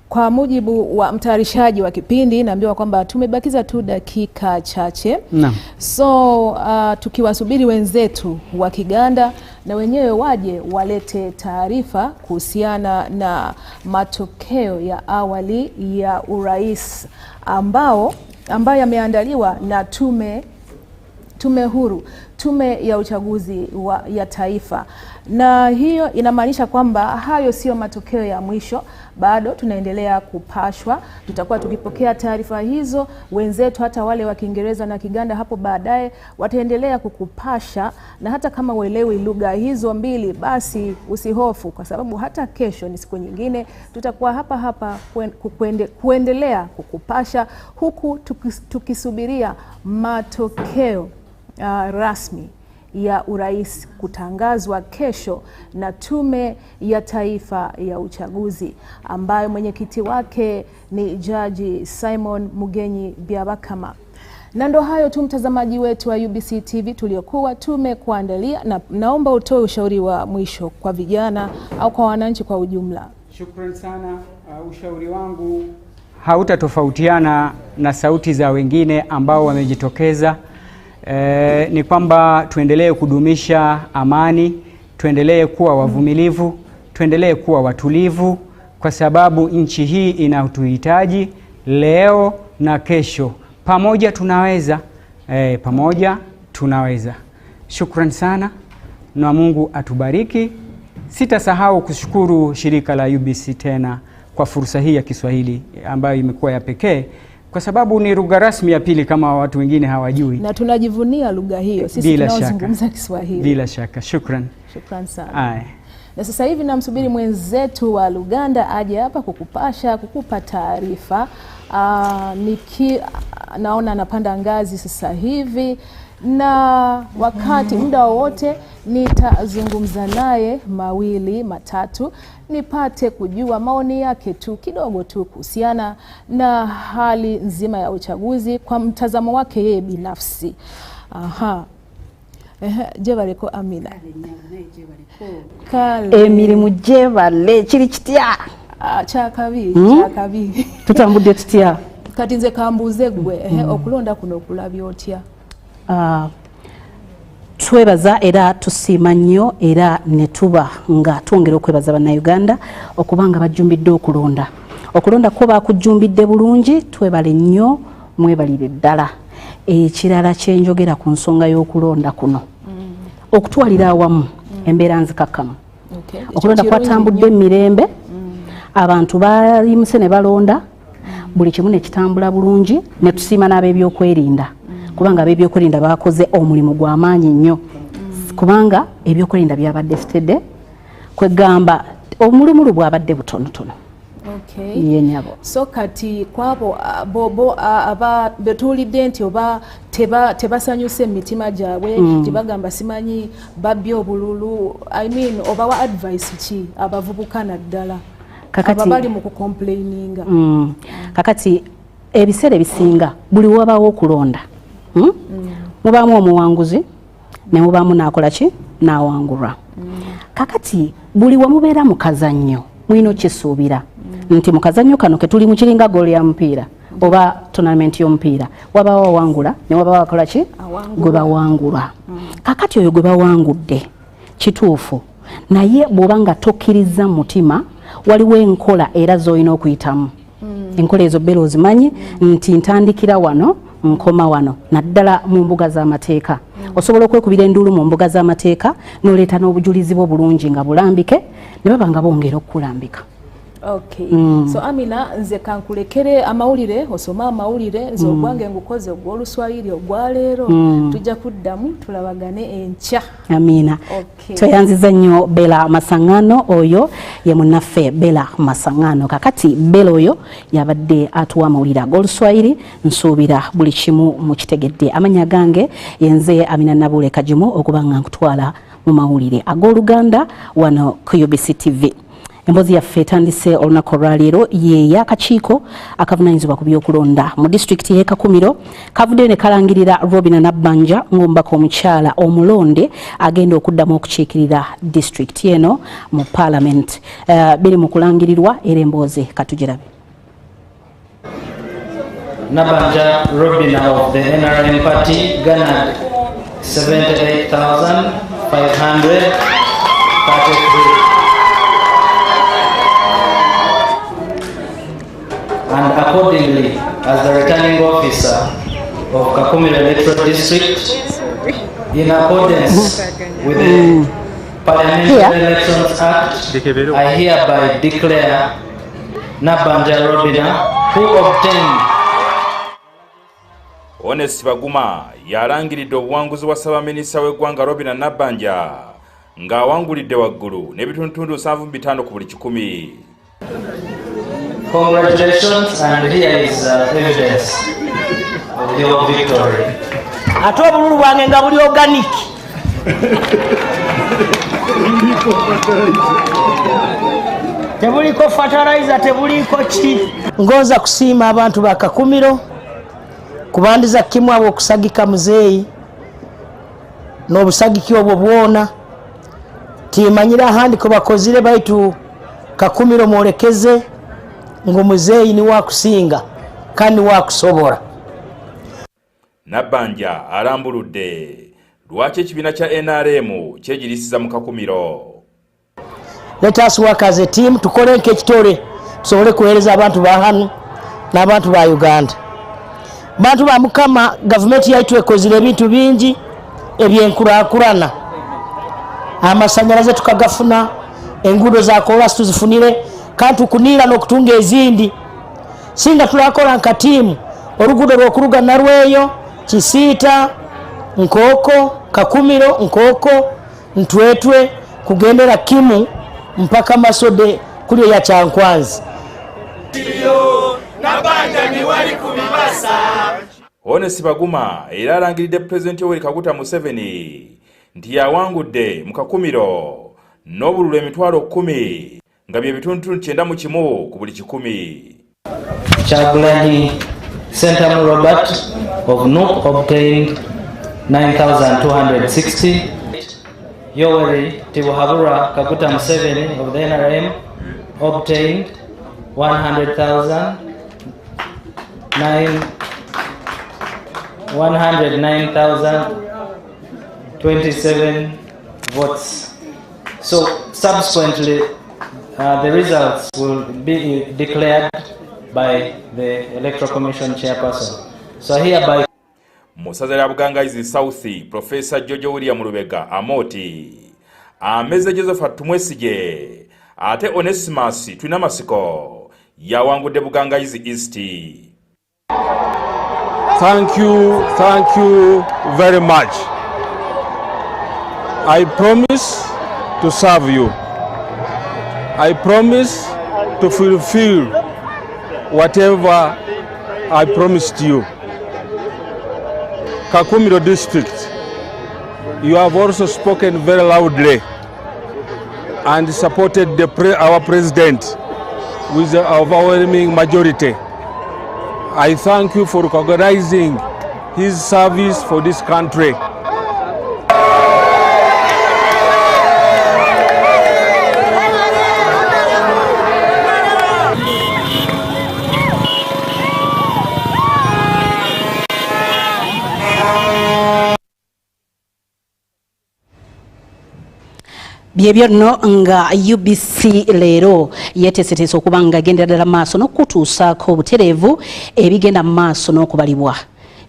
kwa mujibu wa mtayarishaji wa kipindi naambiwa kwamba tumebakiza tu dakika chache. Naam. So tukiwasubiri wenzetu wa Kiganda na wenyewe waje walete taarifa kuhusiana na matokeo ya awali ya urais ambayo yameandaliwa na tume huru, tume ya uchaguzi ya taifa. Na hiyo inamaanisha kwamba hayo sio matokeo ya mwisho, bado tunaendelea kupashwa. Tutakuwa tukipokea taarifa hizo. Wenzetu hata wale wa Kiingereza na Kiganda hapo baadaye wataendelea kukupasha, na hata kama uelewi lugha hizo mbili, basi usihofu, kwa sababu hata kesho ni siku nyingine tutakuwa hapa kuendelea kukupasha, huku tukisubiria matokeo rasmi ya urais kutangazwa kesho na tume ya taifa ya uchaguzi, ambayo mwenyekiti wake ni Jaji Simon Mugenyi Byabakama. Na ndo hayo tu, mtazamaji wetu wa UBC TV tuliokuwa tumekuandalia, na naomba utoe ushauri wa mwisho kwa vijana au kwa wananchi kwa ujumla. Shukrani sana. Ushauri wangu hautatofautiana na sauti za wengine ambao wamejitokeza. Ni kwamba tuendelee kudumisha amani, tuendelee kuwa wavumilivu, tuendelee kuwa watulivu, kwa sababu nchi hii inatuhitaji leo na kesho. Pamoja tunaweza, pamoja tunaweza. Shukrani sana na Mungu atubariki. Sitasahau kushukuru shirika la UBC tena kwa fursa hii ya Kiswahili ambayo imekuwa ya pekee, kwa sababu ni lugha rasmi ya pili kama watu wengine hawajui. Na tunajivunia lugha hiyo sisi tunaozungumza Kiswahili. Bila shaka. Shukrani sana. Na sasa hivi namsubiri mwenzetu wa Uganda aje hapa kukupasha, kukupa taarifa. Naona anapanda ngazi sasa hivi, na wakati muda wowote nitazungumza naye mawili matatu nipate kujua maoni yake tu kidogo tu kuhusiana na hali nzima ya uchaguzi kwa mtazamo wake yeye binafsi. Jebareko Amina. Emirimu jebale kiri kitya? Chakabi. Tutambudde tutya? Kati nze kambuze gwe okulonda kuno okulabya otya? Twebaza era tusiima nnyo era ne tuba nga twongera okwebaza bannayuganda okubanga bajjumbidde okulonda ko bakujumbidde bulungi. Twebale nnyo, mwebalire ddala. Ekirala kyenjogera ku nsonga y'okulonda kuno, okutwalira awamu embeera nzikakkamu. Okulonda kwatambudde mirembe, abantu bali musene balonda buli kimu ne kitambula bulungi ne tusiima n'ab'ebyokwerinda kubanga ab'ebyokwerinda bakoze omulimu gw'amaanyi nnyo kubanga ebyokwerinda byabadde fitedde kwegamba omulumulu bwabadde butonotono. Okay. Yenyabo. So kati kwabo bobo aba betulidde nti oba tebasanyuse emitima gyabwe tibagamba simanyi babbi obululu I mean oba wa advice ki abavubuka naddala kakati abali mu kucomplaininga kakati ebiseera ebisinga buli wabawo okulonda mubaamu omuwanguzi ne mubaamu n'akola ki n'awangulwa kakati buli wamubeera mu kazannyo mwino kisuubira nti mu kazannyo kano ke tuli mu kiringa goal ya mupiira oba tournament y'omupiira wabawo awangula ne wabawo akola ki gwe bawangulwa kakati oyo gwe bawangudde kituufu naye bw'oba nga tokkiriza mutima waliwo enkola era z'olina okuyitamu enkola ezo bero ozimanyi nti ntandikira wano nkoma wano naddala mu mbuga z'amateeka osobola okwekubira enduulu mu mbuga z'amateeka n'oleeta n'obujulizi bwo bulungi nga bulambike ne baba nga bongera okukulambika. Okay. So Amina nze kankulekere amawulire osoma amawulire nze ogwange ngukoze ogw'oluswayiri ogwaleero tujja kuddamu tulabagane enkya. Amina. Okay. Toyanziza nnyo Bella Masangano oyo ye munnaffe Bella Masangano kakati Bella oyo yabadde atuwa amawulire ag'oluswayiri nsuubira buli kimu mukitegedde amanya gange yenze Amina Nabule Kajimu okuba nga nkutwala mu mawulire ag'oluganda wano ku UBC TV. Embozi yaffe etandise olunaku olwaleero ye y'akakiiko akavunaanyizibwa ku by'okulonda mu disitulikiti y'e Kakumiro kavudde ne kalangirira Robina Nabbanja ng'omubaka omukyala omulonde agenda okuddamu okukiikirira disitulikiti eno mu Parliament. Biri mu kulangirirwa era emboozi katugirabe. Nabbanja Robina of the NRM party garnered 78,533. And accordingly, as the returning officer of Kakumiro Electoral District, in accordance with the Parliamentary Elections Act, I hereby declare Nabbanja Robina, who obtained Honest Baguma yalangiridde obuwanguzi bwa Ssabaminisita w'eggwanga Robina Nabbanja ng'awangulidde waggulu n'ebitundu 7.5 ku buli 100. Congratulations, and here is evidence of your victory. Ate obululu bwange nga buli organic. Tebuliko fertilizer, tebuliko ki. Ngoza kusiima abantu ba Kakumiro kubandiza kimu abo okusagika muzeeyi n'obusagiki obwo bwona timanyira ahandi ko bakozire baitu Kakumiro mwolekeze ng'omuzeeyi ni wakusinga kandi wakusobora. Nabbanja alambuludde lwaki ekibiina kya NRM kyegirisiza mu Kakumiro. Let us work as a team tukole nk'ekitole tusobole kuweereza abantu ba hano n'abantu ba Uganda. Bantu ba Mukama gavumenti yaitu ekozire ebintu bingi ebyenkulaakulana. Amasanyalaze tukagafuna, enguudo za koolasi tuzifunire kantu kuniira n'okutunga ezindi singa tulakola nka tiimu oluguudo lw'okuluga Narweyo Kisiita Nkooko Kakumiro Nkooko Ntwetwe kugendera kimu mpaka Masode kuli ya Kyankwanzi. Nabbanja ni wali kubibasa. Honest Baguma era alangiridde Pulezidenti Yoweri Kaguta Museveni nti yawangudde mu Kakumiro n'obululu 10,000 nga bye bitundu 91 ku buli 100. Chagulanyi Sentamu Robert of Nook obtained 9,260. Yoweri Tibuhaburwa Kaguta Museveni of the NRM obtained 109,027 votes. So subsequently, the results will be declared by the Electoral Commission chairperson. So hereby Musaza lya Bugangazi South Professor Jojo William Lubega Amoti ameze Joseph Tumwesige ate Onesimus tulina masiko yawangudde Bugangayizi East. Thank you very much. I promise to serve you. I promise to fulfill whatever I promised you. Kakumiro district, you have also spoken very loudly and supported our president with the overwhelming majority. I thank you for recognizing his service for this country. Byebyo no nga UBC lero yetesetesa okubanga agenda ddala maaso n'okutuusaako obutereevu ebigenda mu maaso n'okubalibwa.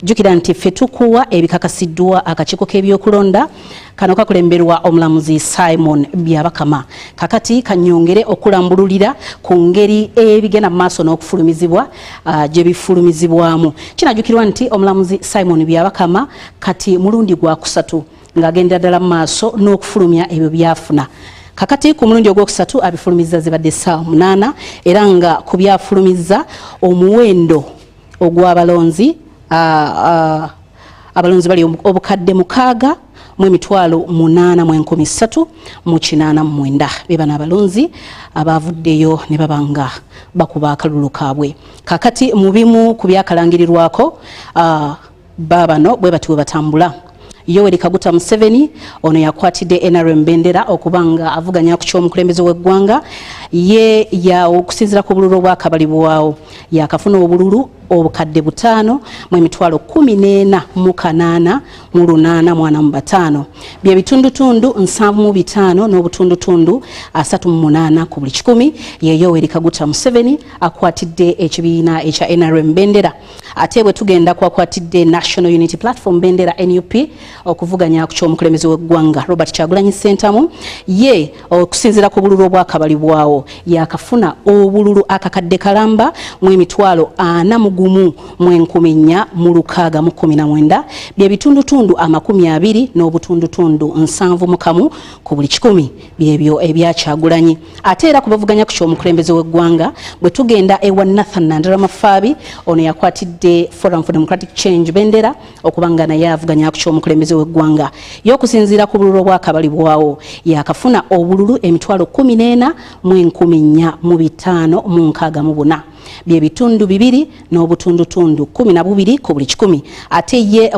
Jjukira nti ffe tukuwa ebikakasiddwa akakiiko k'ebyokulonda kano kakulemberwa omulamuzi Simon Byabakama. Kakati kanyongere okulambululira ku ngeri ebigenda mu maaso n'okufulumizibwa gye bifulumizibwamu. Kinajjukirwa nti omulamuzi Simon Byabakama kati mulundi gwa kusatu ng'agenda ddala mu maaso n'okufulumya ebyo byafuna. Kakati ku mulundi ogwokusatu abifulumiza zibadde ssaawa 8 era nga ku byafulumiza omuwendo ogw'abalonzi abalonzi bali obukadde 6,883,89 bebana abalonzi abavuddeyo ne babanga bakuba akalulu kaabwe. Kakati mu bimu ku byakalangirirwako babano bwe batiwe batambula. Yoweri Kaguta Museveni ono yakwatidde NRM bendera okubanga avuganya ku ky'omukulembeze w'eggwanga ye ya okusinzira ku bululu obwakabalibwawo yakafuna obululu obukadde 5,14,885 bye bitundutundu 7.5 n'obutundutundu 3.8 ku buli 100 ye Yoweri Kaguta Museveni akwatidde ekibiina ekya NRM bendera. Ate bwe tugenda kwakwatidde National Unity Platform bendera NUP okuvuganya ku ky'omukulembeze w'eggwanga Robert Kyagulanyi Ssentamu ye okusinzira ku bululu obwakabalibwawo yakafuna obululu akakadde kalamba mu emitwalo 4,419 bye bitundutundu 20 n'obutundutundu 7 ku buli 100 byebyo ebya Kyagulanyi. Ate era kubavuganya ku ky'omukulembeze w'eggwanga bwe tugenda ewa Nathan Nandalamafabi ono yakwatidde Forum for Democratic Change bendera okubanga naye avuganya ku ky'omukulembeze w'eggwanga y'okusinziira ku bululu obwakabalibwawo yakafuna obululu emitwalo 14,464 bye bitundu 2 n'obutundutundu 12 ku buli 100. Ate ye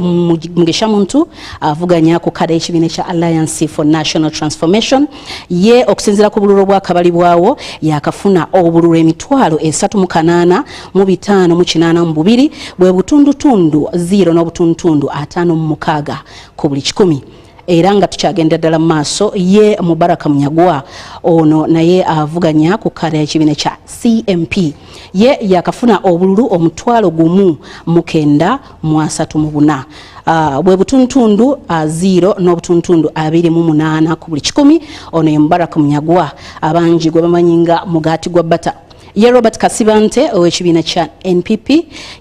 Mugisha Muntu avuganya ku kada ekibiina kya Alliance for National Transformation ye okusinzira ku bululu obwakabalibwawo yakafuna obululu emitwalo 3,852 bwe butundutundu 0 n'obutundutundu 56 ku buli 100. Era nga tukyagenda ddala mu maaso ye Mubaraka Munyagwa ono naye avuganya ku kada ekibiina kya CMP ye yakafuna obululu omutwalo 1,934 bwe butundutundu 0 n'obutundutundu 28 ku buli 100 ono ye Mubaraka Munyagwa abangi gwe bamanyinga mugati gwa bata. Ye Robert Kasibante ow'ekibiina kya NPP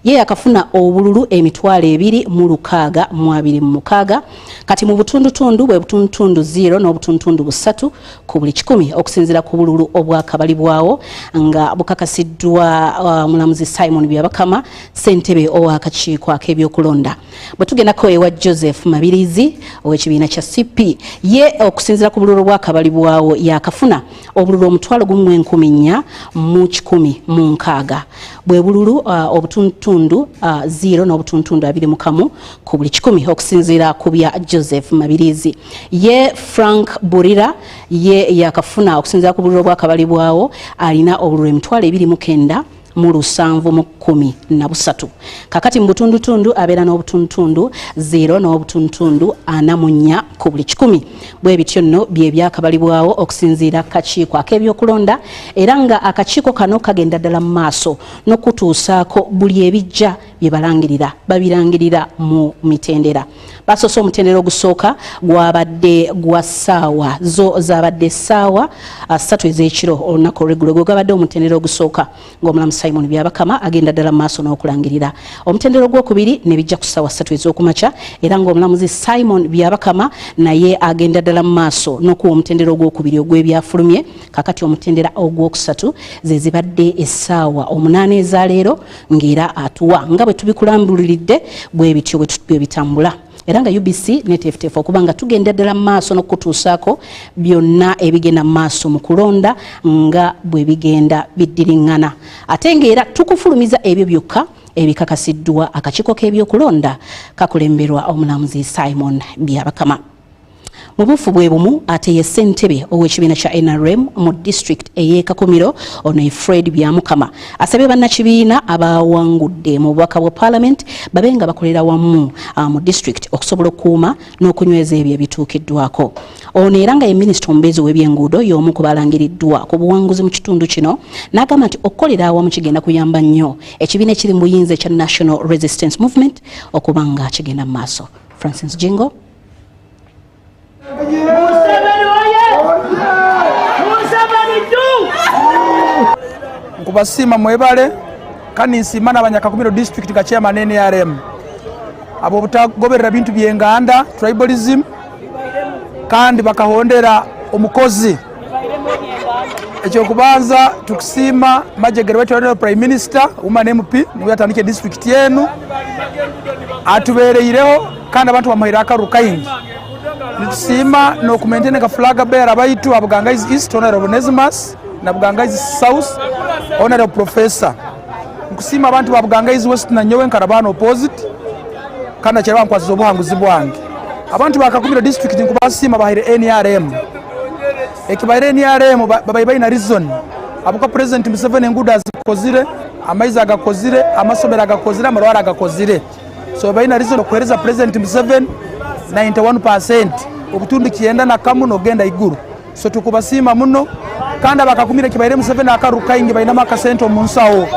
ye yakafuna obululu emitwalo 2,626 kati mu butundutundu bwe butundutundu 0 n'obutundutundu 3 ku buli 100 okusinzira ku bululu obwakabalibwawo nga bukakasiddwa mulamuzi Simon Byabakama ssentebe ow'akakiiko ak'ebyokulonda. Bwe tugendako ewa Joseph Mabirizi ow'ekibiina kya CP ye okusinzira ku bululu obwakabalibwawo yakafuna obululu omutwalo 1,116 bwe bululu obutundutundu 0 n'obutundutundu 21 ku buli 100 okusinzira ku bya Joseph Mabirizi. Ye Frank Burira ye yakafuna okusinzira ku bululu obwakabalibwawo alina obululu emitwalo 29,713 kakati mu butundutundu abeera n'obutundutundu 0 n'obutundutundu 44 ku buli 100 bwe bityo nno bye byakabalibwawo okusinziira kakiiko ak'ebyokulonda era nga akakiiko kano kagenda ddala mu maaso n'okutuusaako buli ebijja byebalangirira babirangirira mu mitendera. Basoose omutendera ogusooka gwabadde gwa ssaawa zo zabadde ssaawa 3 ez'ekiro olunaku olw'eggulo gwe gwabadde omutendera ogusooka ng'omulamu Simon Byabakama agenda ddala mu maaso n'okulangirira. Omutendera ogwokubiri ne bijja ku ssaawa 3 ez'okumakya era ng'omulamuzi Simon Byabakama naye agenda ddala mu maaso n'okuwa omutendera ogwokubiri ogw'ebyafulumye. Kakati omutendera ogwokusatu ze zibadde essaawa 8 eza leero ng'era atuwa nga bwe tubikulambuliridde bwe bityo bwe bitambula. Era nga UBC neteefuteefu okuba nga tugenda ddala mu maaso n'okutuusaako byonna ebigenda mu maaso mu kulonda nga bwe bigenda biddiriŋŋana. Ate ng'era tukufulumiza ebyo byokka ebikakasiddwa akakiiko k'ebyokulonda kakulemberwa omulamuzi Simon Byabakama. Mu bufu bwe bumu ate ye ssentebe ow'ekibiina kya NRM mu district ey'e Kakumiro ono Fred Byamukama asabye bannakibiina abawangudde mu bubaka bwa Parliament babe nga bakolera wamu mu district okusobola okukuuma n'okunyweza ebyo ebituukiddwako. Ono era nga ye minisita omubeezi w'ebyenguudo y'omu ku balangiriddwa ku buwanguzi mu kitundu kino n'agamba nti okukolera awamu kigenda kuyamba nnyo ekibiina ekiri mu buyinza ekya National Resistance Movement okuba nga kigenda mu maaso. Francis Jingo. Nkubasima mwebale kandi nsiima n'abanyakakumiro district nga chairman NRM abo butagoberera bintu by'enganda tribalism kandi bakahondera omukozi. Ekyokubanza tukusiima Majegere wetu Prime Minister Woman MP niwe yatandike district yenu atubereireho kandi abantu bamuhira akaru kaingi. Nitusiima n'okumaintain ka flag bearer baitu Abugangaizi East Honorable Nezimas na Bugangaizi South Honorable Professor. Nkusiima abantu ba Bugangaizi West na nyowe nkarabano opposite kana kyerwa nkwazizo obuhanguzi bwange. Abantu ba Kakumiro district nkubasiima bahire NRM. Ekibaire NRM babayibayi na reason abuka President Museveni enguudo azikozire amaizi agakozire amasomero agakozire amalwara agakozire. So babayi na reason okuhereza President Museveni 91% obutundu kienda na kamu nogenda iguru. So tukubasiima muno kandi abakakumire kibaire Museveni akaruka ingi baina makasento munsawo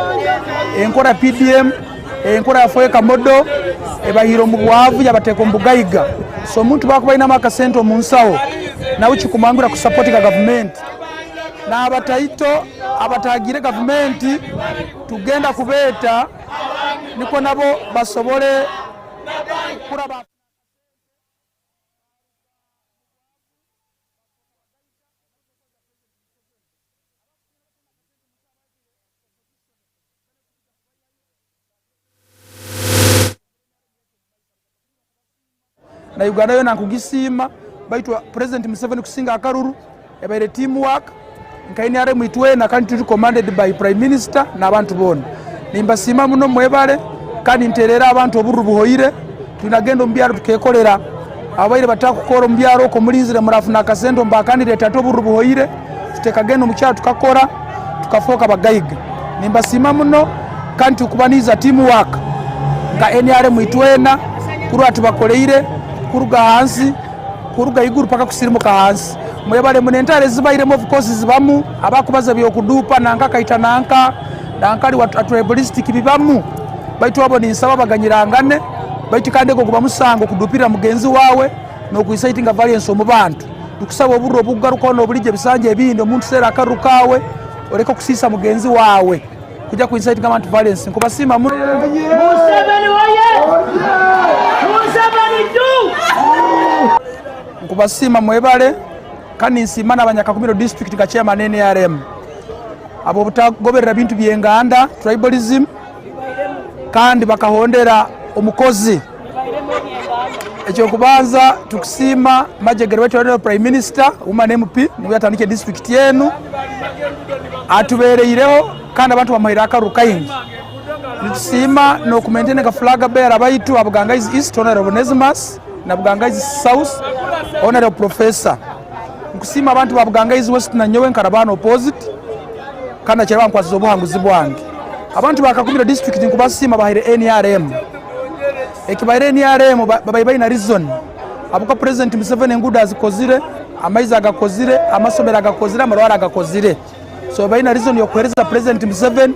enkora PDM enkora yafoeka modo ebahiro mu bwavu yabateko mbugayiga. So muntu bakubaina makasento munsawo na uchi kumangura ku support ka government na abataito abatagire government tugenda kubeta niko nabo basobole kuraba. Na Uganda yona nkugisiima baitwa President Museveni kusinga akaruru ebaire teamwork nkaini are mwitwe na kandi commanded by Prime Minister na abantu bona nimbasiima muno mwebale kandi nterera abantu oburu buhoire tunagenda mbyaro tukekolera abaire batakukora mbyaro ko mulinzire murafu na kasendo mba candidate atoburu buhoire tutekagenda mukyaro tukakora tukafoka bagayiga nimbasiima muno kandi tukubaniza teamwork nga NRM mwitwena kuru atubakoleire kuruga hansi kuruga iguru paka kusirimuka hansi mwebale munentare zibairemo of course zibamu abakubaza byokudupa nanka kaita nanka nankali watu tribalistic bibamu baitu abo ni nsaba baganyirangane baitu kandeko kuba musango kudupira mugenzi wawe no kuisaitinga variance mu bantu tukusaba oburo bugaruko no bulije bisanje ebindi omuntu sera akarukawe oreko kusisa mugenzi wawe kuja kuisaitinga abantu variance nkubasima mu Museveni waye Museveni du nkubasima mwebale kandi nsiima n'abanyakakumiro district nga chairman NRM abo butagoberera bintu by'enganda tribalism kandi bakahondera omukozi. Ekyokubanza tukusiima Majegere wetu Prime Minister Woman MP niwe yatandike district yenu atubereireho kandi abantu bamuhira akaru kaingi. Nitusiima n'okumaintain ka flag bearer baitu Abugangaizi East Honorable Nezimas na Bugangaizi South Honorable Professor. Nkusiima abantu ba Bugangaizi West na nyowe nkarabano opposite kana kyerwa nkwazizo obuhanguzi bwange. Abantu ba Kakumiro district nkubasiima bahire NRM. Ekibaire NRM babayibayi na reason abuka President Museveni enguudo azikozire amaizi agakozire amasomero agakozire amalwara agakozire. So babayi na reason yokuhereza President Museveni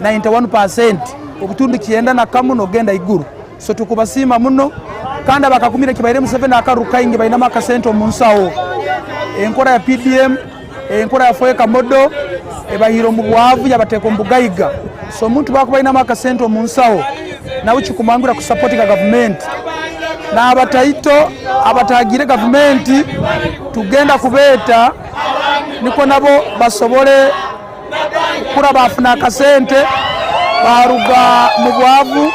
91% obutundu kienda na kamu nogenda iguru so tukubasima muno kandi bakakumira kibaire Museveni akaruka ingi baina makasento munsawo enkora ya PDM enkora ya foeka modo ebahiro mu bwavu yabateko mbugayiga so muntu bakubaina makasento munsawo nawe kikumangura ku support ka government na abataito abatagire government tugenda kubeta niko nabo basobole kura bafuna akasente baruga mu bwavu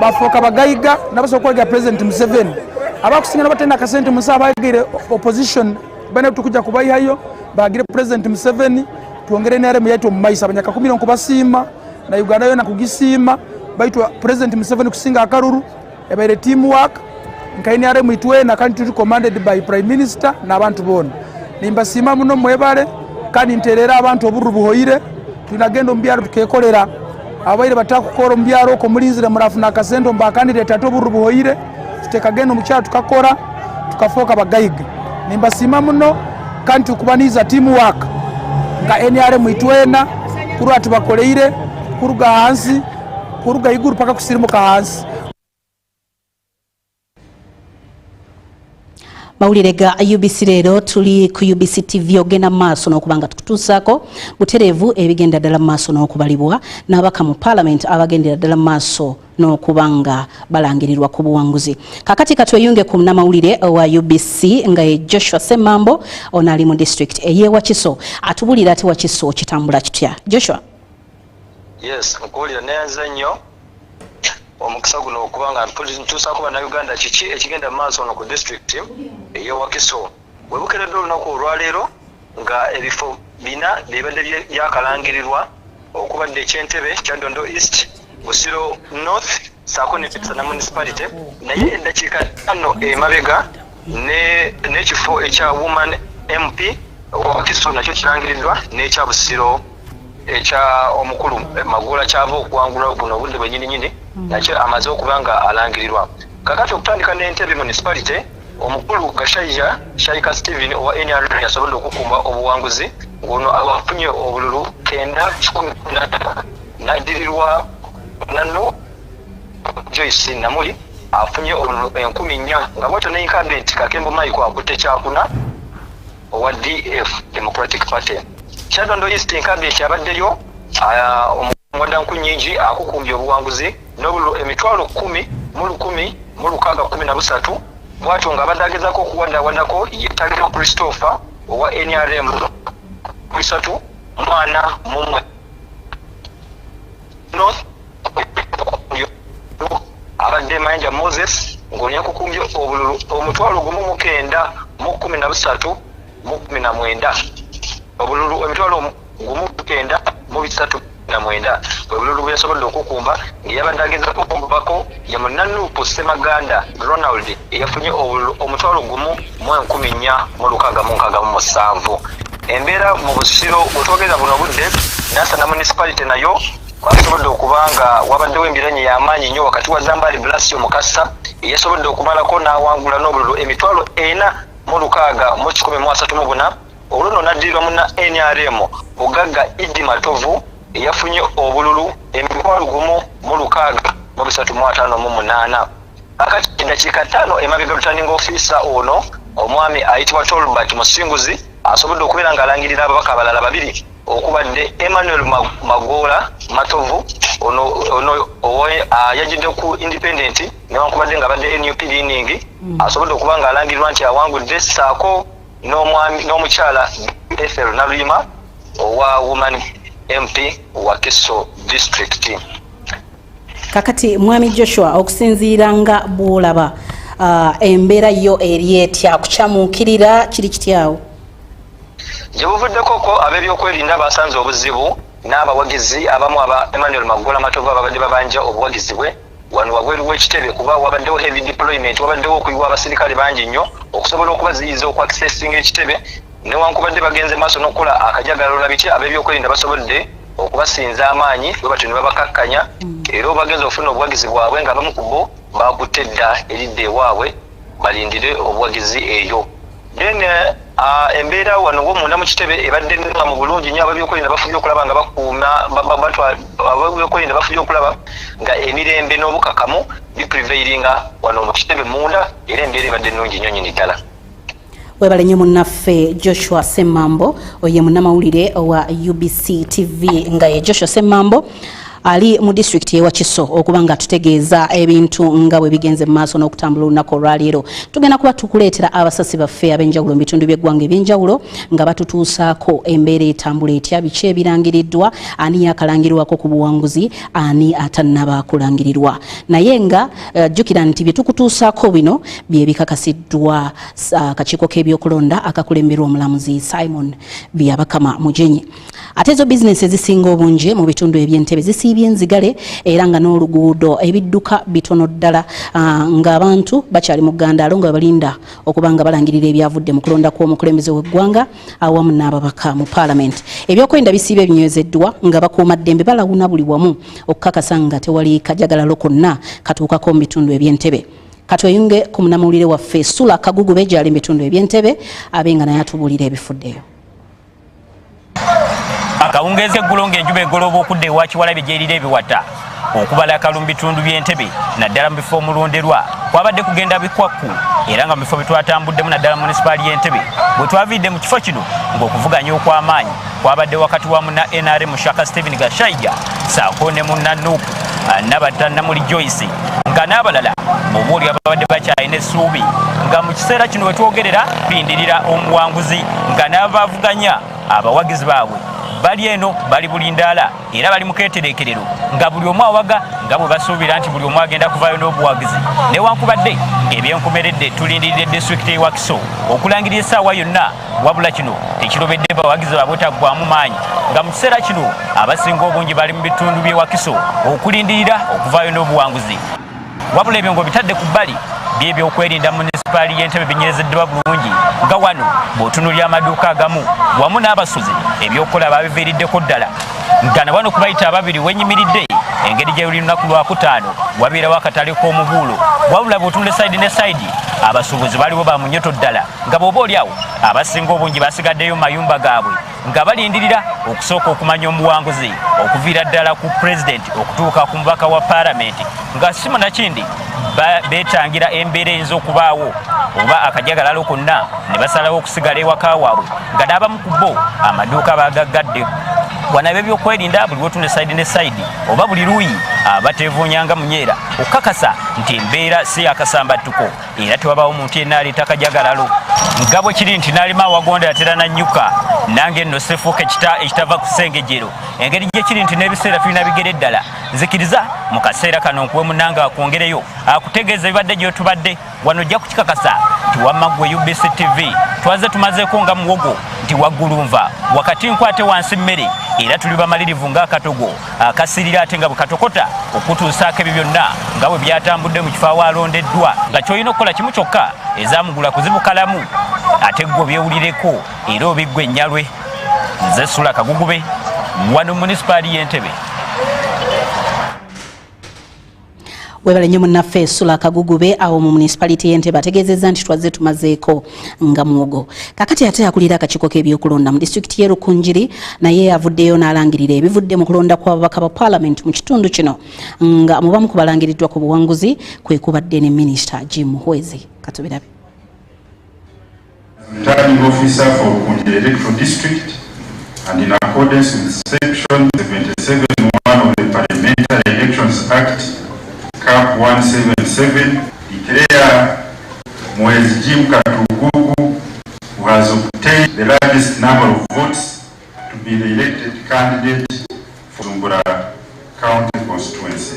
bafoka bagayiga nabasokolga president Museveni abakusinga batenda akasente musaba bagire opposition bane tukuja kubayihayo bagire president Museveni tuongere ne aremu yetu mumaisa abanyaka 10 kubasima na Uganda yona kugisima baitwa president Museveni kusinga akaruru ebaire teamwork nkaini aremu itwe na country commanded by prime minister na abantu bona nimbasima muno mwebale kandi nterera abantu oburu buhoire tunagendo mbyaro tukekolera abaire batakukora mbyaro ko mulinzire murafuna kasendo mba candidate atoburu buhoire tutekagendo mukyaro tukakora tukafoka bagayiga nimbasima muno kandi tukubaniza teamwork nga NRM itwena kuru atubakoleire kuruga hansi kuruga iguru paka kusirimuka hansi Mawulire ga UBC lero tuli ku UBC TV ogenda maaso n'okubanga tukutuusako butereevu ebigenda ddala maaso n'okubalibwa n'abaka mu parliament abagendera ddala maaso n'okubanga balangirirwa ku buwanguzi. Kakati katweyunge ku namawulire wa UBC nga ye Joshua Semambo ono ali mu district eye Wakiso atubulira ati Wakiso kitambula kitya. Joshua. Yes, nkuwulira neza nnyo omukisa guno okubanga ntuusa kuba na Uganda kiki ekigenda maaso no ku district eye Wakiso webukeredde olunaku olwaleero nga ebifo bina bibadde byakalangirirwa okubadde ekyentebe kya Ndondo East Busiro North saako ne Pizza na municipality naye eddakiika 5 emabega n'ekifo ekya woman MP Wakiso nakyo kirangiriddwa n'ekya Busiro ekya omukulu magula kyava okuwangula buno obudde bwennyini nakyo amaze okubanga alangirirwa kakati okutandika n'entebe municipality omukulu Gashayija Shaika Steven owa NRM yasobodde okukumba obuwanguzi ngono abafunye obululu 9 nadirirwa nano Joyce Namuli afunye obululu 10 nga bwatyo ne incumbent Kakembo Michael akutte kyakuna owa DF Democratic Party Ndondo East incumbent yabaddeyo omwada nkunyingi akukumbye obuwanguzi n'obululu emitwalo 10 mu 16 bwatyo nga badagezako okuwadako yetaliro Christopher owa NRM 3 mwana mumwe North abadde Manja Moses ngonya kukumbye obululu omutwalo 9 mu 13 mu 19 obululu emitwalo 9 mu 39 obululu bwesobodde okukumba ngiyabandagezako okumbako ya Munanupo Semaganda Ronald yafunye obululu omutwalo 1 mu 16 embeera mu Busiro otwogeza buno budde nasa na municipality nayo kwasobodde okubanga wabaddewo embiranye y'amaanyi nnyo wakati wa Zambali Blasio Mukasa yasobodde okumalako n'awangula n'obululu emitwalo 4 mu 6 mu 13 oluno naddirwa muna NRM Bugagga Idi Matovu yafunye obululu emitwalo 1 mu 6 mu 358 akati eddakiika 5 emabega returning officer ono omwami ayitibwa Tolbert Musinguzi asobodde okubeera ng'alangirira ababaka abalala babiri okubadde Emmanuel Magola Matovu ono yajjidde ku independent newankubadde nga badde NUP leaning asobodde okuba ng'alangirirwa nti awangudde saako n'omukyala Ethel Nalima owa woman MP Wakiso district. Kakati mwami Joshua okusinziira nga bwolaba embeera yo eri etya kukyamukirira kiri kityawo gye buvuddekoko ab'ebyokwerinda basanze obuzibu n'abawagizi abamu aba Emmanuel Magola Matovu ababadde babanja obuwagizi bwe wano wabweru w'ekitebe kuba wabaddewo heavy deployment wabaddewo okuyiwa abasirikale bangi nnyo okusobola okubaziyiza okuaccessinga ekitebe newankubadde bagenze maaso n'okukola akajagalalo labiki ab'ebyokwerinda basobodde okubasinza amaanyi bwe batyo ne babakakkanya era bagenze okufuna obuwagizi bwabwe nga abamu ku bo bakutte dda eridde ewaabwe balindire obuwagizi eyo then embeera wano w'omunda mu kitebe ebadde nnunga mu bulungi nnyo ab'ebyokwerinda bafubye okulaba nga bakuuma ab'ebyokwerinda bafubye okulaba nga emirembe n'obukakamu biprevailinga wano mu kitebe munda era embeera ebadde nnungi nnyo nnyini ddala. Webale nnyo munnaffe Joshua Ssemambo oye munnamawulire wa UBC TV nga ye Joshua Ssemambo ali mu district ye Wakiso okubanga tutegeeza ebintu nga bwe bigenze maaso n'okutambula olunaku olwaleero. Tugenda kuba tukuleetera abasasi baffe ab'enjawulo mu bitundu by'eggwanga eby'enjawulo nga batutuusaako embeera etambula etya, biki ebirangiriddwa, ani yakalangirwako ku buwanguzi, ani atannaba kulangirirwa. Naye nga jjukira nti bye tukutuusaako bino bye bikakasiddwa akakiiko k'ebyokulonda akakulemberwa omulamuzi Simon Byabakama Mujenyi. Ate ezo bizinesi ezisinga obungi mu bitundu eby'Entebbe zisiibye enzigale era nga n'oluguudo ebidduka bitono ddala ng'abantu bakyali mu Uganda nga balinda okubanga balangirira ebyavudde mu kulonda kw'omukulembeze w'eggwanga awamu n'ababaka mu Parliament. Ebyokwerinda bisiibe ebinywezzeddwa nga bakuuma ddembe balawuna buli wamu okukakasa nga tewali kajagalalo konna katuukako mu bitundu eby'Entebbe. Katweyunge ku munnamawulire waffe Sula Kagugube gyali mu bitundu eby'Entebbe abenga naye atubuulira ebifuddeyo. Akawungeezi eggulo ng'enjuba egolooba okudda ewa Kiwalabe gy'erira ebiwata okubala akalulu mu bitundu by'Entebbe naddala mu bifo omulonderwa kwabadde kugenda bikwakku era nga mu bifo bye twatambuddemu naddala munisipaali y'Entebbe bwe twaviidde mu kifo kino ng'okuvuganya okw'amaanyi kwabadde wakati wa munna NRM Shaka Stephen Gashaiga saako ne munna Nuuku Nabatta Namuli Joyce nga n'abalala bobooli ababadde bakyalina essuubi nga mu kiseera kino we twogerera bindirira omuwanguzi nga n'abavuganya abawagizi baabwe bali eno bali bulindaala era bali mu keetereekerero nga buli omu awaga nga bwe basuubira nti buli omu agenda kuvaayo n'obuwagizi newankubadde ng'ebyenkomeredde tulindiridde disitulikiti y'e Wakiso okulangirira essaawa yonna wabula kino tekirobedde bawagizi baabwe taggwaamu maanyi nga mu kiseera kino abasinga obungi bali mu bitundu by'e Wakiso okulindirira okuvaayo n'obuwanguzi wabula ebyo ng'obitadde ku bbali by'ebyokwerinda munisipaali y'Entebbe binyerezeddwa bulungi nga wano bw'otunuulira amaduuka agamu wamu n'abasuzi ebyokukola babiviiriddeko ddala nga na wano kubayita ababiri wenyimiridde engeri gye luli lunaku lwakutaano wabeerawo akatale k'omubuulo wabula bw'otunula sayidi ne sayidi abasuubuzi baliwo ba munyoto ddala nga bw'oba oliawo abasinga obungi basigaddeyo mu mayumba gaabwe nga balindirira okusooka okumanya omuwanguzi okuviira ddala ku pulezidenti okutuuka ku mubaka wa paalamenti nga simu nakindi beetangira embeera eyinza okubaawo oba akajagalalo konna ne basalawo okusigala ewaka waabwe nga n'abamu ku bo amaduuka bagaggadde wanabe ebyokwerinda buli wotune sayidi ne sayidi oba buli luuyi abateevuunyanga munyeera okukakasa nti embeera si yakasambattuko era tewabaawo muntu yenna aleeta akajagalalo nga bwe kiri nti n'alima awagonda yatera nannyuka nange nno sefuuka ekitava ku ssengejero engeri gye kiri nti n'ebiseera tulina bigere ddala nzikiriza mu kaseera kano nkuwe munanga akwongereyo akutegeeza ebibadde gy'otubadde wano ojja kukikakasa nti wamma ggwe UBC TV twaze tumazeeko nga muwogo nti waggulunva wakati nkwate wansi mmere era tuli bamalirivu ng'akatogo akasirira ate nga bwe katokota okutuusaako ebyo byonna nga bwe byatambudde mu kifo awalondeddwa nga ky'olina okukola kimu kyokka ezamugula kuzibukalamu ate ggwe obyewulireko era obiggwe ennyalwe nze Sula Kagugube wano munisipaali y'Entebbe. Webale nnyo munnaffe Sula Kagugube awo mu municipality y'Entebbe ategeezezza nti twazze tumazeeko nga muwogo. Kakati ate akulira akakiiko k'ebyokulonda mu disitulikiti y'e Rukunjiri naye avuddeyo n'alangirira ebivudde mu kulonda kw'ababaka ba Parliament mu kitundu kino nga mu bamu ku balangiriddwa ku buwanguzi kwe kubadde ne Minisita Jim Muhwezi. Katubirabe. Returning officer for Rukunjiri Electoral District and in accordance with section 77(1) of the Parliamentary Elections Act Cap 177 declare Mwezi Jim Katugugu, who has obtained the largest number of votes, to be the elected candidate for Zumbura County constituency.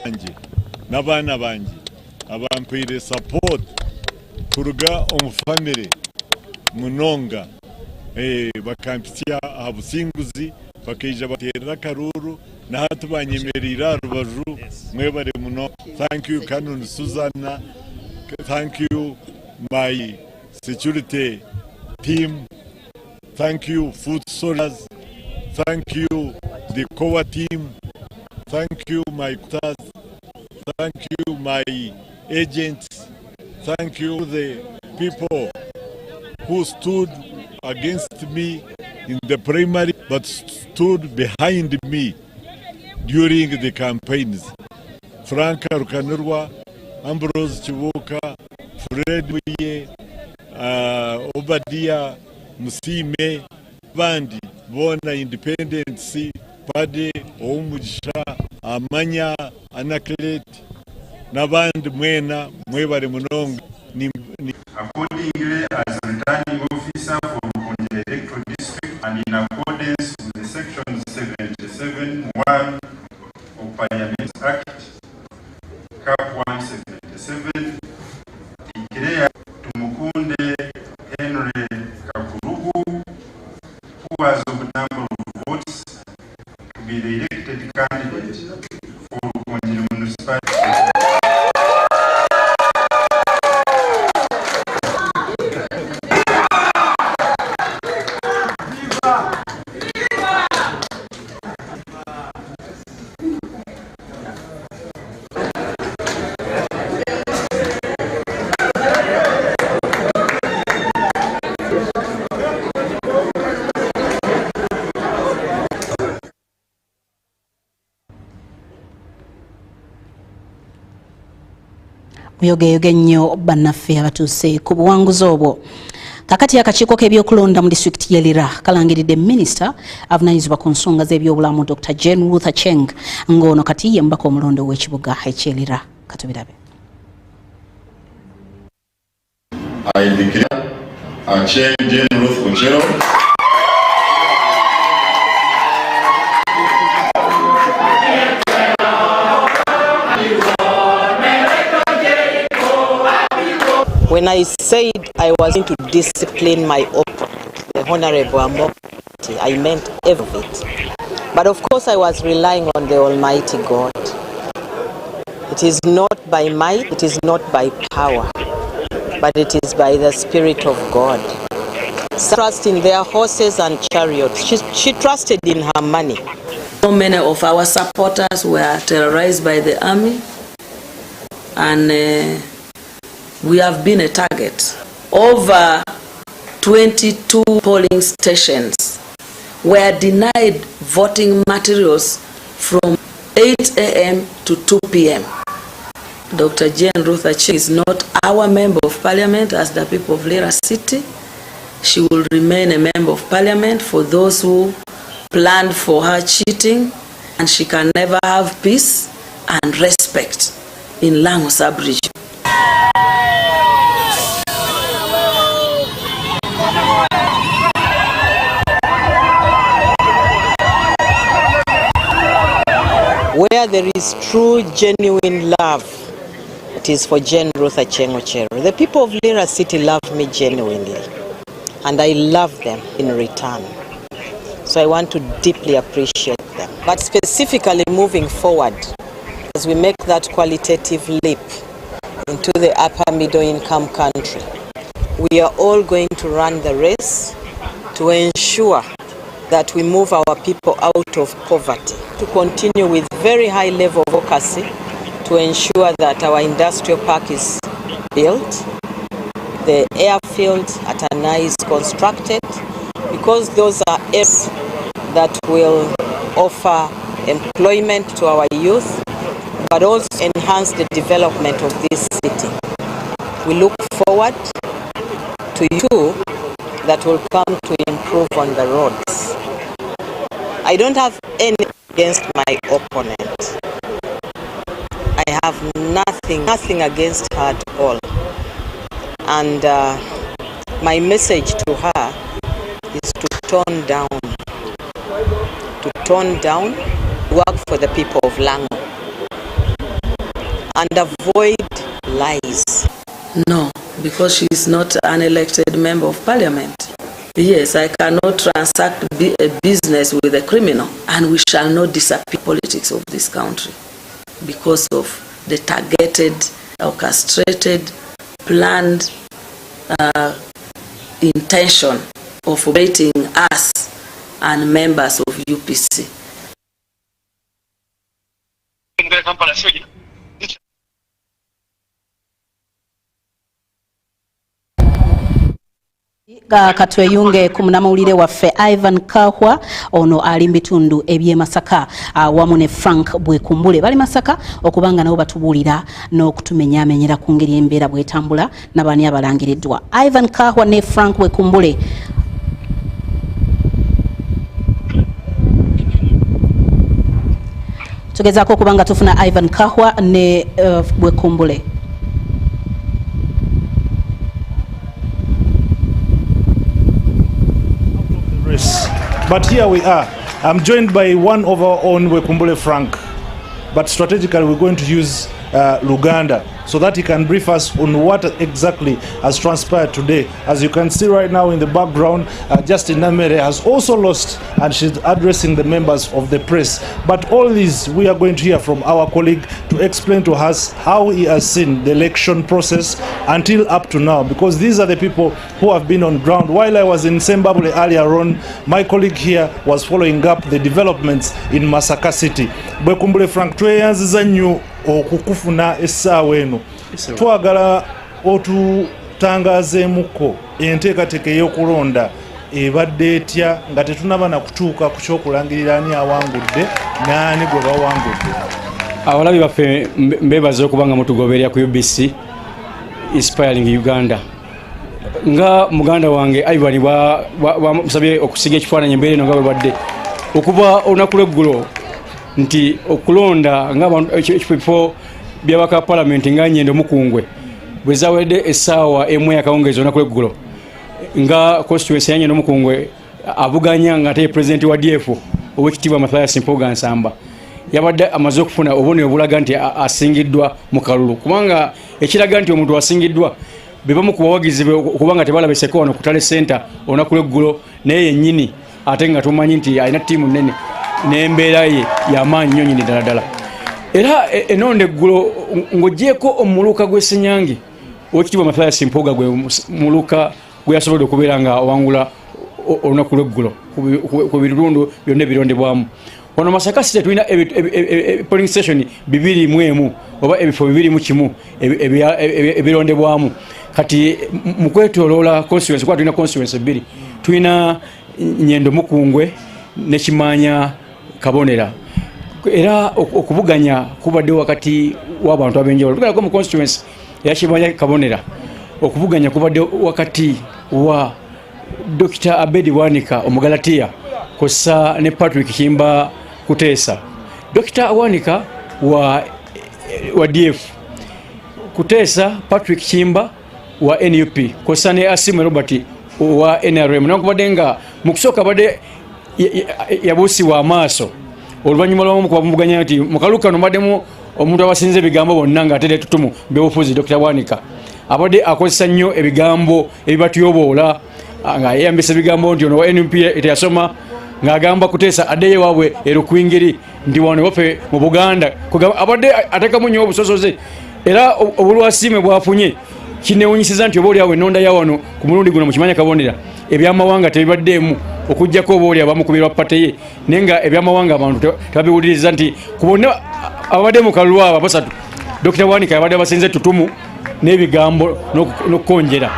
banje n'abana banje abampire support kuruga omufamily munonga bakampitya abusinguzi bakija batera karuru na hatu banyemerera rubaju mwebare muno. Thank you Canon Susanna, thank you my security team, thank you food soldiers, thank you the COA team, thank you my cutters, thank you my agents, thank you the people who stood against me in the primary but stood behind me during the campaigns. Franka Rukanurwa, Ambrose Chivuka, Fred Muye, Obadia Musime, Bandi, Bona Independence, Pade, Omujisha, Amanya, Anaklet, Naband Mwena, Mwebare Munong. Accordingly, as returning officer for the electoral district and in accordance with the section 77(1) of Parliament Act, Cap 177, declare Tumukunde Henry Kakurugu, who has a number of votes, to be the elected candidate for the municipality. Muyogeyoge nnyo bannaffe abatuuse ku buwanguzi obwo. Kakati akakiiko k'ebyokulonda mu disitulikiti y'Elira kalangiridde minisita avunaanyizibwa ku nsonga z'ebyobulamu Dr. Jane Ruth Acheng ng'ono kati ye mubaka omulondo w'ekibuga eky'Elira. Katubirabe. I declare Acheng Jane Ruth Ochero When I said I was going to discipline my opponent, the Honorable Amokti, I meant every bit. But of course I was relying on the Almighty God. It is not by might, it is not by power, but it is by the Spirit of God. Some trust in their horses and chariots. She trusted in her money. So many of our supporters were terrorized by the army, and we have been a target. Over 22 polling stations were denied voting materials from 8 a.m. to 2 p.m. Dr. Jane Ruth Acheng is not our member of parliament as the people of Lira City. She will remain a member of parliament for those who planned for her cheating, and she can never have peace and respect in Lango sub-region. Where there is true, genuine love, it is for Jane Ruth Acheng Ochero. The people of Lira City love me genuinely, and I love them in return. So I want to deeply appreciate them. But specifically moving forward, as we make that qualitative leap into the upper middle income country, we are all going to run the race to ensure that we move our people out of poverty, to continue with very high level of advocacy to ensure that our industrial park is built, the airfield at Anai is constructed, because those are areas that will offer employment to our youth, but also enhance the development of this city. We look forward to you that will come to improve on the roads. I don't have anything against my opponent. I have nothing against her at all. And my message to her is to tone down, work for the people of Lango. and avoid lies? No, because she is not an elected member of parliament. Yes, I cannot transact a business with a criminal, and we shall not disappear politics of this country because of the targeted, orchestrated, planned intention of rating us and members of UPC. Katweyunge kumunamawulire waffe Ivan Kahwa ono ali mbitundu ebye Masaka wamu ne Frank Bwekumbule bali Masaka okubanga nabo batubulira n'okutumenyamenyera ku ngeri embeera bwetambula n'abani abalangireddwa. Ivan Kahwa ne Frank Bwekumbule. Tugezaako kubanga tufuna Ivan Kahwa ne Bwekumbule. But here we are. I'm joined by one of our own, Bwekumbule Frank. But strategically, we're going to use Uganda so that he can brief us on what exactly has transpired today. As you can see right now in the background, Justin Namere has also lost, and she's addressing the members of the press. But all these, we are going to hear from our colleague to explain to us how he has seen the election process until up to now, because these are the people who have been on ground. While I was in Zimbabwe earlier on, my colleague here was following up the developments in Masaka City. Bwekumbule Frank, tweyanziza nnyo okukufuna essaawa eno. Twagala otutangazeemuko enteekateeka ey'okulonda ebadde etya nga tetunaba na kutuuka ku kyokulangirira ani awangudde n'ani gwe bawangudde. Abalabi baffe mbeebaza okubanga mutugoberera ku UBC Inspiring Uganda. Nga muganda wange Ivan bamusabye okusiga ekifaananyi embeera eno nga bwe badde okuba olunaku lw'eggulo nti okulonda ng'ekifo by'abaka palamenti nga Nyendo Mukungwe bwe zawedde essaawa emu yakawungeezi olunaku lw'eggulo nga constituency ya Nyendo Mukungwe avuganya nga ate pulezidenti wa DF Oweekitiibwa Mathias Mpuuga Nsamba yabadde amaze okufuna obubonero obulaga nti asingiddwa mu kalulu, kubanga ekiraga nti omuntu asingiddwa bebamu ku bawagizi kubanga tebalabiseko wano ku Tale Center olunaku lw'eggulo naye yennyini ate nga tumanyi nti alina ttiimu nnene n'embeera ye y'amaanyi nnyo nnyini ddala ddala. Era enonda eggulo ng'oggyeko omuluka gw'Essenyange Oweekitiibwa Mathias Mpuuga gwe muluka gwe yasobodde okubeera nga awangula olunaku lw'eggulo ku bitundu byonna ebirondebwamu. Wano Masaka City tulina polling station 2 oba ebifo 2 ebirondebwamu. Kati mu kwetooloola constituency kwa tulina constituency 2. Tulina Nyendo Mukungwe ne Kimanya Kabonera. Era okubuganya kubadde wakati w'abantu ab'enjawulo. Tugalako mu constituency ya Kimanya Kabonera. Okubuganya kubadde wakati wa Dr. Abedi Wanika Omugalatiya kosa ne Patrick Kimba Kuteesa. Dr. Wanika wa DF. Kuteesa Patrick Kimba wa NUP. Kosa ne Asimwe Robert wa NRM. Nakubadde nga mu kusooka badde yabuusibwa amaaso oluvannyuma lw'omu kubamuganya nti mukaluka nomaddemu omuntu abasinze ebigambo bonna nga ate tutumu byobufuzi Dr. Wanika abadde akozesa nnyo ebigambo ebibatuyoboola nga yeyambisa ebigambo nti ono wa NUP teyasoma ng'agamba Kuteesa addeyo waabwe erukwingiri nti wano waffe mu Buganda abadde atekamu nnyo obusosoze era obulwasiime bwafunye kinewunyisiza nti obaolyawo ennonda ya wano ku mulundi guno mu Kimanya Kabonera ebyamawanga tebibaddeemu okujjako obaolya bamukubirwa pate ye naye nga ebyamawanga abantu tebabiwuliriza nti ku bonna abadde mu kalulu abo basatu Dr. Wanika yabadde abasinze tutumu n'ebigambo n'okukonjera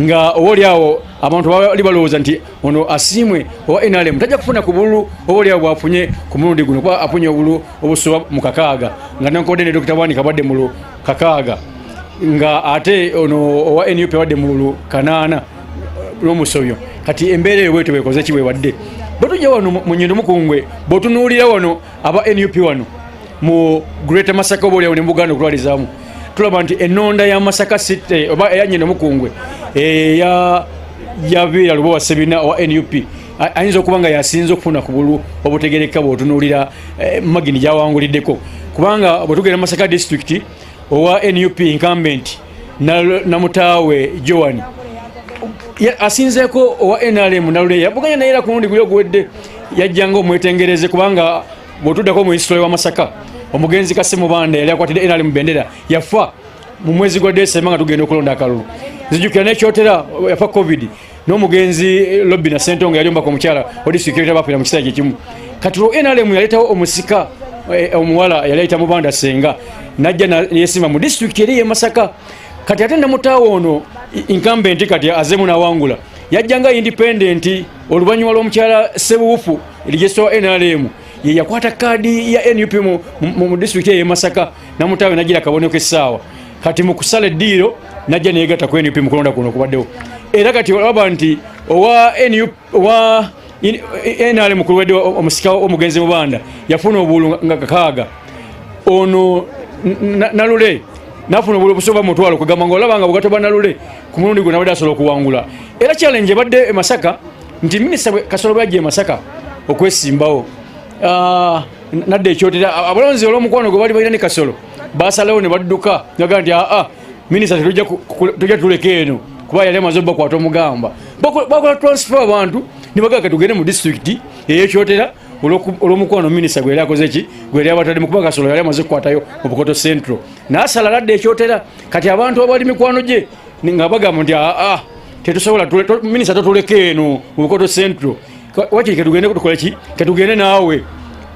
nga obaolyawo abantu bali balowooza nti ono Asiimwe owa NRM tajja kufuna ku bululu obaolyawo bwafunye ku mulundi guno kuba afunye obululu obusoba mu 6 nga nankobadde ne Dr. Wanika badde mu 6 nga ate ono owa NUP wadde mu 8 n'omusobyo. Kati embeera eyo bwetyo bekoze ki bwebadde bwetujja wano mu Nyendo Mukungwe bw'otunuulira wano aba NUP wano mu Greater Masaka obaolyawo ne mu Buganda okulwalizaamu tulaba nti ennonda ya Masaka City oba eya Nyendo Mukungwe yabeera Lubowa Sebina owa NUP ayinza okuba nga yasinze okufuna ku bululu obutegereka bw'otunuulira magini gyawanguliddeko kubanga bwe tugenda Masaka district owa NUP incumbent na mutawe Joan asinzeko owa NRM nalule yabuganya naira kunundi gulyo gwedde yajjanga omwetengereze kubanga botuddako mu history wa Masaka omugenzi Kasemu Banda yali akwatidde NRM bendera yafa mu mwezi gwa December nga tugenda okulonda akalulu zijukira n'ekyotera yafa covid n'omugenzi Lobby na Sentonga yali mbako mukyala odi security bafira mu kisaje kimu katulo NRM yaletawo omusika omuwala yali ayita Mubanda Senga najja yesimba mu district eri ye Masaka kati ate namutawo ono incumbent kati azemu na wangula yajjanga independent oluvanyuma lw'omukyala Sebuufu register wa NRM ye yakwata kadi ya NUP mu district ye Masaka namutawe najira kaboneko essaawa kati mu kusala eddiiro najja neegatta ku NUP mu kulonda kuno kubaddewo era kati olaba nti owa NUP owa NRM kulwedde omusika omugenzi Mubanda yafuna obulu nga kakaaga ono nalule nafuna obulu busoba mutwalo kugamba ngo olaba nga bugatoba nalule ku mulundi gwe nabadde asobola okuwangula era challenge badde e Masaka nti minisita Kasolo bajje e Masaka okwesimbawo nadde ekyotera abalonzi olw'omukwano gwe bali balina ne Kasolo basalawo ne badduka ngaga nti minisita tujja tuleke eno kuba yali amaze bakwata omugamba bakola transfer abantu nibaga tugende mu district eyekyotera olw'omukwano minisita gwe yali akoze ki gwe yali abatadde mu kuba Kasolo yali amaze kukwatayo mu Bukoto Central n'asala ladde ekyotera kati abantu abali mikwano gye nga bagamba nti tetusobola minisita totuleke eno mu Bukoto Central wakiri ketugende tukola ki ketugende naawe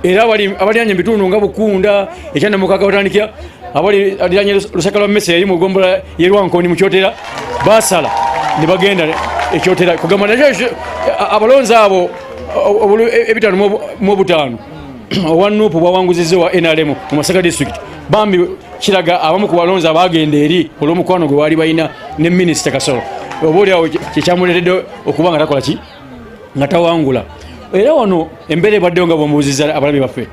era abaliranye ebitundu nga Bukunda ekyanda mukaka otandikira abaliranye Lusaka lwa Mmese yali mu gombola yerwankoni mu kyotera basala ne bagenda ekyotera kugamba nakyo abalonzi abo ebitano mu butaano owanupu bwawanguzizza wa NRM mu Masaka district bambi kiraga abamu ku balonzi abagenda eri olw'omukwano gwe waali balina ne minisita Kasolo oba oliawo kyekyamuleetedde okuba nga takola ki nga tawangula era wano embeera ebaddewo nga bwemubuuziza abalabi baffe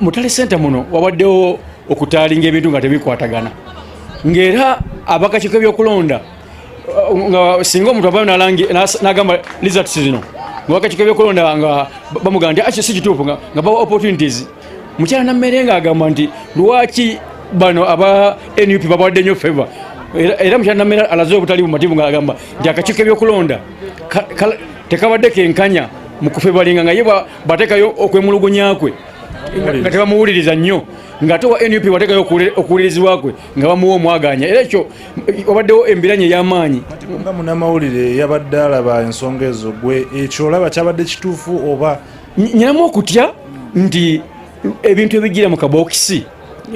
Mutale Center muno wabaddewo okutaalinga ebintu nga tebikwatagana ng'era abakakiiko ebyokulonda nga singa omuntu abayo n'agamba results zino ng'abakakiiko ebyokulonda nga bamugamba nti si kituufu nga bawa opportunities mukyala nammere ng'agamba nti lwaki bano aba NUP babawadde nnyo favor era mukyala nammere alaze obutali bumativu ng'agamba nti akakiiko ebyokulonda tekabadde kenkanya mu kufebalinga nga ye bateekayo okwemulugunya kwe nga tebamuwuliriza nnyo ng'ate wa NUP bateekayo okuwulirizibwa kwe nga bamuwa omwaganya era ekyo obaddewo embiranye ey'amaanyi nga munnamawulire yabadde alaba ensonga ezo gwe ekyo olaba kyabadde kituufu oba nyinamu okutya nti ebintu ebijjira mu kabokisi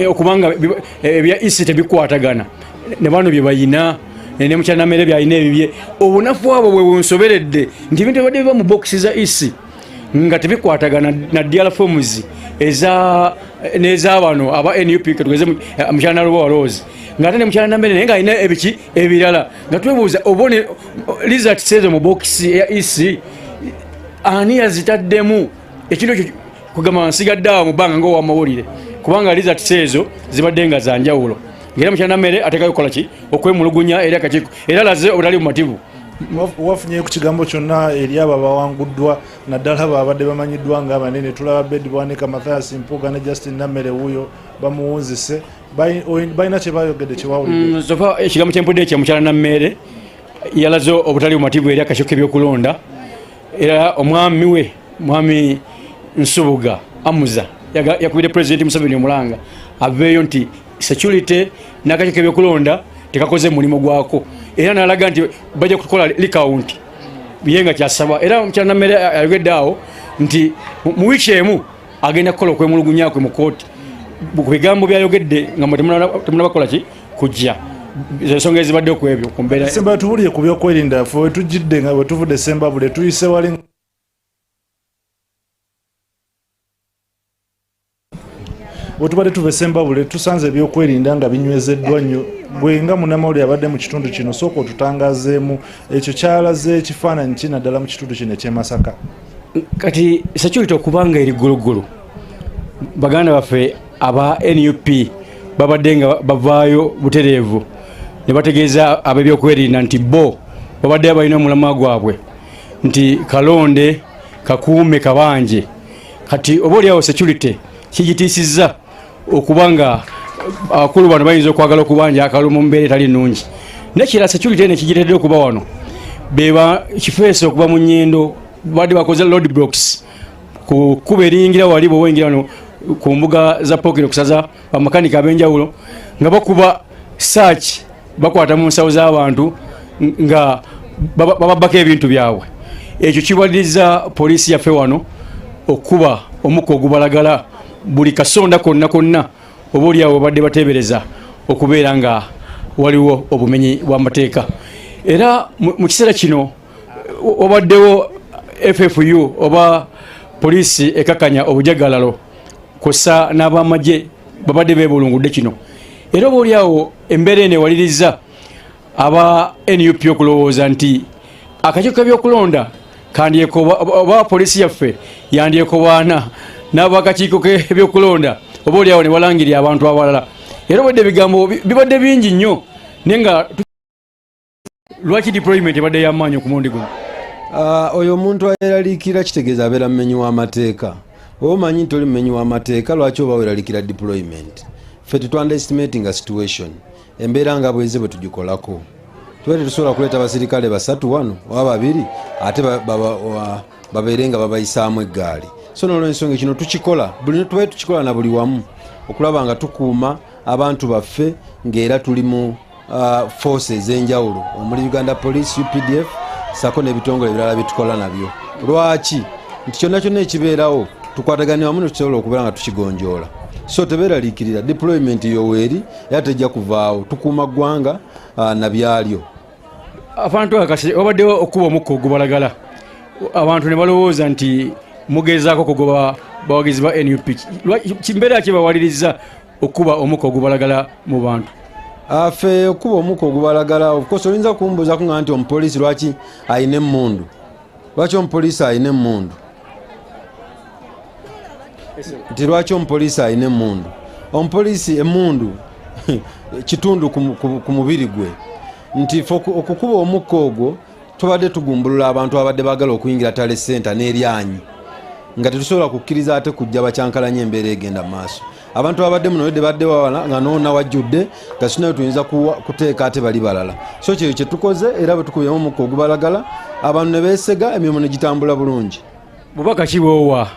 okubanga ebya isi tebikwatagana ne bano bye bayina ne mukyala nammere byalina ebibye obunafu abo bwe bunsoberedde nti ebintu ebadde biba mu bokisi za isi nga tebikwatagana na dial forms n'ezabano aba NUP ketugeze mukyala Nalubowa Rose ng'ate ne mukyala nammere naye ng'alina ebiki ebirala nga twebuuza obone results ezo mu bokisi eya isi ani yazitaddemu ekintu ekyo kugamba nsigadde awo mu bbanga ng'owamawulire kubanga results ezo zibadde nga za njawulo ngera mukyala nammere ateekayo kukola ki okwemulugunya eri akakiiko era alaze obutali bumativu wafunyeyo ku kigambo kyonna eri abo abawanguddwa naddala abo abadde bamanyiddwa nga abanene tulaba Bedi Bwanika Mathias Mpuga ne Justin Nammere wuuyo bamuwunzise balina kye bayogedde kyewawulidde sofa ekigambo kyempudde ekya mukyala nammere yalaze obutali bumativu eri akakiiko ebyokulonda era omwami we mwami Nsubuga Amuza yakubidde President Museveni omulanga aveeyo nti security n'akakiiko ebyokulonda tekakoze mulimu gwako era n'alaga nti bajja kukola likawunti ye nga kyasaba era mukyala nammere ayogedde awo nti mu wiiki emu agenda kukola okwemulugunyakwe mu kooti ku bigambo byayogedde nga temunabakola ki kujja ensonga ezibadde okwebyo ku mbeera semba tubulire ku byokwerinda ffe we tujjidde nga bwe tuvudde Sembabule tuyise wali bwe tubadde tuva Sembabule tusanze ebyokwerinda nga binywezeddwa nnyo gwe nga munnamawulire abadde mu kitundu kino sooka otutangazeemu ekyo kyalaze ekifaananyi ki naddala mu kitundu kino eky'e Masaka kati security okubanga eri ggulugulu baganda baffe aba NUP babadde nga bavaayo butereevu ne bategeeza ab'ebyokwerinda nti bo babadde balina omulamwa gwabwe nti kalonde kakuume kabanje kati oba oliawo security kigitiisizza okubanga akulu bano bayinza okwagala okubanja akalulu mu mbeera etali nnungi nekira security ne kigiredde okuba wano beba kifeeso okuba mu nnyindo badde bakoze road blocks ku kuba eringira wali bwe wengira wano ku mbuga za pokino kusaza bamakanika ab'enjawulo nga bakuba search bakwata mu nsawo z'abantu nga bababako ebintu byabwe. Ekyo kiwaliriza poliisi yaffe wano okuba omukka ogubalagala buli kasonda konna oba oliawo badde bateebereza okubeera nga waliwo obumenyi bw'amateeka. Era mu kiseera kino obaddewo FFU oba poliisi ekakanya obujagalalo kosa n'abamagye babadde beebulungudde kino. Era oba oliawo embeera eno ewaliriza aba NUP okulowooza nti akakiiko k'ebyokulonda kandyeko oba poliisi yaffe yandyeko baana n'abakakiiko k'ebyokulonda oba oliawo ne balangirira abantu abalala. Era obadde ebigambo bibadde bingi nnyo naye nga lwaki deployment ebadde y'amaanyi ku mulundi guno? Oyo omuntu ayeraliikira kitegeeza abeera mumenyi w'amateeka. Oba omanyi nti oli mumenyi w'amateeka lwaki oba weraliikira deployment? Ffe tetwandestimatinga situation. Embeera nga bweze bwe tugikolako. Tuba tetusobola kuleeta basirikale 3 wano oba 2 ate babeere nga babayisaamu eggaali. So n'olw'ensonga kino tukikola buli tuba tukikola na buli wamu okulaba nga tukuuma abantu baffe ng'era tuli mu forces ez'enjawulo omuli Uganda Police, UPDF sako n'ebitongole ebirala bitukola nabyo. Lwaki? Nti kyonna kyonna ekibeerawo tukwatagane wamu ne tusobola okubeera nga tukigonjoola. So tebeeraliikirira deployment yoweeri era tejja kuvaawo tukuuma ggwanga na byalyo. Abantu akasi obaddewo okuba omukka ogubalagala abantu ne balowooza nti mugezaako kugoba bawagizi ba NUP. Kimbeera ki bawaliriza okuba omukka ogubalagala mu bantu? Ffe okuba omukka ogubalagala of course oyinza kumbuuza nga nti omupoliisi lwaki ayina emmundu? Lwaki omupoliisi ayina emmundu? Nti lwaki omupoliisi ayina emmundu? Omupoliisi emmundu kitundu ku mubiri gwe. Nti okukuba omukka ogwo tubadde tugumbulula abantu abadde baagala okuyingira tale center n'eryanyi nga tetusobola kukkiriza ate kujja bakyankalanya embeera egenda mu maaso. Abantu abadde muno wedde badde wawala nga noona wajjudde nga sinayo tuyinza kuteeka ate bali balala. So kyo kye tukoze era bwe tukubyamu omukka ogubalagala abantu ne beesega emirimu ne gitambula bulungi. Bubaka ki bwowa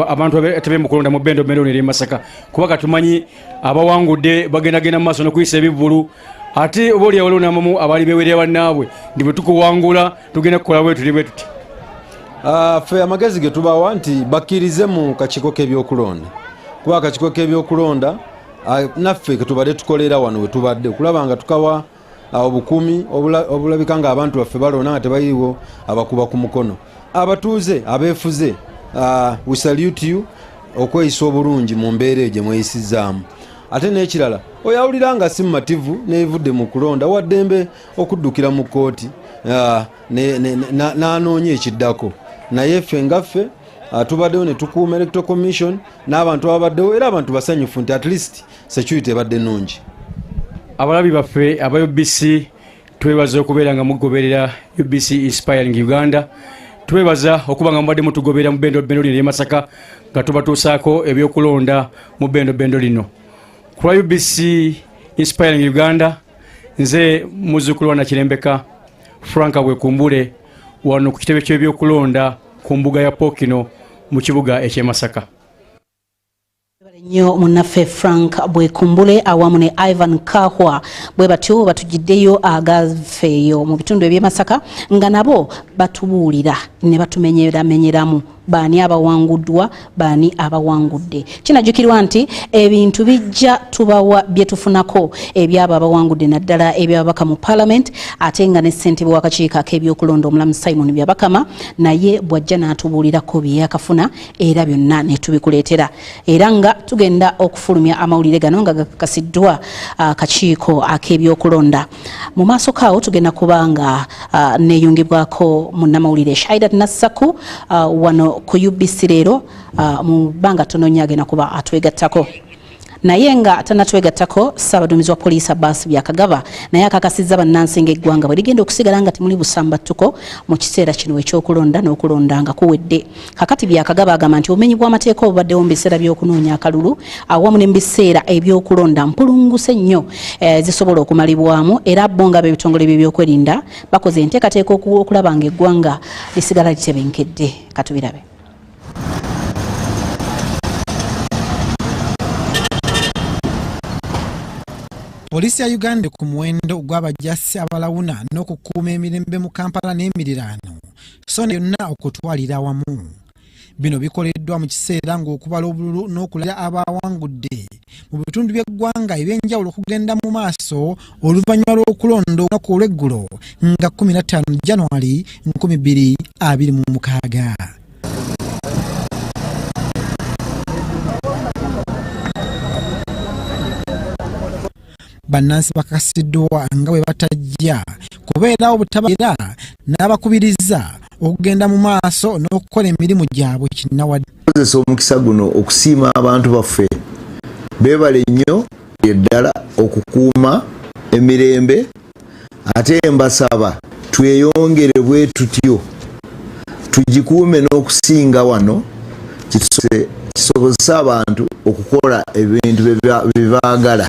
abantu atebe mu kulonda mu Bendo ne Masaka kubaka tumanyi abawangudde bagendagenda mu maaso n'okuyisa ebivvulu ate oba oli awaliwo n'amamu abali bewerera bannaabwe ndi bwe tukuwangula tugenda kukola bwe tuli bwe tuti. Ffe amagezi ge tubawa nti bakkirize mu kakiiko k'ebyokulonda kuba akakiiko k'ebyokulonda naffe ke tubadde tukolera wano we tubadde okulaba nga tukawa obukuumi obulabika nga abantu baffe balona nga tebayiriwo abakuba ku mukono. Abatuuze abeefuze we salute you okweyisa obulungi mu mbeera egyo mweyisizaamu. Ate n'ekirala oyawulira nga si mumativu n'evudde mu kulonda waddembe okuddukira mu kkooti n'anoonya ekiddako. Naye ffe ngaffe tubaddewo ne tukuuma electoral commission n'abantu ababaddewo era abantu basanyufu nti at least security ebadde nnungi. Abalabi baffe aba UBC twebaza okubeera nga mugoberera UBC Inspiring Uganda. Twebaza okuba nga mubadde mutugoberera mu Bendo lino Masaka nga tubatuusaako ebyokulonda mu Bendo lino. Kwa UBC Inspiring Uganda nze muzzukulu wa Nakirembeka Franka Bwekumbule wano ku kitebe ky'ebyokulonda ku mbuga ya Pokino mu kibuga eky'e Masaka. Nnyo munnaffe Frank Bwekumbule awamu ne Ivan Kahwa bwe batyo batugiddeyo agafeeyo mu bitundu eby'e Masaka nga nabo batubuulira ne batumenyeramu baani abawanguddwa baani abawangudde. Kinajjukirwa nti ebintu bijja tubawa bye tufunako ebyabo abawangudde naddala ebyababaka mu Parliament ate nga ne ssentebe w'akakiiko ak'ebyokulonda omulamu Simon Byabakama naye bw'ajja n'atubuulirako bye yakafuna era byonna ne tubikuleetera. Era nga tugenda okufulumya amawulire gano nga gakakasiddwa akakiiko ak'ebyokulonda. Mu maaso kaawo tugenda kubanga neeyungibwako munnamawulire Shaidat Nassaku wano ku UBC leero mu bbanga tono nnyo agenda kuba atwegattako. naye nga tanatwegattako Ssaabaduumizi wa poliisi Abbas Byakagaba naye akakasizza bannansi eggwanga bwe ligenda okusigala nga temuli busambattuko mu kiseera kino ekyokulonda n'okulonda nga kuwedde. Kakati Byakagaba agamba nti obumenyi bw'amateeka obubaddewo mu biseera by'okunoonya akalulu awamu ne mu biseera eby'okulonda mpulunguse nnyo zisobola okumalibwamu era bo nga b'ebitongole by'ebyokwerinda bakoze enteekateeka okulaba nga eggwanga lisigala litebenkedde. Katubirabe. Polisi ya Uganda ku muwendo gw'abajjasi abalawuna n'okukuuma emirembe mu Kampala n'emiriraano so ne yonna okutwalira wamu. Bino bikoleddwa mu kiseera ng'okubala obululu n'okulaya abawangudde mu bitundu by'eggwanga ebyenjawulo okugenda mu maaso oluvannyuma lw'okulonda olunaku olw'eggulo nga 15 January 2026. Bannansi bakasiddwa nga bwe batajja kubeerawo obutabaira n'abakubiriza okugenda mu maaso n'okukola emirimu gyabwe kinnawadde. Kozesa omukisa guno okusiima abantu baffe beebale nnyo eddala okukuuma emirembe ate mbasaba tweyongere bwe tutyo tugikuume n'okusinga wano kisobozesa abantu okukola ebintu bye baagala.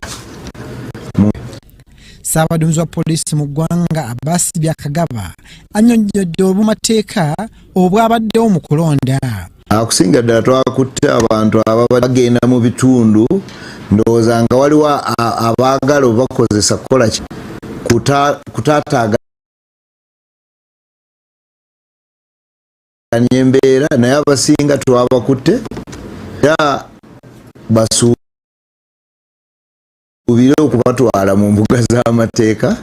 Ssaabaduumizi wa poliisi mu ggwanga Abbas Byakagaba annyonnyodde obumateeka obwabaddewo mu kulonda. Akusinga ddala twakutte abantu ababadde bagenda mu bitundu ndowooza nga waliwo abaagala bakozesa kukola ki kutaataaganya embeera naye abasinga twabakutte era ubire okubatwala mu mbuga z'amateeka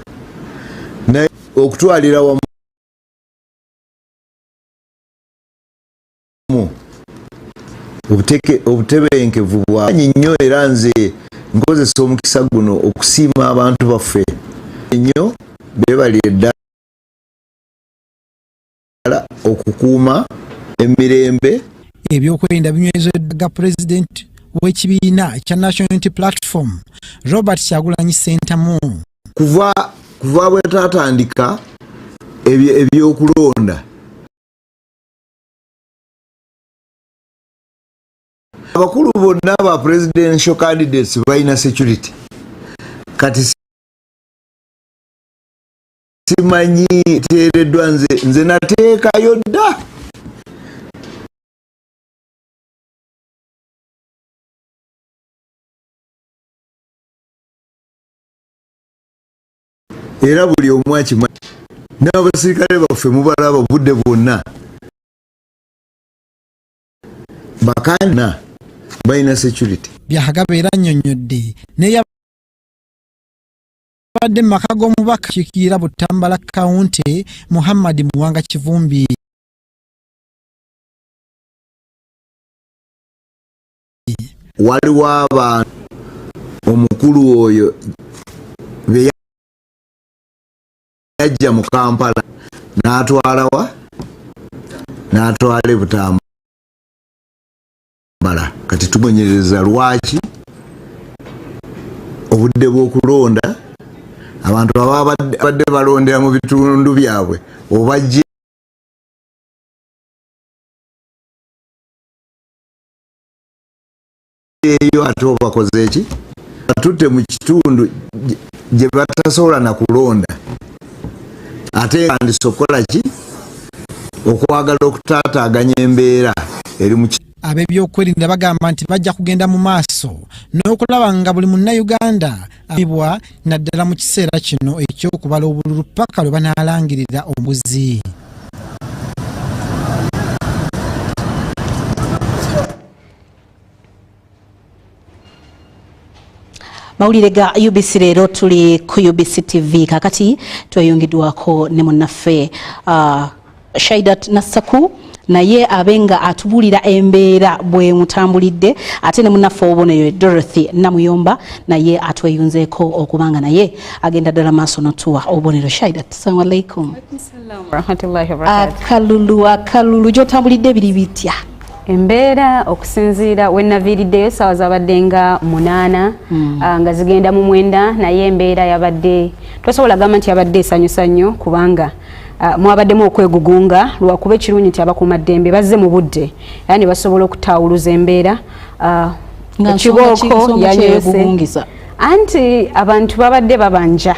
naye okutwalira wamu obutebenkevu bwanyi nnyo era nze nkozesa omukisa guno okusiima abantu baffe nnyo beebalire ddala okukuuma emirembe. Ebyokwerinda binywezeddwa Pulezidenti w'ekibiina kya National Unity Platform Robert Kyagulanyi Ssentamu kuva bwe tatandika ebyokulonda abakulu bonna ba presidential candidates balina security kati simanyi teereddwa nze nateekayo dda era buli omu akimanyi n'abasirikale baffe mubalaba budde bwonna bakana balina security. Byakagaba era annyonnyodde neyabadde mu maka g'omubaka kiikirira Butambala County Muhammad Muwanga Kivumbi waliwo abantu omukulu oyo yajja mu Kampala n'atwalawa n'atwala Butambala kati tumonyereza lwaki obudde bw'okulonda abantu abadde balondera mu bitundu byabwe obajje eyo ate obakoze eki atutte mu kitundu gye batasobola na kulonda ate andisokola ki okwagala okutaataaganya embeera eri mu ab'ebyokwerinda bagamba nti bajja kugenda mu maaso n'okulaba nga buli munnayuganda amibwa naddala mu kiseera kino eky'okubala obululu paka lwe banaalangirira omuguzi. Mawulire ga UBC leero tuli ku UBC TV kakati tweyongedwako ne munnaffe Shaidat Nassaku naye abenga atubulira embeera bwe mutambulidde ate ne munnaffe oboneyo Dorothy Namuyomba naye atweyunzeeko okubanga naye agenda ddala maaso notuwa obonero. Shaidat, assalamu alaikum. Rahmatullahi wa barakatuh. Akalulu gy'otambulidde biri bitya? Embeera okusinziira wennaviiriddeyo essaawa zabadde nga 8 nga zigenda mu 9 naye embeera yabadde tosobola gamba nti yabadde esanyusa nnyo kubanga mwabaddemu okwegugunga lwakuba ekirungi nti abakuumaddembe bazze mu budde era ne basobola okutaawuluza embeera ekibooko yanyeese anti abantu babadde babanja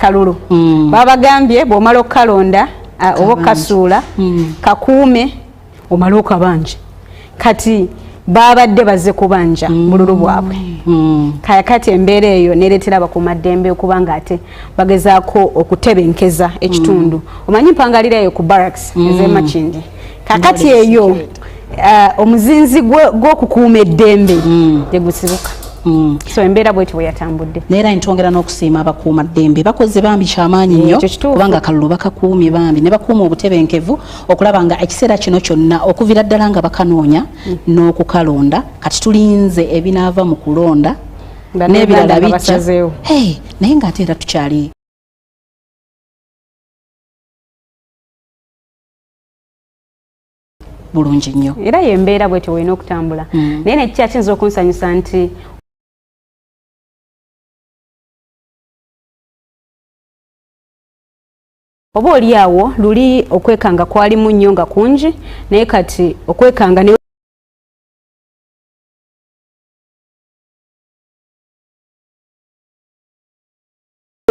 kalulu babagambye bw'omala okukalonda oba okukasuula kakuume omala okabanja kati babadde bazze kubanja bululu bwabwe kati embeera eyo nereetera abakuumaddembe okuba nga ate bagezaako okutebenkeza ekitundu omanyi mpangalira eyo ku barracks ez'emakindi kakati eyo omuzinzi gw'okukuuma eddembe tegusibuka so embeera bwetyo bwe yatambudde neera ntongera n'okusiima abakuumaddembe bakoze bambi kyamaanyi nnyo kubanga akalulu bakakuumye bambi ne bakuuma obutebenkevu okulaba nga ekiseera kino kyonna okuviira ddala nga bakanoonya n'okukalonda kati tulinze ebinaava mu kulonda n'ebirala bijja naye ng'ate era tukyali bulungi nnyo era yembeera bwetyo weena okutambula naye nekikyakiyinza okunsanyusa nti oba oli awo luli okwekanga kwalimu nnyo nga kungi naye kati okwekanga ne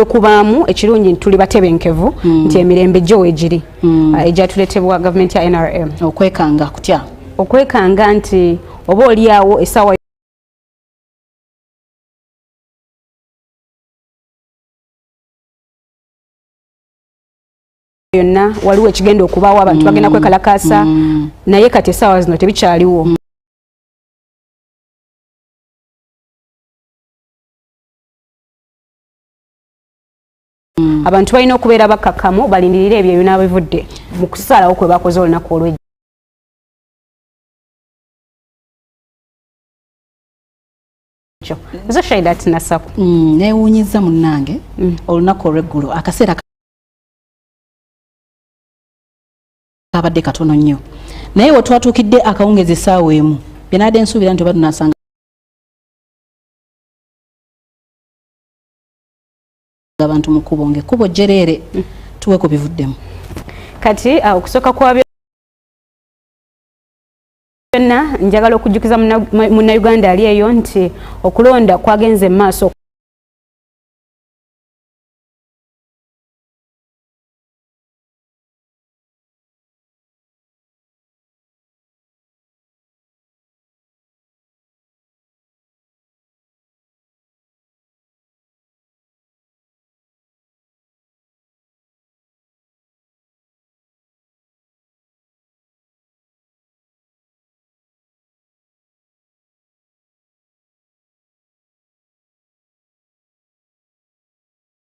okubaamu ekirungi tuli batebenkevu nti emirembe gyo weegiri egyatuleetebwa gavumenti ya NRM okwekanga kutya okwekanga nti oba oli awo essaawa yonna waliwo ekigenda okubaawo abantu bagenda kwekalakaasa naye kati essaawa zino tebikyaliwo abantu balina okubeera bakkakkamu balindirire ebyo ebinaabivudde mu kusalawo kwe bakoze olunaku olw'ejjo ezo shaida tinasaku neewuunyiza munnange olunaku olw'eggulu akaseera kabadde katono nnyo naye we twatuukidde akawungezi essaawa emu byenaadde nsuubira nti oba tunasanga abantu mu kkubo ng'ekkubo jjereere tuwe ku bivuddemu kati okusooka kwa byonna njagala okujjukiza munnayuganda ali eyo nti okulonda kwagenze mu maaso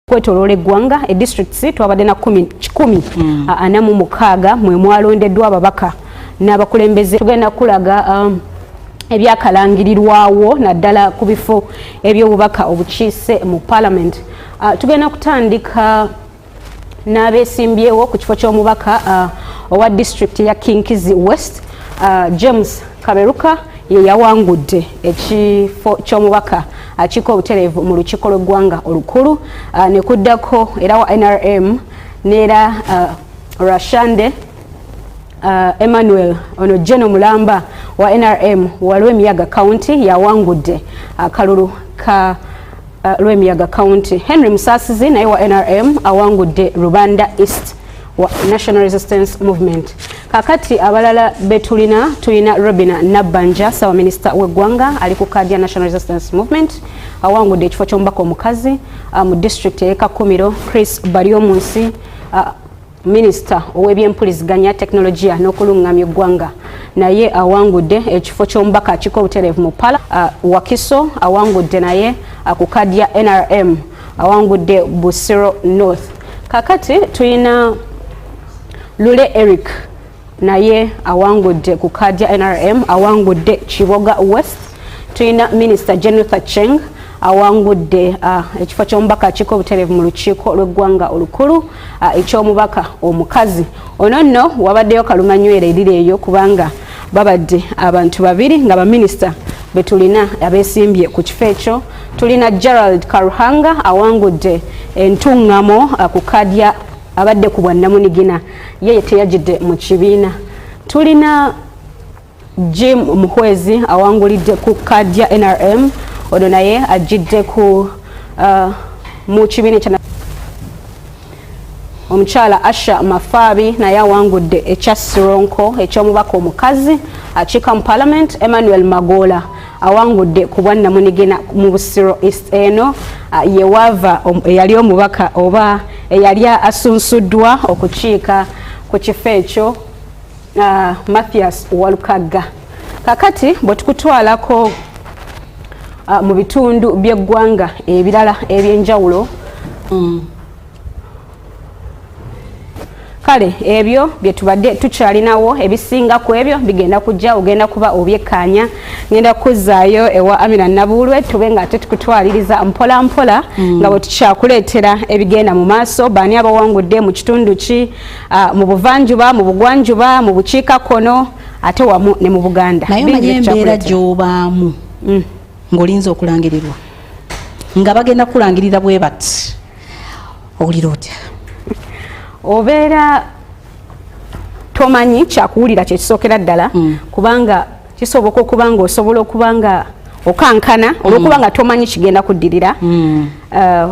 kwetoloola eggwanga edistricts twabadde na 146 mwe mwalondeddwa ababaka n'abakulembeze tugenda kulaga ebyakalangirirwawo naddala ku bifo eby'obubaka obukiise mu parliament tugenda kutandika n'abeesimbyewo ku kifo ky'omubaka owa district ya Kinkizi West James Kaberuka ye yawangudde ekifo ky'omubaka akiko obutereevu mu lukiiko lw'eggwanga olukulu ne kuddako era wa NRM n'era Rashande Emmanuel ono Jeno Mulamba wa NRM wa Lwemiyaga County yawangudde akalulu ka Lwemiyaga County. Henry Musasizi naye wa NRM awangudde Rubanda East wa National Resistance Movement. Kakati abalala betulina Robina Nabanja sawa minister w'eggwanga ali ku kadi ya National Resistance Movement awangudde ekifo ky'omubaka omukazi mu district ya Kakumiro. Chris Baryomunsi minister ow'ebyempuliziganya teknologiya n'okulungamya eggwanga naye awangudde ekifo ky'omubaka akiko obutereevu mu pala. Wakiso awangudde naye ku kadi ya NRM awangudde Busiro North. Kakati tulina Lule Eric naye awangudde ku kadi ya NRM awangudde Kiboga West. Tulina Minister Jennifer Cheng awangudde ekifo ky'omubaka akiko obutereevu mu lukiiko lw'eggwanga olukulu eky'omubaka omukazi. Ono nno wabaddeyo kalumanywera eriri eyo kubanga babadde abantu babiri nga baminister betulina abesimbye ku kifo ekyo. Tulina Gerald Karuhanga awangudde entungamo ku kadya abadde ku bwannamunigina yeye teyajidde mu kibiina. Tulina Jim Muhwezi awangulidde ku kadya NRM odo naye ajidde ku mu kibiina kya omukyala Asha Mafabi naye awangudde ekya Sironko eky'omubaka omukazi akika mu Parliament. Emmanuel Magola awangudde ku bwannamunigina mu Busiro East eno yewava eyali omubaka oba eyali asunsuddwa okukiika ku kifo ekyo Mathias Walukaga. Kakati bwe tukutwalako mu bitundu by'eggwanga ebirala ebyenjawulo kale ebyo bye tubadde tukyalinawo ebisinga ku ebyo bigenda kujja ogenda kuba obyekkaanya ngenda kuzaayo ewa Amina Nabulwe tube nga ate tukutwaliriza mpola mpola nga bwe tukyakuleetera ebigenda mu maaso baani abawangudde mu kitundu ki mu buvanjuba mu bugwanjuba mu bukiikakkono ate wamu ne mu Buganda. Naye omanyi embeera gy'obaamu ng'olinza okulangirirwa nga bagenda kulangirira bwe bati owulira otya? Obeera tomanyi kyakuwulira kyekisookera ddala kubanga kisoboka okubanga osobola okubanga okankana olwokubanga tomanyi kigenda kuddirira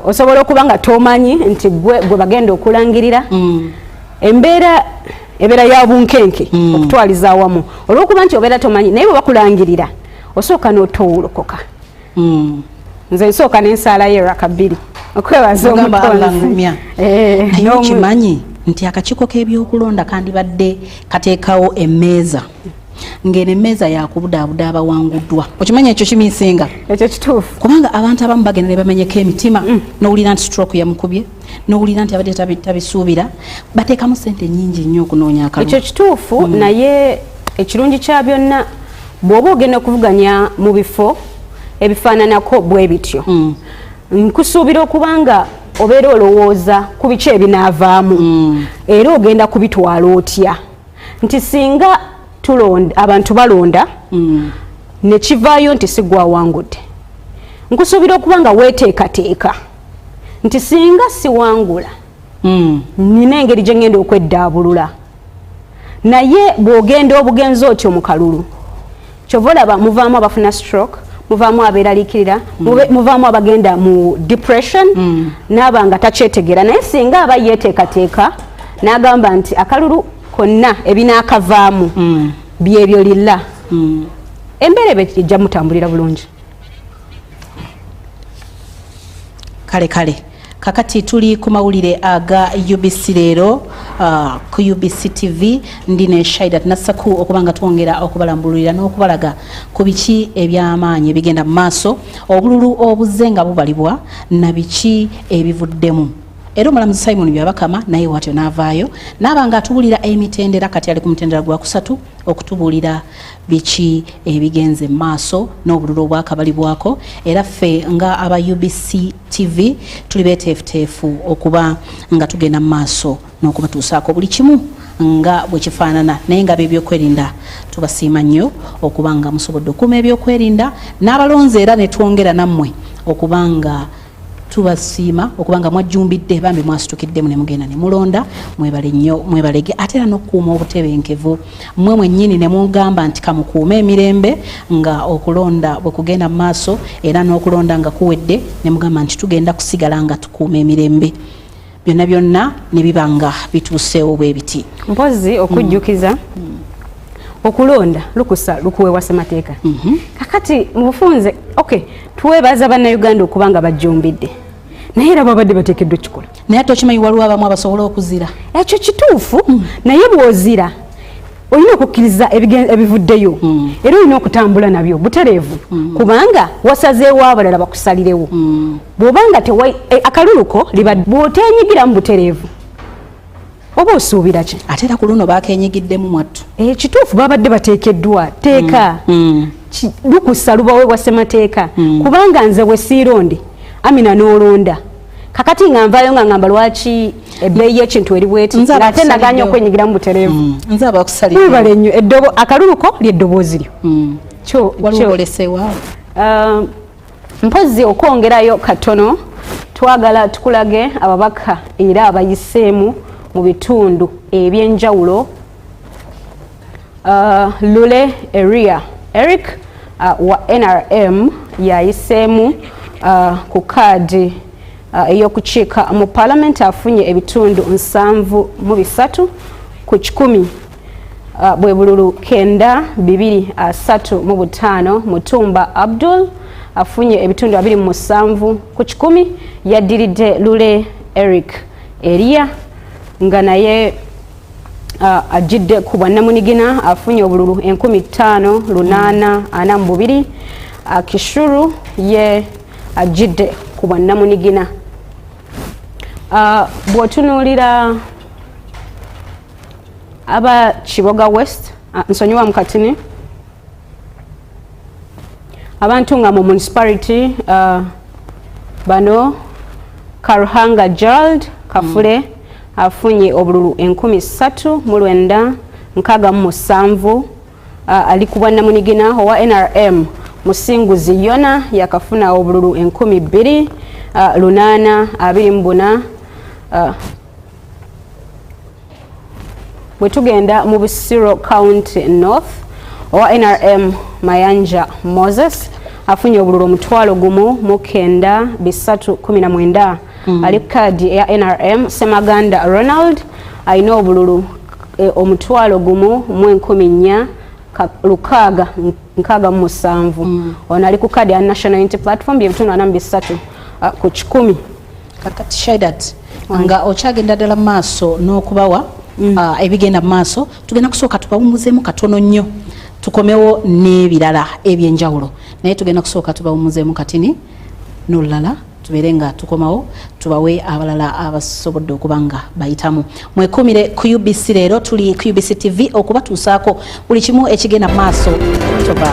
osobola okubanga tomanyi nti gwe bagenda okulangirira embeera ebeera ya bunkenke okutwaliza awamu olwokuba nti obeera tomanyi naye bwe bakulangirira osooka n'otowolokoka. Nze nsooka n'ensaalayo eraka bbiri okwebaza omutonzi. Naye okimanyi nti akakiiko k'ebyokulonda kandibadde kateekawo emmeeza ng'eno emmeeza yakubudaabuda abawanguddwa. Okimanyi ekyo kimisinga? Ekyo kituufu. Kubanga abantu abamu bagenda ne bamenyeko emitima n'owulira nti stroke yamukubye n'owulira nti abadde tabisuubira bateekamu ssente nnyingi nnyo okunoonya akalulu. Ekyo kituufu naye ekirungi kya byonna bw'oba ogenda okuvuganya mu bifo ebifaananako bwe bityo nkusuubira okubanga obeera olowooza ku biki ebinaavaamu era ogenda kubitwala otya nti singa abantu balonda ne kivaayo nti sigwawangudde nkusuubira okubanga weeteekateeka nti singa siwangula nina engeri gye ngenda okweddaabulula naye bw'ogenda obugenzi otyo mu kalulu kyova olaba muvaamu abafuna stroke muvaamu abeeralikirira muvaamu abagenda mu depression n'abanga takyetegera naye singa aba yeeteekateeka n'agamba nti akalulu konna ebinaakavaamu byebyo lilla embeera ebe ejja mutambulira bulungi. Kale kakati tuli ku mawulire aga UBC leero ku UBC TV ndine Shaidat Nasaku okubanga twongera okubalambulira n'okubalaga ku biki eby'amaanyi ebigenda mu maaso obululu obuzze nga bubalibwa na biki ebivuddemu. Era omulamuzi Simon Byabakama naye watyo n'avaayo n'abanga atubulira emitendera kati ali ku mutendera gwa kusatu okutubulira biki ebigenze mu maaso n'obululu obwakabalibwako era ffe nga aba UBC TV tuli beeteefuteefu okuba nga tugenda mu maaso n'okubatuusaako buli kimu nga bwe kifaanana naye nga by'ebyokwerinda tubasiima nnyo okuba nga musobodde okuuma ebyokwerinda n'abalonzi era ne twongera nammwe okubanga tubasiima okubanga mwajjumbidde bambi mwasitukiddemu ne mugenda ne mulonda mwebale nnyo mwebalege ate era n'okukuuma obutebenkevu mmwe mwennyini ne mugamba nti kamukuume emirembe nga okulonda bwe kugenda mu maaso era n'okulonda nga kuwedde ne mugamba nti tugenda kusigala nga tukuuma emirembe byonna byonna ne biba nga bituuseewo bwe biti. Mpozi okujjukiza okulonda lukusa lukuweebwa ssemateeka kakati mu bufunze tuweebaza bannayuganda okubanga bajjumbidde naye era babadde bateekeddwa ekikola naye ate okimanyi waliwo abamu abasobola okuzira ekyo kituufu naye bw'ozira olina okukkiriza ebivuddeyo era olina okutambula nabyo butereevu kubanga wasazeewo abalala bakusalirewo bw'obanga akaluluko bw'oteenyigira mu butereevu oba osuubira ki ate era ku luno baakenyigiddemu mwattu kituufu babadde bateekeddwa teeka lukusa lubaweebwa ssemateeka kubanga nze bwe siironde Amina n'olonda kakati ngamvayo ngamba lwaki ebbeeyi y'ekintu eri bweti ng'ate naganya okwenyigira mu butereevu nze abakusalira webale nnyo eddobo akaluluko ly'eddoboozi lyo waliwo olesewa mpozi okwongerayo katono twagala tukulage ababaka era abayiseemu mu bitundu ebyenjawulo Lule area Eric wa NRM yayiseemu ku kaadi eyokukiika mu parliament afunye ebitundu 7 ku 100 bwe bululu 9,235 Mutumba Abdul afunye ebitundu 27 ku 100 yaddiridde Lule Eric Eria nga naye ajidde ku bwannamunigina afunye obululu 5,842 Kishuru ye ajidde ku bwannamunigina bw'otunuulira aba Kiboga West nsonyiwa mukatini abantu nga mu municipality bano Karuhanga Gerald Kafule afunye obululu 3,967 ali ku bwannamunigina owa NRM Musinguzi Yona yakafuna obululu 2,824 bwe tugenda mu Busiro County North owa NRM Mayanja Moses afunye obululu 1,919 ali kadi ya NRM Semaganda Ronald alina obululu 1,467 ono ali ku kadi ya National Unity Platform byebitundu 43 ku 100 kakati Shaidat nga okyagenda ddala maaso n'okubawa ebigenda mu maaso tugenda kusooka tubawumuzeemu katono nnyo tukomewo n'ebirala ebyenjawulo naye tugenda kusooka tubawumuzeemu katini n'olulala tubeere nga tukomawo tubawe abalala abasobodde okuba nga bayitamu mwekumire ku UBC leero tuli ku UBC TV okubatuusaako buli kimu ekigenda mu maaso toba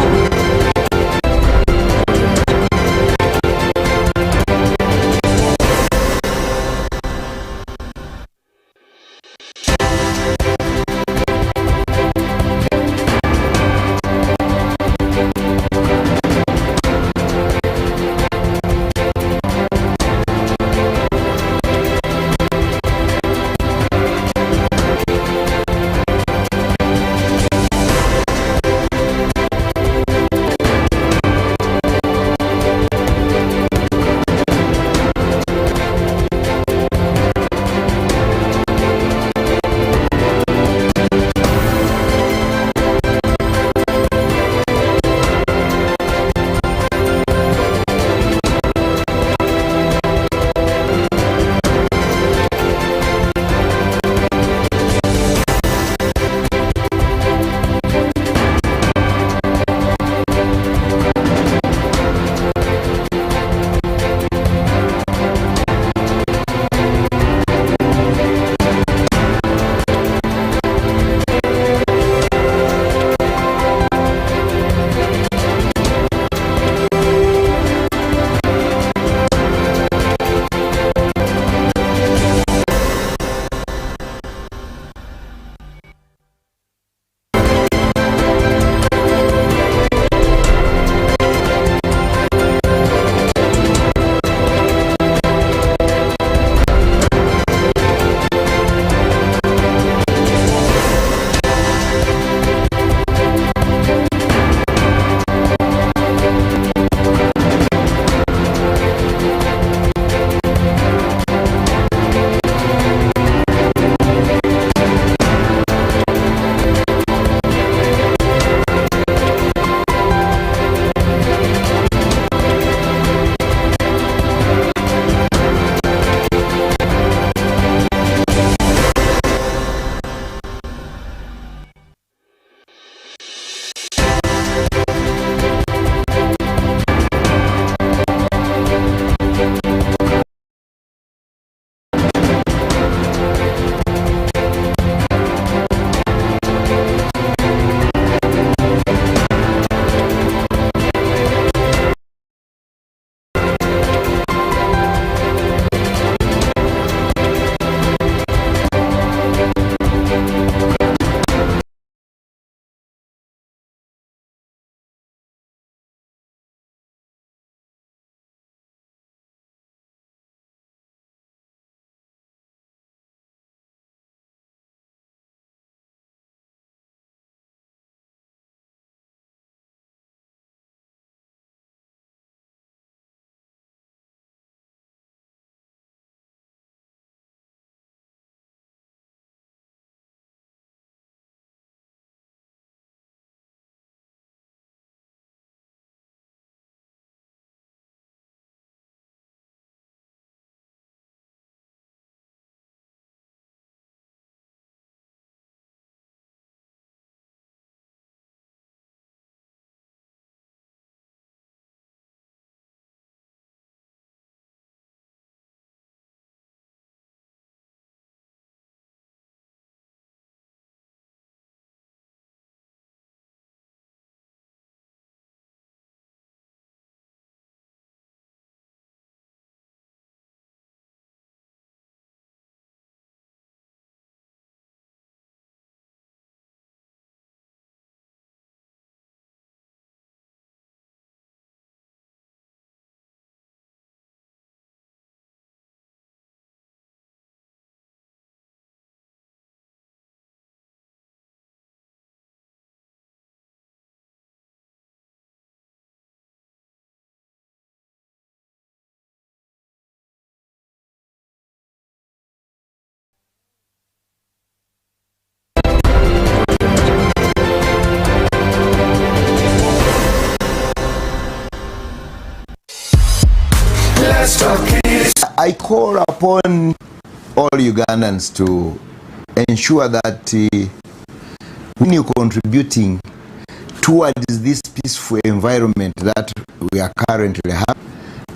I call upon all Ugandans to ensure that we are contributing towards this peaceful environment that we are currently having.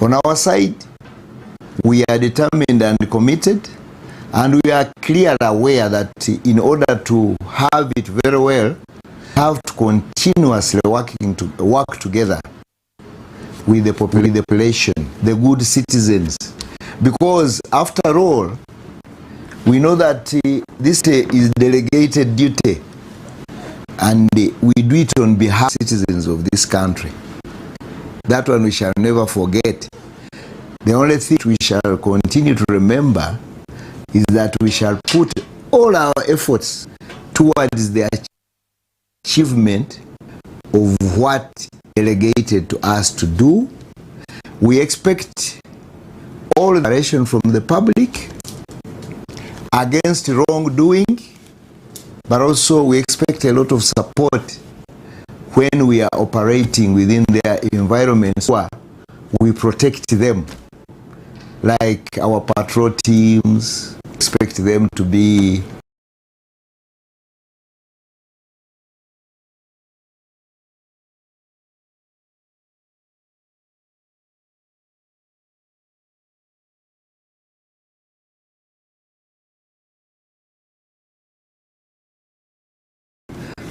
On our side, we are determined and committed, and we are clearly aware that in order to have it very well, we have to continuously work together with the population, the good citizens, because after all, we know that this is delegated duty, and we do it on behalf of citizens of this country. That one we shall never forget. The only thing we shall continue to remember is that we shall put all our efforts towards the achievement of what delegated to us to do. We expect all the direction from the public against wrongdoing, but also we expect a lot of support when we are operating within their environments where we protect them, like our patrol teams. Expect them to be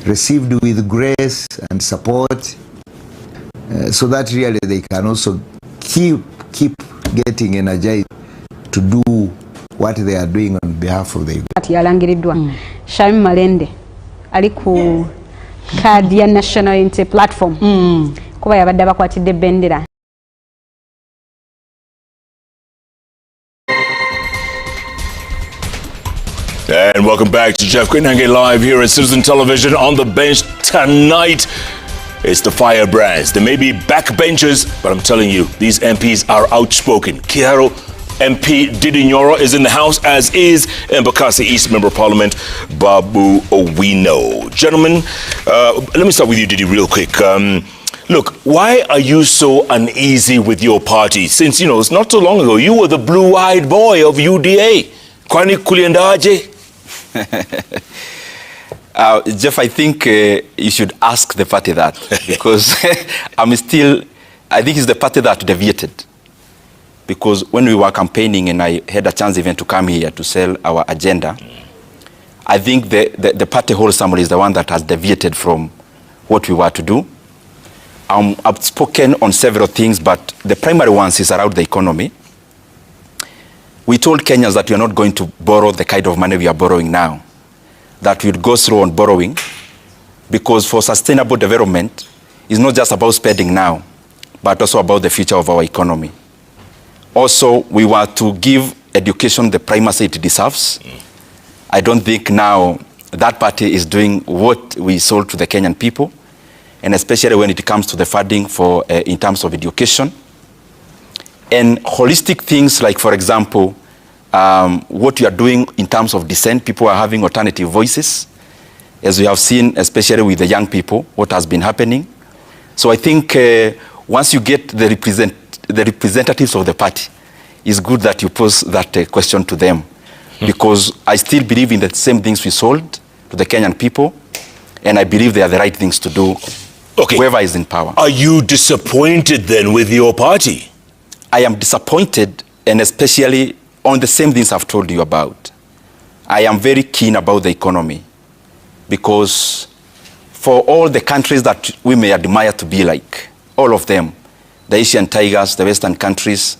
received with grace and support, so that really they can also keep getting energized to do what they are doing on behalf of the yalangiridwa Shami Malende ali ku kadi ya National Unity Platform kuba yabadde bakwatidde bendera. And welcome back to Jeff Quinange live here at Citizen Television. On the bench tonight, it's the firebrands. They may be backbenchers, but I'm telling you, these MPs are outspoken. Kiaro MP Didi Nyoro is in the house, as is Embakasi East Member of Parliament Babu Owino. Gentlemen, let me start with you, Didi, real quick. Look, why are you so uneasy with your party? Since, you know, it's not so long ago, you were the blue-eyed boy of UDA. Kwani kuliendaje? Jeff, I think you should ask the party that, because I think it's the party that deviated. Because when we were campaigning and I had a chance even to come here to sell our agenda, I think the party wholesome is the one that has deviated from what we were to do. I've spoken on several things, but the primary ones is around the economy. We told Kenyans that we are not going to borrow the kind of money we are borrowing now, that we'd go through on borrowing, because for sustainable development, it's not just about spending now, but also about the future of our economy. Also, we were to give education the primacy it deserves. I don't think now that party is doing what we sold to the Kenyan people, and especially when it comes to the funding for in terms of education. And holistic things like, for example, what you are doing in terms of dissent. People are having alternative voices, as we have seen, especially with the young people, what has been happening. So I think once you get the representatives of the party, it's good that you pose that question to them, because I still believe in the same things we sold to the Kenyan people, and I believe they are the right things to do, whoever is in power. Are you disappointed then with your party? I am disappointed, and especially on the same things I've told you about. I am very keen about the economy, because for all the countries that we may admire to be like, all of them, the Asian tigers, the Western countries,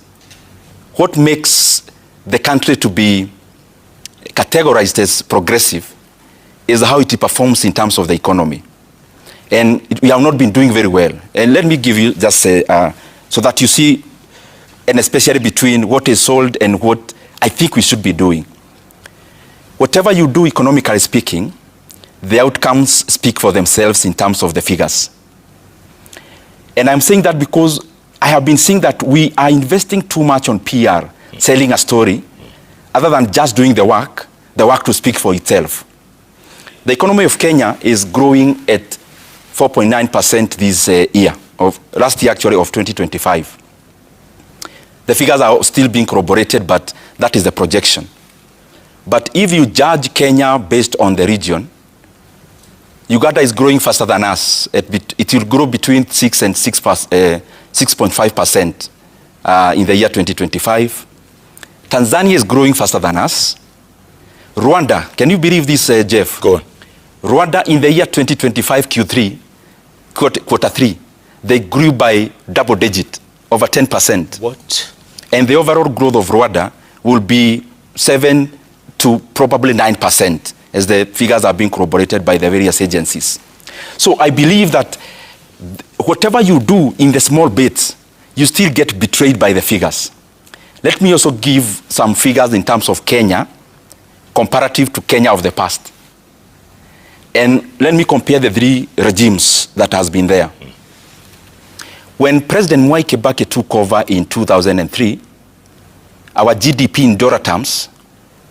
what makes the country to be categorized as progressive is how it performs in terms of the economy. And we have not been doing very well. And let me give you just so that you see, and especially between what is sold and what I think we should be doing. Whatever you do economically speaking, the outcomes speak for themselves in terms of the figures. And I'm saying that because I have been seeing that we are investing too much on PR, selling a story, other than just doing the work to speak for itself. The economy of Kenya is growing at 4.9% this year, last year actually of 2025. The figures are still being corroborated, but that is the projection. But if you judge Kenya based on the region, Uganda is growing faster than us. It will grow between 6 and 6.5% in the year 2025. Tanzania is growing faster than us. Rwanda, can you believe this, Jeff? Go on. Rwanda in the year 2025 Q3, quarter 3, they grew by double digit, over 10%. What? And the overall growth of Rwanda will be 7 to probably 9%, as the figures are being corroborated by the various agencies. So I believe that whatever you do in the small bits, you still get betrayed by the figures. Let me also give some figures in terms of Kenya, comparative to Kenya of the past. And let me compare the three regimes that has been there. When President Mwai Kibaki took over in 2003, our GDP in dollar terms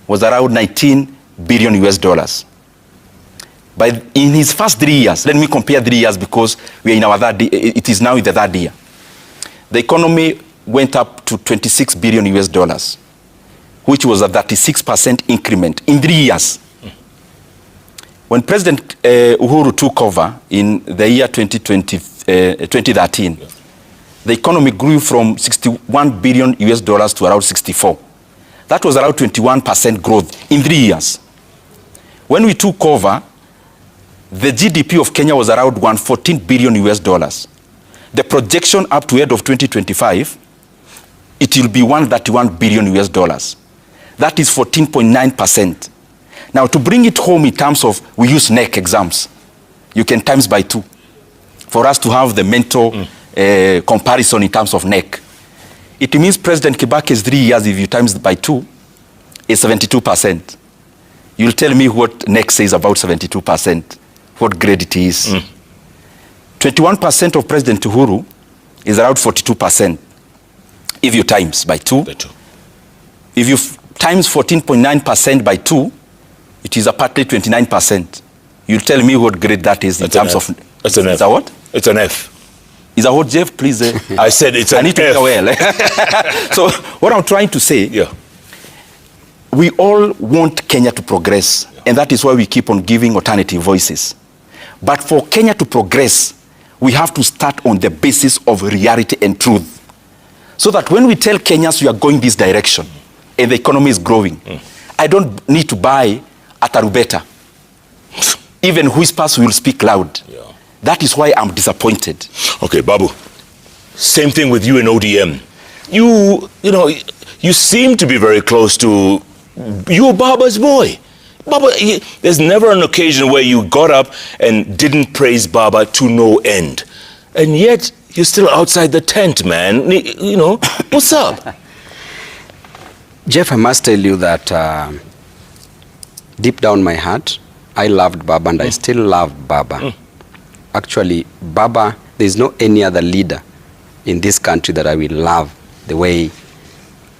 was around 19 billion US dollars. But in his first 3 years, let me compare 3 years because we are in our third, it is now in the third year. The economy went up to 26 billion US dollars, which was a 36% increment in 3 years. When President Uhuru took over in the year 2013, the economy grew from 61 billion US dollars to around 64. That was around 21% growth in 3 years. When we took over, the GDP of Kenya was around 114 billion US dollars. The projection up to end of 2025, it will be 131 billion US dollars. That is 14.9%. Now, to bring it home in terms of, we use NEC exams. You can times by 2 for us to have the mental comparison in terms of NEC. It means President Kibaki's 3 years, if you times by 2, is 72%. You'll tell me what NEC says about 72%, what grade it is. 21% of President Uhuru is around 42%. If you times by 2, if you times 14.9% by 2, it is apparently 29%. You'll tell me what grade that is in terms of... It's an F. Is that what? It's an F. Is that what, Jeff? Please. I said it's an F. I need to be aware. So what I'm trying to say, we all want Kenya to progress, and that is why we keep on giving alternative voices. But for Kenya to progress, we have to start on the basis of reality and truth. So that when we tell Kenyans we are going this direction, and the economy is growing, I don't need to buy a tarubeta. Even whispers will speak loud. That is why I'm disappointed. Okay, Babu, same thing with you and ODM. You know, you seem to be very close to, you're Baba's boy. Baba, there's never an occasion where you got up and didn't praise Baba to no end. And yet, you're still outside the tent, man. You know, what's up? Jeff, I must tell you that deep down my heart, I loved Baba and I still love Baba. Actually, Baba, there's no any other leader in this country that I will love the way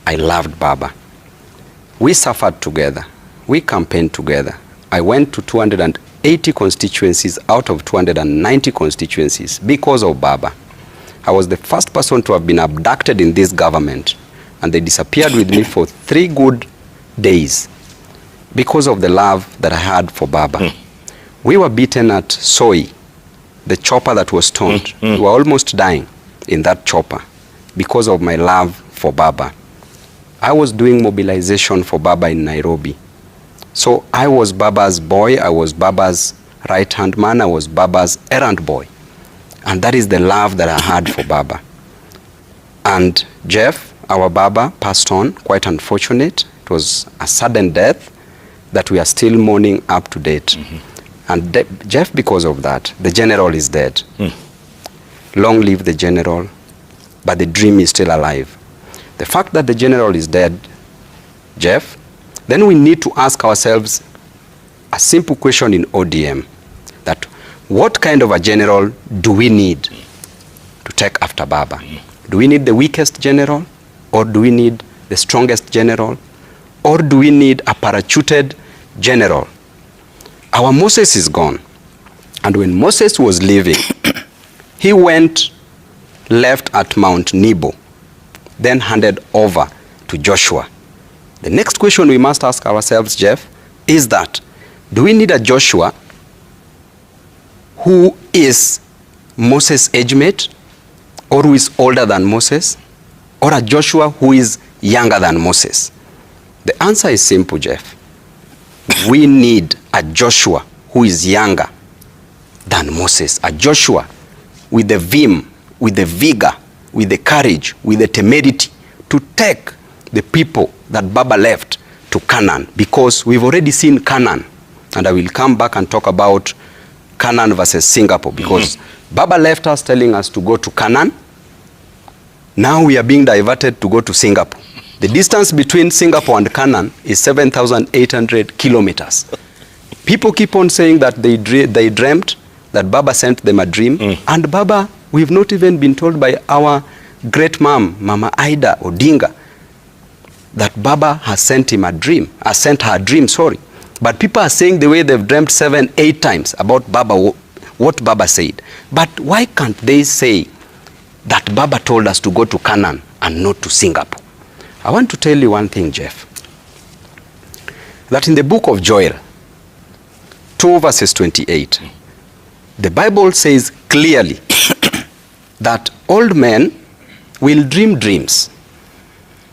I loved Baba. We suffered together. We campaigned together. I went to 280 constituencies out of 290 constituencies because of Baba. I was the first person to have been abducted in this government, and they disappeared with me for 3 good days because of the love that I had for Baba. We were beaten at Soi, the chopper that was stoned. We were almost dying in that chopper because of my love for Baba. I was doing mobilization for Baba in Nairobi. So I was Baba's boy, I was Baba's right-hand man, I was Baba's errand boy. And that is the love that I had for Baba. And Jeff, our Baba, passed on, quite unfortunate. It was a sudden death that we are still mourning up to date. And Jeff, because of that, the general is dead. Long live the general, but the dream is still alive. The fact that the general is dead, Jeff, then we need to ask ourselves a simple question in ODM, that what kind of a general do we need to take after Baba? Do we need the weakest general, or do we need the strongest general, or do we need a parachuted general? Our Moses is gone, and when Moses was leaving, he left at Mount Nebo then handed over to Joshua. The next question we must ask ourselves, Jeff, is that do we need a Joshua who is Moses' age mate, or who is older than Moses, or a Joshua who is younger than Moses? The answer is simple, Jeff. We need a Joshua who is younger than Moses, a Joshua with the vim, with the vigor, with the courage, with the temerity to take the people that Baba left to Canaan, because we've already seen Canaan, and I will come back and talk about Canaan versus Singapore, because Baba left us telling us to go to Canaan. Now we are being diverted to go to Singapore. The distance between Singapore and Canaan is 7,800 kilometers. People keep on saying that they dreamt, that Baba sent them a dream, and Baba, we've not even been told by our great mom, Mama Ida Odinga, that Baba has sent him a dream, sent her a dream, sorry. But people are saying the way they've dreamt 7, 8 times about Baba, what Baba said. But why can't they say that Baba told us to go to Canaan and not to Singapore? I want to tell you one thing, Jeff, that in the book of Joel, 2 verses 28, the Bible says clearly that old men will dream dreams,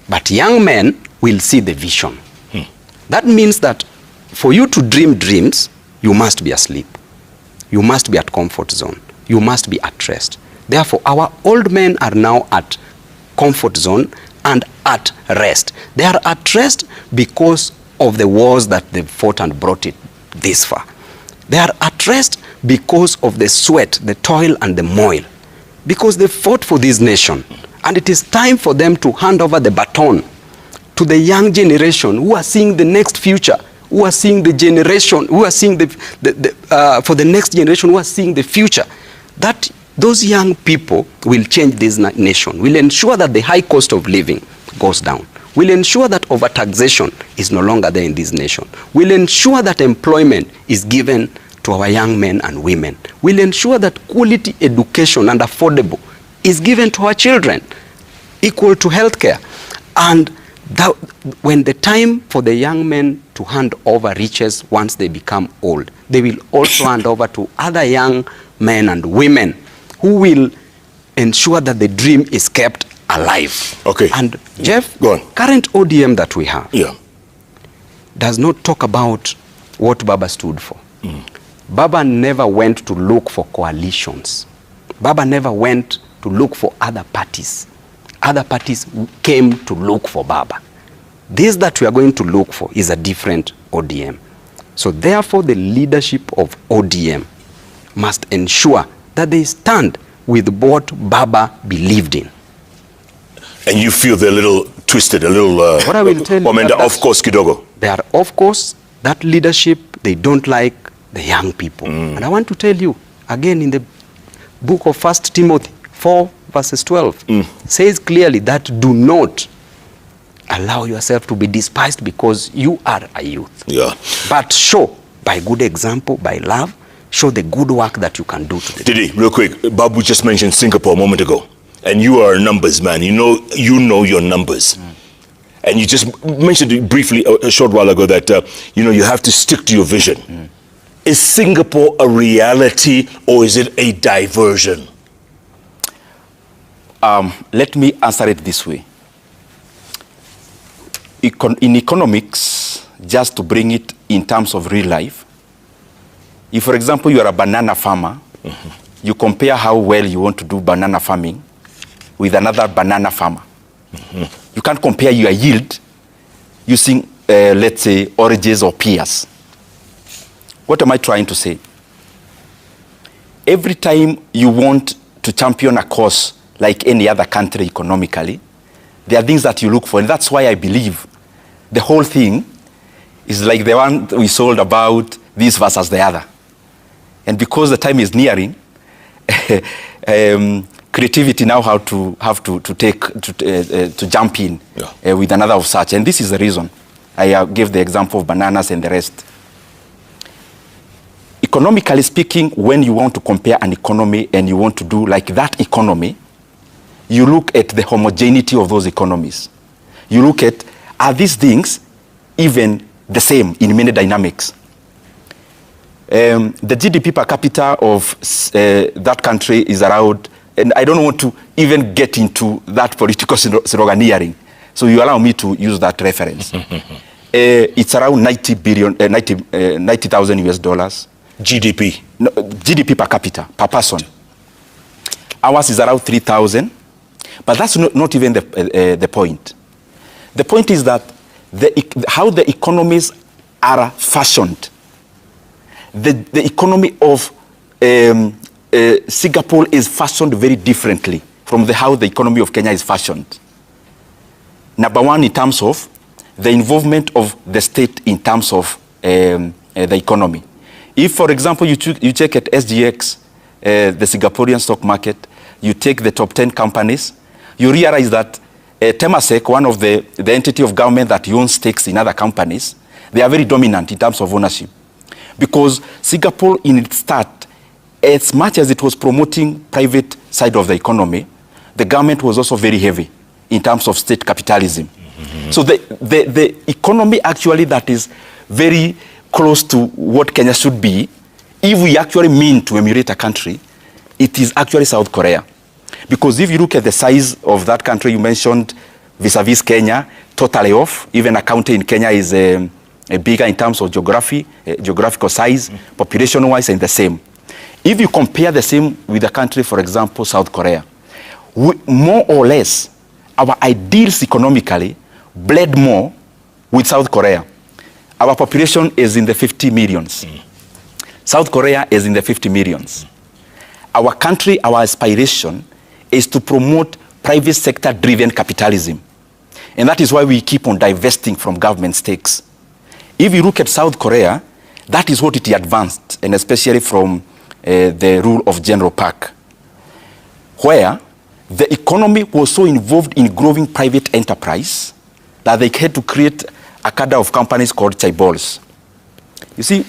but young men will see the vision. That means that for you to dream dreams, you must be asleep. You must be at comfort zone. You must be at rest. Therefore, our old men are now at comfort zone and at rest. They are at rest because of the wars that they've fought and brought it this far. They are at rest because of the sweat, the toil, and the moil. Because they fought for this nation. And it is time for them to hand over the baton to the young generation who are seeing the next future, who are seeing the generation, who are seeing for the next generation, who are seeing the future. That those young people will change this nation, will ensure that the high cost of living goes down, will ensure that overtaxation is no longer there in this nation, will ensure that employment is given to our young men and women, will ensure that quality education and affordable is given to our children, equal to healthcare. And that, when the time for the young men to hand over reaches once they become old, they will also hand over to other young men and women who will ensure that the dream is kept alive. Okay. And Jeff, go on. Current ODM that we have does not talk about what Baba stood for. Baba never went to look for coalitions. Baba never went to look for other parties. Other parties came to look for Baba. This that we are going to look for is a different ODM. So therefore, the leadership of ODM must ensure that they stand with what Baba believed in. And you feel they're a little twisted, a little what I will tell you, off course kidogo. They are off course. That leadership, they don't like the young people. And I want to tell you, again, in the book of 1 Timothy 4 verses 12, says clearly that do not allow yourself to be despised because you are a youth. But show by good example, by love, show the good work that you can do to the Didi, real quick, Babu just mentioned Singapore a moment ago. And you are a numbers man. You know your numbers. And you just mentioned it briefly a short while ago that you have to stick to your vision. Is Singapore a reality or is it a diversion? Let me answer it this way. In economics, just to bring it in terms of real life, if, for example, you are a banana farmer, you compare how well you want to do banana farming with another banana farmer. You can't compare your yield using, let's say, oranges or pears. What am I trying to say? Every time you want to champion a cause like any other country economically, there are things that you look for. And that's why I believe the whole thing is like the one we sold about this versus the other. And because the time is nearing, creativity now have to jump in with another of such. And this is the reason I gave the example of bananas and the rest. Economically speaking, when you want to compare an economy and you want to do like that economy, you look at the homogeneity of those economies. You look at, are these things even the same in many dynamics? The GDP per capita of that country is around, and I don't want to even get into that political sloganeering, so you allow me to use that reference. It's around 90,000 US dollars. GDP? No, GDP per capita, per person. Ours is around 3,000, but that's not even the point. The point is that how the economies are fashioned. The economy of Singapore is fashioned very differently from how the economy of Kenya is fashioned. Number one, in terms of the involvement of the state in terms of the economy. If, for example, you check at SGX, the Singaporean stock market, you take the top 10 companies, you realize that Temasek, one of the entity of government that owns stakes in other companies, they are very dominant in terms of ownership. Because Singapore, in its start, as much as it was promoting private side of the economy, the government was also very heavy in terms of state capitalism. So the economy actually that is very close to what Kenya should be, if we actually mean to emulate a country, it is actually South Korea. Because if you look at the size of that country you mentioned vis-a-vis Kenya, totally off, even a county in Kenya is bigger in terms of geographical size, population-wise, and the same. If you compare the same with a country, for example, South Korea, more or less, our ideals economically bled more with South Korea. Our population is in the 50 millions. South Korea is in the 50 millions. Our country, our aspiration is to promote private sector-driven capitalism. And that is why we keep on divesting from government stakes. If you look at South Korea, that is what it advanced, and especially from the rule of General Park, where the economy was so involved in growing private enterprise that they had to create a cadre of companies called chaebols. You see,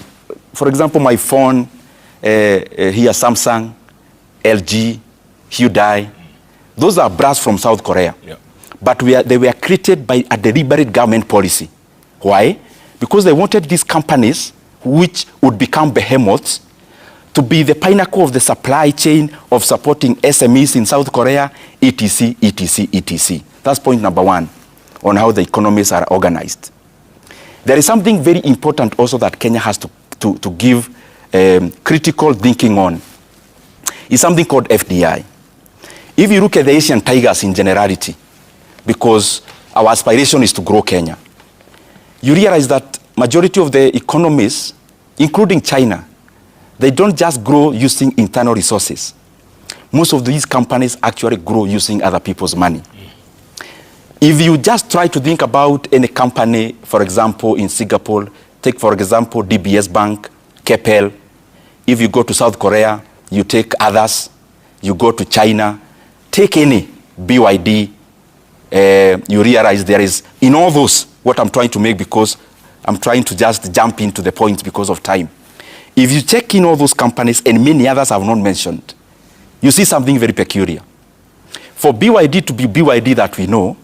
for example, my phone, here Samsung, LG, Hyundai, those are brands from South Korea. Yeah. But they were created by a deliberate government policy. Why? Because they wanted these companies, which would become behemoths, to be the pinnacle of the supply chain of supporting SMEs in South Korea, etc., etc., etc. That's point number one on how the economies are organized. There is something very important also that Kenya has to give critical thinking on. It's something called FDI. If you look at the Asian tigers in generality, because our aspiration is to grow Kenya, you realize that majority of the economies, including China, they don't just grow using internal resources. Most of these companies actually grow using other people's money. If you just try to think about any company, for example, in Singapore, take for example DBS Bank, Keppel. If you go to South Korea, you take others. You go to China, take any BYD, you realize there is, in all those, what I'm trying to make, because I'm trying to just jump into the point because of time. If you check in all those companies, and many others I have not mentioned, you see something very peculiar. For BYD to be BYD that we know,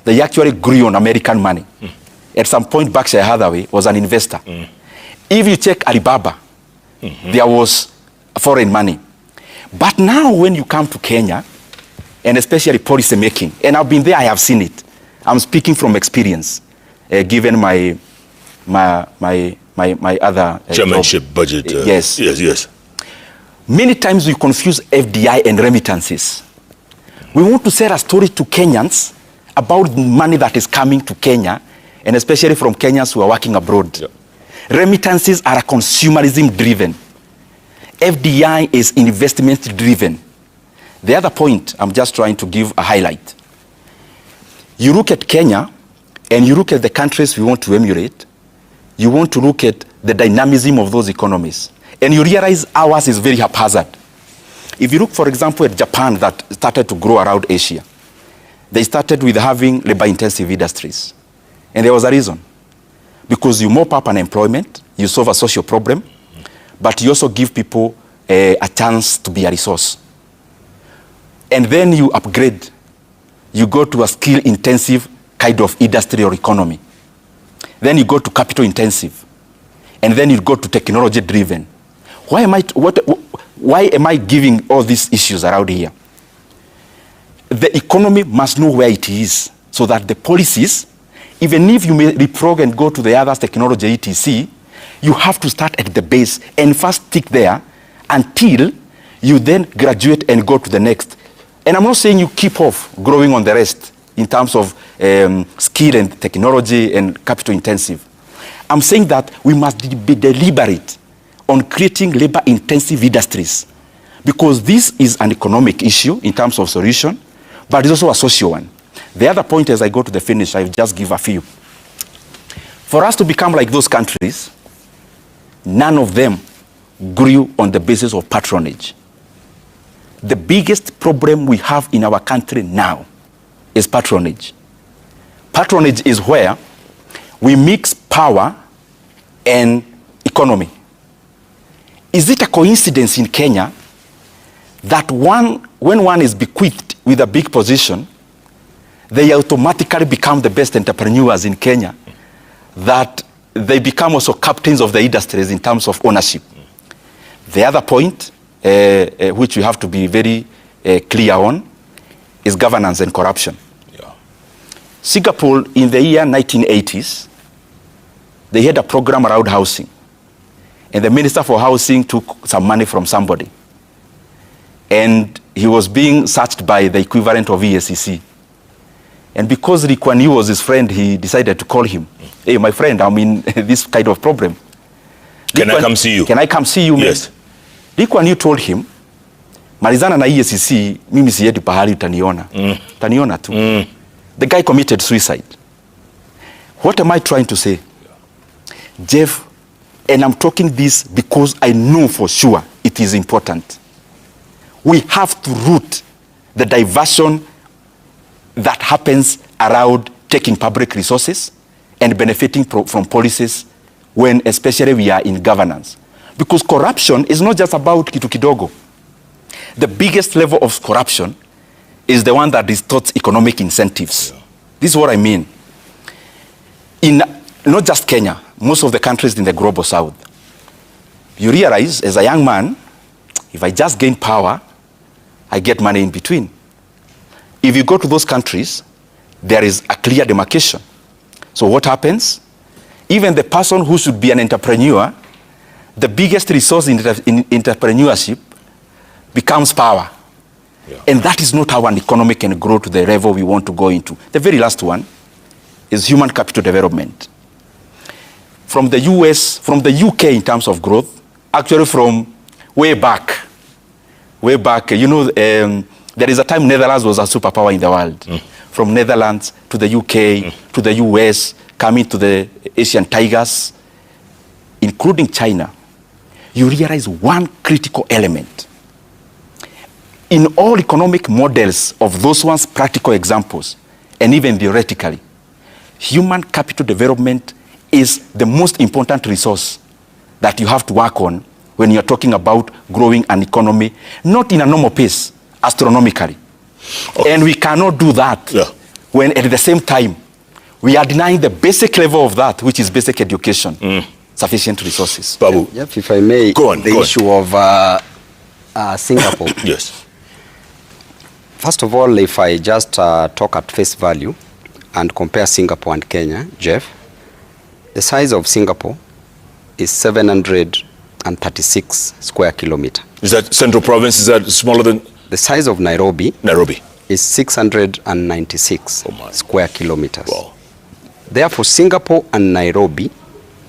they actually grew on American money. At some point, Berkshire Hathaway was an investor. If you check Alibaba, there was foreign money. But now when you come to Kenya, and especially policy making, and I've been there, I have seen it. I'm speaking from experience, given my other chairmanship budget. Yes. Yes. Many times we confuse FDI and remittances. We want to sell a story to Kenyans about money that is coming to Kenya, and especially from Kenyans who are working abroad. Yep. Remittances are consumerism driven. FDI is investment driven. The other point I'm just trying to give a highlight. You look at Kenya, and you look at the countries we want to emulate, you want to look at the dynamism of those economies, and you realize ours is very haphazard. If you look, for example, at Japan that started to grow around Asia, they started with having labor-intensive industries. And there was a reason. Because you mop up unemployment, you solve a social problem, but you also give people a chance to be a resource. And then you upgrade you go to a skill-intensive kind of industry or economy. Then you go to capital-intensive. And then you go to technology-driven. Why am I giving all these issues around here? The economy must know where it is so that the policies, even if you may leapfrog and go to the other technology, etc., you have to start at the base and first stick there until you then graduate and go to the next. And I'm not saying you keep off growing on the rest in terms of skill and technology and capital intensive. I'm saying that we must be deliberate on creating labor-intensive industries, because this is an economic issue in terms of solution, but it's also a social one. The other point, as I go to the finish, I'll just give a few. For us to become like those countries, none of them grew on the basis of patronage. The biggest problem we have in our country now is patronage. Patronage is where we mix power and economy. Is it a coincidence in Kenya that when one is bequeathed with a big position, they automatically become the best entrepreneurs in Kenya, that they become also captains of the industries in terms of ownership? The other point, which we have to be very clear on, is governance and corruption. Yeah. Singapore, in the year 1980s, they had a program around housing. And the Minister for Housing took some money from somebody. And he was being searched by the equivalent of EACC. And because Lee Kuan Yew was his friend, he decided to call him. Hey, my friend, I'm in this kind of problem. Can I come see you? Can I come see you? Yes. Lee Kuan Yew told him, malizana na EACC, mimi siendi pahali utaniona. Utaniona tu. The guy committed suicide. What am I trying to say? Jeff, and I'm talking this because I know for sure it is important. We have to root the diversion that happens around taking public resources and benefiting from policies when especially we are in governance. Because corruption is not just about kitu kidogo. The biggest level of corruption is the one that distorts economic incentives. Yeah. This is what I mean. In not just Kenya, most of the countries in the global south, you realize as a young man, if I just gain power, I get money in between. If you go to those countries, there is a clear demarcation. So what happens? Even the person who should be an entrepreneur, the biggest resource in entrepreneurship becomes power. Yeah. And that is not how an economy can grow to the level we want to go into. The very last one is human capital development. From the US, from the UK in terms of growth, actually from way back, you know, there is a time Netherlands was a superpower in the world. From Netherlands to the UK, to the US, coming to the Asian tigers, including China, you realize one critical element. In all economic models of those ones, practical examples, and even theoretically, human capital development is the most important resource that you have to work on when you're talking about growing an economy, not in a normal pace, astronomically. Okay. And we cannot do that when at the same time we are denying the basic level of that, which is basic education, sufficient resources. Babu. Yep, if I may, the issue of Singapore. Yes. First of all, if I just talk at face value and compare Singapore and Kenya, Jeff, the size of Singapore is 736 square kilometer. Is that central province? Is that smaller than? The size of Nairobi is 696 square kilometers. Wow. Therefore, Singapore and Nairobi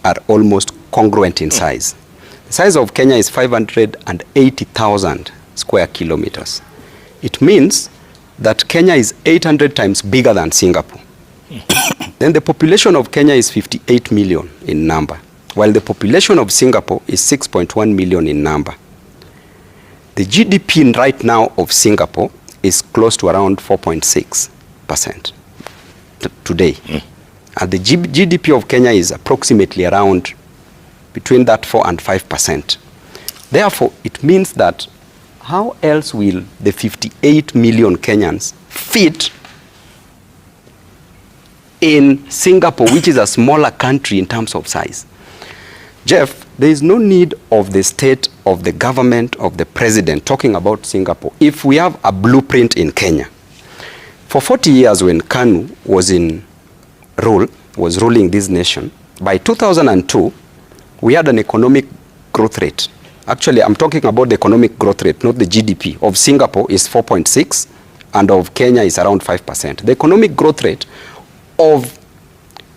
are almost congruent in size. The size of Kenya is 580,000 square kilometers. It means that Kenya is 800 times bigger than Singapore. Then the population of Kenya is 58 million in number, while the population of Singapore is 6.1 million in number. The GDP right now of Singapore is close to around 4.6% today. And the GDP of Kenya is approximately around between that 4 and 5%. Therefore, it means that how else will the 58 million Kenyans fit in Singapore, which is a smaller country in terms of size. Jeff, there is no need of the state, of the government, of the president talking about Singapore. If we have a blueprint in Kenya, for 40 years when KANU was ruling this nation, by 2002, we had an economic growth rate. Actually, I'm talking about the economic growth rate, not the GDP. Of Singapore is 4.6, and of Kenya is around 5%. The economic growth rate of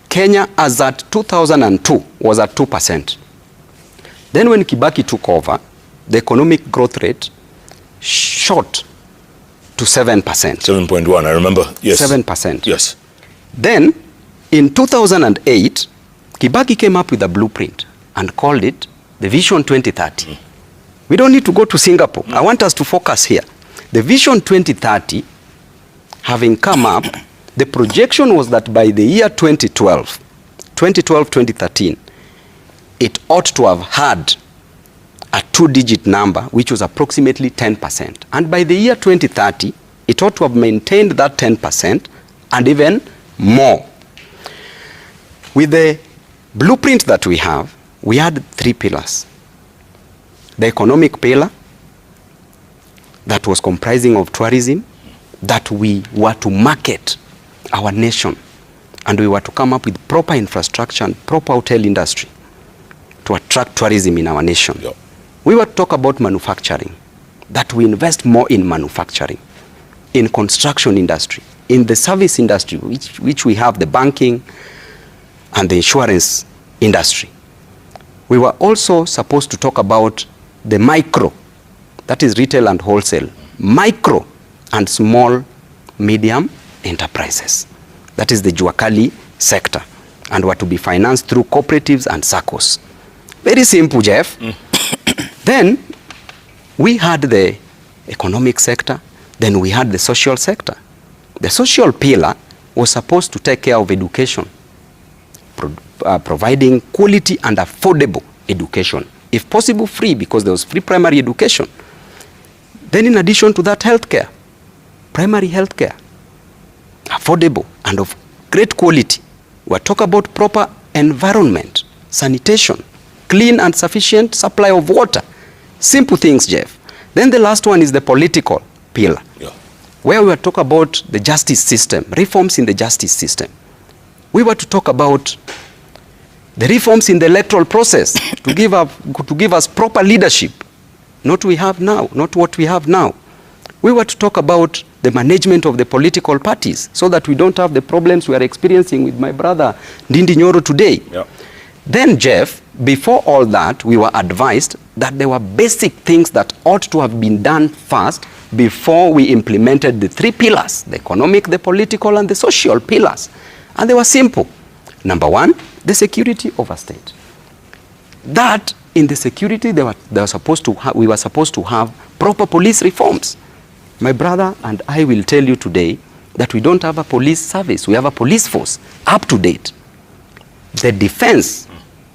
Kenya as at 2002 was at 2%. Then when Kibaki took over, the economic growth rate shot to 7%. 7.1, I remember. Yes. 7%. Yes. Then in 2008, Kibaki came up with a blueprint and called it the Vision 2030. We don't need to go to Singapore. I want us to focus here. The Vision 2030, having come up, the projection was that by the year 2013, it ought to have had a two-digit number, which was approximately 10%. And by the year 2030, it ought to have maintained that 10% and even more. With the blueprint that we have, we had 3 pillars. The economic pillar, that was comprising of tourism, that we were to market our nation, and we were to come up with proper infrastructure and proper hotel industry to attract tourism in our nation. Yep. We were to talk about manufacturing, that we invest more in manufacturing, in construction industry, in the service industry, which we have the banking and the insurance industry. We were also supposed to talk about the micro, that is retail and wholesale, micro and small, medium enterprises. That is the Juakali sector, and were to be financed through cooperatives and SACCOs. Very simple, Jeff. Then we had the economic sector, then we had the social sector. The social pillar was supposed to take care of education, providing quality and affordable education, if possible free, because there was free primary education. Then in addition to that, healthcare, primary healthcare, affordable and of great quality. We're talking about proper environment, sanitation, clean and sufficient supply of water. Simple things, Jeff. Then the last one is the political pillar, where we were talking about the justice system, reforms in the justice system. We were to talk about the reforms in the electoral process to give us proper leadership, not what we have now. We were to talk about the management of the political parties so that we don't have the problems we are experiencing with my brother Ndindi Nyoro today. Yep. Then, Jeff, before all that, we were advised that there were basic things that ought to have been done first before we implemented the 3 pillars, the economic, the political, and the social pillars. And they were simple. Number 1, the security of a state. That in the security, we were supposed to have proper police reforms. My brother and I will tell you today that we don't have a police service. We have a police force up to date. The defense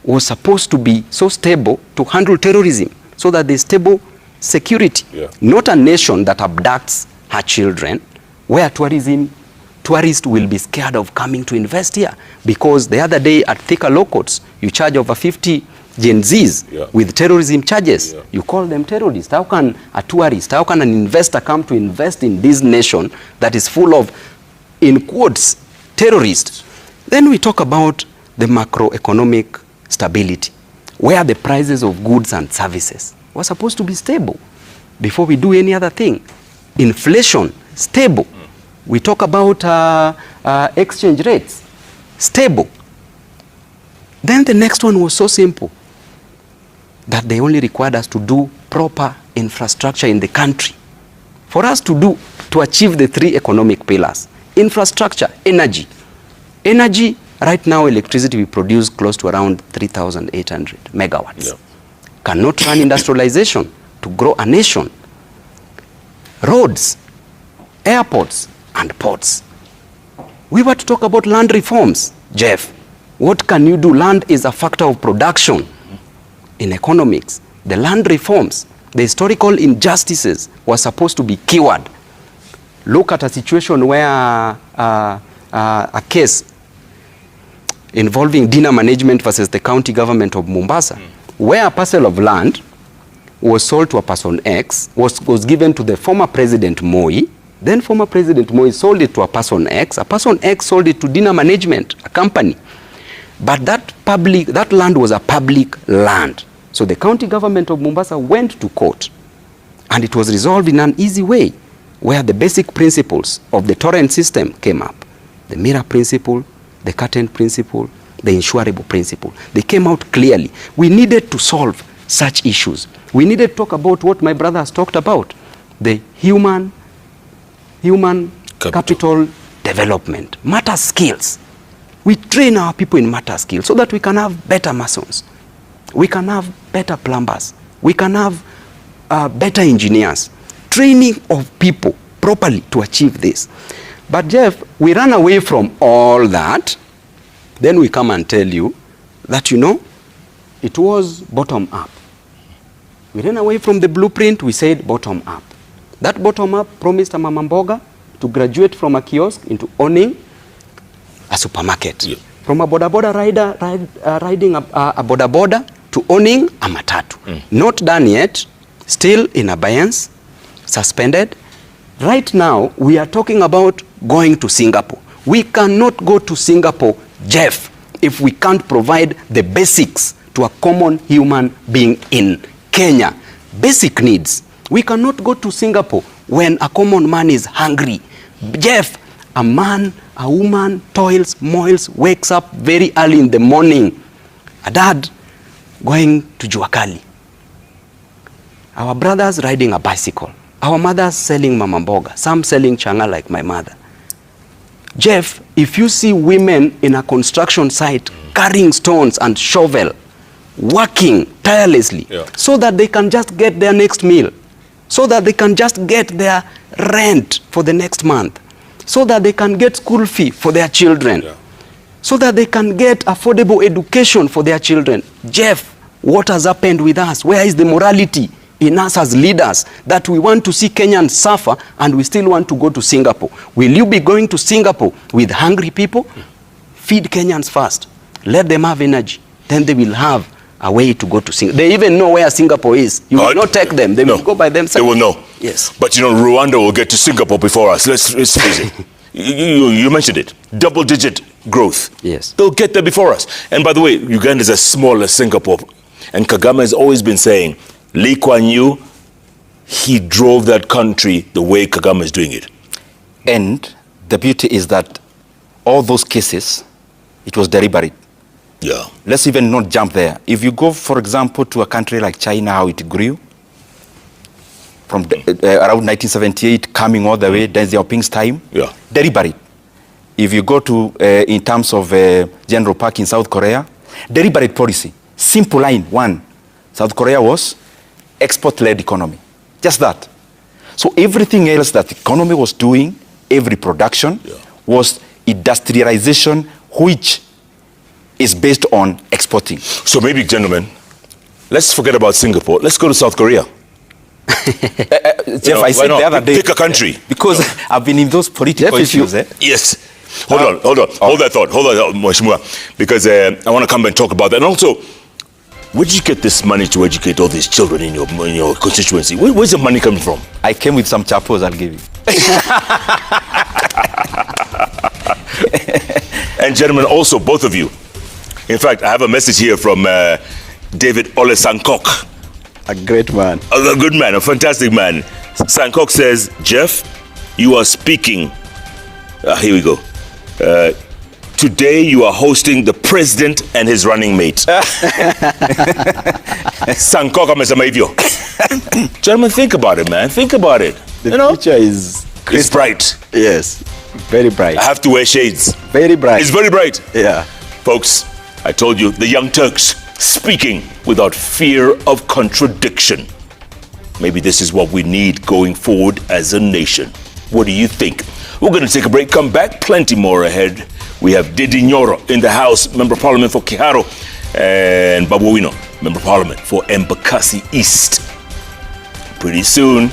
was supposed to be so stable to handle terrorism so that there's stable security. Yeah. Not a nation that abducts her children, where tourists will be scared of coming to invest here. Because the other day at Thika Law Courts, you charge over 50 Gen Zs with terrorism charges. Yeah. You call them terrorists. How can a tourist, how can an investor come to invest in this nation that is full of, in quotes, terrorists? Then we talk about the macroeconomic stability, where the prices of goods and services were supposed to be stable before we do any other thing. Inflation, stable. We talk about exchange rates, stable. Then the next one was so simple that they only required us to do proper infrastructure in the country. For us to achieve the 3 economic pillars, infrastructure, energy. Energy, right now electricity we produce close to around 3,800 megawatts. Yeah. Cannot run industrialization to grow a nation. Roads, airports, and ports. We were to talk about land reforms, Jeff. What can you do? Land is a factor of production in economics. The land reforms, the historical injustices were supposed to be cured. Look at a situation where a case involving dinner management versus the county government of Mombasa, where a parcel of land was sold to a person X, was given to the former President Moi. Then former President Moi sold it to a person X. A person X sold it to dinner management, a company. But that land was a public land. So the county government of Mombasa went to court, and it was resolved in an easy way, where the basic principles of the torrent system came up. The mirror principle, the curtain principle, the insurable principle. They came out clearly. We needed to solve such issues. We needed to talk about what my brother has talked about, the human capital development, matter skills. We train our people in matter skills so that we can have better masons. We can have better plumbers. We can have better engineers. Training of people properly to achieve this. But Jeff, we run away from all that. Then we come and tell you that, it was bottom up. We ran away from the blueprint, we said bottom up. That bottom up promised a mama mboga to graduate from a kiosk into owning a supermarket. Yeah. From a boda rider riding a boda to owning a matatu. Not done yet, still in abeyance, suspended. Right now, we are talking about going to Singapore. We cannot go to Singapore, Jeff, if we can't provide the basics to a common human being in Kenya. Basic needs. We cannot go to Singapore when a common man is hungry. Jeff, a man, a woman toils, moils, wakes up very early in the morning. A dad going to Juakali. Our brothers riding a bicycle. Our mothers selling mama mboga. Some selling changa like my mother. Jeff, if you see women in a construction site carrying stones and shovel, working tirelessly, so that they can just get their next meal, so that they can just get their rent for the next month, so that they can get school fee for their children, so that they can get affordable education for their children. Jeff, what has happened with us? Where is the morality in us as leaders that we want to see Kenyans suffer and we still want to go to Singapore? Will you be going to Singapore with hungry people? Feed Kenyans first. Let them have energy. Then they will have a way to go to Singapore. They even know where Singapore is. You will not take them. They will go by themselves. They will know. Yes. But Rwanda will get to Singapore before us. Let's face it. You mentioned it. Double-digit growth. Yes. They'll get there before us. And by the way, Uganda is as small as Singapore. And Kagame has always been saying, Lee Kuan Yew, he drove that country the way Kagame is doing it. And the beauty is that all those cases, it was deliberate. Yeah. Let's even not jump there. If you go, for example, to a country like China, how it grew, from around 1978, coming all the way, Deng Xiaoping's time, deliberate. If you go to, in terms of General Park in South Korea, deliberate policy. Simple line, one. South Korea was export-led economy. Just that. So everything else that the economy was doing, every production, was industrialization, which is based on exporting. So maybe, gentlemen, let's forget about Singapore. Let's go to South Korea. Jeff, I said the other day. Pick a country. Because I've been in those political issues. Yes. Hold on. Hold that thought, Mheshimiwa. Because I want to come and talk about that. And also, where did you get this money to educate all these children in your constituency? Where's the money coming from? I came with some chapos, I'll give you. And gentlemen, also, both of you. In fact, I have a message here from David Ole Sankok. A great man. A good man, a fantastic man. Sankok says, Jeff, you are speaking. Here we go. Today you are hosting the president and his running mate. Sankok amesema hivyo. Gentlemen, think about it, man. Think about it. The future is it's bright. Yes, very bright. I have to wear shades. Very bright. It's very bright. Yeah. Folks, I told you, the Young Turks speaking without fear of contradiction. Maybe this is what we need going forward as a nation. What do you think? We're going to take a break, come back, plenty more ahead. We have Didi Nyoro in the House, Member of Parliament for Kiharo, and Babu Wino, Member of Parliament for Embakasi East. Pretty soon,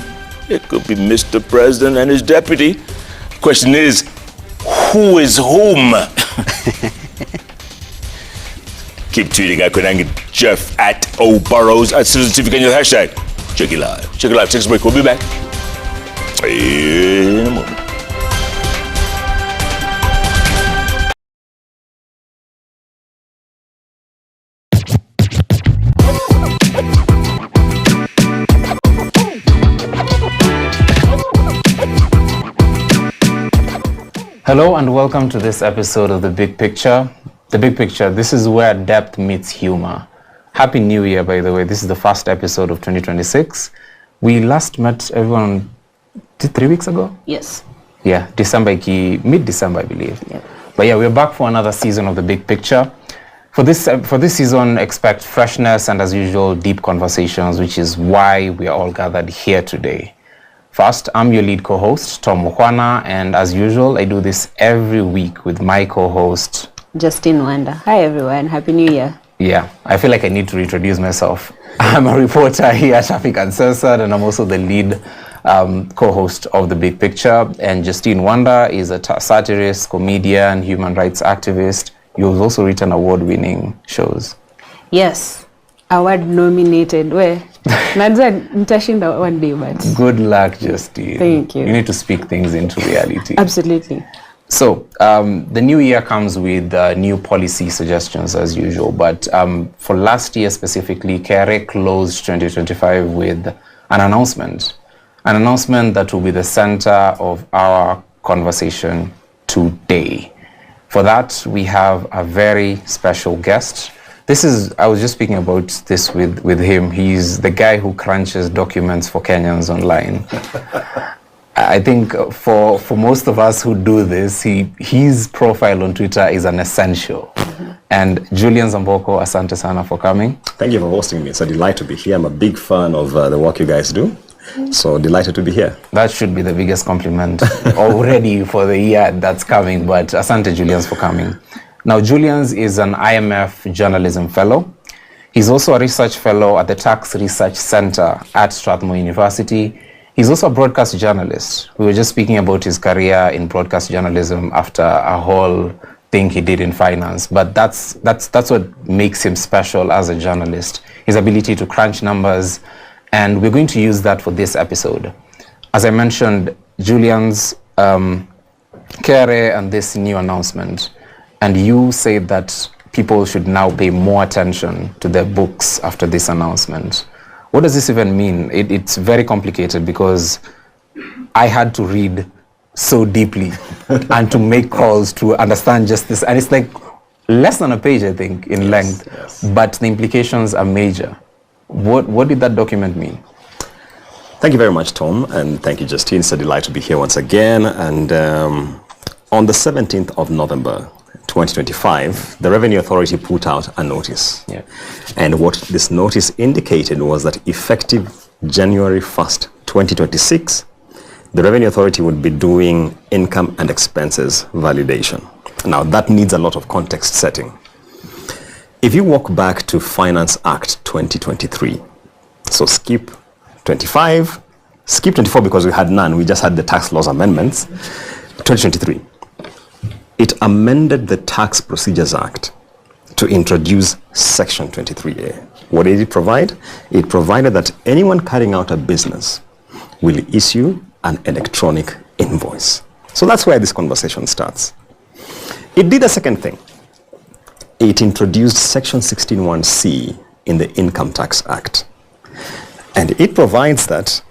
it could be Mr. President and his deputy. Question is, who is whom? Keep tweeting at Koinange Jeff at O'Burrows at citizenTV Kenya hashtag. Check it live. Check it live. Take a break. We'll be back in a moment. Hello and welcome to this episode of The Big Picture. The Big Picture, this is where depth meets humor. Happy New Year, by the way. This is the first episode of 2026. We last met everyone 3 weeks ago? Yes. Yeah, mid-December, I believe. Yeah. But yeah, we're back for another season of The Big Picture. For this season, expect freshness and, as usual, deep conversations, which is why we are all gathered here today. First, I'm your lead co-host, Tom Mukwana, and as usual, I do this every week with my co-host, Justine Wanda. Hi everyone, Happy New Year. Yeah, I feel like I need to introduce myself. I'm a reporter here at Traffic Uncensored, and I'm also the lead co-host of The Big Picture. And Justine Wanda is a satirist, comedian, human rights activist. You've also written award-winning shows. Yes, award nominated. Where? Nitashinda one day, but good luck, Justine. Thank you. You need to speak things into reality. Absolutely. So the new year comes with new policy suggestions as usual, but for last year specifically, KRA closed 2025 with an announcement that will be the center of our conversation today. For that, we have a very special guest. I was just speaking about this with him. He's the guy who crunches documents for Kenyans online. I think for most of us who do this, his profile on Twitter is an essential. Mm-hmm. And Julian Zamboko, asante sana for coming. Thank you for hosting me. It's a delight to be here. I'm a big fan of the work you guys do. So delighted to be here. That should be the biggest compliment already for the year that's coming. But asante, Julians, for coming. Now, Julians is an IMF journalism fellow. He's also a research fellow at the Tax Research Center at Strathmore University. He's also a broadcast journalist. We were just speaking about his career in broadcast journalism after a whole thing he did in finance. But that's what makes him special as a journalist, his ability to crunch numbers. And we're going to use that for this episode. As I mentioned, Julian's KRA and this new announcement. And you said that people should now pay more attention to their books after this announcement. What does this even mean? It's very complicated because I had to read so deeply and to make calls to understand just this. And it's like less than a page, I think, in length. Yes. But the implications are major. What did that document mean? Thank you very much, Tom. And thank you, Justine. It's a delight to be here once again. And on the 17th of November, 2025, the Revenue Authority put out a notice. Yeah. And what this notice indicated was that effective January 1st, 2026, the Revenue Authority would be doing income and expenses validation. Now, that needs a lot of context setting. If you walk back to Finance Act 2023, so skip 25, skip 24 because we had none, we just had the tax laws amendments, 2023. It amended the Tax Procedures Act to introduce Section 23A. What did it provide? It provided that anyone carrying out a business will issue an electronic invoice. So that's where this conversation starts. It did a second thing. It introduced Section 16(1)(c) in the Income Tax Act. And it provides that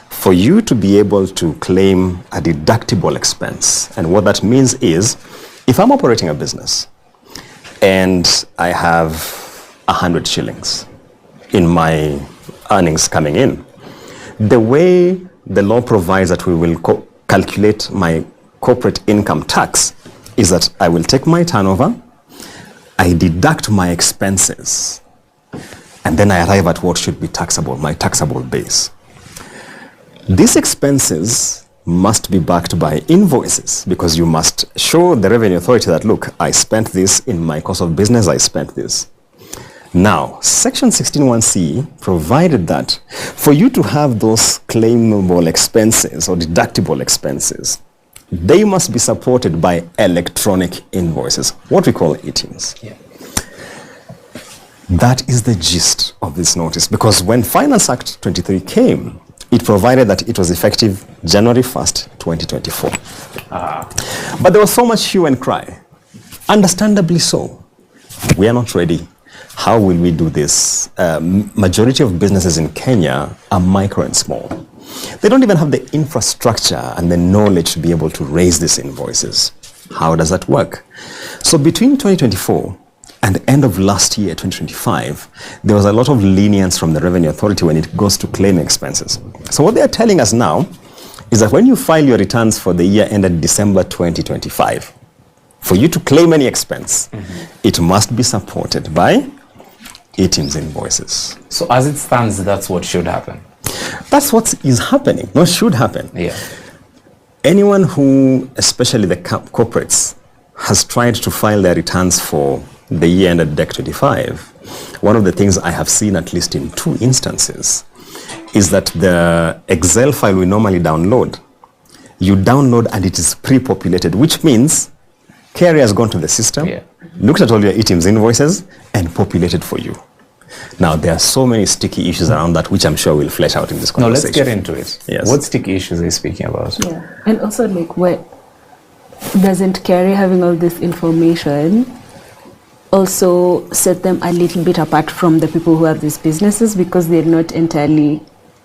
for you to be able to claim a deductible expense, and what that means is, if I'm operating a business and I have 100 shillings in my earnings coming in, the way the law provides that we will calculate my corporate income tax is that I will take my turnover, I deduct my expenses, and then I arrive at what should be taxable, my taxable base. These expenses must be backed by invoices because you must show the Revenue Authority that, look, I spent this in my course of business, I spent this. Now, Section 16(1)(c) provided that for you to have those claimable expenses or deductible expenses, they must be supported by electronic invoices, what we call ETINs. Yeah. That is the gist of this notice, because when Finance Act 23 came, it provided that it was effective January 1st, 2024. But there was so much hue and cry. Understandably so. We are not ready. How will we do this? Majority of businesses in Kenya are micro and small. They don't even have the infrastructure and the knowledge to be able to raise these invoices. How does that work? So between 2024 and the end of last year, 2025, there was a lot of lenience from the Revenue Authority when it goes to claim expenses. So what they are telling us now is that when you file your returns for the year ended December 2025, for you to claim any expense, it must be supported by ITIM's invoices. So as it stands, that's what should happen. That's what is happening, not should happen. Yeah. Anyone who, especially the corporates, has tried to file their returns for the year ended DEC 25, one of the things I have seen, at least in 2 instances, is that the Excel file we normally download, you download and it is pre-populated, which means KRA has gone to the system, looked at all your ITIM's invoices, and populated for you. Now, there are so many sticky issues around that, which I'm sure we'll flesh out in this conversation. No, let's get into it. Yes. What sticky issues are you speaking about? Yeah, and also like what doesn't KRA having all this information also set them a little bit apart from the people who have these businesses, because they're not entirely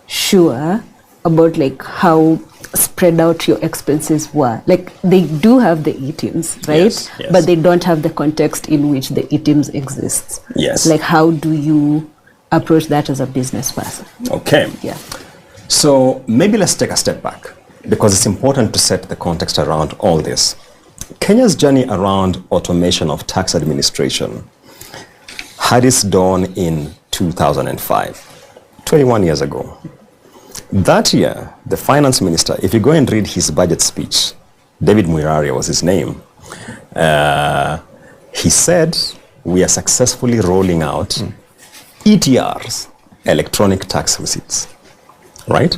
sure about like how spread out your expenses were. Like they do have the ITIMs, right? Yes, yes. But they don't have the context in which the ITIMs exists. Yes. Like how do you approach that as a business person? Okay. Yeah. So maybe let's take a step back, because it's important to set the context around all this. Kenya's journey around automation of tax administration had its dawn in 2005, 21 years ago. That year, the finance minister, if you go and read his budget speech, David Muiraria was his name, he said, we are successfully rolling out ETRs, electronic tax receipts, right?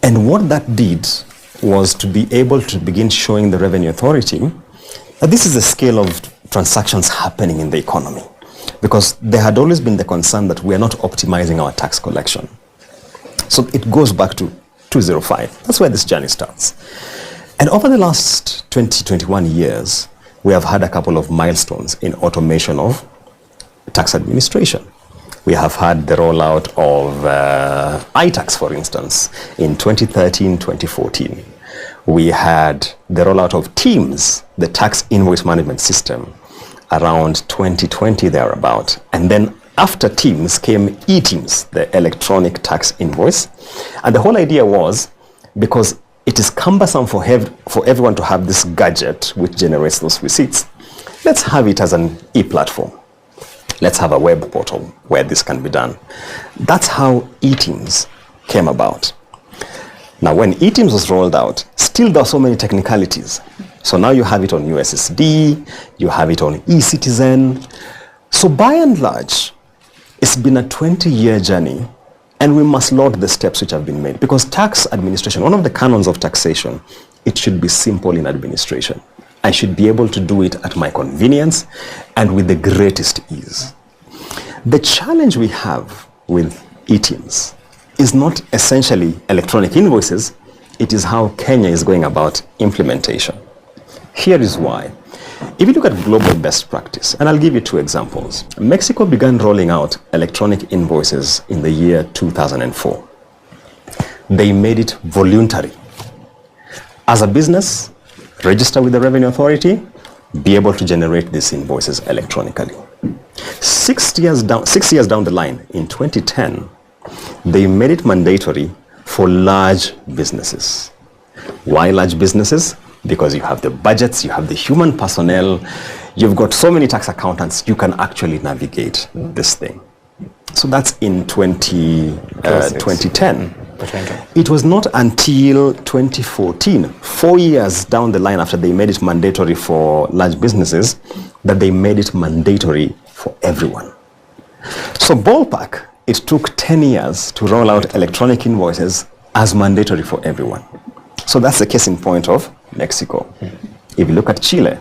And what that did was to be able to begin showing the Revenue Authority that this is the scale of transactions happening in the economy. Because there had always been the concern that we are not optimizing our tax collection. So it goes back to 2005. That's where this journey starts. And over the last 21 years, we have had a couple of milestones in automation of tax administration. We have had the rollout of iTax, for instance, in 2013, 2014. We had the rollout of TIMS, the tax invoice management system, around 2020 thereabout. And then after TIMS came eTIMS, the electronic tax invoice. And the whole idea was, because it is cumbersome for everyone to have this gadget which generates those receipts, let's have it as an e-platform. Let's have a web portal where this can be done. That's how eTIMS came about. Now, when eTIMS was rolled out, still there are so many technicalities. So now you have it on USSD, you have it on eCitizen. So by and large, it's been a 20-year journey, and we must laud the steps which have been made. Because tax administration, one of the canons of taxation, it should be simple in administration. I should be able to do it at my convenience and with the greatest ease. The challenge we have with eTIMS is not essentially electronic invoices, it is how Kenya is going about implementation. Here is why. If you look at global best practice, and I'll give you 2 examples. Mexico began rolling out electronic invoices in the year 2004. They made it voluntary. As a business, register with the Revenue Authority, be able to generate these invoices electronically. 6 years down the line, in 2010, they made it mandatory for large businesses. Why large businesses? Because you have the budgets, you have the human personnel, you've got so many tax accountants, you can actually navigate this thing. So that's in 2010. It was not until 2014, 4 years down the line after they made it mandatory for large businesses, that they made it mandatory for everyone. So ballpark, it took 10 years to roll out electronic invoices as mandatory for everyone. So that's the case in point of Mexico. If you look at Chile,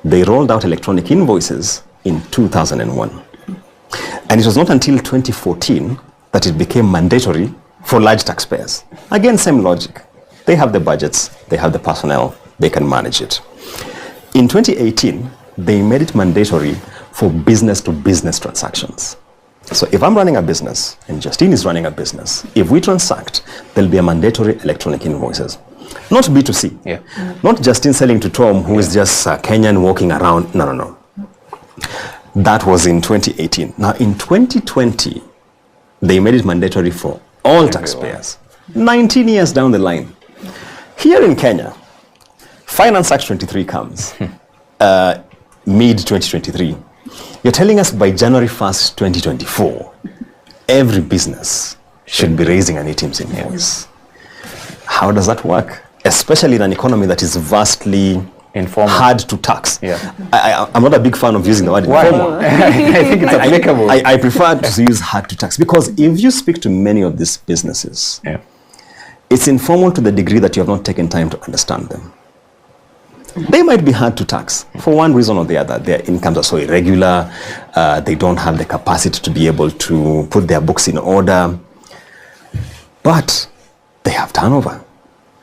they rolled out electronic invoices in 2001. And it was not until 2014 that it became mandatory for large taxpayers. Again, same logic. They have the budgets, they have the personnel, they can manage it. In 2018, they made it mandatory for business-to-business transactions. So if I'm running a business and Justine is running a business, if we transact, there'll be a mandatory electronic invoices. Not B2C. Not Justine selling to Tom, who is just a Kenyan walking around. No. That was in 2018. Now in 2020, they made it mandatory for all taxpayers. 19 years down the line. Here in Kenya, Finance Act 23 comes mid-2023. You're telling us by January 1st, 2024, every business should be raising an ATM's invoice. How does that work? Especially in an economy that is vastly hard to tax. I'm not a big fan of using the word informal. I think it's applicable. I prefer to use hard to tax because if you speak to many of these businesses, it's informal to the degree that you have not taken time to understand them. They might be hard to tax for one reason or the other. Their incomes are so irregular. They don't have the capacity to be able to put their books in order. But they have turnover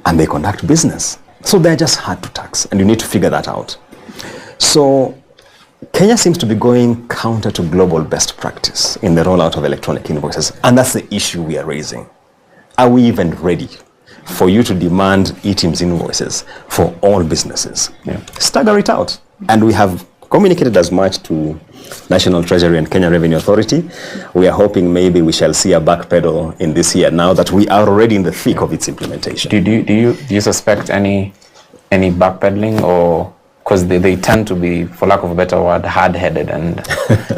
and they conduct business. So they're just hard to tax, and you need to figure that out. So Kenya seems to be going counter to global best practice in the rollout of electronic invoices, and that's the issue we are raising. Are we even ready for you to demand ETIMS invoices for all businesses? Stagger it out. And we have communicated as much to National Treasury and Kenya Revenue Authority. We are hoping maybe we shall see a backpedal in this year now that we are already in the thick of its implementation. Do you suspect any backpedaling, or because they tend to be, for lack of a better word, hard-headed, and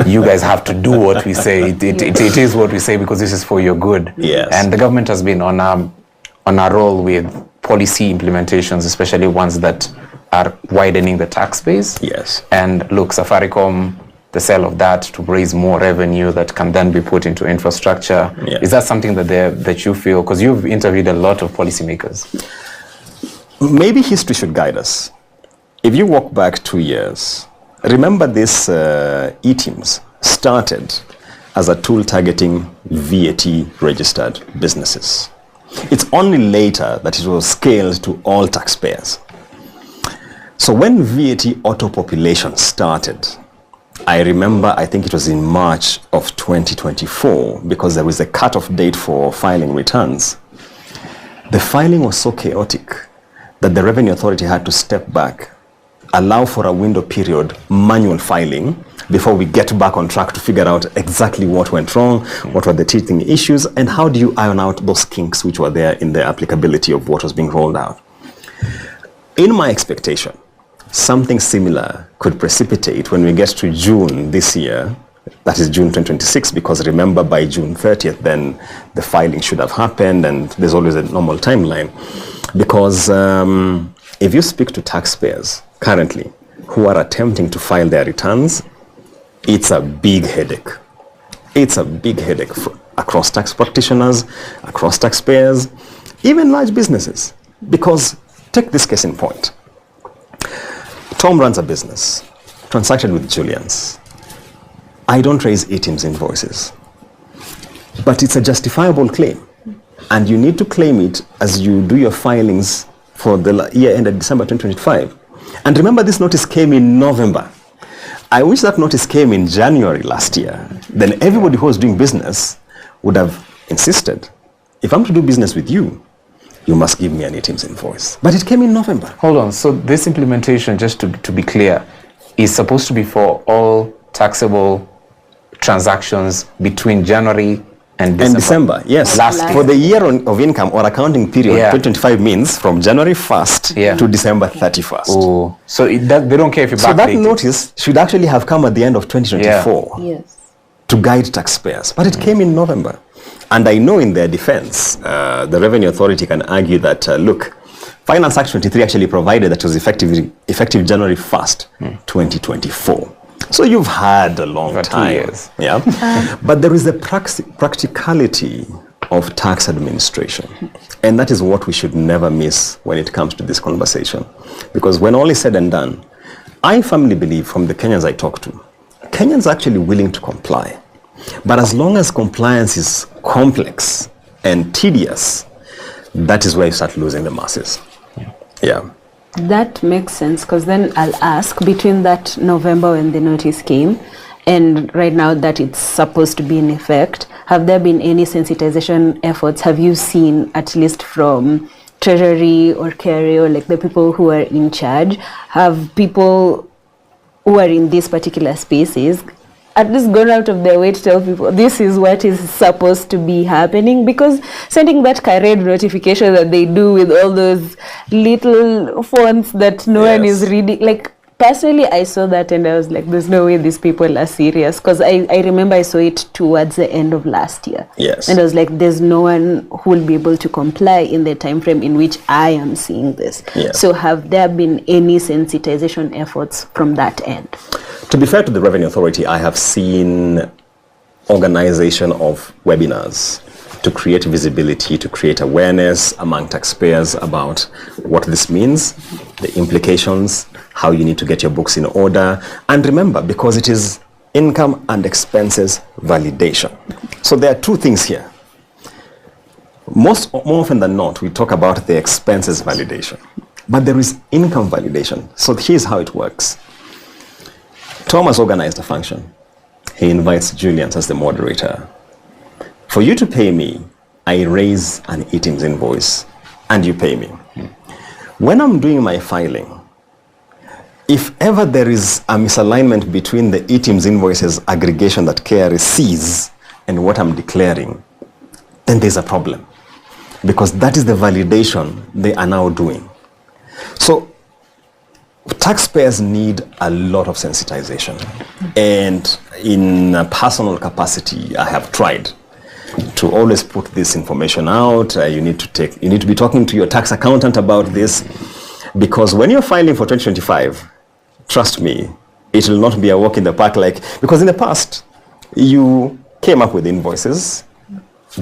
you guys have to do what we say. It is what we say because this is for your good. Yes. And the government has been on a roll with policy implementations, especially ones that are widening the tax base. Yes. And look, Safaricom, the sale of that to raise more revenue that can then be put into infrastructure. Is that something that you feel, because you've interviewed a lot of policymakers? Maybe history should guide us. If you walk back 2 years, remember this ETIMS started as a tool targeting VAT registered businesses. It's only later that it was scaled to all taxpayers. So when VAT auto population started, I remember, I think it was in March of 2024, because there was a cutoff date for filing returns. The filing was so chaotic that the Revenue Authority had to step back, allow for a window period, manual filing, before we get back on track to figure out exactly what went wrong, what were the teething issues, and how do you iron out those kinks which were there in the applicability of what was being rolled out. In my expectation, something similar could precipitate when we get to June this year, that is June 2026, because remember by June 30th, then the filing should have happened, and there's always a normal timeline. Because if you speak to taxpayers currently who are attempting to file their returns, it's a big headache. It's a big headache across tax practitioners, across taxpayers, even large businesses. Because take this case in point. Tom runs a business, transacted with Julian's. I don't raise ETIMS invoices, but it's a justifiable claim, and you need to claim it as you do your filings for the year ended December 2025. And remember, this notice came in November. I wish that notice came in January last year. Then everybody who was doing business would have insisted, if I'm to do business with you, you must give me an ETIMS invoice. But it came in November. Hold on. So this implementation, just to be clear, is supposed to be for all taxable transactions between January and December. Yes. For the year of income or accounting period, 2025 means from January 1st to December 31st. Oh. So they don't care if you backdate. So that notice should actually have come at the end of 2024 to guide taxpayers. But it came in November. And I know in their defense, the Revenue Authority can argue that, look, Finance Act 23 actually provided that it was effective January 1st, 2024. So you've had a long time. 2 years. Yeah. But there is a practicality of tax administration. And that is what we should never miss when it comes to this conversation. Because when all is said and done, I firmly believe from the Kenyans I talk to, Kenyans are actually willing to comply. But as long as compliance is complex and tedious, that is where you start losing the masses. Yeah. That makes sense, because then I'll ask, between that November when the notice came and right now that it's supposed to be in effect, have there been any sensitization efforts? Have you seen, at least from Treasury or KRA, or like the people who are in charge, have people who are in these particular spaces at least gone out of their way to tell people this is what is supposed to be happening? Because sending that carried notification that they do with all those little fonts that no one is reading, like, personally I saw that and I was like, there's no way these people are serious, because I remember I saw it towards the end of last year. Yes. And I was like, there's no one who will be able to comply in the time frame in which I am seeing this. Yes. So have there been any sensitization efforts from that end? To be fair to the Revenue Authority, I have seen organization of webinars to create visibility, to create awareness among taxpayers about what this means, the implications, how you need to get your books in order. And remember, because it is income and expenses validation. So there are two things here. More often than not, we talk about the expenses validation, but there is income validation. So here's how it works. Thomas organized a function. He invites Julian as the moderator. For you to pay me, I raise an ETIMS invoice and you pay me. When I'm doing my filing, if ever there is a misalignment between the ETIMS invoices aggregation that KRA sees and what I'm declaring, then there's a problem, because that is the validation they are now doing. So taxpayers need a lot of sensitization, and in a personal capacity, I have tried to always put this information out. You need to be talking to your tax accountant about this, because when you're filing for 2025, trust me, it will not be a walk in the park, because in the past you came up with invoices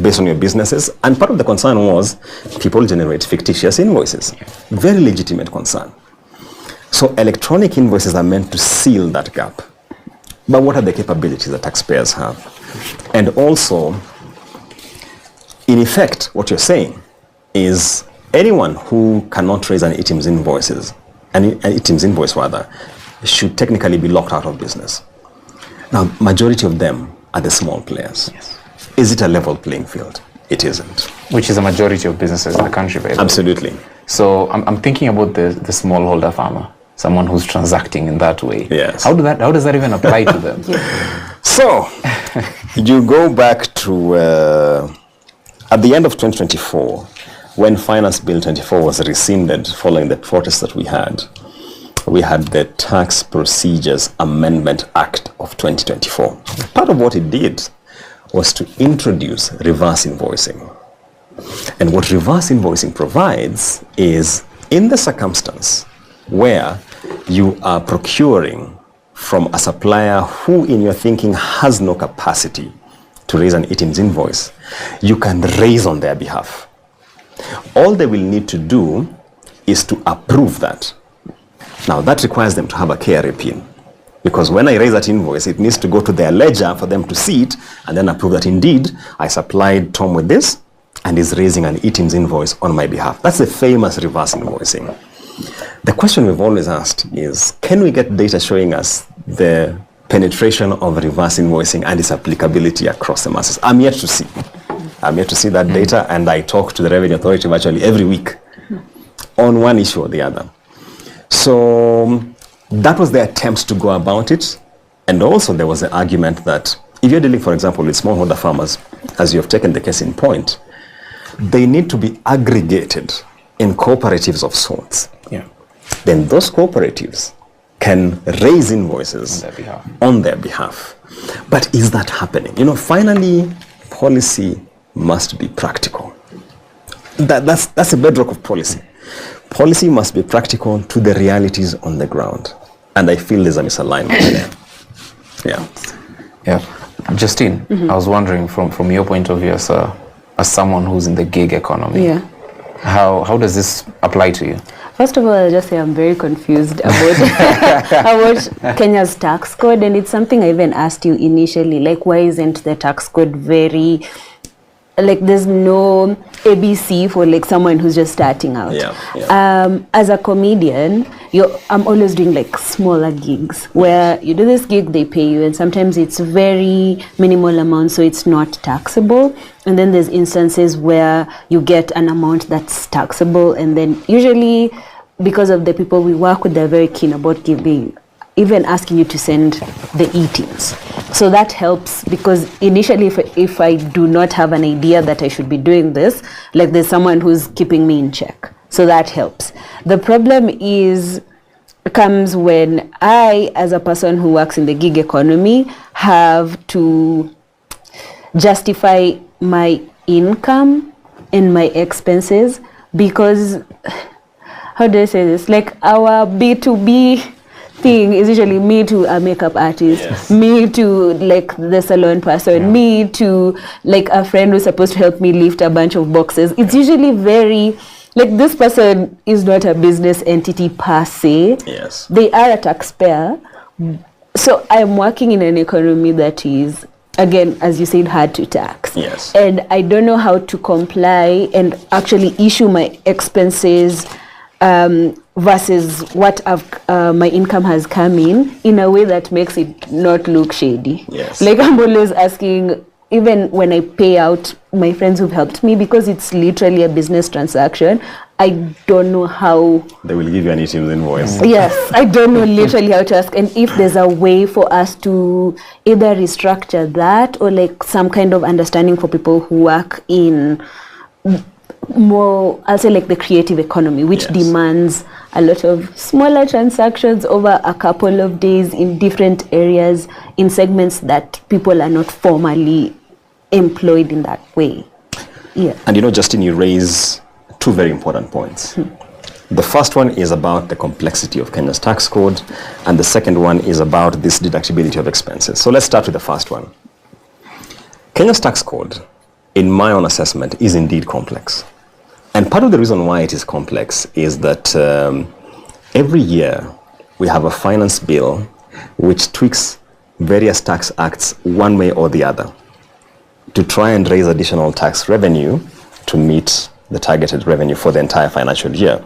based on your businesses, and part of the concern was people generate fictitious invoices. Very legitimate concern. So electronic invoices are meant to seal that gap. But what are the capabilities that taxpayers have? And also, in effect, what you're saying is anyone who cannot raise an ETIMS invoice rather, should technically be locked out of business. Now, majority of them are the small players. Yes. Is it a level playing field? It isn't. Which is a majority of businesses in the country, by the way. Absolutely. So I'm thinking about the smallholder farmer, someone who's transacting in that way. Yes. How does that even apply to them? So you go back to at the end of 2024, when Finance Bill 24 was rescinded following the protests that we had the Tax Procedures Amendment Act of 2024. Part of what it did was to introduce reverse invoicing. And what reverse invoicing provides is, in the circumstance where you are procuring from a supplier who in your thinking has no capacity to raise an ETIMS invoice, you can raise on their behalf. All they will need to do is to approve that. Now that requires them to have a KRA PIN, because when I raise that invoice, it needs to go to their ledger for them to see it and then approve that indeed I supplied Tom with this and is raising an ETIMS invoice on my behalf. That's the famous reverse invoicing. The question we've always asked is, can we get data showing us the penetration of reverse invoicing and its applicability across the masses? I'm yet to see that data, and I talk to the Revenue Authority virtually every week on one issue or the other. So that was the attempt to go about it. And also there was the argument that if you're dealing, for example, with smallholder farmers, as you have taken the case in point, they need to be aggregated in cooperatives of sorts. Yeah. Then those cooperatives can raise invoices on their behalf. But is that happening? Finally, policy must be practical. That's a bedrock of policy. Policy must be practical to the realities on the ground. And I feel there's a misalignment there. Yeah. Justine, I was wondering from your point of view as someone who's in the gig economy, how does this apply to you? First of all, I'll just say I'm very confused about about Kenya's tax code, and it's something I even asked you initially. Like, why isn't the tax code very, like, there's no ABC for like someone who's just starting out? As a comedian, I'm always doing like smaller gigs where you do this gig, they pay you, and sometimes it's very minimal amount, so it's not taxable. And then there's instances where you get an amount that's taxable, and then usually because of the people we work with, they're very keen about giving, even asking you to send the e-teams. So that helps, because initially if I do not have an idea that I should be doing this, like there's someone who's keeping me in check. So that helps. The problem comes when I, as a person who works in the gig economy, have to justify my income and my expenses, because, how do I say this? Like, our B2B thing is usually me to a makeup artist, me to like the salon person, me to like a friend who's supposed to help me lift a bunch of boxes. It's usually very, like, this person is not a business entity per se. They are a taxpayer. So I'm working in an economy that is, again, as you said, hard to tax. And I don't know how to comply and actually issue my expenses versus what my income has come in a way that makes it not look shady. Like, I'm always asking, even when I pay out my friends who've helped me, because it's literally a business transaction, I don't know how they will give you an e-teams invoice. I don't know literally how to ask, and if there's a way for us to either restructure that or like some kind of understanding for people who work in more, I'll say, like the creative economy, which demands a lot of smaller transactions over a couple of days in different areas, in segments that people are not formally employed in that way. And you know, Justin, you raise two very important points. The first one is about the complexity of Kenya's tax code, and the second one is about this deductibility of expenses. So let's start with the first one. Kenya's tax code, in my own assessment, is indeed complex. And part of the reason why it is complex is that every year we have a finance bill which tweaks various tax acts one way or the other to try and raise additional tax revenue to meet the targeted revenue for the entire financial year.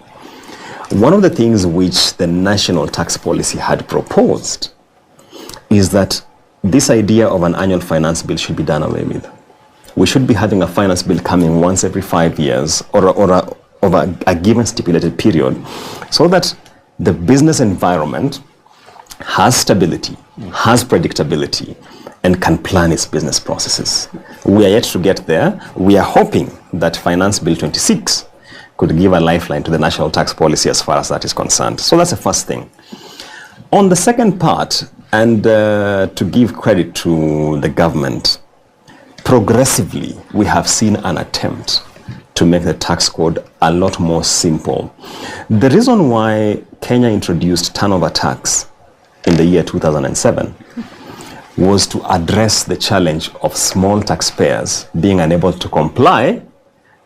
One of the things which the national tax policy had proposed is that this idea of an annual finance bill should be done away with. We should be having a finance bill coming once every 5 years or over a given stipulated period, so that the business environment has stability, has predictability, and can plan its business processes. We are yet to get there. We are hoping that Finance Bill 26 could give a lifeline to the national tax policy as far as that is concerned. So that's the first thing. On the second part, and to give credit to the government, progressively, we have seen an attempt to make the tax code a lot more simple. The reason why Kenya introduced turnover tax in the year 2007 was to address the challenge of small taxpayers being unable to comply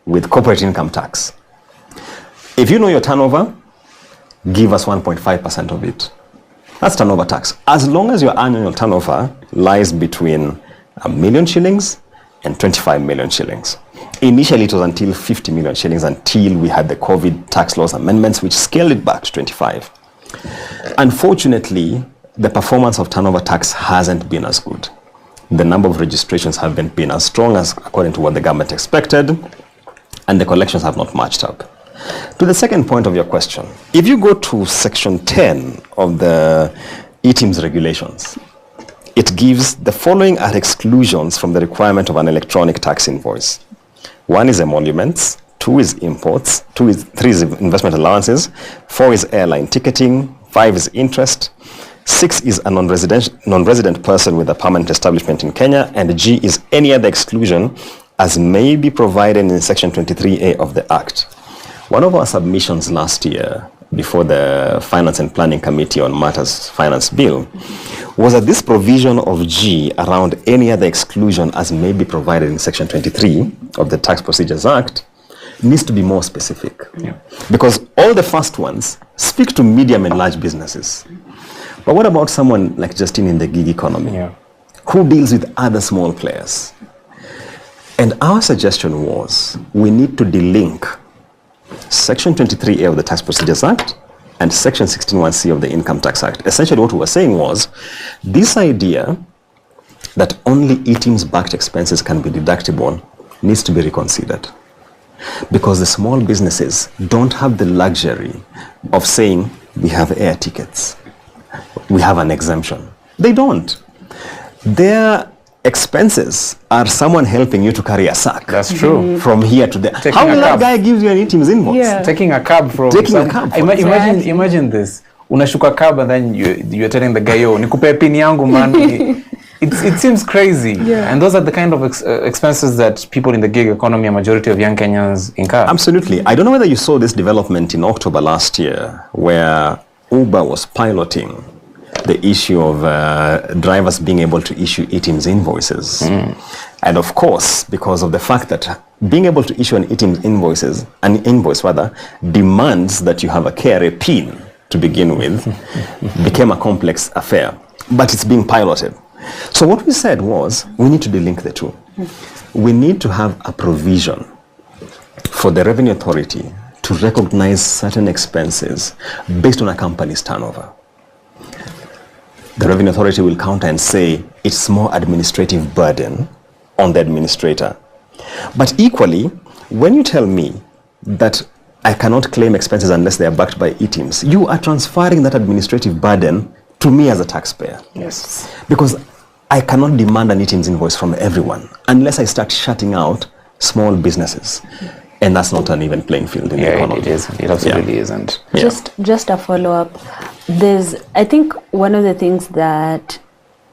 with corporate income tax. If you know your turnover, give us 1.5% of it. That's turnover tax. As long as your annual turnover lies between 1 million shillings and 25 million shillings. Initially, it was until 50 million shillings until we had the COVID tax laws amendments, which scaled it back to 25. Unfortunately, the performance of turnover tax hasn't been as good. The number of registrations haven't been as strong as according to what the government expected, and the collections have not matched up. To the second point of your question, if you go to section 10 of the e-teams regulations, it gives the following are exclusions from the requirement of an electronic tax invoice. 1 is emoluments, 2 is imports, 3 is investment allowances, 4 is airline ticketing, 5 is interest, 6 is a non-resident person with a permanent establishment in Kenya, and G is any other exclusion as may be provided in section 23A of the Act. One of our submissions last year before the Finance and Planning Committee on Matters Finance Bill was that this provision of G around any other exclusion as may be provided in section 23 of the Tax Procedures Act needs to be more specific. Because all the first ones speak to medium and large businesses. But what about someone like Justin in the gig economy, who deals with other small players? And our suggestion was, we need to delink Section 23A of the Tax Procedures Act and Section 16(1)(c) of the Income Tax Act. Essentially what we were saying was, this idea that only e-teams-backed expenses can be deductible needs to be reconsidered. Because the small businesses don't have the luxury of saying, we have air tickets, we have an exemption. They don't. Their expenses are someone helping you to carry a sack. That's true. From here to there. Taking How will that cab. guy give you an e-teams invoice? Taking a cab from imagine this. Unashuka cab and then you're telling the guy, yo, nikupe pin yangu man. It seems crazy. And those are the kind of expenses that people in the gig economy, a majority of young Kenyans incur. Absolutely. I don't know whether you saw this development in October last year, where Uber was piloting the issue of drivers being able to issue e-teams invoices. And of course, because of the fact that being able to issue an e-teams invoice demands that you have a KRA PIN to begin with, became a complex affair. But it's being piloted. So what we said was, we need to delink the two. We need to have a provision for the Revenue Authority to recognize certain expenses based on a company's turnover. The Revenue Authority will counter and say it's more administrative burden on the administrator. But equally, when you tell me that I cannot claim expenses unless they are backed by e-teams, you are transferring that administrative burden to me as a taxpayer. Yes. Because I cannot demand an e-teams invoice from everyone unless I start shutting out small businesses. And that's not an even playing field in the economy. It isn't. It absolutely isn't. Just a follow-up. I think one of the things that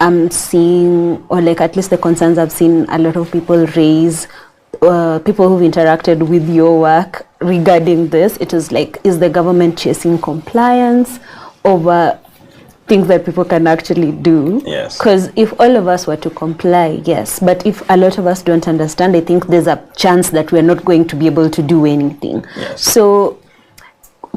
I'm seeing, or like at least the concerns I've seen a lot of people raise, people who've interacted with your work regarding this, it is like, is the government chasing compliance over things that people can actually do? Yes. Because if all of us were to comply, yes, but if a lot of us don't understand, I think there's a chance that we're not going to be able to do anything. Yes. So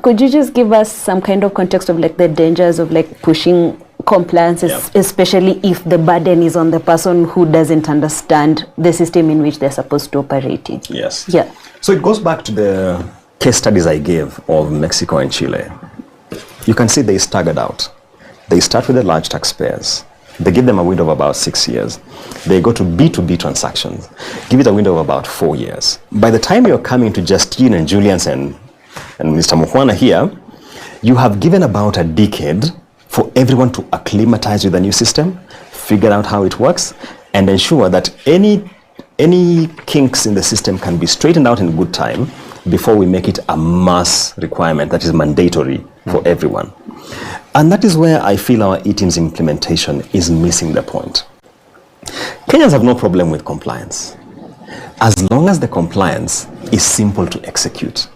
could you just give us some kind of context of like the dangers of like pushing compliance, especially if the burden is on the person who doesn't understand the system in which they're supposed to operate in? Yes. Yeah. So it goes back to the case studies I gave of Mexico and Chile. You can see they staggered out. They start with the large taxpayers. They give them a window of about 6 years. They go to B2B transactions, give it a window of about 4 years. By the time you're coming to Justine and Julian's and Mr. Mukwana here, you have given about a decade for everyone to acclimatize with the new system, figure out how it works, and ensure that any kinks in the system can be straightened out in good time before we make it a mass requirement that is mandatory for everyone. And that is where I feel our e-teams implementation is missing the point. Kenyans have no problem with compliance, as long as the compliance is simple to execute,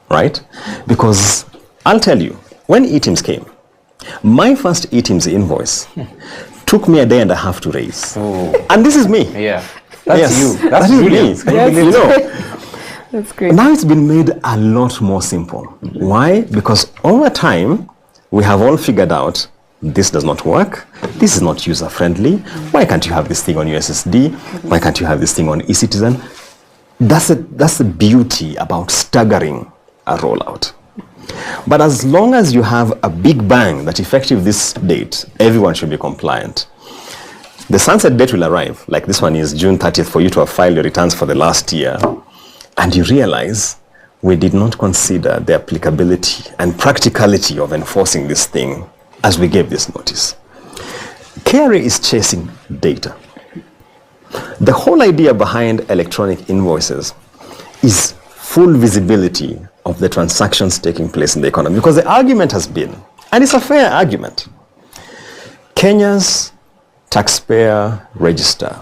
right? Because I'll tell you, when e-teams came, my first e-teams invoice took me a day and a half to raise. And this is me. Yeah, that's you. That's brilliant. You know, that's great. Now it's been made a lot more simple. Why? Because over time, we have all figured out this does not work. This is not user-friendly. Why can't you have this thing on USSD? Why can't you have this thing on eCitizen? That's the beauty about staggering a rollout. But as long as you have a big bang that effective this date, everyone should be compliant. The sunset date will arrive, like this one is June 30th for you to have filed your returns for the last year, and you realize we did not consider the applicability and practicality of enforcing this thing as we gave this notice. KRA is chasing data. The whole idea behind electronic invoices is full visibility of the transactions taking place in the economy, because the argument has been, and it's a fair argument, Kenya's taxpayer register,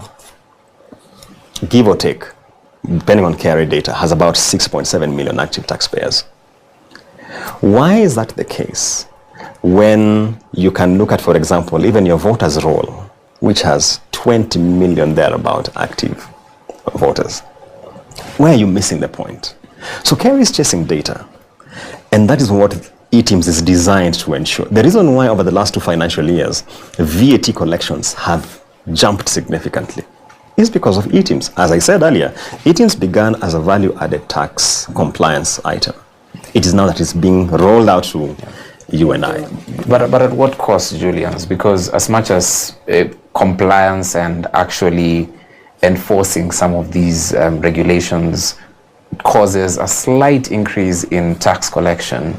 give or take, depending on KRA data, has about 6.7 million active taxpayers. Why is that the case when you can look at, for example, even your voters roll, which has 20 million thereabout active voters? Where are you missing the point? So KRA is chasing data. And that is what eTeams is designed to ensure. The reason why over the last 2 financial years, VAT collections have jumped significantly is because of eTeams. As I said earlier, eTeams began as a value-added tax compliance item. It is now that it's being rolled out to you and I. But at what cost, Julians? Because as much as compliance and actually enforcing some of these regulations causes a slight increase in tax collection,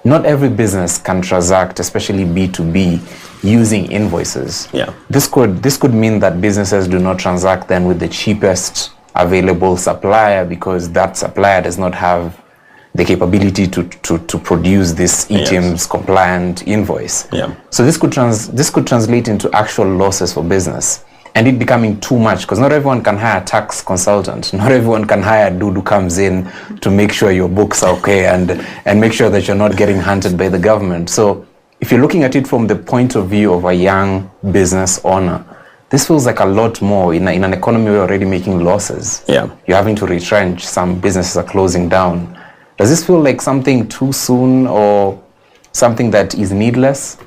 not every business can transact, especially B2B, using invoices. Yeah. This could mean that businesses do not transact then with the cheapest available supplier because that supplier does not have the capability to produce this eTeams compliant invoice. Yeah. So this could translate into actual losses for business, and it becoming too much because not everyone can hire a tax consultant. Not everyone can hire a dude who comes in to make sure your books are okay and make sure that you're not getting hunted by the government. So if you're looking at it from the point of view of a young business owner, this feels like a lot more in an economy where you're already making losses. Yeah. You're having to retrench. Some businesses are closing down. Does this feel like something too soon or something that is needless?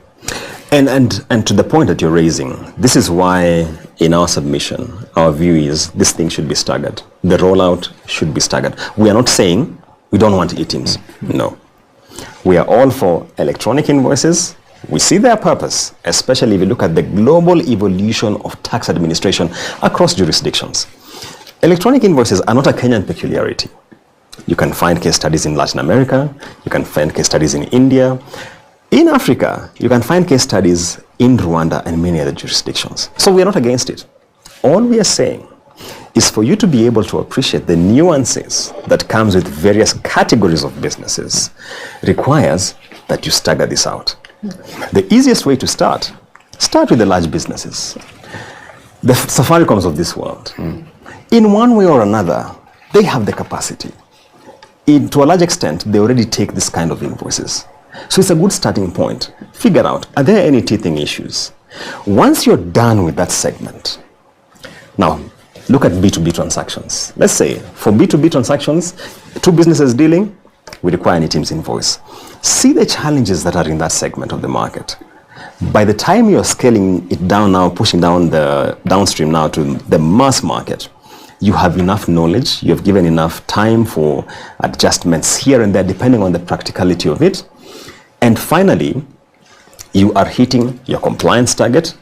And to the point that you're raising, this is why in our submission, our view is this thing should be staggered. The rollout should be staggered. We are not saying we don't want eTeams. No. We are all for electronic invoices. We see their purpose, especially if you look at the global evolution of tax administration across jurisdictions. Electronic invoices are not a Kenyan peculiarity. You can find case studies in Latin America. You can find case studies in India. In Africa, you can find case studies in Rwanda and many other jurisdictions. So we are not against it. All we are saying is for you to be able to appreciate the nuances that comes with various categories of businesses requires that you stagger this out. The easiest way to start with the large businesses. The Safaricoms of this world. In one way or another, they have the capacity. To a large extent, they already take this kind of invoices. So it's a good starting point. Figure out, are there any teething issues? Once you're done with that segment, now look at B2B transactions. Let's say for B2B transactions, 2 businesses dealing, we require an eTeams invoice. See the challenges that are in that segment of the market. By the time you're scaling it down now, pushing down the downstream now to the mass market, you have enough knowledge, you have given enough time for adjustments here and there depending on the practicality of it. And finally, you are hitting your compliance target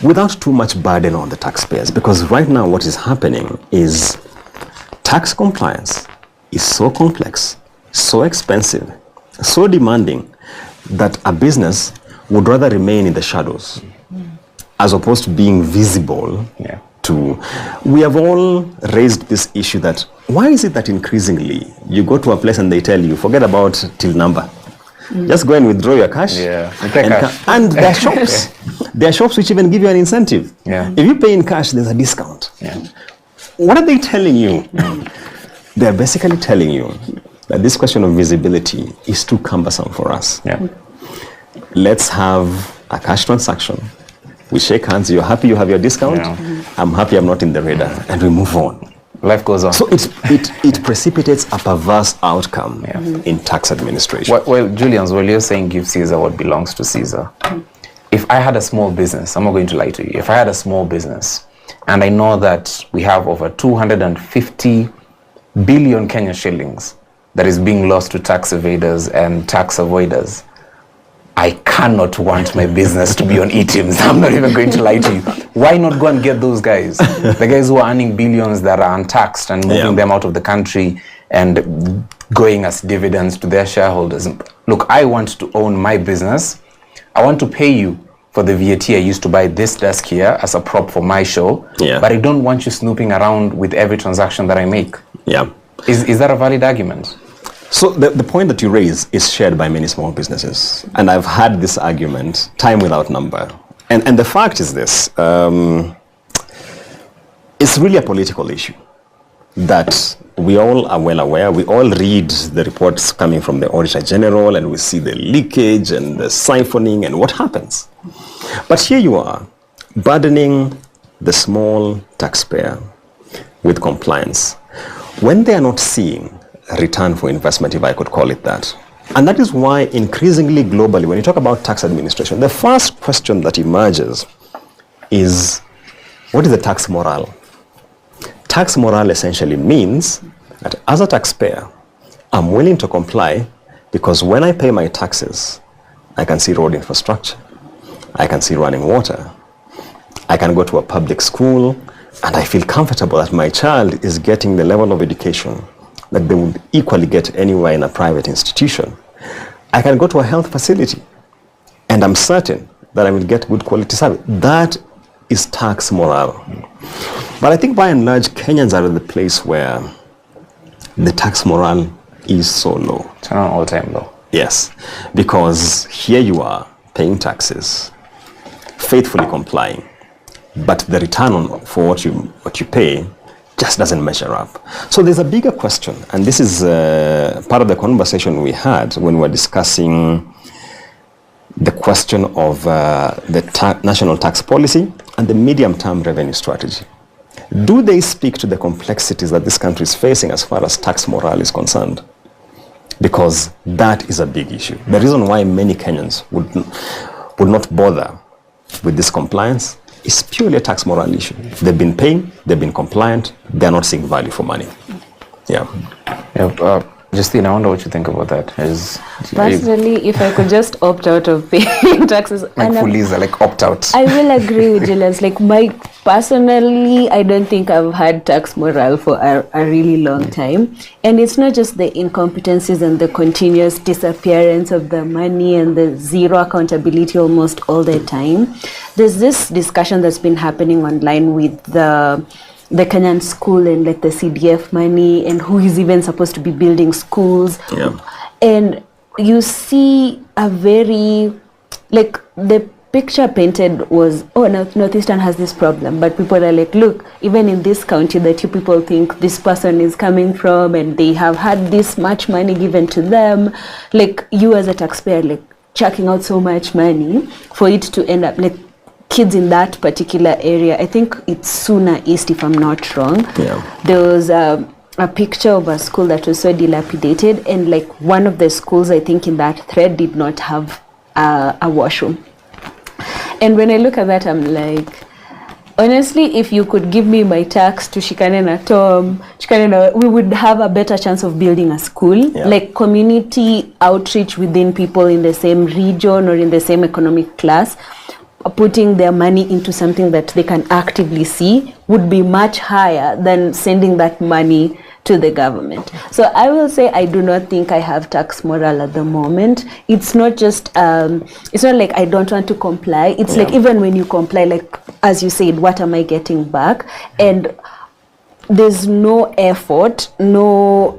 without too much burden on the taxpayers. Because right now what is happening is tax compliance is so complex, so expensive, so demanding that a business would rather remain in the shadows as opposed to being visible. We have all raised this issue that why is it that increasingly you go to a place and they tell you forget about till number, just go and withdraw your cash. And there are shops there are shops which even give you an incentive. If you pay in cash, there's a discount. What are they telling you? They're basically telling you that this question of visibility is too cumbersome for us. Let's have a cash transaction. We shake hands, you're happy you have your discount, I'm happy I'm not in the radar, and we move on. Life goes on. So it precipitates a perverse outcome in tax administration. Well, Julians, you're saying give Caesar what belongs to Caesar. If I had a small business, I'm not going to lie to you, if I had a small business, and I know that we have over 250 billion Kenya shillings that is being lost to tax evaders and tax avoiders, I cannot want my business to be on eTeams. I'm not even going to lie to you. Why not go and get those guys? The guys who are earning billions that are untaxed and moving them out of the country and going as dividends to their shareholders. Look, I want to own my business. I want to pay you for the VAT I used to buy this desk here as a prop for my show. But I don't want you snooping around with every transaction that I make. Is that a valid argument? So the point that you raise is shared by many small businesses. And I've had this argument time without number. And the fact is this, it's really a political issue that we all are well aware. We all read the reports coming from the Auditor General and we see the leakage and the siphoning and what happens. But here you are, burdening the small taxpayer with compliance when they are not seeing return for investment, if I could call it that. And that is why increasingly globally, when you talk about tax administration, the first question that emerges is, what is the tax morale? Tax morale essentially means that as a taxpayer, I'm willing to comply because when I pay my taxes, I can see road infrastructure, I can see running water, I can go to a public school, and I feel comfortable that my child is getting the level of education that they would equally get anywhere in a private institution. I can go to a health facility, and I'm certain that I will get good quality service. That is tax morale. But I think by and large, Kenyans are at the place where the tax morale is so low. It's not all time low. Yes, because here you are paying taxes, faithfully complying, but the return for what you pay just doesn't measure up. So there's a bigger question, and this is part of the conversation we had when we were discussing the question of the national tax policy and the medium-term revenue strategy. Do they speak to the complexities that this country is facing as far as tax morale is concerned? Because that is a big issue. The reason why many Kenyans would not bother with this compliance is purely a tax morale issue. They've been paying, they've been compliant, they're not seeing value for money. Yeah. Justine, I wonder what you think about that. Personally, if I could just opt out of paying taxes. Like Fuliza, like opt out. I will agree with Julius. Like personally, I don't think I've had tax morale for a really long time. And it's not just the incompetencies and the continuous disappearance of the money and the zero accountability almost all the time. There's this discussion that's been happening online with the Kenyan school and like the CDF money and who is even supposed to be building schools. Yeah. And you see a very, like the picture painted was, oh, Northeastern has this problem, but people are like, look, even in this county that you people think this person is coming from and they have had this much money given to them, like you as a taxpayer, like chucking out so much money for it to end up like kids in that particular area. I think it's Suna East, if I'm not wrong. Yeah. There was a picture of a school that was so dilapidated, and like one of the schools, I think in that thread, did not have a washroom. And when I look at that, I'm like, honestly, if you could give me my tax to Shikane na Tom, we would have a better chance of building a school. Yeah. Like community outreach within people in the same region or in the same economic class, putting their money into something that they can actively see would be much higher than sending that money to the government. So I will say I do not think I have tax morale at the moment. It's not just, it's not like I don't want to comply. It's like even when you comply, like as you said, what am I getting back? And there's no effort, no,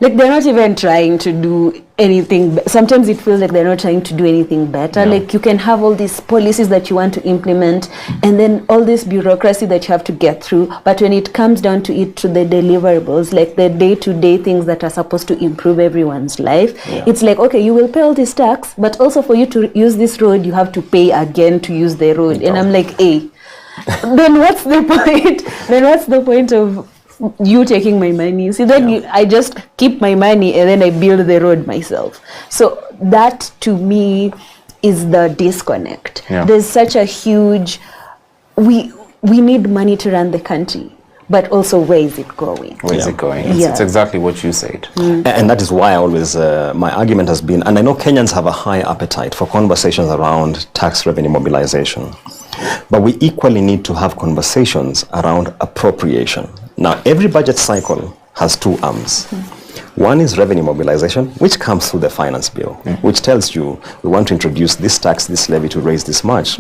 like they're not even trying to do anything. Sometimes it feels like they're not trying to do anything better. Yeah. Like you can have all these policies that you want to implement and then all this bureaucracy that you have to get through. But when it comes down to it, to the deliverables, like the day-to-day things that are supposed to improve everyone's life, it's like, okay, you will pay all this tax, but also for you to use this road, you have to pay again to use the road. And I'm like, hey, then what's the point? Then what's the point of you taking my money? See, then I just keep my money and then I build the road myself. So that to me is the disconnect. There's such a huge, we need money to run the country, but also where is it going? Where is it going? It's exactly what you said. And that is why I always, my argument has been, and I know Kenyans have a high appetite for conversations around tax revenue mobilization, but we equally need to have conversations around appropriation. Now, every budget cycle has two arms. One is revenue mobilization, which comes through the finance bill, which tells you we want to introduce this tax, this levy to raise this much.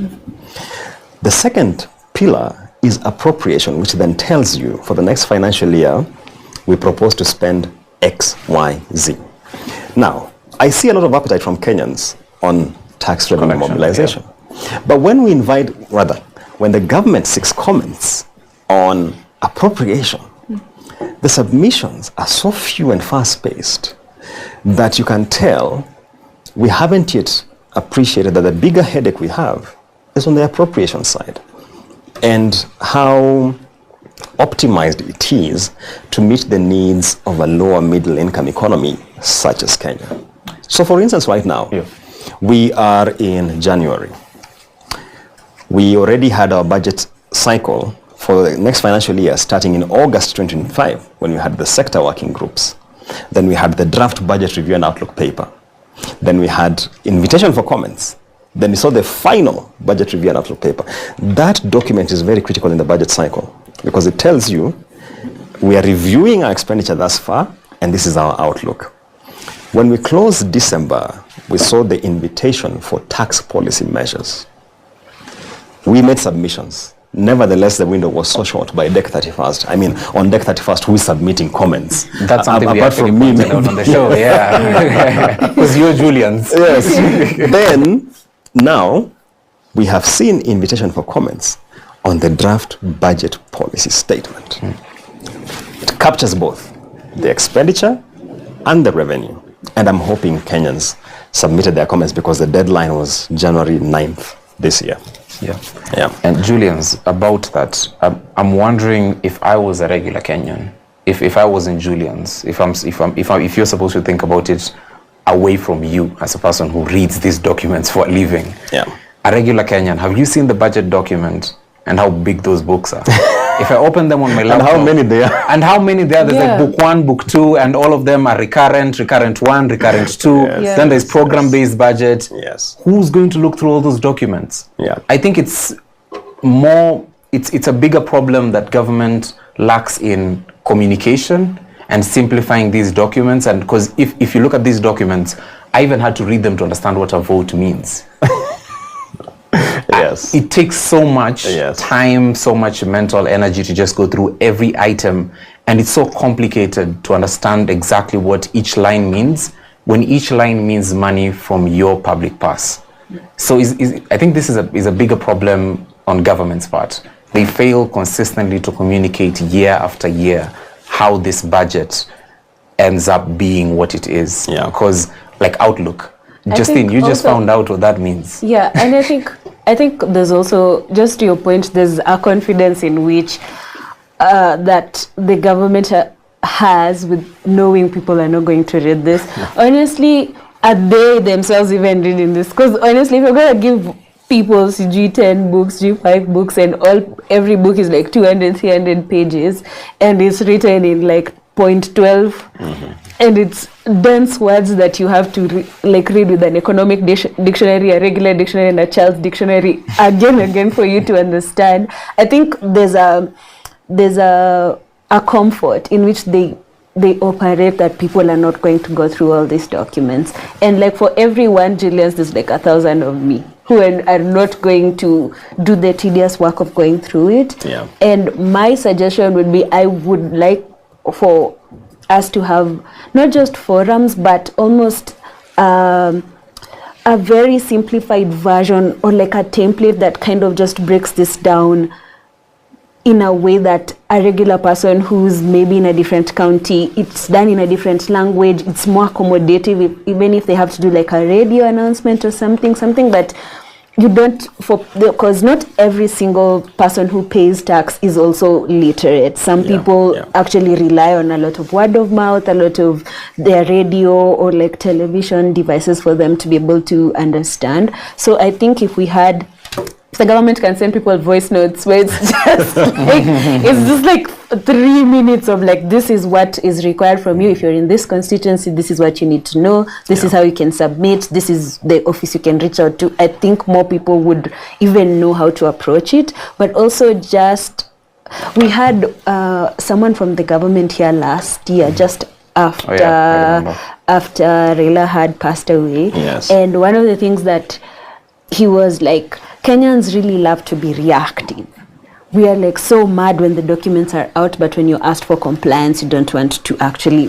The second pillar is appropriation, which then tells you for the next financial year, we propose to spend X, Y, Z. Now, I see a lot of appetite from Kenyans on tax revenue mobilization. But when we invite, rather, when the government seeks comments on appropriation, the submissions are so few and fast-paced that you can tell we haven't yet appreciated that the bigger headache we have is on the appropriation side, and how optimized it is to meet the needs of a lower middle income economy such as Kenya. So for instance, right now, we are in January. We already had our budget cycle for the next financial year starting in August 2025 when we had the sector working groups. Then we had the draft budget review and outlook paper. Then we had invitation for comments. Then we saw the final budget review and outlook paper. That document is very critical in the budget cycle because it tells you we are reviewing our expenditure thus far and this is our outlook. When we closed December, we saw the invitation for tax policy measures. We made submissions. Nevertheless, the window was so short by deck 31st. I mean, on deck 31st, who is submitting comments? That's something we actually pointed out on the show, yeah. Because you're Julians. Yes. Then, now, we have seen invitation for comments on the draft budget policy statement. It captures both the expenditure and the revenue. And I'm hoping Kenyans submitted their comments because the deadline was January 9th this year. Yeah. And Julians, about that, I'm wondering if I was a regular Kenyan, if I was in Julians, if you're supposed to think about it away from you as a person who reads these documents for a living. Yeah. A regular Kenyan, have you seen the budget document and how big those books are? If I open them on my laptop. And how many there are. And how many there are. There's like book 1, book 2, and all of them are recurrent 1, recurrent 2. Yes. Then there's program-based budget. Yes. Who's going to look through all those documents? Yeah. I think it's more, it's a bigger problem that government lacks in communication and simplifying these documents. And because if you look at these documents, I even had to read them to understand what a vote means. Yes. It takes so much time, so much mental energy to just go through every item. And it's so complicated to understand exactly what each line means when each line means money from your public purse. So I think this is a bigger problem on government's part. They fail consistently to communicate year after year how this budget ends up being what it is. Yeah. Because like Outlook, Justine, you just found out what that means. Yeah, and I think there's also, just to your point, there's a confidence in which that the government has with knowing people are not going to read this. Honestly, are they themselves even reading this? Because honestly, if you're going to give people CG 10 books, G5 books, and every book is like 200, 300 pages, and it's written in like 0.12, and it's dense words that you have to read with an economic dictionary, a regular dictionary, and a child's dictionary again for you to understand. I think there's a comfort in which they operate that people are not going to go through all these documents. And like for every one Julius, there's like 1,000 of me who are not going to do the tedious work of going through it. Yeah. And my suggestion would be, I would like for us to have not just forums, but almost a very simplified version or like a template that kind of just breaks this down in a way that a regular person who's maybe in a different county, it's done in a different language, it's more accommodative, even if they have to do like a radio announcement or something that you don't, because not every single person who pays tax is also literate. Some people actually rely on a lot of word of mouth, a lot of their radio or like television devices for them to be able to understand. So I think if the government can send people voice notes where it's just like 3 minutes of like, this is what is required from you. If you're in this constituency, this is what you need to know. This is how you can submit. This is the office you can reach out to. I think more people would even know how to approach it. But also we had someone from the government here last year, just after Raila had passed away. Yes. And one of the things that he was like, Kenyans really love to be reactive. We are like so mad when the documents are out, but when you're asked for compliance, you don't want to actually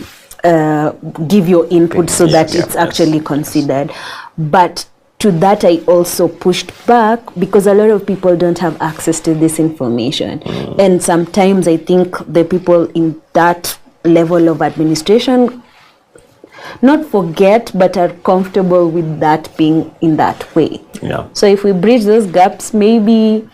give your input so that it's actually considered. But to that, I also pushed back because a lot of people don't have access to this information. And sometimes I think the people in that level of administration not forget, but are comfortable with that being in that way. Yeah. So if we bridge those gaps, maybe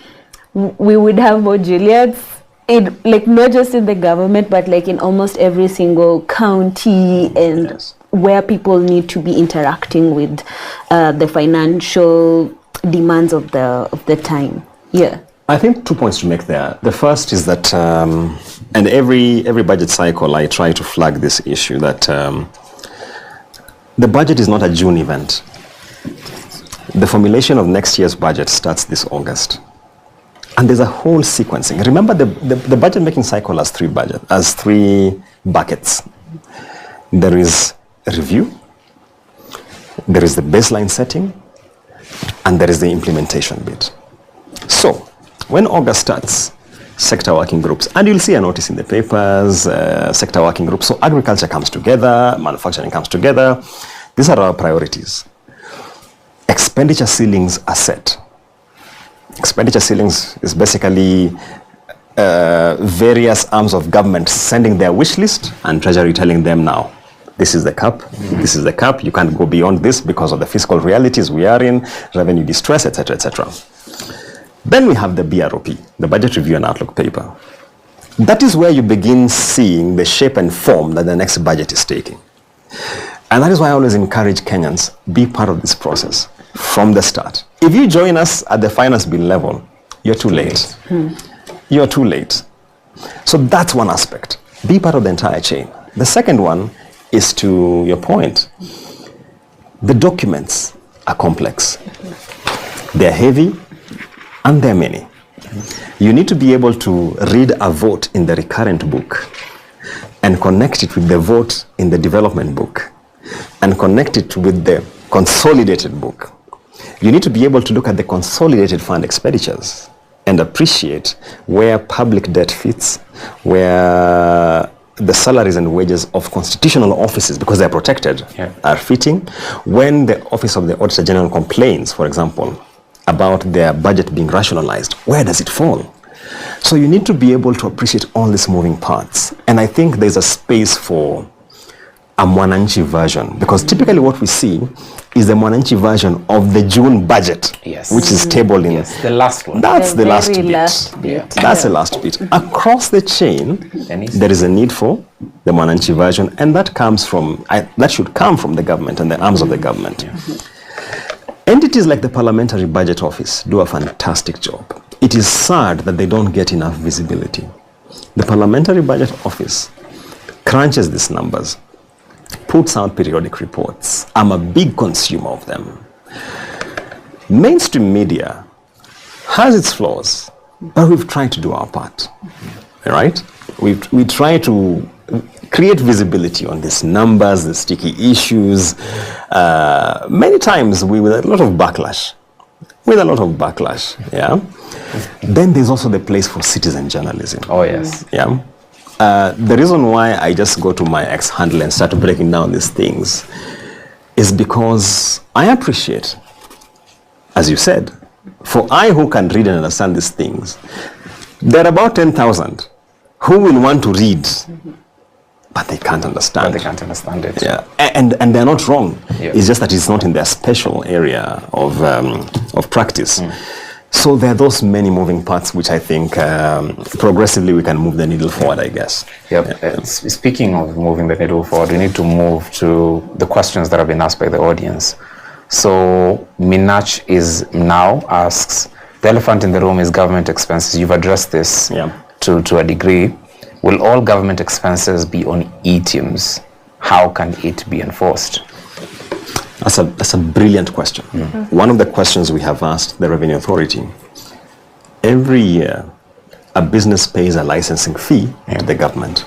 we would have more Juliets it, like, not just in the government, but like in almost every single county and where people need to be interacting with the financial demands of the time. Yeah. I think 2 points to make there. The first is that, and every budget cycle I try to flag this issue, that the budget is not a June event. The formulation of next year's budget starts this August. And there's a whole sequencing. Remember, the budget making cycle has three buckets. There is a review, there is the baseline setting, and there is the implementation bit. So, when August starts, sector working groups, and you'll see a notice in the papers, sector working groups. So agriculture comes together, manufacturing comes together. These are our priorities. Expenditure ceilings are set. Expenditure ceilings is basically various arms of government sending their wish list and Treasury telling them now, this is the cap, this is the cap, you can't go beyond this because of the fiscal realities we are in, revenue distress, etc., etc. Then we have the BROP, the Budget Review and Outlook paper. That is where you begin seeing the shape and form that the next budget is taking. And that is why I always encourage Kenyans, be part of this process from the start. If you join us at the finance bill level, you're too late. You're too late. So that's one aspect. Be part of the entire chain. The second one is, to your point, the documents are complex. They're heavy and they're many. You need to be able to read a vote in the recurrent book and connect it with the vote in the development book and connect it with the consolidated book. You need to be able to look at the consolidated fund expenditures and appreciate where public debt fits, where the salaries and wages of constitutional offices, because they're protected, are fitting. When the Office of the Auditor General complains, for example, about their budget being rationalized, where does it fall? So you need to be able to appreciate all these moving parts. And I think there's a space for a Mwananchi version, because typically what we see is the Mwananchi version of the June budget, which is tabled in. Yes, the last one. That's the last bit. That's the last bit. Across the chain, there is a need for the Mwananchi version, and that comes from, that should come from the government and the arms of the government. Entities like the Parliamentary Budget Office do a fantastic job. It is sad that they don't get enough visibility. The Parliamentary Budget Office crunches these numbers, puts out periodic reports. I'm a big consumer of them. Mainstream media has its flaws, but we've tried to do our part, right? We try to create visibility on these numbers, the sticky issues. Many times with a lot of backlash. Yeah. Then there's also the place for citizen journalism. Oh yes. Yeah. The reason why I just go to my X handle and start breaking down these things is because I appreciate, as you said, for I who can read and understand these things, there are about 10,000 who will want to read, but they can't understand. But they can't understand it. Yeah, and they're not wrong. Yeah. It's just that it's not in their special area of practice. So there are those many moving parts which I think progressively we can move the needle forward, I guess. Speaking of moving the needle forward, we need to move to the questions that have been asked by the audience. So Minach is now asks, the elephant in the room is government expenses. You've addressed this to a degree. Will all government expenses be on e-teams? How can it be enforced? That's a brilliant question. One of the questions we have asked the Revenue Authority, every year a business pays a licensing fee to the government.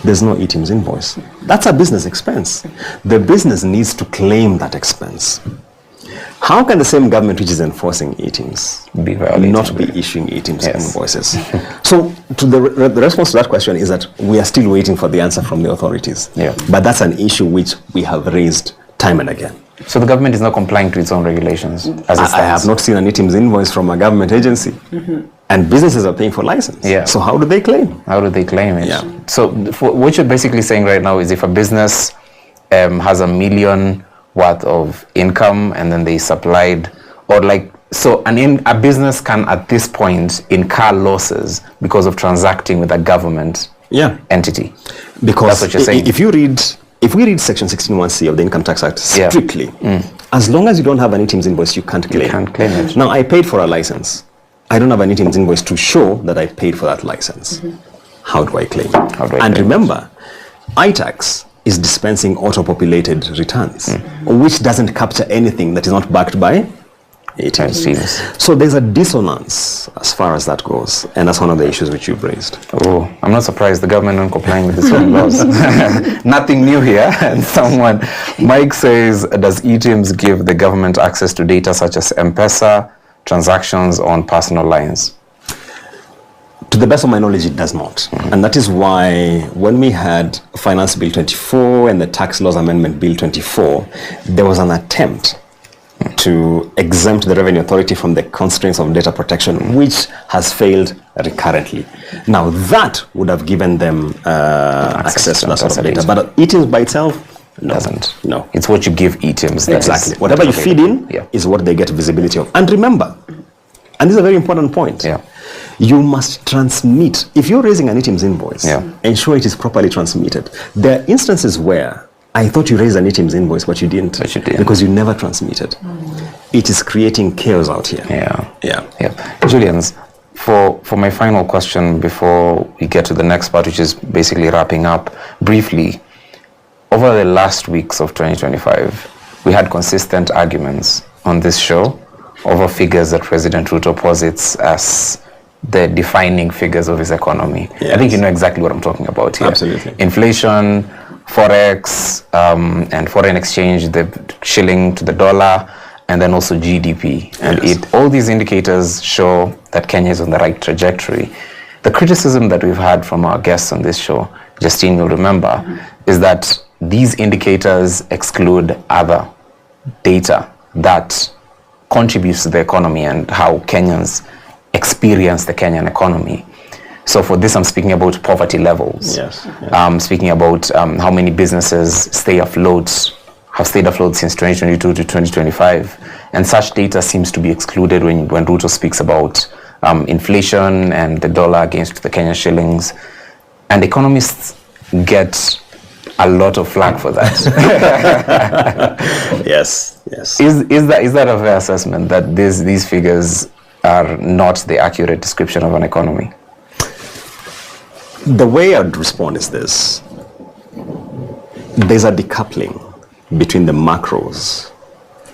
There's no e-teams invoice. That's a business expense. The business needs to claim that expense. How can the same government which is enforcing e-teams not be issuing e-teams invoices? So the response to that question is that we are still waiting for the answer from the authorities. But that's an issue which we have raised time and again. So the government is not complying to its own regulations as it stands? I have not seen an e-teams invoice from a government agency. And businesses are paying for license. So how do they claim? How do they claim it? So what you're basically saying right now is if a business has $1 million worth of income and then they supplied, or like So a business can at this point incur losses because of transacting with a government entity. Because that's what you're saying. If we read section 16(1)(c) of the Income Tax Act strictly, as long as you don't have an ATM's invoice, you can't claim. You can't claim it. Now, I paid for a license. I don't have an ATM's invoice to show that I paid for that license. How do I claim? Remember, iTax is dispensing auto-populated returns, which doesn't capture anything that is not backed by ATMs. So there's a dissonance as far as that goes, and that's one of the issues which you've raised. Oh, I'm not surprised the government aren't complying with its own laws. Nothing new here. And Mike says, does ATMs give the government access to data such as M-Pesa, transactions on personal lines? To the best of my knowledge, it does not. And that is why when we had Finance Bill 24 and the Tax Laws Amendment Bill 24, there was an attempt to exempt the Revenue Authority from the constraints of data protection, which has failed recurrently. Now, that would have given them access to that sort of data. But ATMs by itself, no. Doesn't. No. It's what you give ATMs. Exactly. Whatever you feed in is what they get visibility of. And remember, and this is a very important point, you must transmit. If you're raising an ATM's invoice, ensure it is properly transmitted. There are instances where I thought you raised an ATM's invoice, but you didn't. Because you never transmitted. It is creating chaos out here. Julians, for my final question before we get to the next part, which is basically wrapping up briefly, over the last weeks of 2025, we had consistent arguments on this show over figures that President Ruto posits as the defining figures of his economy. I think you know exactly what I'm talking about here. Absolutely. Inflation, Forex, and foreign exchange, the shilling to the dollar, and then also GDP. And all these indicators show that Kenya is on the right trajectory. The criticism that we've had from our guests on this show, Justine will remember, is that these indicators exclude other data that contributes to the economy and how Kenyans experience the Kenyan economy. So for this, I'm speaking about poverty levels. I'm speaking about how many businesses have stayed afloat since 2022 to 2025. And such data seems to be excluded when Ruto speaks about inflation and the dollar against the Kenyan shillings. And economists get a lot of flack for that. Yes. Is that a fair assessment, that these figures are not the accurate description of an economy? The way I'd respond is this. There's a decoupling between the macros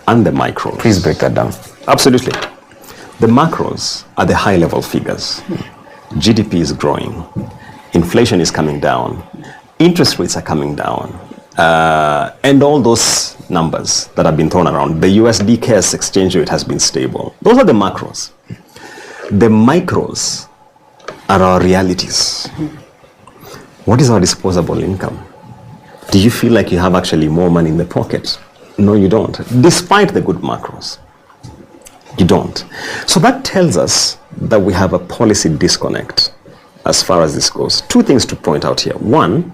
and the micros. Please break that down. Absolutely. The macros are the high-level figures. GDP is growing. Inflation is coming down. Interest rates are coming down. And all those numbers that have been thrown around. The USD cash exchange rate has been stable. Those are the macros. The micros are our realities. What is our disposable income? Do you feel like you have actually more money in the pocket? No, you don't. Despite the good macros, you don't. So that tells us that we have a policy disconnect as far as this goes. Two things to point out here. One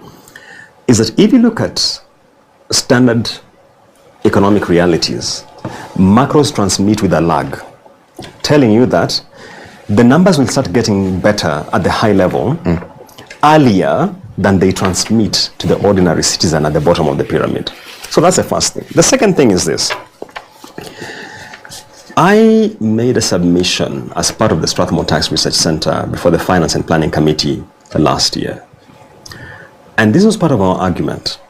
is that if you look at standard economic realities, macros transmit with a lag, telling you that the numbers will start getting better at the high level earlier than they transmit to the ordinary citizen at the bottom of the pyramid. So that's the first thing. The second thing is this. I made a submission as part of the Strathmore Tax Research Center before the Finance and Planning Committee last year. And this was part of our argument.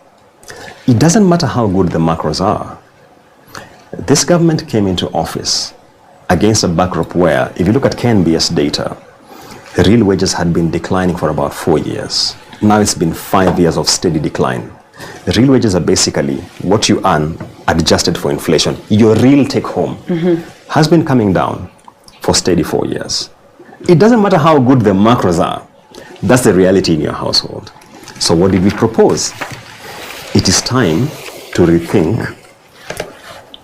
It doesn't matter how good the macros are. This government came into office against a backdrop where, if you look at KNBS data, the real wages had been declining for about 4 years. Now it's been 5 years of steady decline. The real wages are basically what you earn adjusted for inflation. Your real take home has been coming down for steady 4 years. It doesn't matter how good the macros are. That's the reality in your household. So what did we propose? It is time to rethink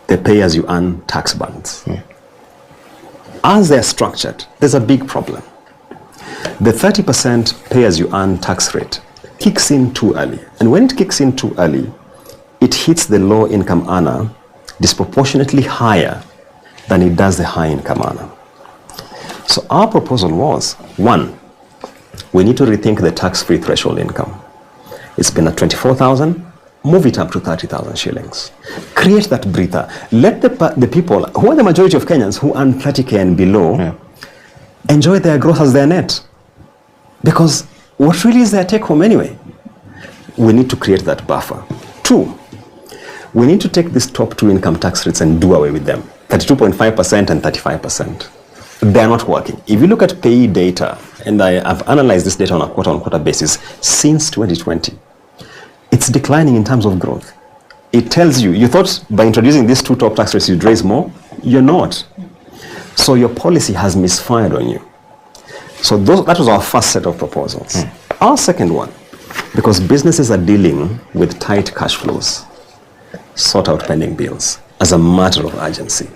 the pay-as-you-earn tax bands. As they're structured, there's a big problem. The 30% pay-as-you-earn tax rate kicks in too early. And when it kicks in too early, it hits the low-income earner disproportionately higher than it does the high-income earner. So our proposal was, one, we need to rethink the tax-free threshold income. It's been at 24,000, move it up to 30,000 shillings. Create that breather. Let the people, who are the majority of Kenyans who earn 30K and below, enjoy their growth as their net. Because what really is their take home anyway? We need to create that buffer. Two, we need to take these top two income tax rates and do away with them. 32.5% and 35%. They're not working. If you look at payee data, and I've analyzed this data on a quarter-on-quarter basis, since 2020, it's declining in terms of growth. It tells you, you thought by introducing these two top tax rates you'd raise more? You're not. So your policy has misfired on you. So that was our first set of proposals. Our second one, because businesses are dealing with tight cash flows, sort out pending bills as a matter of urgency.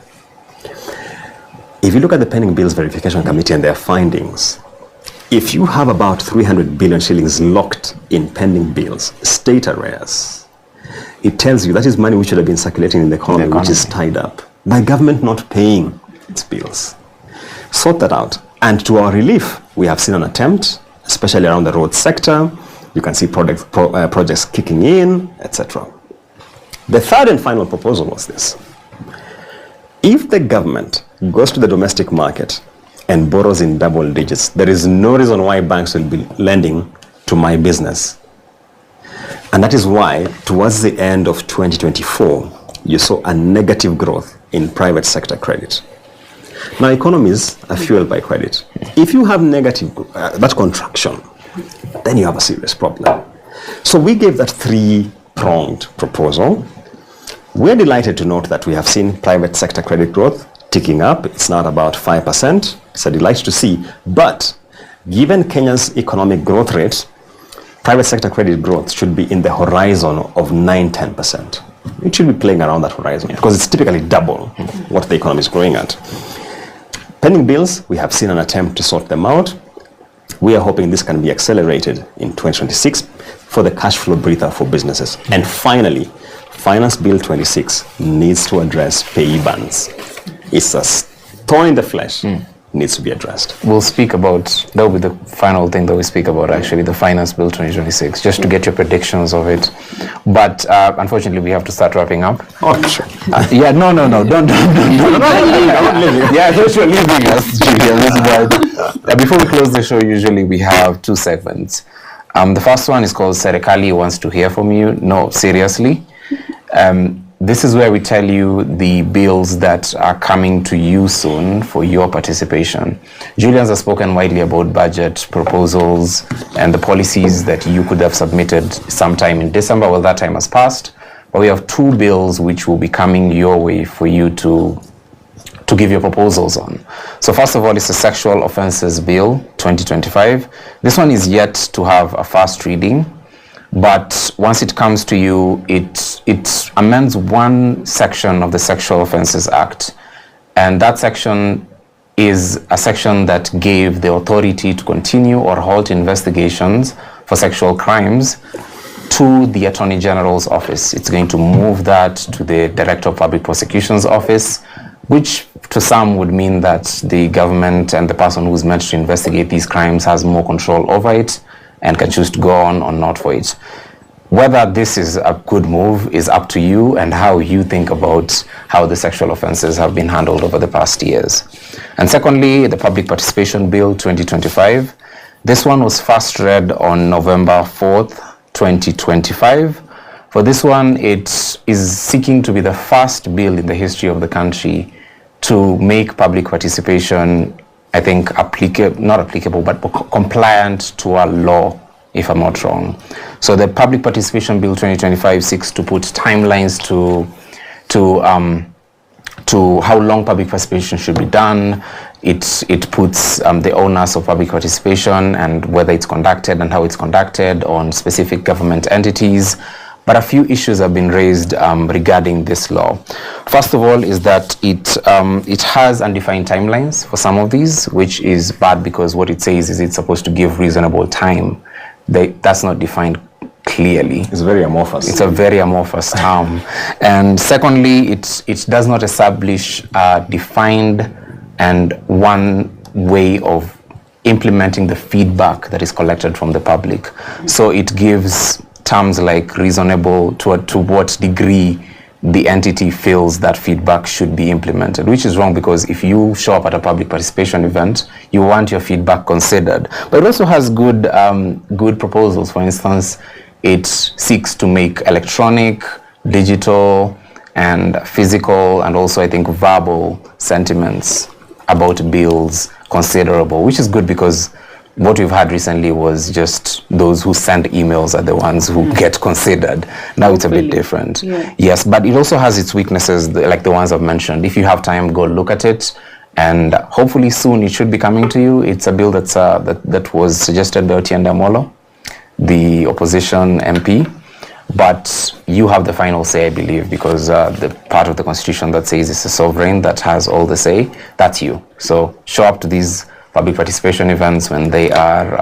If you look at the Pending Bills Verification Committee and their findings, if you have about 300 billion shillings locked in pending bills, state arrears, it tells you that is money which should have been circulating in the economy, which is tied up by government not paying its bills. Sort that out. And to our relief, we have seen an attempt, especially around the road sector. You can see projects kicking in, etc. The third and final proposal was this. If the government goes to the domestic market and borrows in double digits, there is no reason why banks will be lending to my business. And that is why, towards the end of 2024, you saw a negative growth in private sector credit. Now, economies are fueled by credit. If you have negative, that contraction, then you have a serious problem. So we gave that three-pronged proposal. We're delighted to note that we have seen private sector credit growth ticking up. It's not about 5%. It's a delight to see. But given Kenya's economic growth rate, private sector credit growth should be in the horizon of 9-10%. It should be playing around that horizon because it's typically double what the economy is growing at. Pending bills, we have seen an attempt to sort them out. We are hoping this can be accelerated in 2026 for the cash flow breather for businesses. And finally, Finance Bill 26 needs to address payee bans. It's a thorn in the flesh. Needs to be addressed. We'll speak about, that will be the final thing that we speak about actually, the Finance Bill 2026, just to get your predictions of it. But unfortunately, we have to start wrapping up. Oh, sure. Yeah, no, don't. Yeah, you're leaving us, Julian. But before we close the show, usually we have two segments. The first one is called Serikali Wants to Hear From You. No, seriously. This is where we tell you the bills that are coming to you soon for your participation. Julians has spoken widely about budget proposals and the policies that you could have submitted sometime in December. Well, that time has passed. But we have two bills which will be coming your way for you to give your proposals on. So first of all, it's the Sexual Offences Bill 2025. This one is yet to have a first reading. But once it comes to you, it amends one section of the Sexual Offences Act. And that section is a section that gave the authority to continue or halt investigations for sexual crimes to the Attorney General's office. It's going to move that to the Director of Public Prosecution's office, which to some would mean that the government and the person who's meant to investigate these crimes has more control over it and can choose to go on or not for it. Whether this is a good move is up to you and how you think about how the sexual offenses have been handled over the past years. And secondly, the Public Participation Bill 2025. This one was first read on November 4th, 2025. For this one, it is seeking to be the first bill in the history of the country to make public participation, I think, not applicable, but compliant to our law, if I'm not wrong. So the Public Participation Bill 2025 seeks to put timelines to how long public participation should be done. It puts the onus of public participation and whether it's conducted and how it's conducted on specific government entities. But a few issues have been raised regarding this law. First of all is that it has undefined timelines for some of these, which is bad because what it says is it's supposed to give reasonable time. That's not defined clearly. It's very amorphous. It's a very amorphous term. And secondly, it does not establish a defined and one way of implementing the feedback that is collected from the public. So it gives terms like reasonable, to what degree the entity feels that feedback should be implemented, which is wrong, because if you show up at a public participation event, you want your feedback considered. But it also has good proposals. For instance, it seeks to make electronic, digital, and physical, and also I think verbal sentiments about bills considerable, which is good, because what we've had recently was just those who send emails are the ones who get considered. Now it's a bit different. Yeah. Yes, but it also has its weaknesses, like the ones I've mentioned. If you have time, go look at it, and hopefully soon it should be coming to you. It's a bill that's that was suggested by Otiende Amolo, the opposition MP. But you have the final say, I believe, because the part of the constitution that says it's a sovereign that has all the say, that's you. So show up to these public participation events when they are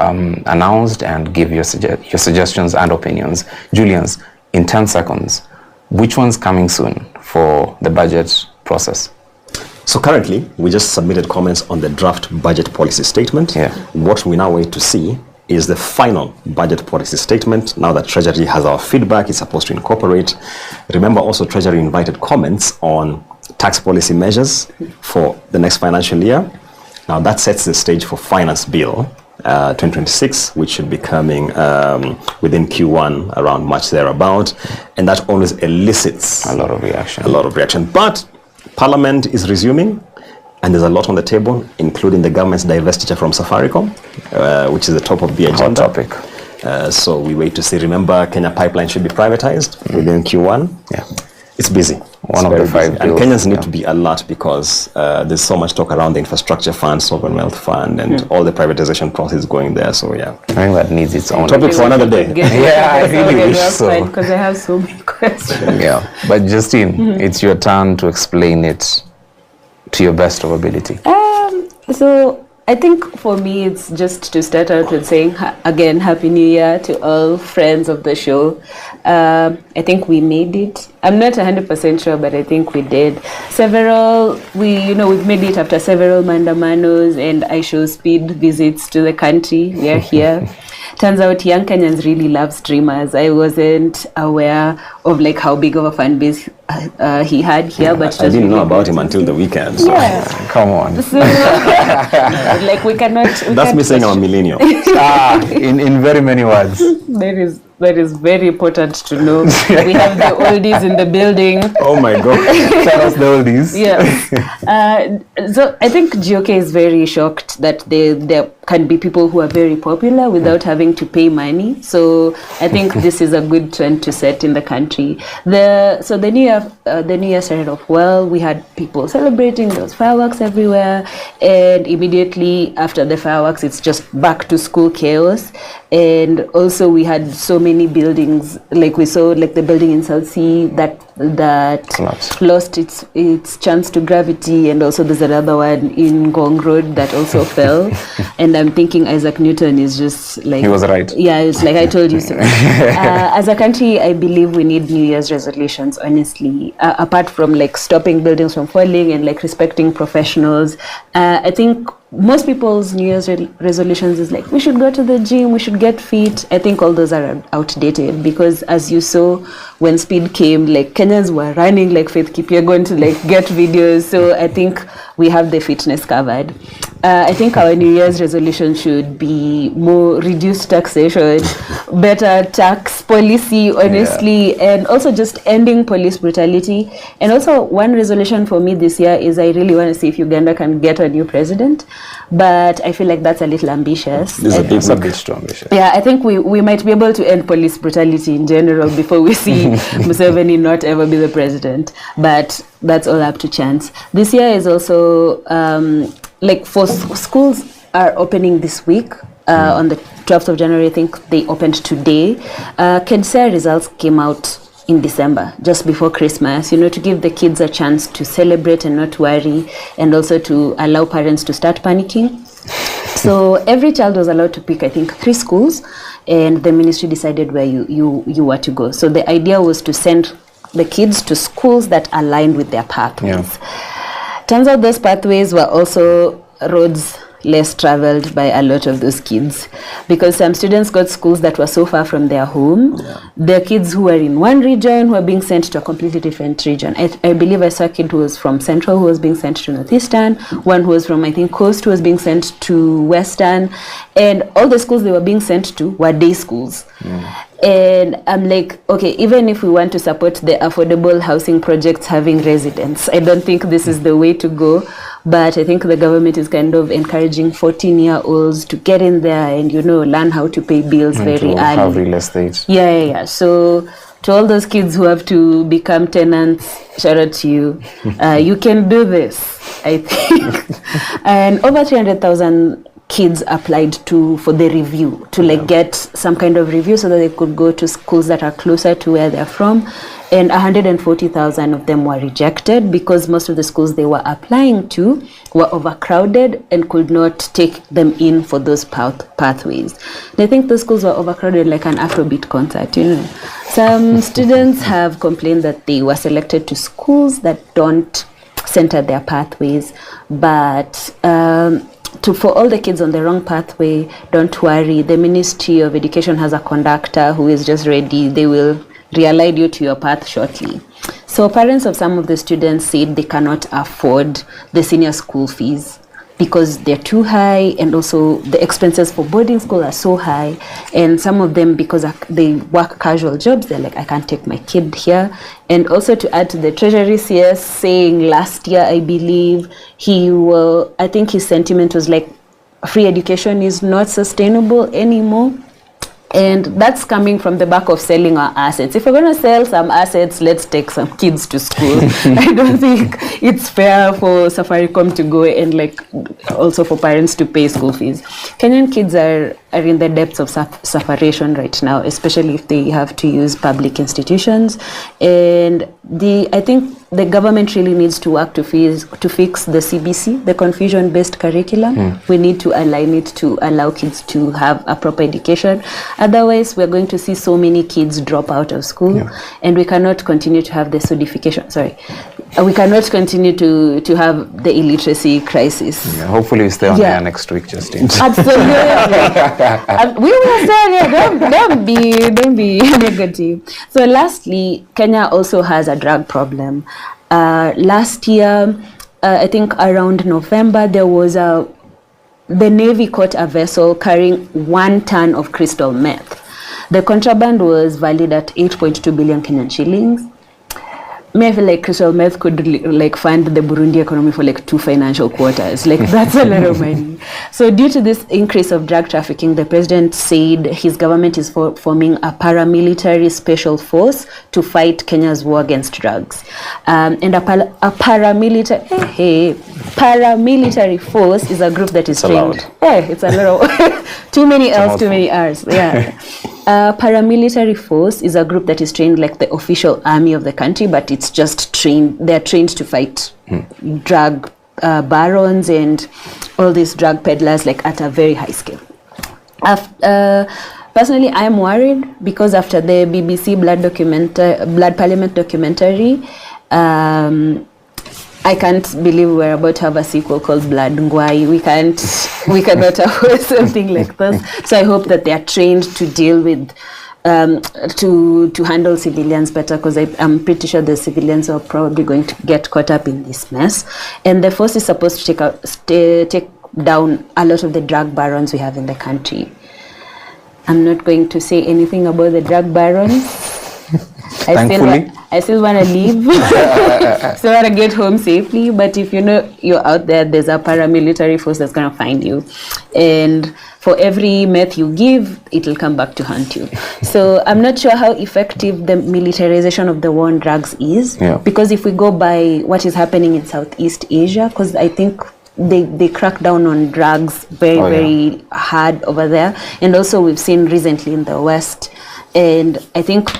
announced and give your suggestions and opinions. Julians, in 10 seconds, which one's coming soon for the budget process? So currently, we just submitted comments on the draft budget policy statement. Yeah. What we now wait to see is the final budget policy statement. Now that Treasury has our feedback, it's supposed to incorporate. Remember also, Treasury invited comments on tax policy measures for the next financial year. Now that sets the stage for Finance Bill 2026, which should be coming within Q1, around March thereabout, and that always elicits a lot of reaction. But Parliament is resuming, and there's a lot on the table, including the government's divestiture from Safaricom, which is the top of the agenda. Hot topic. So we wait to see. Remember, Kenya Pipeline should be privatized within Q1. Yeah. It's busy. One of the 5 And bills. Kenyans need to be alert, because there's so much talk around the infrastructure fund, sovereign wealth fund, and all the privatization process going there. So yeah, I think that needs its own topic for another day. Yeah, I really wish so. Because I have so many questions. Yeah, but Justine, it's your turn to explain it to your best of ability. So I think for me, it's just to start out with saying again, Happy New Year to all friends of the show. I think we made it. I'm not 100% sure, but I think we did. We've made it after several mandamanos and I show speed visits to the country. We are here. Turns out young Kenyans really love streamers. I wasn't aware of like how big of a fan base he had here, but I didn't know about him until the weekend. So. Yeah. Come on. So, like we cannot. That's me saying I'm a millennial. In very many words. That is very important to know. We have the oldies in the building. Oh my God. Tell us the oldies. Yes. So I think GOK is very shocked that there can be people who are very popular without having to pay money. So I think this is a good trend to set in the country. The new year started off well. We had people celebrating. There was fireworks everywhere, and immediately after the fireworks, it's just back to school chaos. And also we had so many buildings, like we saw, like the building in South Sea that lost its chance to gravity, and also there's another one in Gong Road that also fell. And I'm thinking Isaac Newton is just like, he was right. Yeah, it's like I told you so. As a country, I believe we need New Year's resolutions, honestly, apart from like stopping buildings from falling and like respecting professionals. I think most people's New Year's resolutions is like, we should go to the gym, we should get fit. I think all those are outdated, because as you saw when speed came, like Kenyans were running like Faith Kipyegon to like get videos. So I think we have the fitness covered. I think our New Year's resolution should be more reduced taxation, better tax policy, honestly, and also just ending police brutality. And also one resolution for me this year is I really want to see if Uganda can get a new president. But I feel like that's a little ambitious. This is a bit too ambitious. Yeah, I think we might be able to end police brutality in general before we see Museveni not ever be the president. But that's all up to chance. This year is also, like for schools are opening this week. On the 12th of January, I think they opened today. KEDSA results came out in December, just before Christmas, to give the kids a chance to celebrate and not worry, and also to allow parents to start panicking. So every child was allowed to pick, I think, 3 schools, and the ministry decided where you were to go. So the idea was to send the kids to schools that aligned with their pathways. Turns out those pathways were also roads less traveled by a lot of those kids, because some students got schools that were so far from their home. The kids who were in one region were being sent to a completely different region. I believe I saw a kid who was from Central who was being sent to Northeastern, one who was from, I think, Coast who was being sent to Western, and all the schools they were being sent to were day schools. And I'm like, okay, even if we want to support the affordable housing projects having residents, I don't think this is the way to go. But I think the government is kind of encouraging 14-year-olds to get in there and, learn how to pay bills and very to early. Have real estate. Yeah. So to all those kids who have to become tenants, shout out to you. You can do this, I think. And over 300,000 kids applied for the review, to get some kind of review so that they could go to schools that are closer to where they're from. And 140,000 of them were rejected because most of the schools they were applying to were overcrowded and could not take them in for those pathways. And I think those schools were overcrowded like an Afrobeat concert, Some students have complained that they were selected to schools that don't center their pathways, but for all the kids on the wrong pathway, don't worry. The Ministry of Education has a conductor who is just ready. They will realign you to your path shortly. So parents of some of the students said they cannot afford the senior school fees because they're too high, and also the expenses for boarding school are so high. And some of them, because they work casual jobs, they're like, I can't take my kid here. And also to add to the Treasury CS saying last year, I believe, I think his sentiment was like, free education is not sustainable anymore. And that's coming from the back of selling our assets. If we're going to sell some assets, let's take some kids to school. I don't think it's fair for Safaricom to go and also for parents to pay school fees. Kenyan kids are in the depths of sufferation right now, especially if they have to use public institutions. And I think the government really needs to work to fix the CBC, the confusion-based curriculum. We need to align it to allow kids to have a proper education. Otherwise, we're going to see so many kids drop out of school, and we cannot continue to have the sodification. We cannot continue to have the illiteracy crisis. Yeah, hopefully we stay on air next week, Justine. Absolutely. We will stay on air. Don't be negative. So lastly, Kenya also has a drug problem. Last year, I think around November, there was the Navy caught a vessel carrying 1 ton of crystal meth. The contraband was valued at 8.2 billion Kenyan shillings. I feel like crystal meth could fund the Burundi economy for 2 financial quarters. That's a lot of money. So due to this increase of drug trafficking, the president said his government is forming a paramilitary special force to fight Kenya's war against drugs. And a paramilitary force is a group that is trained. It's a lot of too many L's, too many R's. Yeah. Paramilitary force is a group that is trained like the official army of the country, but it's just they're trained to fight drug barons and all these drug peddlers at a very high scale. Personally, I am worried because after the BBC Blood Parliament documentary, I can't believe we're about to have a sequel called Blood Ngwai. We cannot afford something like this. So I hope that they are trained to deal with, to handle civilians better, because I'm pretty sure the civilians are probably going to get caught up in this mess. And the force is supposed to take down a lot of the drug barons we have in the country. I'm not going to say anything about the drug barons. I still want to leave. Still want to get home safely. But if you're out there, there's a paramilitary force that's going to find you. And for every meth you give, it will come back to haunt you. So I'm not sure how effective the militarization of the war on drugs is. Because if we go by what is happening in Southeast Asia, because I think they crack down on drugs very hard over there. And also we've seen recently in the West. And I think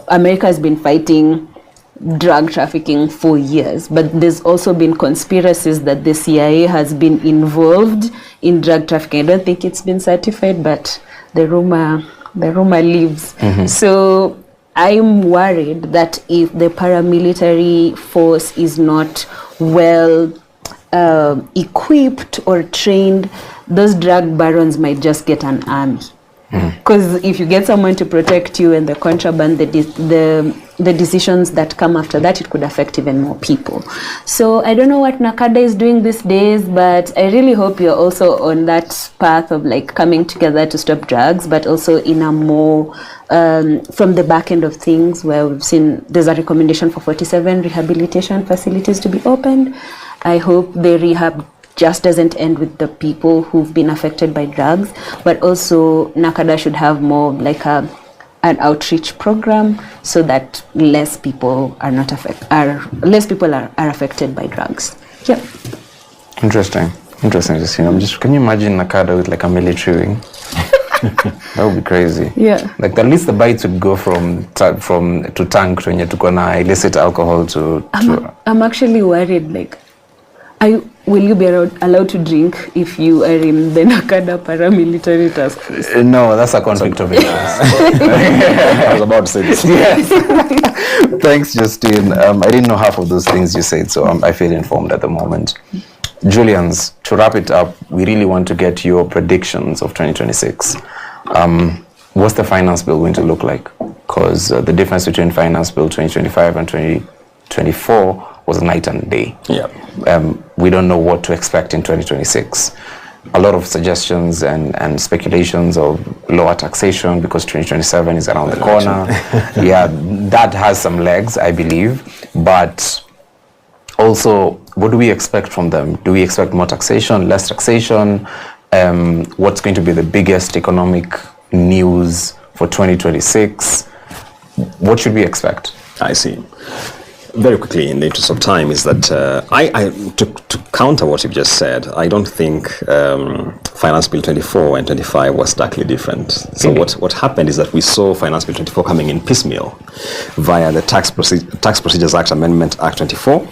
America has been fighting drug trafficking for years, but there's also been conspiracies that the CIA has been involved in drug trafficking. I don't think it's been certified, but the rumor lives. So I'm worried that if the paramilitary force is not well equipped or trained, those drug barons might just get an army. Because if you get someone to protect you and the contraband, the decisions that come after that, it could affect even more people. So I don't know what NACADA is doing these days, but I really hope you're also on that path of like coming together to stop drugs, but also in a more from the back end of things, where we've seen there's a recommendation for 47 rehabilitation facilities to be opened. I hope the rehab just doesn't end with the people who've been affected by drugs, but also NACADA should have more like an outreach program so that less people are affected by drugs. Yeah. Interesting to see. Can you imagine NACADA with like a military wing? That would be crazy. Yeah. Like at least the bites would go from tank to yenye illicit alcohol to. I'm actually worried. Like, will you be allowed to drink if you are in the NACADA paramilitary task force? No, that's a conflict of interest. I was about to say this. Yes. Thanks, Justine. I didn't know half of those things you said, so I feel informed at the moment. Julians, to wrap it up, we really want to get your predictions of 2026. What's the finance bill going to look like? Because the difference between finance bill 2025 and 2024 was night and day. Yeah. We don't know what to expect in 2026. A lot of suggestions and speculations of lower taxation because 2027 is around the corner. Yeah, that has some legs, I believe. But also, what do we expect from them? Do we expect more taxation, less taxation? What's going to be the biggest economic news for 2026? What should we expect? I see. Very quickly, in the interest of time, is that to counter what you've just said, I don't think Finance Bill 24 and 25 was starkly different. So what happened is that we saw Finance Bill 24 coming in piecemeal via the Tax Procedures Act Amendment Act 24,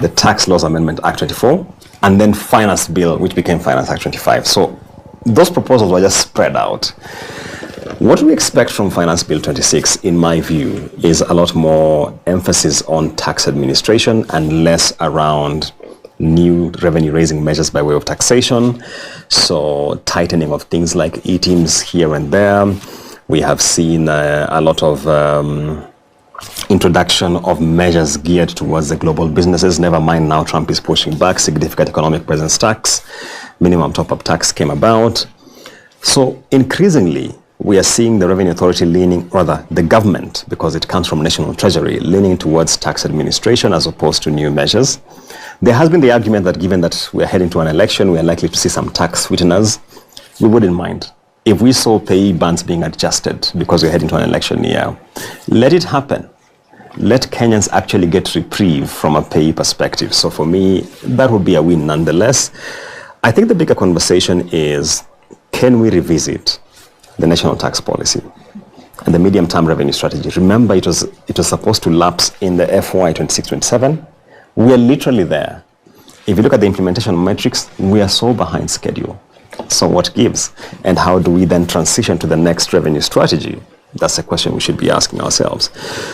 the Tax Laws Amendment Act 24, and then Finance Bill, which became Finance Act 25. So those proposals were just spread out. What we expect from Finance Bill 26, in my view, is a lot more emphasis on tax administration and less around new revenue-raising measures by way of taxation. So tightening of things like e-teams here and there. We have seen a lot of introduction of measures geared towards the global businesses. Never mind now Trump is pushing back. Significant economic presence tax, minimum top-up tax came about. So increasingly, we are seeing the Revenue Authority leaning, rather the government, because it comes from National Treasury, leaning towards tax administration as opposed to new measures. There has been the argument that given that we are heading to an election, we are likely to see some tax sweeteners. We wouldn't mind. If we saw pay bands being adjusted because we're heading to an election year, let it happen. Let Kenyans actually get reprieve from a pay perspective. So for me, that would be a win nonetheless. I think the bigger conversation is, can we revisit the national tax policy and the medium-term revenue strategy? Remember, it was supposed to lapse in the FY 26-27. We are literally there. If you look at the implementation metrics, we are so behind schedule. So what gives? And how do we then transition to the next revenue strategy? That's a question we should be asking ourselves.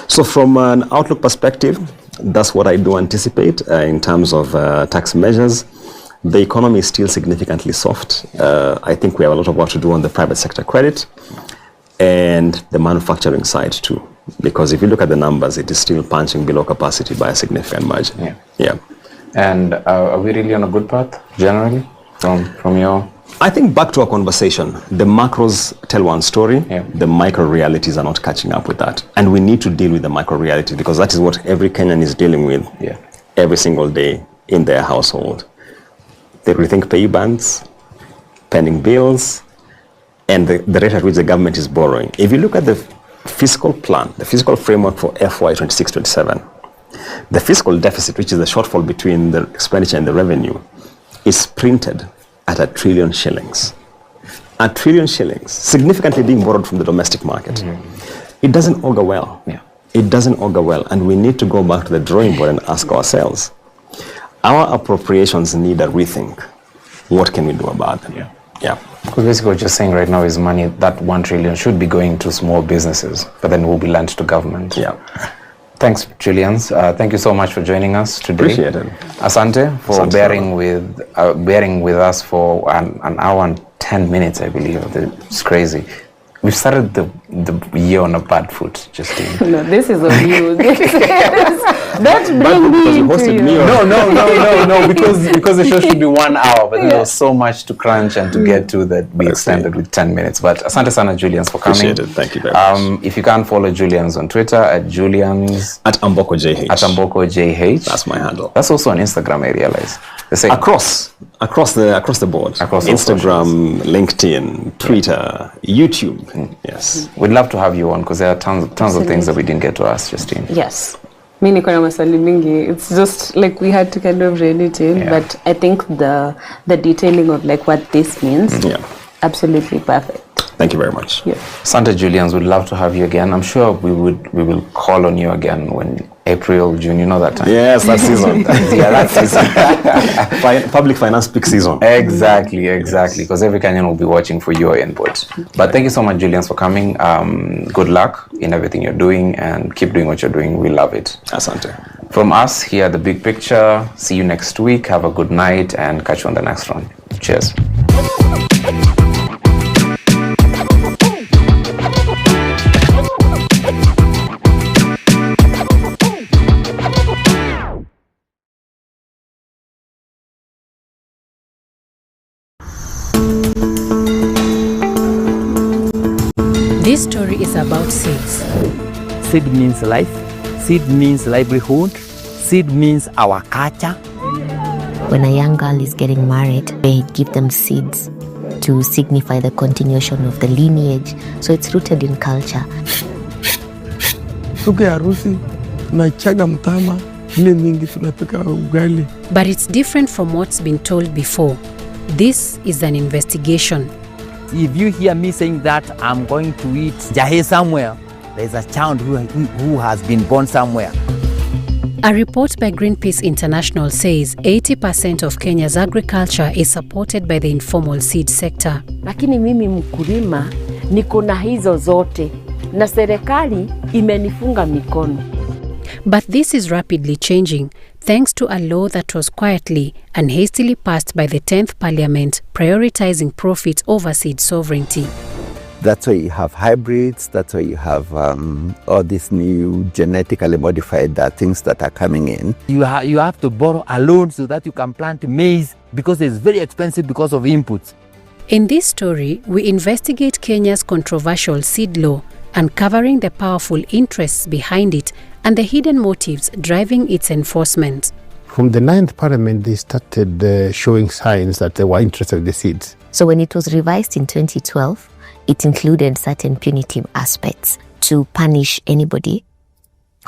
So from an outlook perspective, that's what I do anticipate in terms of tax measures. The economy is still significantly soft. I think we have a lot of work to do on the private sector credit and the manufacturing side too. Because if you look at the numbers, it is still punching below capacity by a significant margin. Yeah. And are we really on a good path, generally, from your... I think back to our conversation, the macros tell one story, the micro realities are not catching up with that. And we need to deal with the micro reality because that is what every Kenyan is dealing with every single day in their household. They rethink pay bands, pending bills, and the rate at which the government is borrowing. If you look at the fiscal plan, the fiscal framework for FY 26-27, the fiscal deficit, which is the shortfall between the expenditure and the revenue, is printed at $1 trillion shillings. $1 trillion shillings, significantly being borrowed from the domestic market. It doesn't augur well. it doesn't augur well, and we need to go back to the drawing board and ask ourselves, our appropriations need a rethink. What can we do about them? Yeah. Because basically what you're saying right now is money, that 1 trillion should be going to small businesses, but then will be lent to government. Yeah. Thanks, Julians. Thank you so much for joining us today. Appreciate it. Asante for bearing with us for an hour and 10 minutes, I believe. It's crazy. We've started the year on a bad foot, Justine. No, this is on you. Don't bring me into you. No, because the show should be 1 hour, but there was so much to crunch and to get to that we extended with 10 minutes. But asante sana, Julians, for coming. Appreciate it. Thank you very much. If you can't follow Julians on Twitter, at Julians... At AmbokoJH. At AmbokoJH. That's my handle. That's also on Instagram, I realize. Across the board. Across Instagram, LinkedIn, Twitter, YouTube. Yes. We'd love to have you on because there are tons of things that we didn't get to ask, Justine. Yes. Mi niko na maswali mingi. It's just like we had to kind of rein it in, but I think the detailing of like what this means, absolutely perfect. Thank you very much. Yeah. Santa Julians, would love to have you again. I'm sure we will call on you again when April, June, you know that time. Yes, that season. That season. Public finance peak season. Exactly, because every Kenyan will be watching for your input. But thank you so much, Julians, for coming. Good luck in everything you're doing and keep doing what you're doing. We love it. Asante. From us here at The Big Picture, see you next week. Have a good night and catch you on the next one. Cheers. This story is about seeds. Seed means life. Seed means livelihood. Seed means our culture. When a young girl is getting married, they give them seeds to signify the continuation of the lineage. So it's rooted in culture. Tuke harusi, tunachaga mtama, ile mingi tunapika ugali. But it's different from what's been told before. This is an investigation. If you hear me saying that I'm going to eat jahe somewhere, there's a child who has been born somewhere. A report by Greenpeace International says 80% of Kenya's agriculture is supported by the informal seed sector. Lakini mimi mkulima niko na hizo zote na serikali imenifunga mikono. But this is rapidly changing thanks to a law that was quietly and hastily passed by the 10th Parliament, prioritizing profit over seed sovereignty. That's why you have hybrids, that's why you have all these new genetically modified things that are coming in. You have to borrow a loan so that you can plant maize because it's very expensive because of inputs. In this story, we investigate Kenya's controversial seed law, uncovering the powerful interests behind it and the hidden motives driving its enforcement. From the 9th Parliament, they started showing signs that they were interested in the seeds. So when it was revised in 2012, it included certain punitive aspects to punish anybody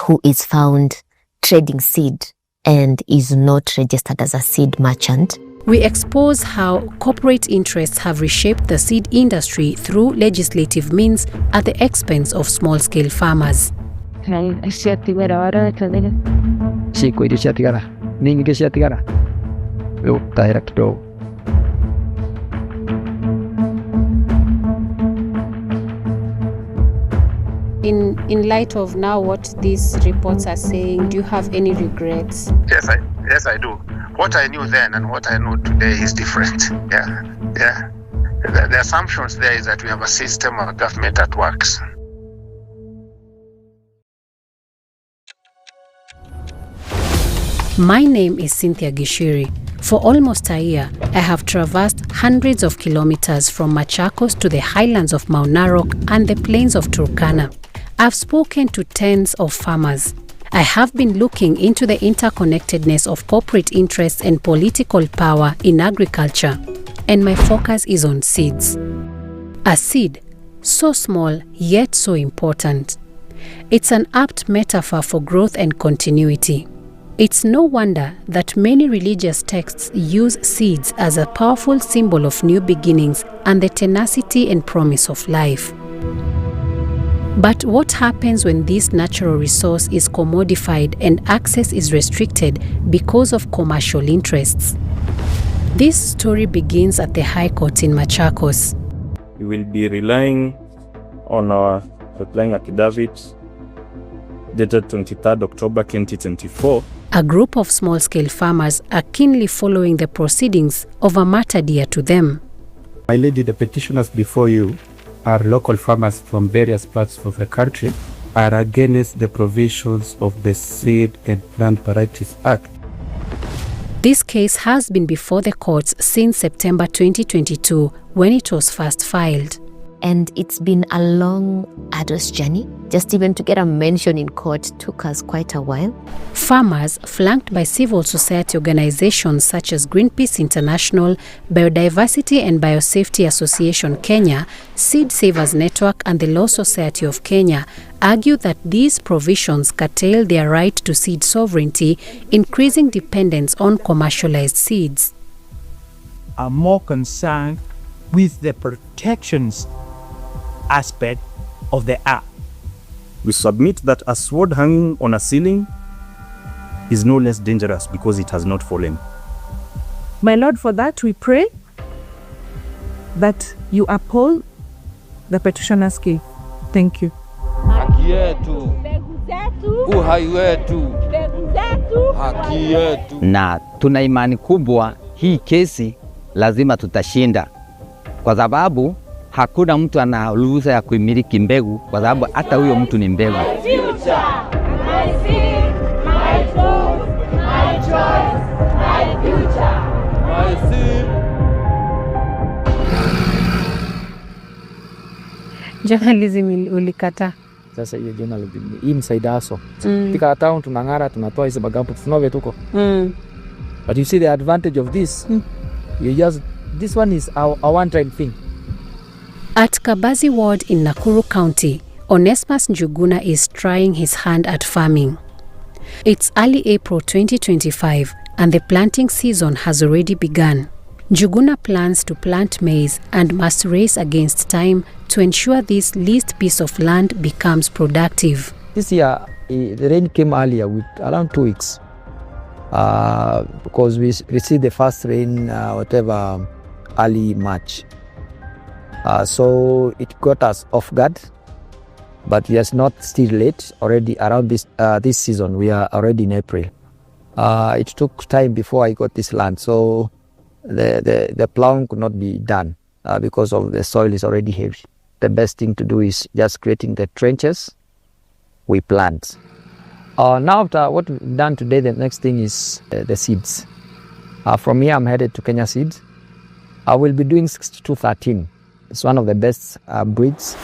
who is found trading seed and is not registered as a seed merchant. We expose how corporate interests have reshaped the seed industry through legislative means at the expense of small-scale farmers. In light of now what these reports are saying, do you have any regrets? Yes, I do. What I knew then and what I know today is different. Yeah. The assumptions there is that we have a system of government that works. My name is Cynthia Gishiri. For almost a year, I have traversed hundreds of kilometers from Machakos to the highlands of Mount Narok and the plains of Turkana. I've spoken to tens of farmers. I have been looking into the interconnectedness of corporate interests and political power in agriculture, and my focus is on seeds. A seed, so small yet so important. It's an apt metaphor for growth and continuity. It's no wonder that many religious texts use seeds as a powerful symbol of new beginnings and the tenacity and promise of life. But what happens when this natural resource is commodified and access is restricted because of commercial interests? This story begins at the High Court in Machakos. We will be relying on our replying affidavit dated 23rd October 2024. A group of small-scale farmers are keenly following the proceedings of a matter dear to them. My lady, the petitioners before you are local farmers from various parts of the country, are against the provisions of the Seed and Plant Varieties Act. This case has been before the courts since September 2022 when it was first filed. And it's been a long, arduous journey. Just even to get a mention in court took us quite a while. Farmers, flanked by civil society organizations such as Greenpeace International, Biodiversity and Biosafety Association Kenya, Seed Savers Network and the Law Society of Kenya, argue that these provisions curtail their right to seed sovereignty, increasing dependence on commercialized seeds. I'm more concerned with the protections aspect of the act. We submit that a sword hanging on a ceiling is no less dangerous because it has not fallen. My Lord, for that we pray that you uphold the petitioner's case. Thank you. Haki yetu, uhai wetu, haki yetu. Na tuna imani kubwa hii kesi lazima tutashinda, kwa sababu hakuna mtu ana ruhusa ya kuimiliki mbegu, kwa sababu hata huyo mtu ni mbegu. Journalism ulikata. Sasa hiyo journalism hii msaidaso. Tika town tunang'ara, tunatoa hizo bagampo tunove tuko. But you see the advantage of this. This one is our one-time thing. At Kabazi Ward in Nakuru County, Onesmus Njuguna is trying his hand at farming. It's early April 2025 and the planting season has already begun. Njuguna plans to plant maize and must race against time to ensure this least piece of land becomes productive. This year, the rain came earlier with around 2 weeks. Because we received the first rain, early March. So it got us off guard, but yes, not still late. Already around this season, we are already in April. It took time before I got this land, so the plowing could not be done because of the soil is already heavy. The best thing to do is just creating the trenches. We plant. Now after what we've done today, the next thing is the seeds. From here, I'm headed to Kenya Seeds. I will be doing 6213. It's one of the best breeds.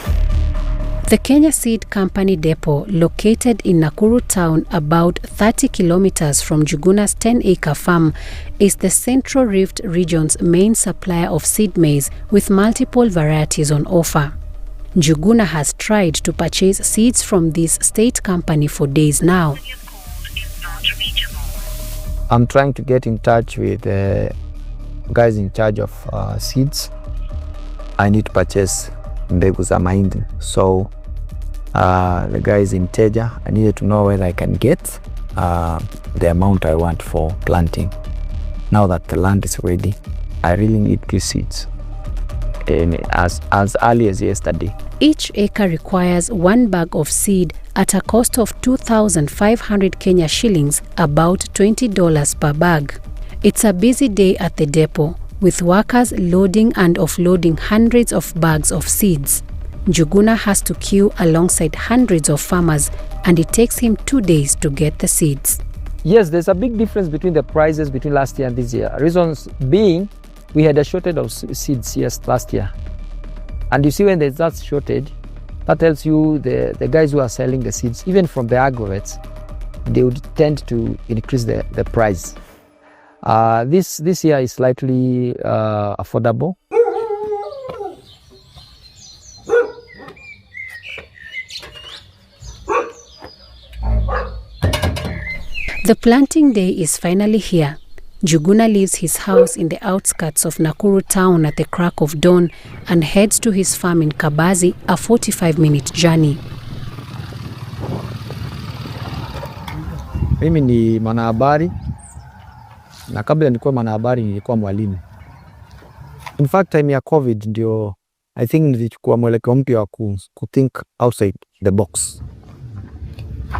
The Kenya Seed Company depot, located in Nakuru town about 30 kilometers from Njuguna's 10-acre farm, is the Central Rift region's main supplier of seed maize with multiple varieties on offer. Njuguna has tried to purchase seeds from this state company for days now. I'm trying to get in touch with the guys in charge of seeds. I need to purchase mbegu za mahindi. So the guys in Teja, I needed to know whether I can get the amount I want for planting. Now that the land is ready, I really need these seeds. As early as yesterday. Each acre requires 1 bag of seed at a cost of 2,500 Kenya shillings, about $20 per bag. It's a busy day at the depot, with workers loading and offloading hundreds of bags of seeds. Njuguna has to queue alongside hundreds of farmers, and it takes him 2 days to get the seeds. Yes, there's a big difference between the prices between last year and this year. Reasons being, we had a shortage of seeds last year. And you see, when there's that shortage, that tells you the guys who are selling the seeds, even from the agrovetes, they would tend to increase the price. This year is slightly affordable. The planting day is finally here. Njuguna leaves his house in the outskirts of Nakuru town at the crack of dawn and heads to his farm in Kabazi, a 45-minute journey. Mimi ni mwanahabari na kabla nilikuwa mwanahabari nilikuwa mwalimu. In fact, time ya COVID ndio I think nilichukua mwelekeo mpya wa ku think outside the box.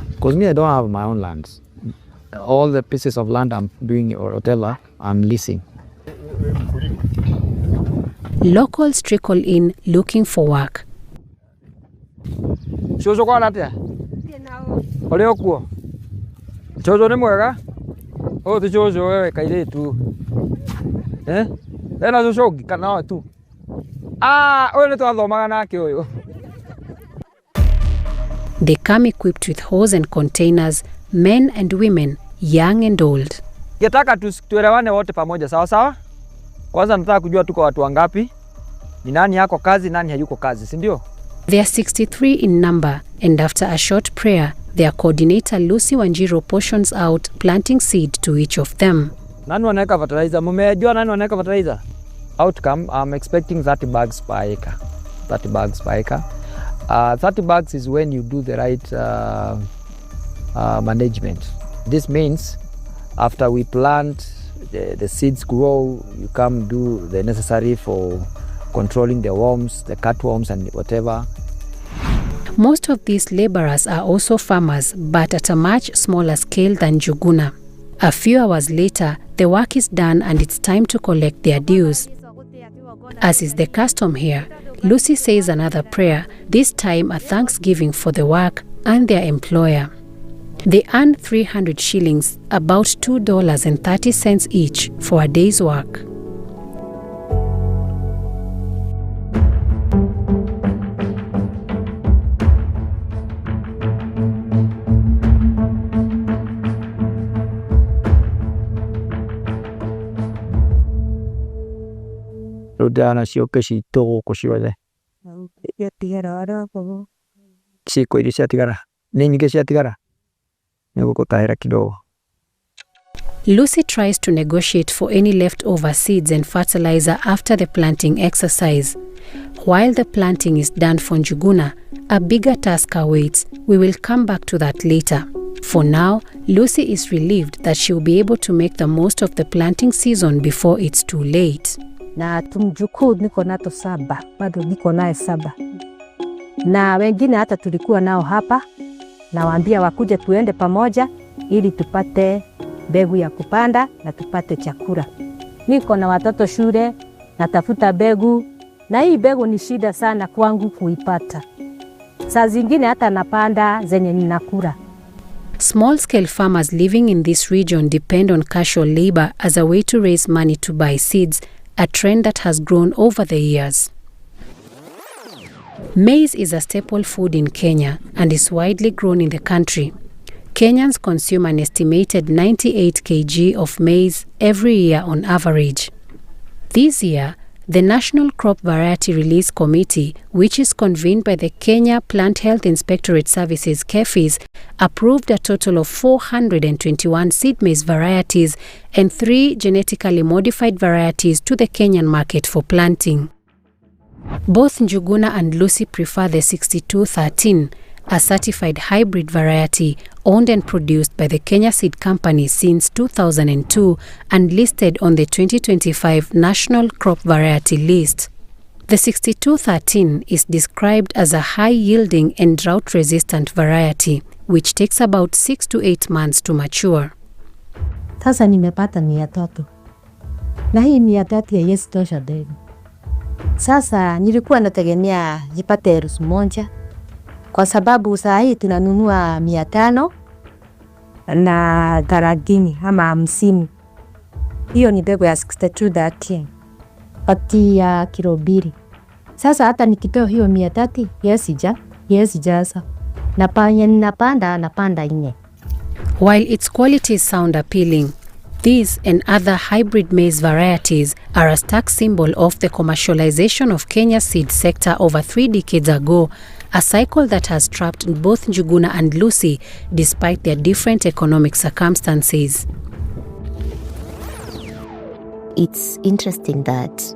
Because me, I don't have my own lands. All the pieces of land I'm doing or whatever, I'm leasing. Locals trickle in looking for work. Chozo kwa natia? Ole okuo. Chozo ni mwega? Oh, ti chozo wewe kaile tu. Ena chozo kana tu. Oyo ni twathomaga nake oyo. They come equipped with hose and containers, men and women, young and old. Nataka tuelewane wote pamoja, sawa sawa? Kwanza nataka kujua tuko watu wangapi, ni nani yako kazi, nani hayuko kazi, si ndio? They are 63 in number, and after a short prayer, their coordinator Lucy Wanjiru portions out planting seed to each of them. Nani wanaweka fertilizer? Mmejua nani wanaweka fertilizer? Outcome, I'm expecting 30 bags per acre. 30 bags per acre. 30 bags is when you do the right management. This means after we plant, the seeds grow, you come do the necessary for controlling the worms, the cutworms and whatever. Most of these laborers are also farmers, but at a much smaller scale than Njuguna. A few hours later, the work is done and it's time to collect their dues. As is the custom here, Lucy says another prayer, this time a thanksgiving for the work and their employer. They earn 300 shillings, about $2.30 each, for a day's work. Rudana sioke citå gå ciothe ciĩkå iria ciatigara nĩ nyingĩ ciatigara nĩ gũgũtahĩra kidogo. Lucy tries to negotiate for any leftover seeds and fertilizer after the planting exercise. While the planting is done for Njuguna, a bigger task awaits. We will come back to that later. For now, Lucy is relieved that she will be able to make the most of the planting season before it's too late. Na tumjukuu niko nato 7, bado niko naye 7. Na wengine hata tulikuwa nao hapa, na waambia wakuje tuende pamoja ili tupate mbegu ya kupanda na tupate chakula. Niko na watoto shule, natafuta mbegu, na hii mbegu ni shida sana kwangu kuipata. Saa zingine hata napanda zenye ninakula. Small-scale farmers living in this region depend on casual labor as a way to raise money to buy seeds, a trend that has grown over the years. Maize is a staple food in Kenya and is widely grown in the country. Kenyans consume an estimated 98 kg of maize every year on average. This year, the National Crop Variety Release Committee, which is convened by the Kenya Plant Health Inspectorate Services KEFIS, approved a total of 421 seed maize varieties and 3 genetically modified varieties to the Kenyan market for planting. Both Njuguna and Lucy prefer the 6213, a certified hybrid variety owned and produced by the Kenya Seed Company since 2002 and listed on the 2025 National Crop Variety List. The 6213 is described as a high-yielding and drought-resistant variety, which takes about 6 to 8 months to mature. Sasa nimepata 300. Na hii 300 haiwezi tosha deni. Sasa nilikuwa nategemea nipate 1,000 kwa sababu saa hii tunanunua 500 na 30 ama 50. Hiyo ni mbegu ya 6213 pati ya kilo 2. Sasa hata nikitoa hiyo 300 yes jaza na napanda 4. While its qualities sound appealing, these and other hybrid maize varieties are a stark symbol of the commercialization of Kenya's seed sector over 3 decades ago, a cycle that has trapped both Njuguna and Lucy despite their different economic circumstances. It's interesting that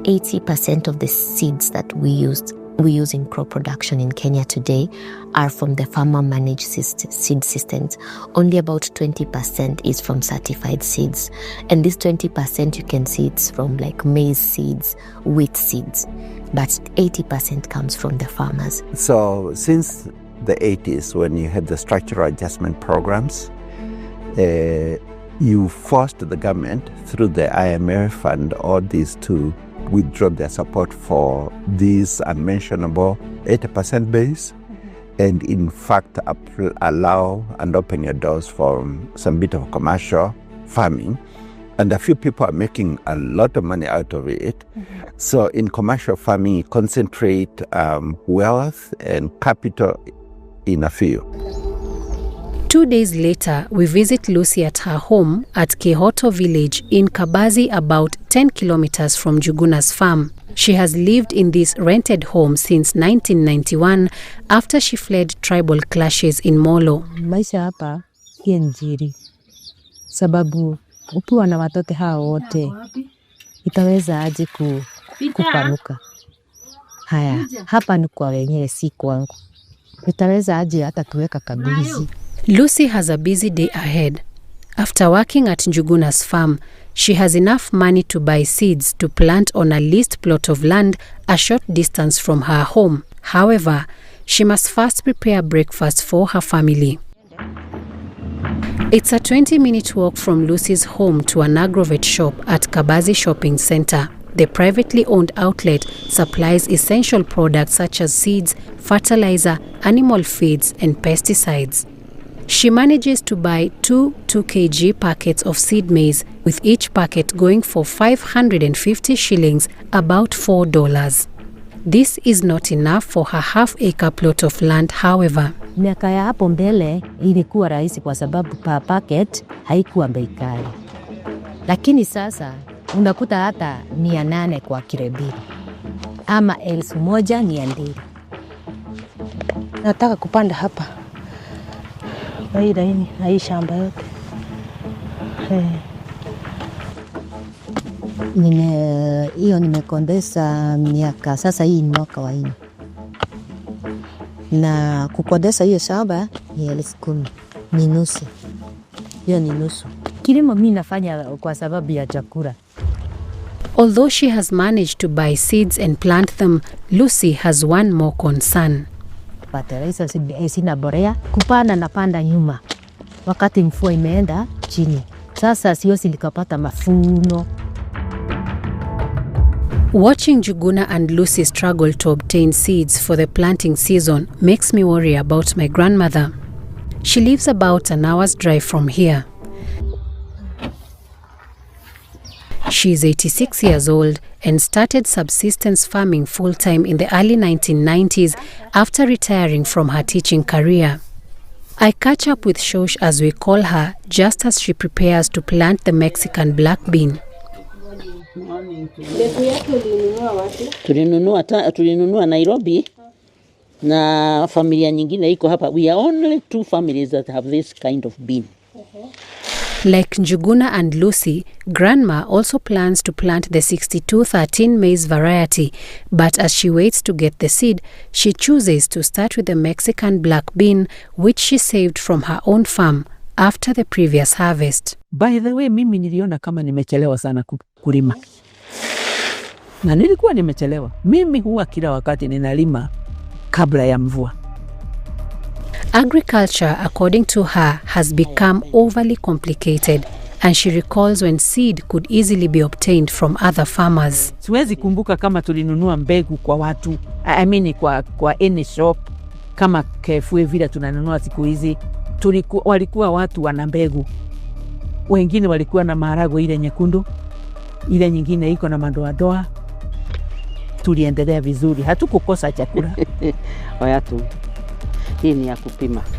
80% of the seeds that we used we use in crop production in Kenya today are from the farmer-managed seed systems. Only about 20% is from certified seeds. And this 20% you can see it's from like maize seeds, wheat seeds, but 80% comes from the farmers. So since the 80s, when you had the structural adjustment programs, you forced the government through the IMF and all these to withdraw their support for this unmentionable 80% base, and in fact allow and open your doors for some bit of commercial farming. And a few people are making a lot of money out of it. So in commercial farming, you concentrate wealth and capital in a few. 2 days later, we visit Lucy at her home at Kihoto village in Kabazi, about 10 kilometers from Njuguna's farm. She has lived in this rented home since 1991 after she fled tribal clashes in Molo. Maisha hapa si nzuri, sababu ukiwa na watoto hao wote itaweza aje kupanuka. Haya, hapa ni kwa wenyewe, si kwangu. Itaweza aje hata tuweka kabizi. Lucy has a busy day ahead. After working at Njuguna's farm, she has enough money to buy seeds to plant on a leased plot of land a short distance from her home. However, she must first prepare breakfast for her family. It's a 20-minute walk from Lucy's home to an agrovet shop at Kabazi Shopping Center. The privately owned outlet supplies essential products such as seeds, fertilizer, animal feeds, and pesticides. She manages to buy 2 kg packets of seed maize, with each packet going for 550 shillings, about $4. This is not enough for her half-acre plot of land, however. Miaka ya hapo mbele ilikuwa rahisi kwa sababu per packet haikuwa bei kali. Lakini sasa unakuta hata 800 kwa kilo mbili ama 1,200. Nataka kupanda hapa. Hii shamba yote. Nimekondesa miaka sasa, hii ni mwaka wa 4. Na kukondesa hiyo shamba ni 10,000. Ni nusu. Hiyo ni nusu. Kilimo mimi nafanya kwa sababu ya chakula. Although she has managed to buy seeds and plant them, Lucy has one more concern. Fertilizer sina borea, kupanda na panda nyuma wakati mvua imeenda chini. Sasa siwezi nikapata mafuno. Watching Njuguna and Lucy struggle to obtain seeds for the planting season makes me worry about my grandmother. She lives about an hour's drive from here. She is 86 years old and started subsistence farming full-time in the early 1990s after retiring from her teaching career. I catch up with Shosh, as we call her, just as she prepares to plant the Mexican black bean. Tulinunua Nairobi na familia nyingine iko hapa. We are only 2 families that have this kind of bean. Like Njuguna and Lucy, Grandma also plans to plant the 6213 maize variety, but as she waits to get the seed, she chooses to start with the Mexican black bean, which she saved from her own farm after the previous harvest. By the way, mimi niliona kama nimechelewa sana kulima. Na nilikuwa nimechelewa. Mimi huwa kila wakati ninalima kabla ya mvua. Agriculture, according to her, has become overly complicated, and she recalls when seed could easily be obtained from other farmers. Siwezi kumbuka kama tulinunua mbegu kwa watu, kwa any shop, kama KFW vile tunanunua siku hizi. Walikuwa watu wana mbegu. Wengine walikuwa na maharagwe ile nyekundu, ile nyingine iko na madoadoa. Tuliendelea vizuri, hatukukosa chakula.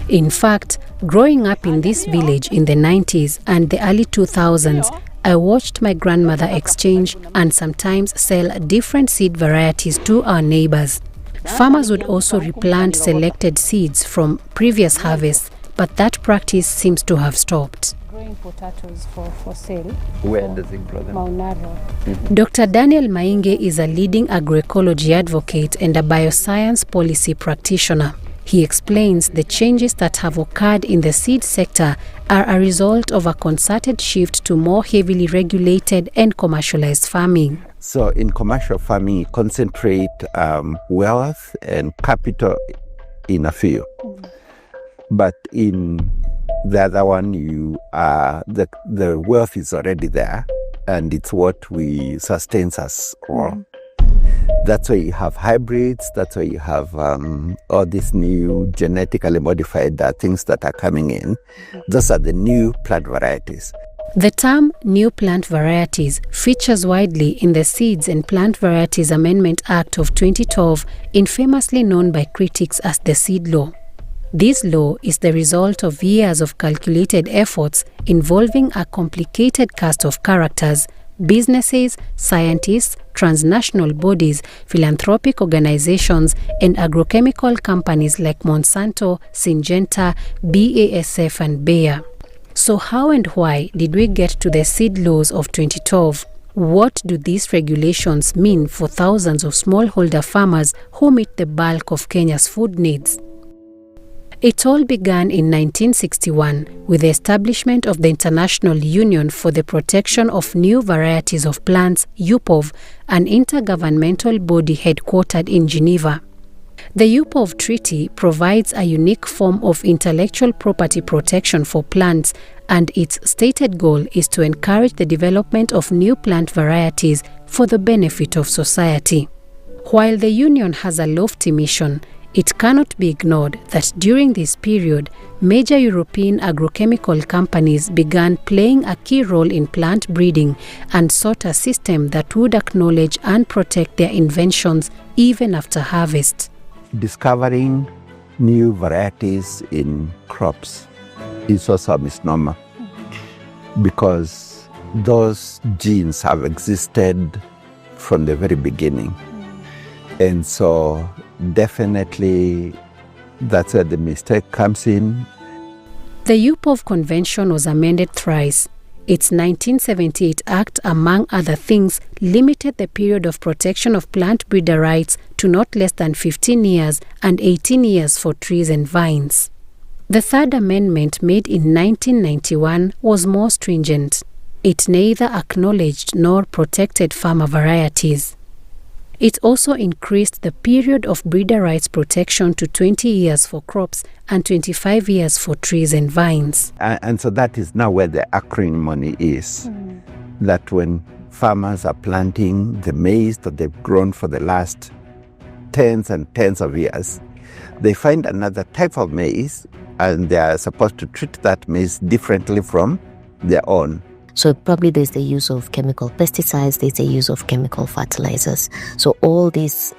In fact, growing up in this village in the 90s and the early 2000s, I watched my grandmother exchange and sometimes sell different seed varieties to our neighbors. Farmers would also replant selected seeds from previous harvests but that practice seems to have stopped. Growing potatoes for sale. Where does it grow them? Maunaro. Dr. Daniel Mainge is a leading agroecology advocate and a bioscience policy practitioner. He explains the changes that have occurred in the seed sector are a result of a concerted shift to more heavily regulated and commercialized farming. So in commercial farming, you concentrate wealth and capital in a few. But in the other one, the wealth is already there, and it's what we sustains us all. That's why you have hybrids, that's why you have all these new genetically modified things that are coming in. Those are the new plant varieties. The term new plant varieties features widely in the Seeds and Plant Varieties Amendment Act of 2012, infamously known by critics as the Seed Law. This law is the result of years of calculated efforts involving a complicated cast of characters, businesses, scientists, transnational bodies, philanthropic organizations, and agrochemical companies like Monsanto, Syngenta, BASF, and Bayer. So how and why did we get to the seed laws of 2012? What do these regulations mean for thousands of smallholder farmers who meet the bulk of Kenya's food needs? It all began in 1961 with the establishment of the International Union for the Protection of New Varieties of Plants, UPOV, an intergovernmental body headquartered in Geneva. The UPOV Treaty provides a unique form of intellectual property protection for plants, and its stated goal is to encourage the development of new plant varieties for the benefit of society. While the Union has a lofty mission, it cannot be ignored that during this period, major European agrochemical companies began playing a key role in plant breeding and sought a system that would acknowledge and protect their inventions even after harvest. Discovering new varieties in crops is also a misnomer because those genes have existed from the very beginning. And so definitely that's where the mistake comes in. The UPOV Convention was amended thrice. Its 1978 Act, among other things, limited the period of protection of plant breeder rights to not less than 15 years and 18 years for trees and vines. The Third Amendment, made in 1991, was more stringent. It neither acknowledged nor protected farmer varieties. It also increased the period of breeder rights protection to 20 years for crops and 25 years for trees and vines. And so that is now where the acrimony is. That when farmers are planting the maize that they've grown for the last tens and tens of years, they find another type of maize and they are supposed to treat that maize differently from their own. So probably there's the use of chemical pesticides, there's the use of chemical fertilizers. So all this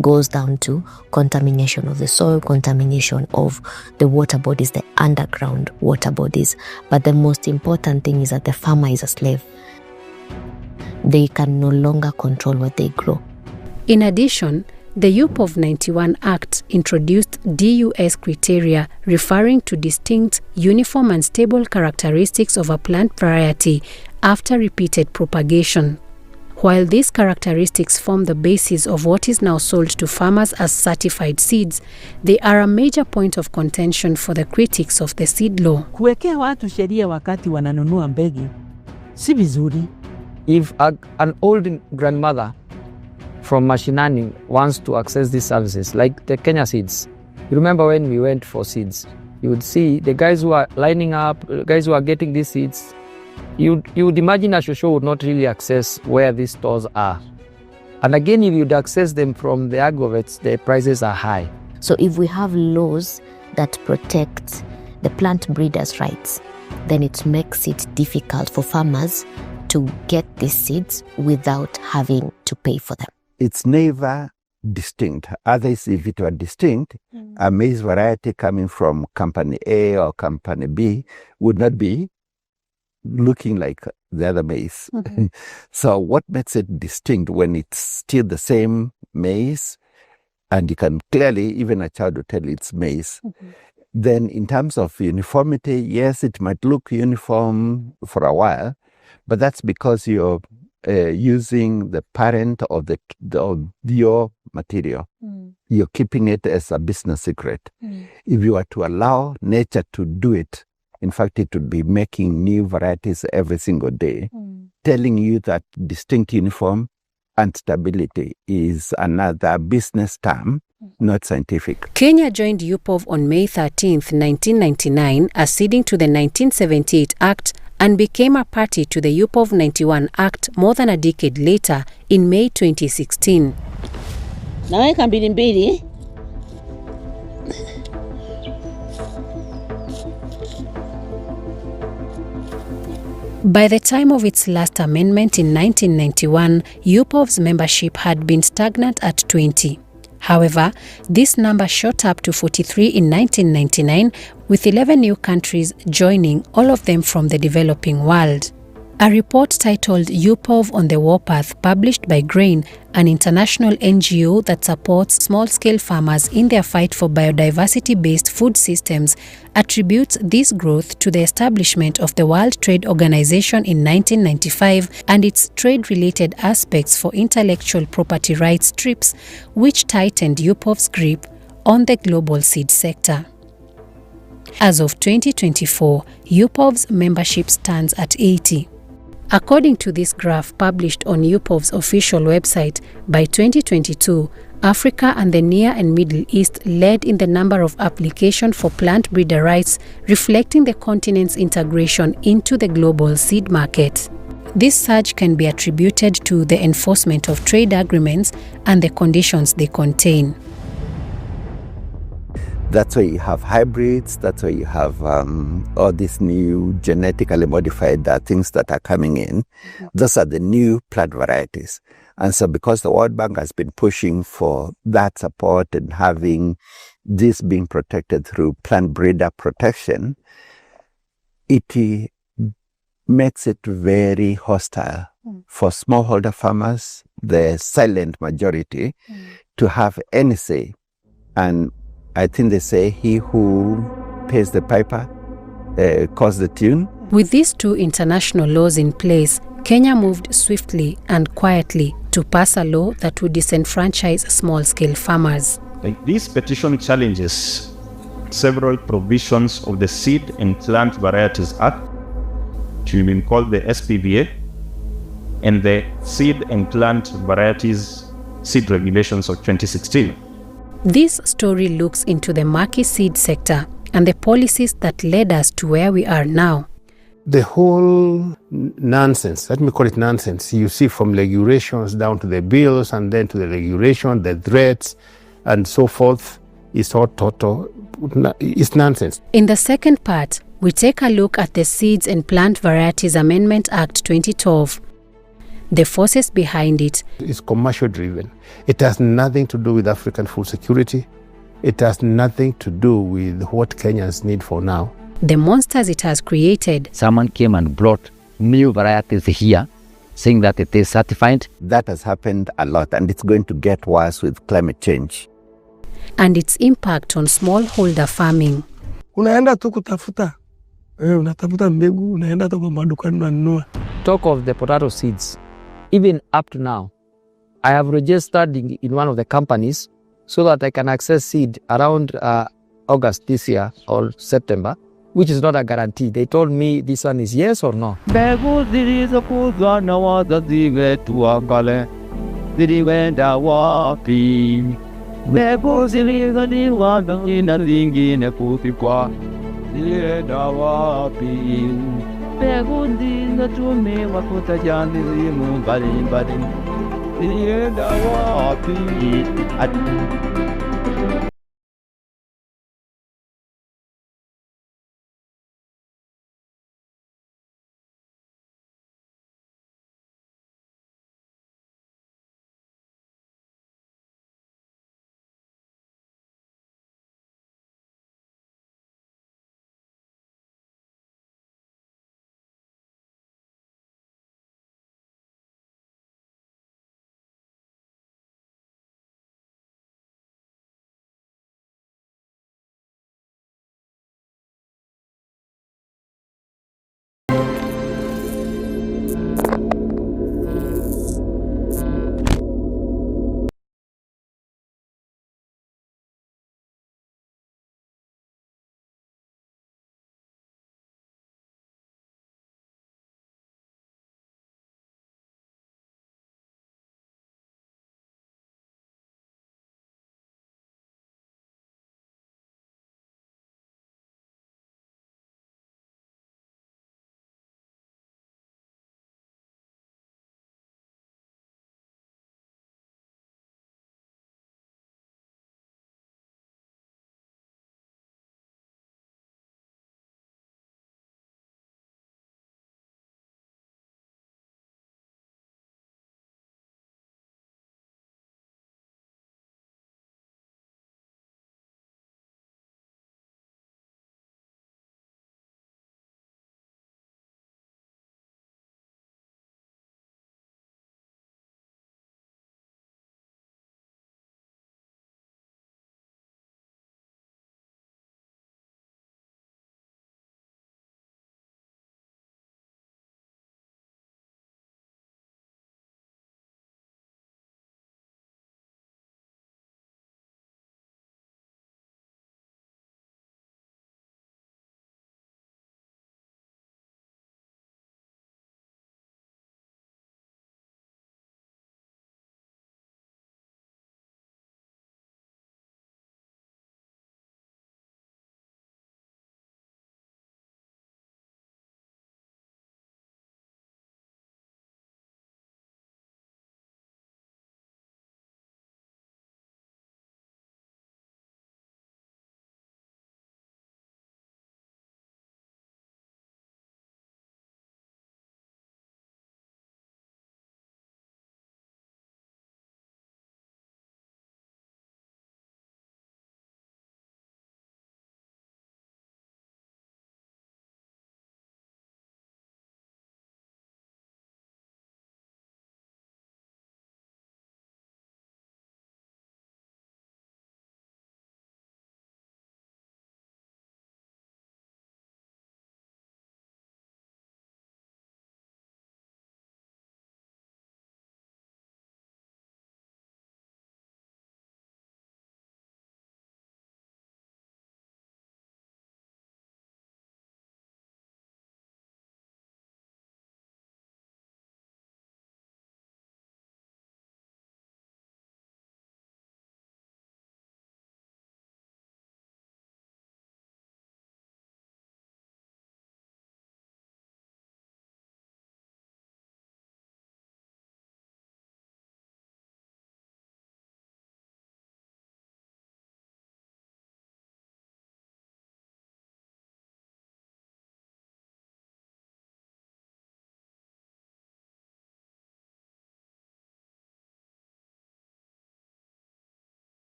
goes down to contamination of the soil, contamination of the water bodies, the underground water bodies. But the most important thing is that the farmer is a slave. They can no longer control what they grow. In addition, the UPOV 91 Act introduced DUS criteria referring to distinct, uniform and stable characteristics of a plant variety after repeated propagation. While these characteristics form the basis of what is now sold to farmers as certified seeds, they are a major point of contention for the critics of the seed law. Kuwekea watu sheria wakati wananunua mbegu si vizuri. If an old grandmother from Mashinani wants to access these services, like the Kenya seeds. You remember when we went for seeds, you would see the guys who are lining up, guys who are getting these seeds, you would imagine a shosho would not really access where these stores are. And again, if you'd access them from the agrovets, the prices are high. So if we have laws that protect the plant breeders' rights, then it makes it difficult for farmers to get these seeds without having to pay for them. It's never distinct. Otherwise, if it were distinct, a maize variety coming from company A or company B would not be looking like the other maize. So what makes it distinct when it's still the same maize and you can clearly, even a child will tell it's maize. Then in terms of uniformity, yes, it might look uniform for a while, but that's because you're using the parent of your material. You're keeping it as a business secret. If you were to allow nature to do it, in fact, it would be making new varieties every single day, telling you that distinct uniform and stability is another business term, not scientific. Kenya joined UPOV on May 13, 1999, acceding to the 1978 Act and became a party to the UPOV 91 Act more than a decade later in May 2016. Naweka mbili mbili. By the time of its last amendment in 1991, UPOV's membership had been stagnant at 20. However, this number shot up to 43 in 1999, with 11 new countries joining, all of them from the developing world. A report titled UPOV on the Warpath, published by GRAIN, an international NGO that supports small-scale farmers in their fight for biodiversity-based food systems, attributes this growth to the establishment of the World Trade Organization in 1995 and its trade-related aspects for intellectual property rights TRIPS, which tightened UPOV's grip on the global seed sector. As of 2024, UPOV's membership stands at 80. According to this graph published on UPOV's official website, by 2022, Africa and the Near and Middle East led in the number of applications for plant breeder rights, reflecting the continent's integration into the global seed market. This surge can be attributed to the enforcement of trade agreements and the conditions they contain. That's why you have hybrids, that's why you have all these new genetically modified things that are coming in. Those are the new plant varieties. And so because the World Bank has been pushing for that support and having this being protected through plant breeder protection, it makes it very hostile for smallholder farmers, the silent majority, to have any say. And I think they say he who pays the piper calls the tune. With these two international laws in place, Kenya moved swiftly and quietly to pass a law that would disenfranchise small-scale farmers. This petition challenges several provisions of the Seed and Plant Varieties Act, which has been called the SPVA, and the Seed and Plant Varieties Seed Regulations of 2016. This story looks into the murky seed sector and the policies that led us to where we are now. The whole nonsense, let me call it nonsense, you see from regulations down to the bills and then to the regulation, the threats and so forth, is all total, it's nonsense. In the second part, we take a look at the Seeds and Plant Varieties Amendment Act 2012. The forces behind it. It's commercial driven. It has nothing to do with African food security. It has nothing to do with what Kenyans need for now. The monsters it has created. Someone came and brought new varieties here, saying that it is certified. That has happened a lot, and it's going to get worse with climate change. And its impact on smallholder farming. Unaenda tu kutafuta. Unatafuta mbegu, unaenda tu kwa madukani unanunua. Talk of the potato seeds. Even up to now, I have registered in one of the companies so that I can access seed around August this year or September, which is not a guarantee. They told me this one is yes or no. Mbegu zilizokuzwa na wazazi wetu wa kale zilienda wapi? Mbegu zilizoliwa na zingine kupikwa zilienda wapi? Mbegu zilizotumiwa kutajani zimu mbalimbali zilienda wapi?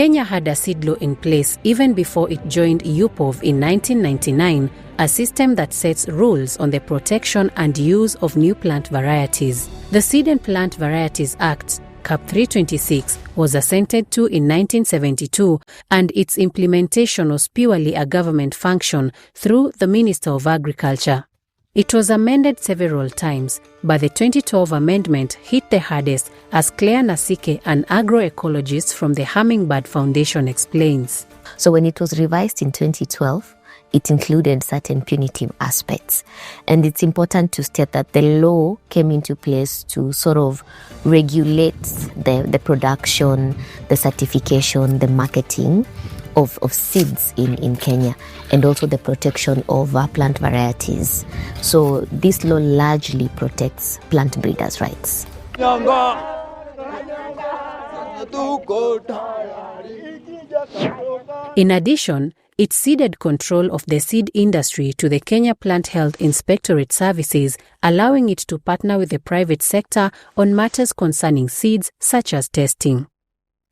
Kenya had a seed law in place even before it joined UPOV in 1999, a system that sets rules on the protection and use of new plant varieties. The Seed and Plant Varieties Act, Cap 326, was assented to in 1972, and its implementation was purely a government function through the Minister of Agriculture. It was amended several times, but the 2012 amendment hit the hardest, as Claire Nasike, an agroecologist from the Hummingbird Foundation, explains. So when it was revised in 2012, it included certain punitive aspects. And it's important to state that the law came into place to sort of regulate the production, the certification, the marketing of seeds in Kenya, and also the protection of plant varieties. So this law largely protects plant breeders' rights. In addition, it ceded control of the seed industry to the Kenya Plant Health Inspectorate Services, allowing it to partner with the private sector on matters concerning seeds, such as testing.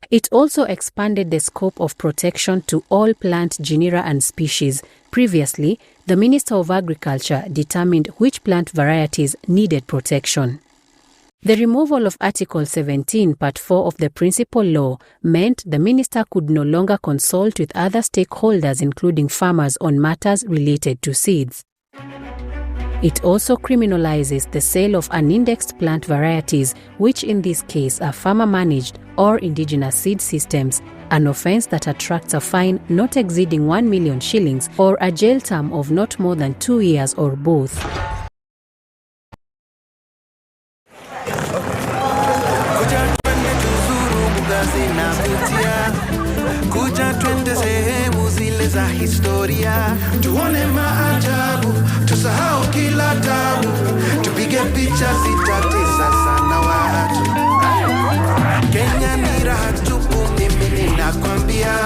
It also expanded the scope of protection to all plant genera and species. Previously, the Minister of Agriculture determined which plant varieties needed protection. The removal of Article 17, Part 4 of the Principal Law meant the minister could no longer consult with other stakeholders, including farmers, on matters related to seeds. It also criminalizes the sale of unindexed plant varieties, which in this case are farmer-managed or indigenous seed systems, an offense that attracts a fine not exceeding 1 million shillings or a jail term of not more than 2 years or both. Kuja twende sehemu zile za historia, tuone maajabu, tusahau kila tabu, tupige picha zitatesa sana watu. Kenya ni raha tupu, mimi ninakwambia,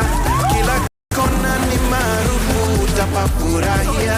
kila kona ni maarufu, utapafurahia.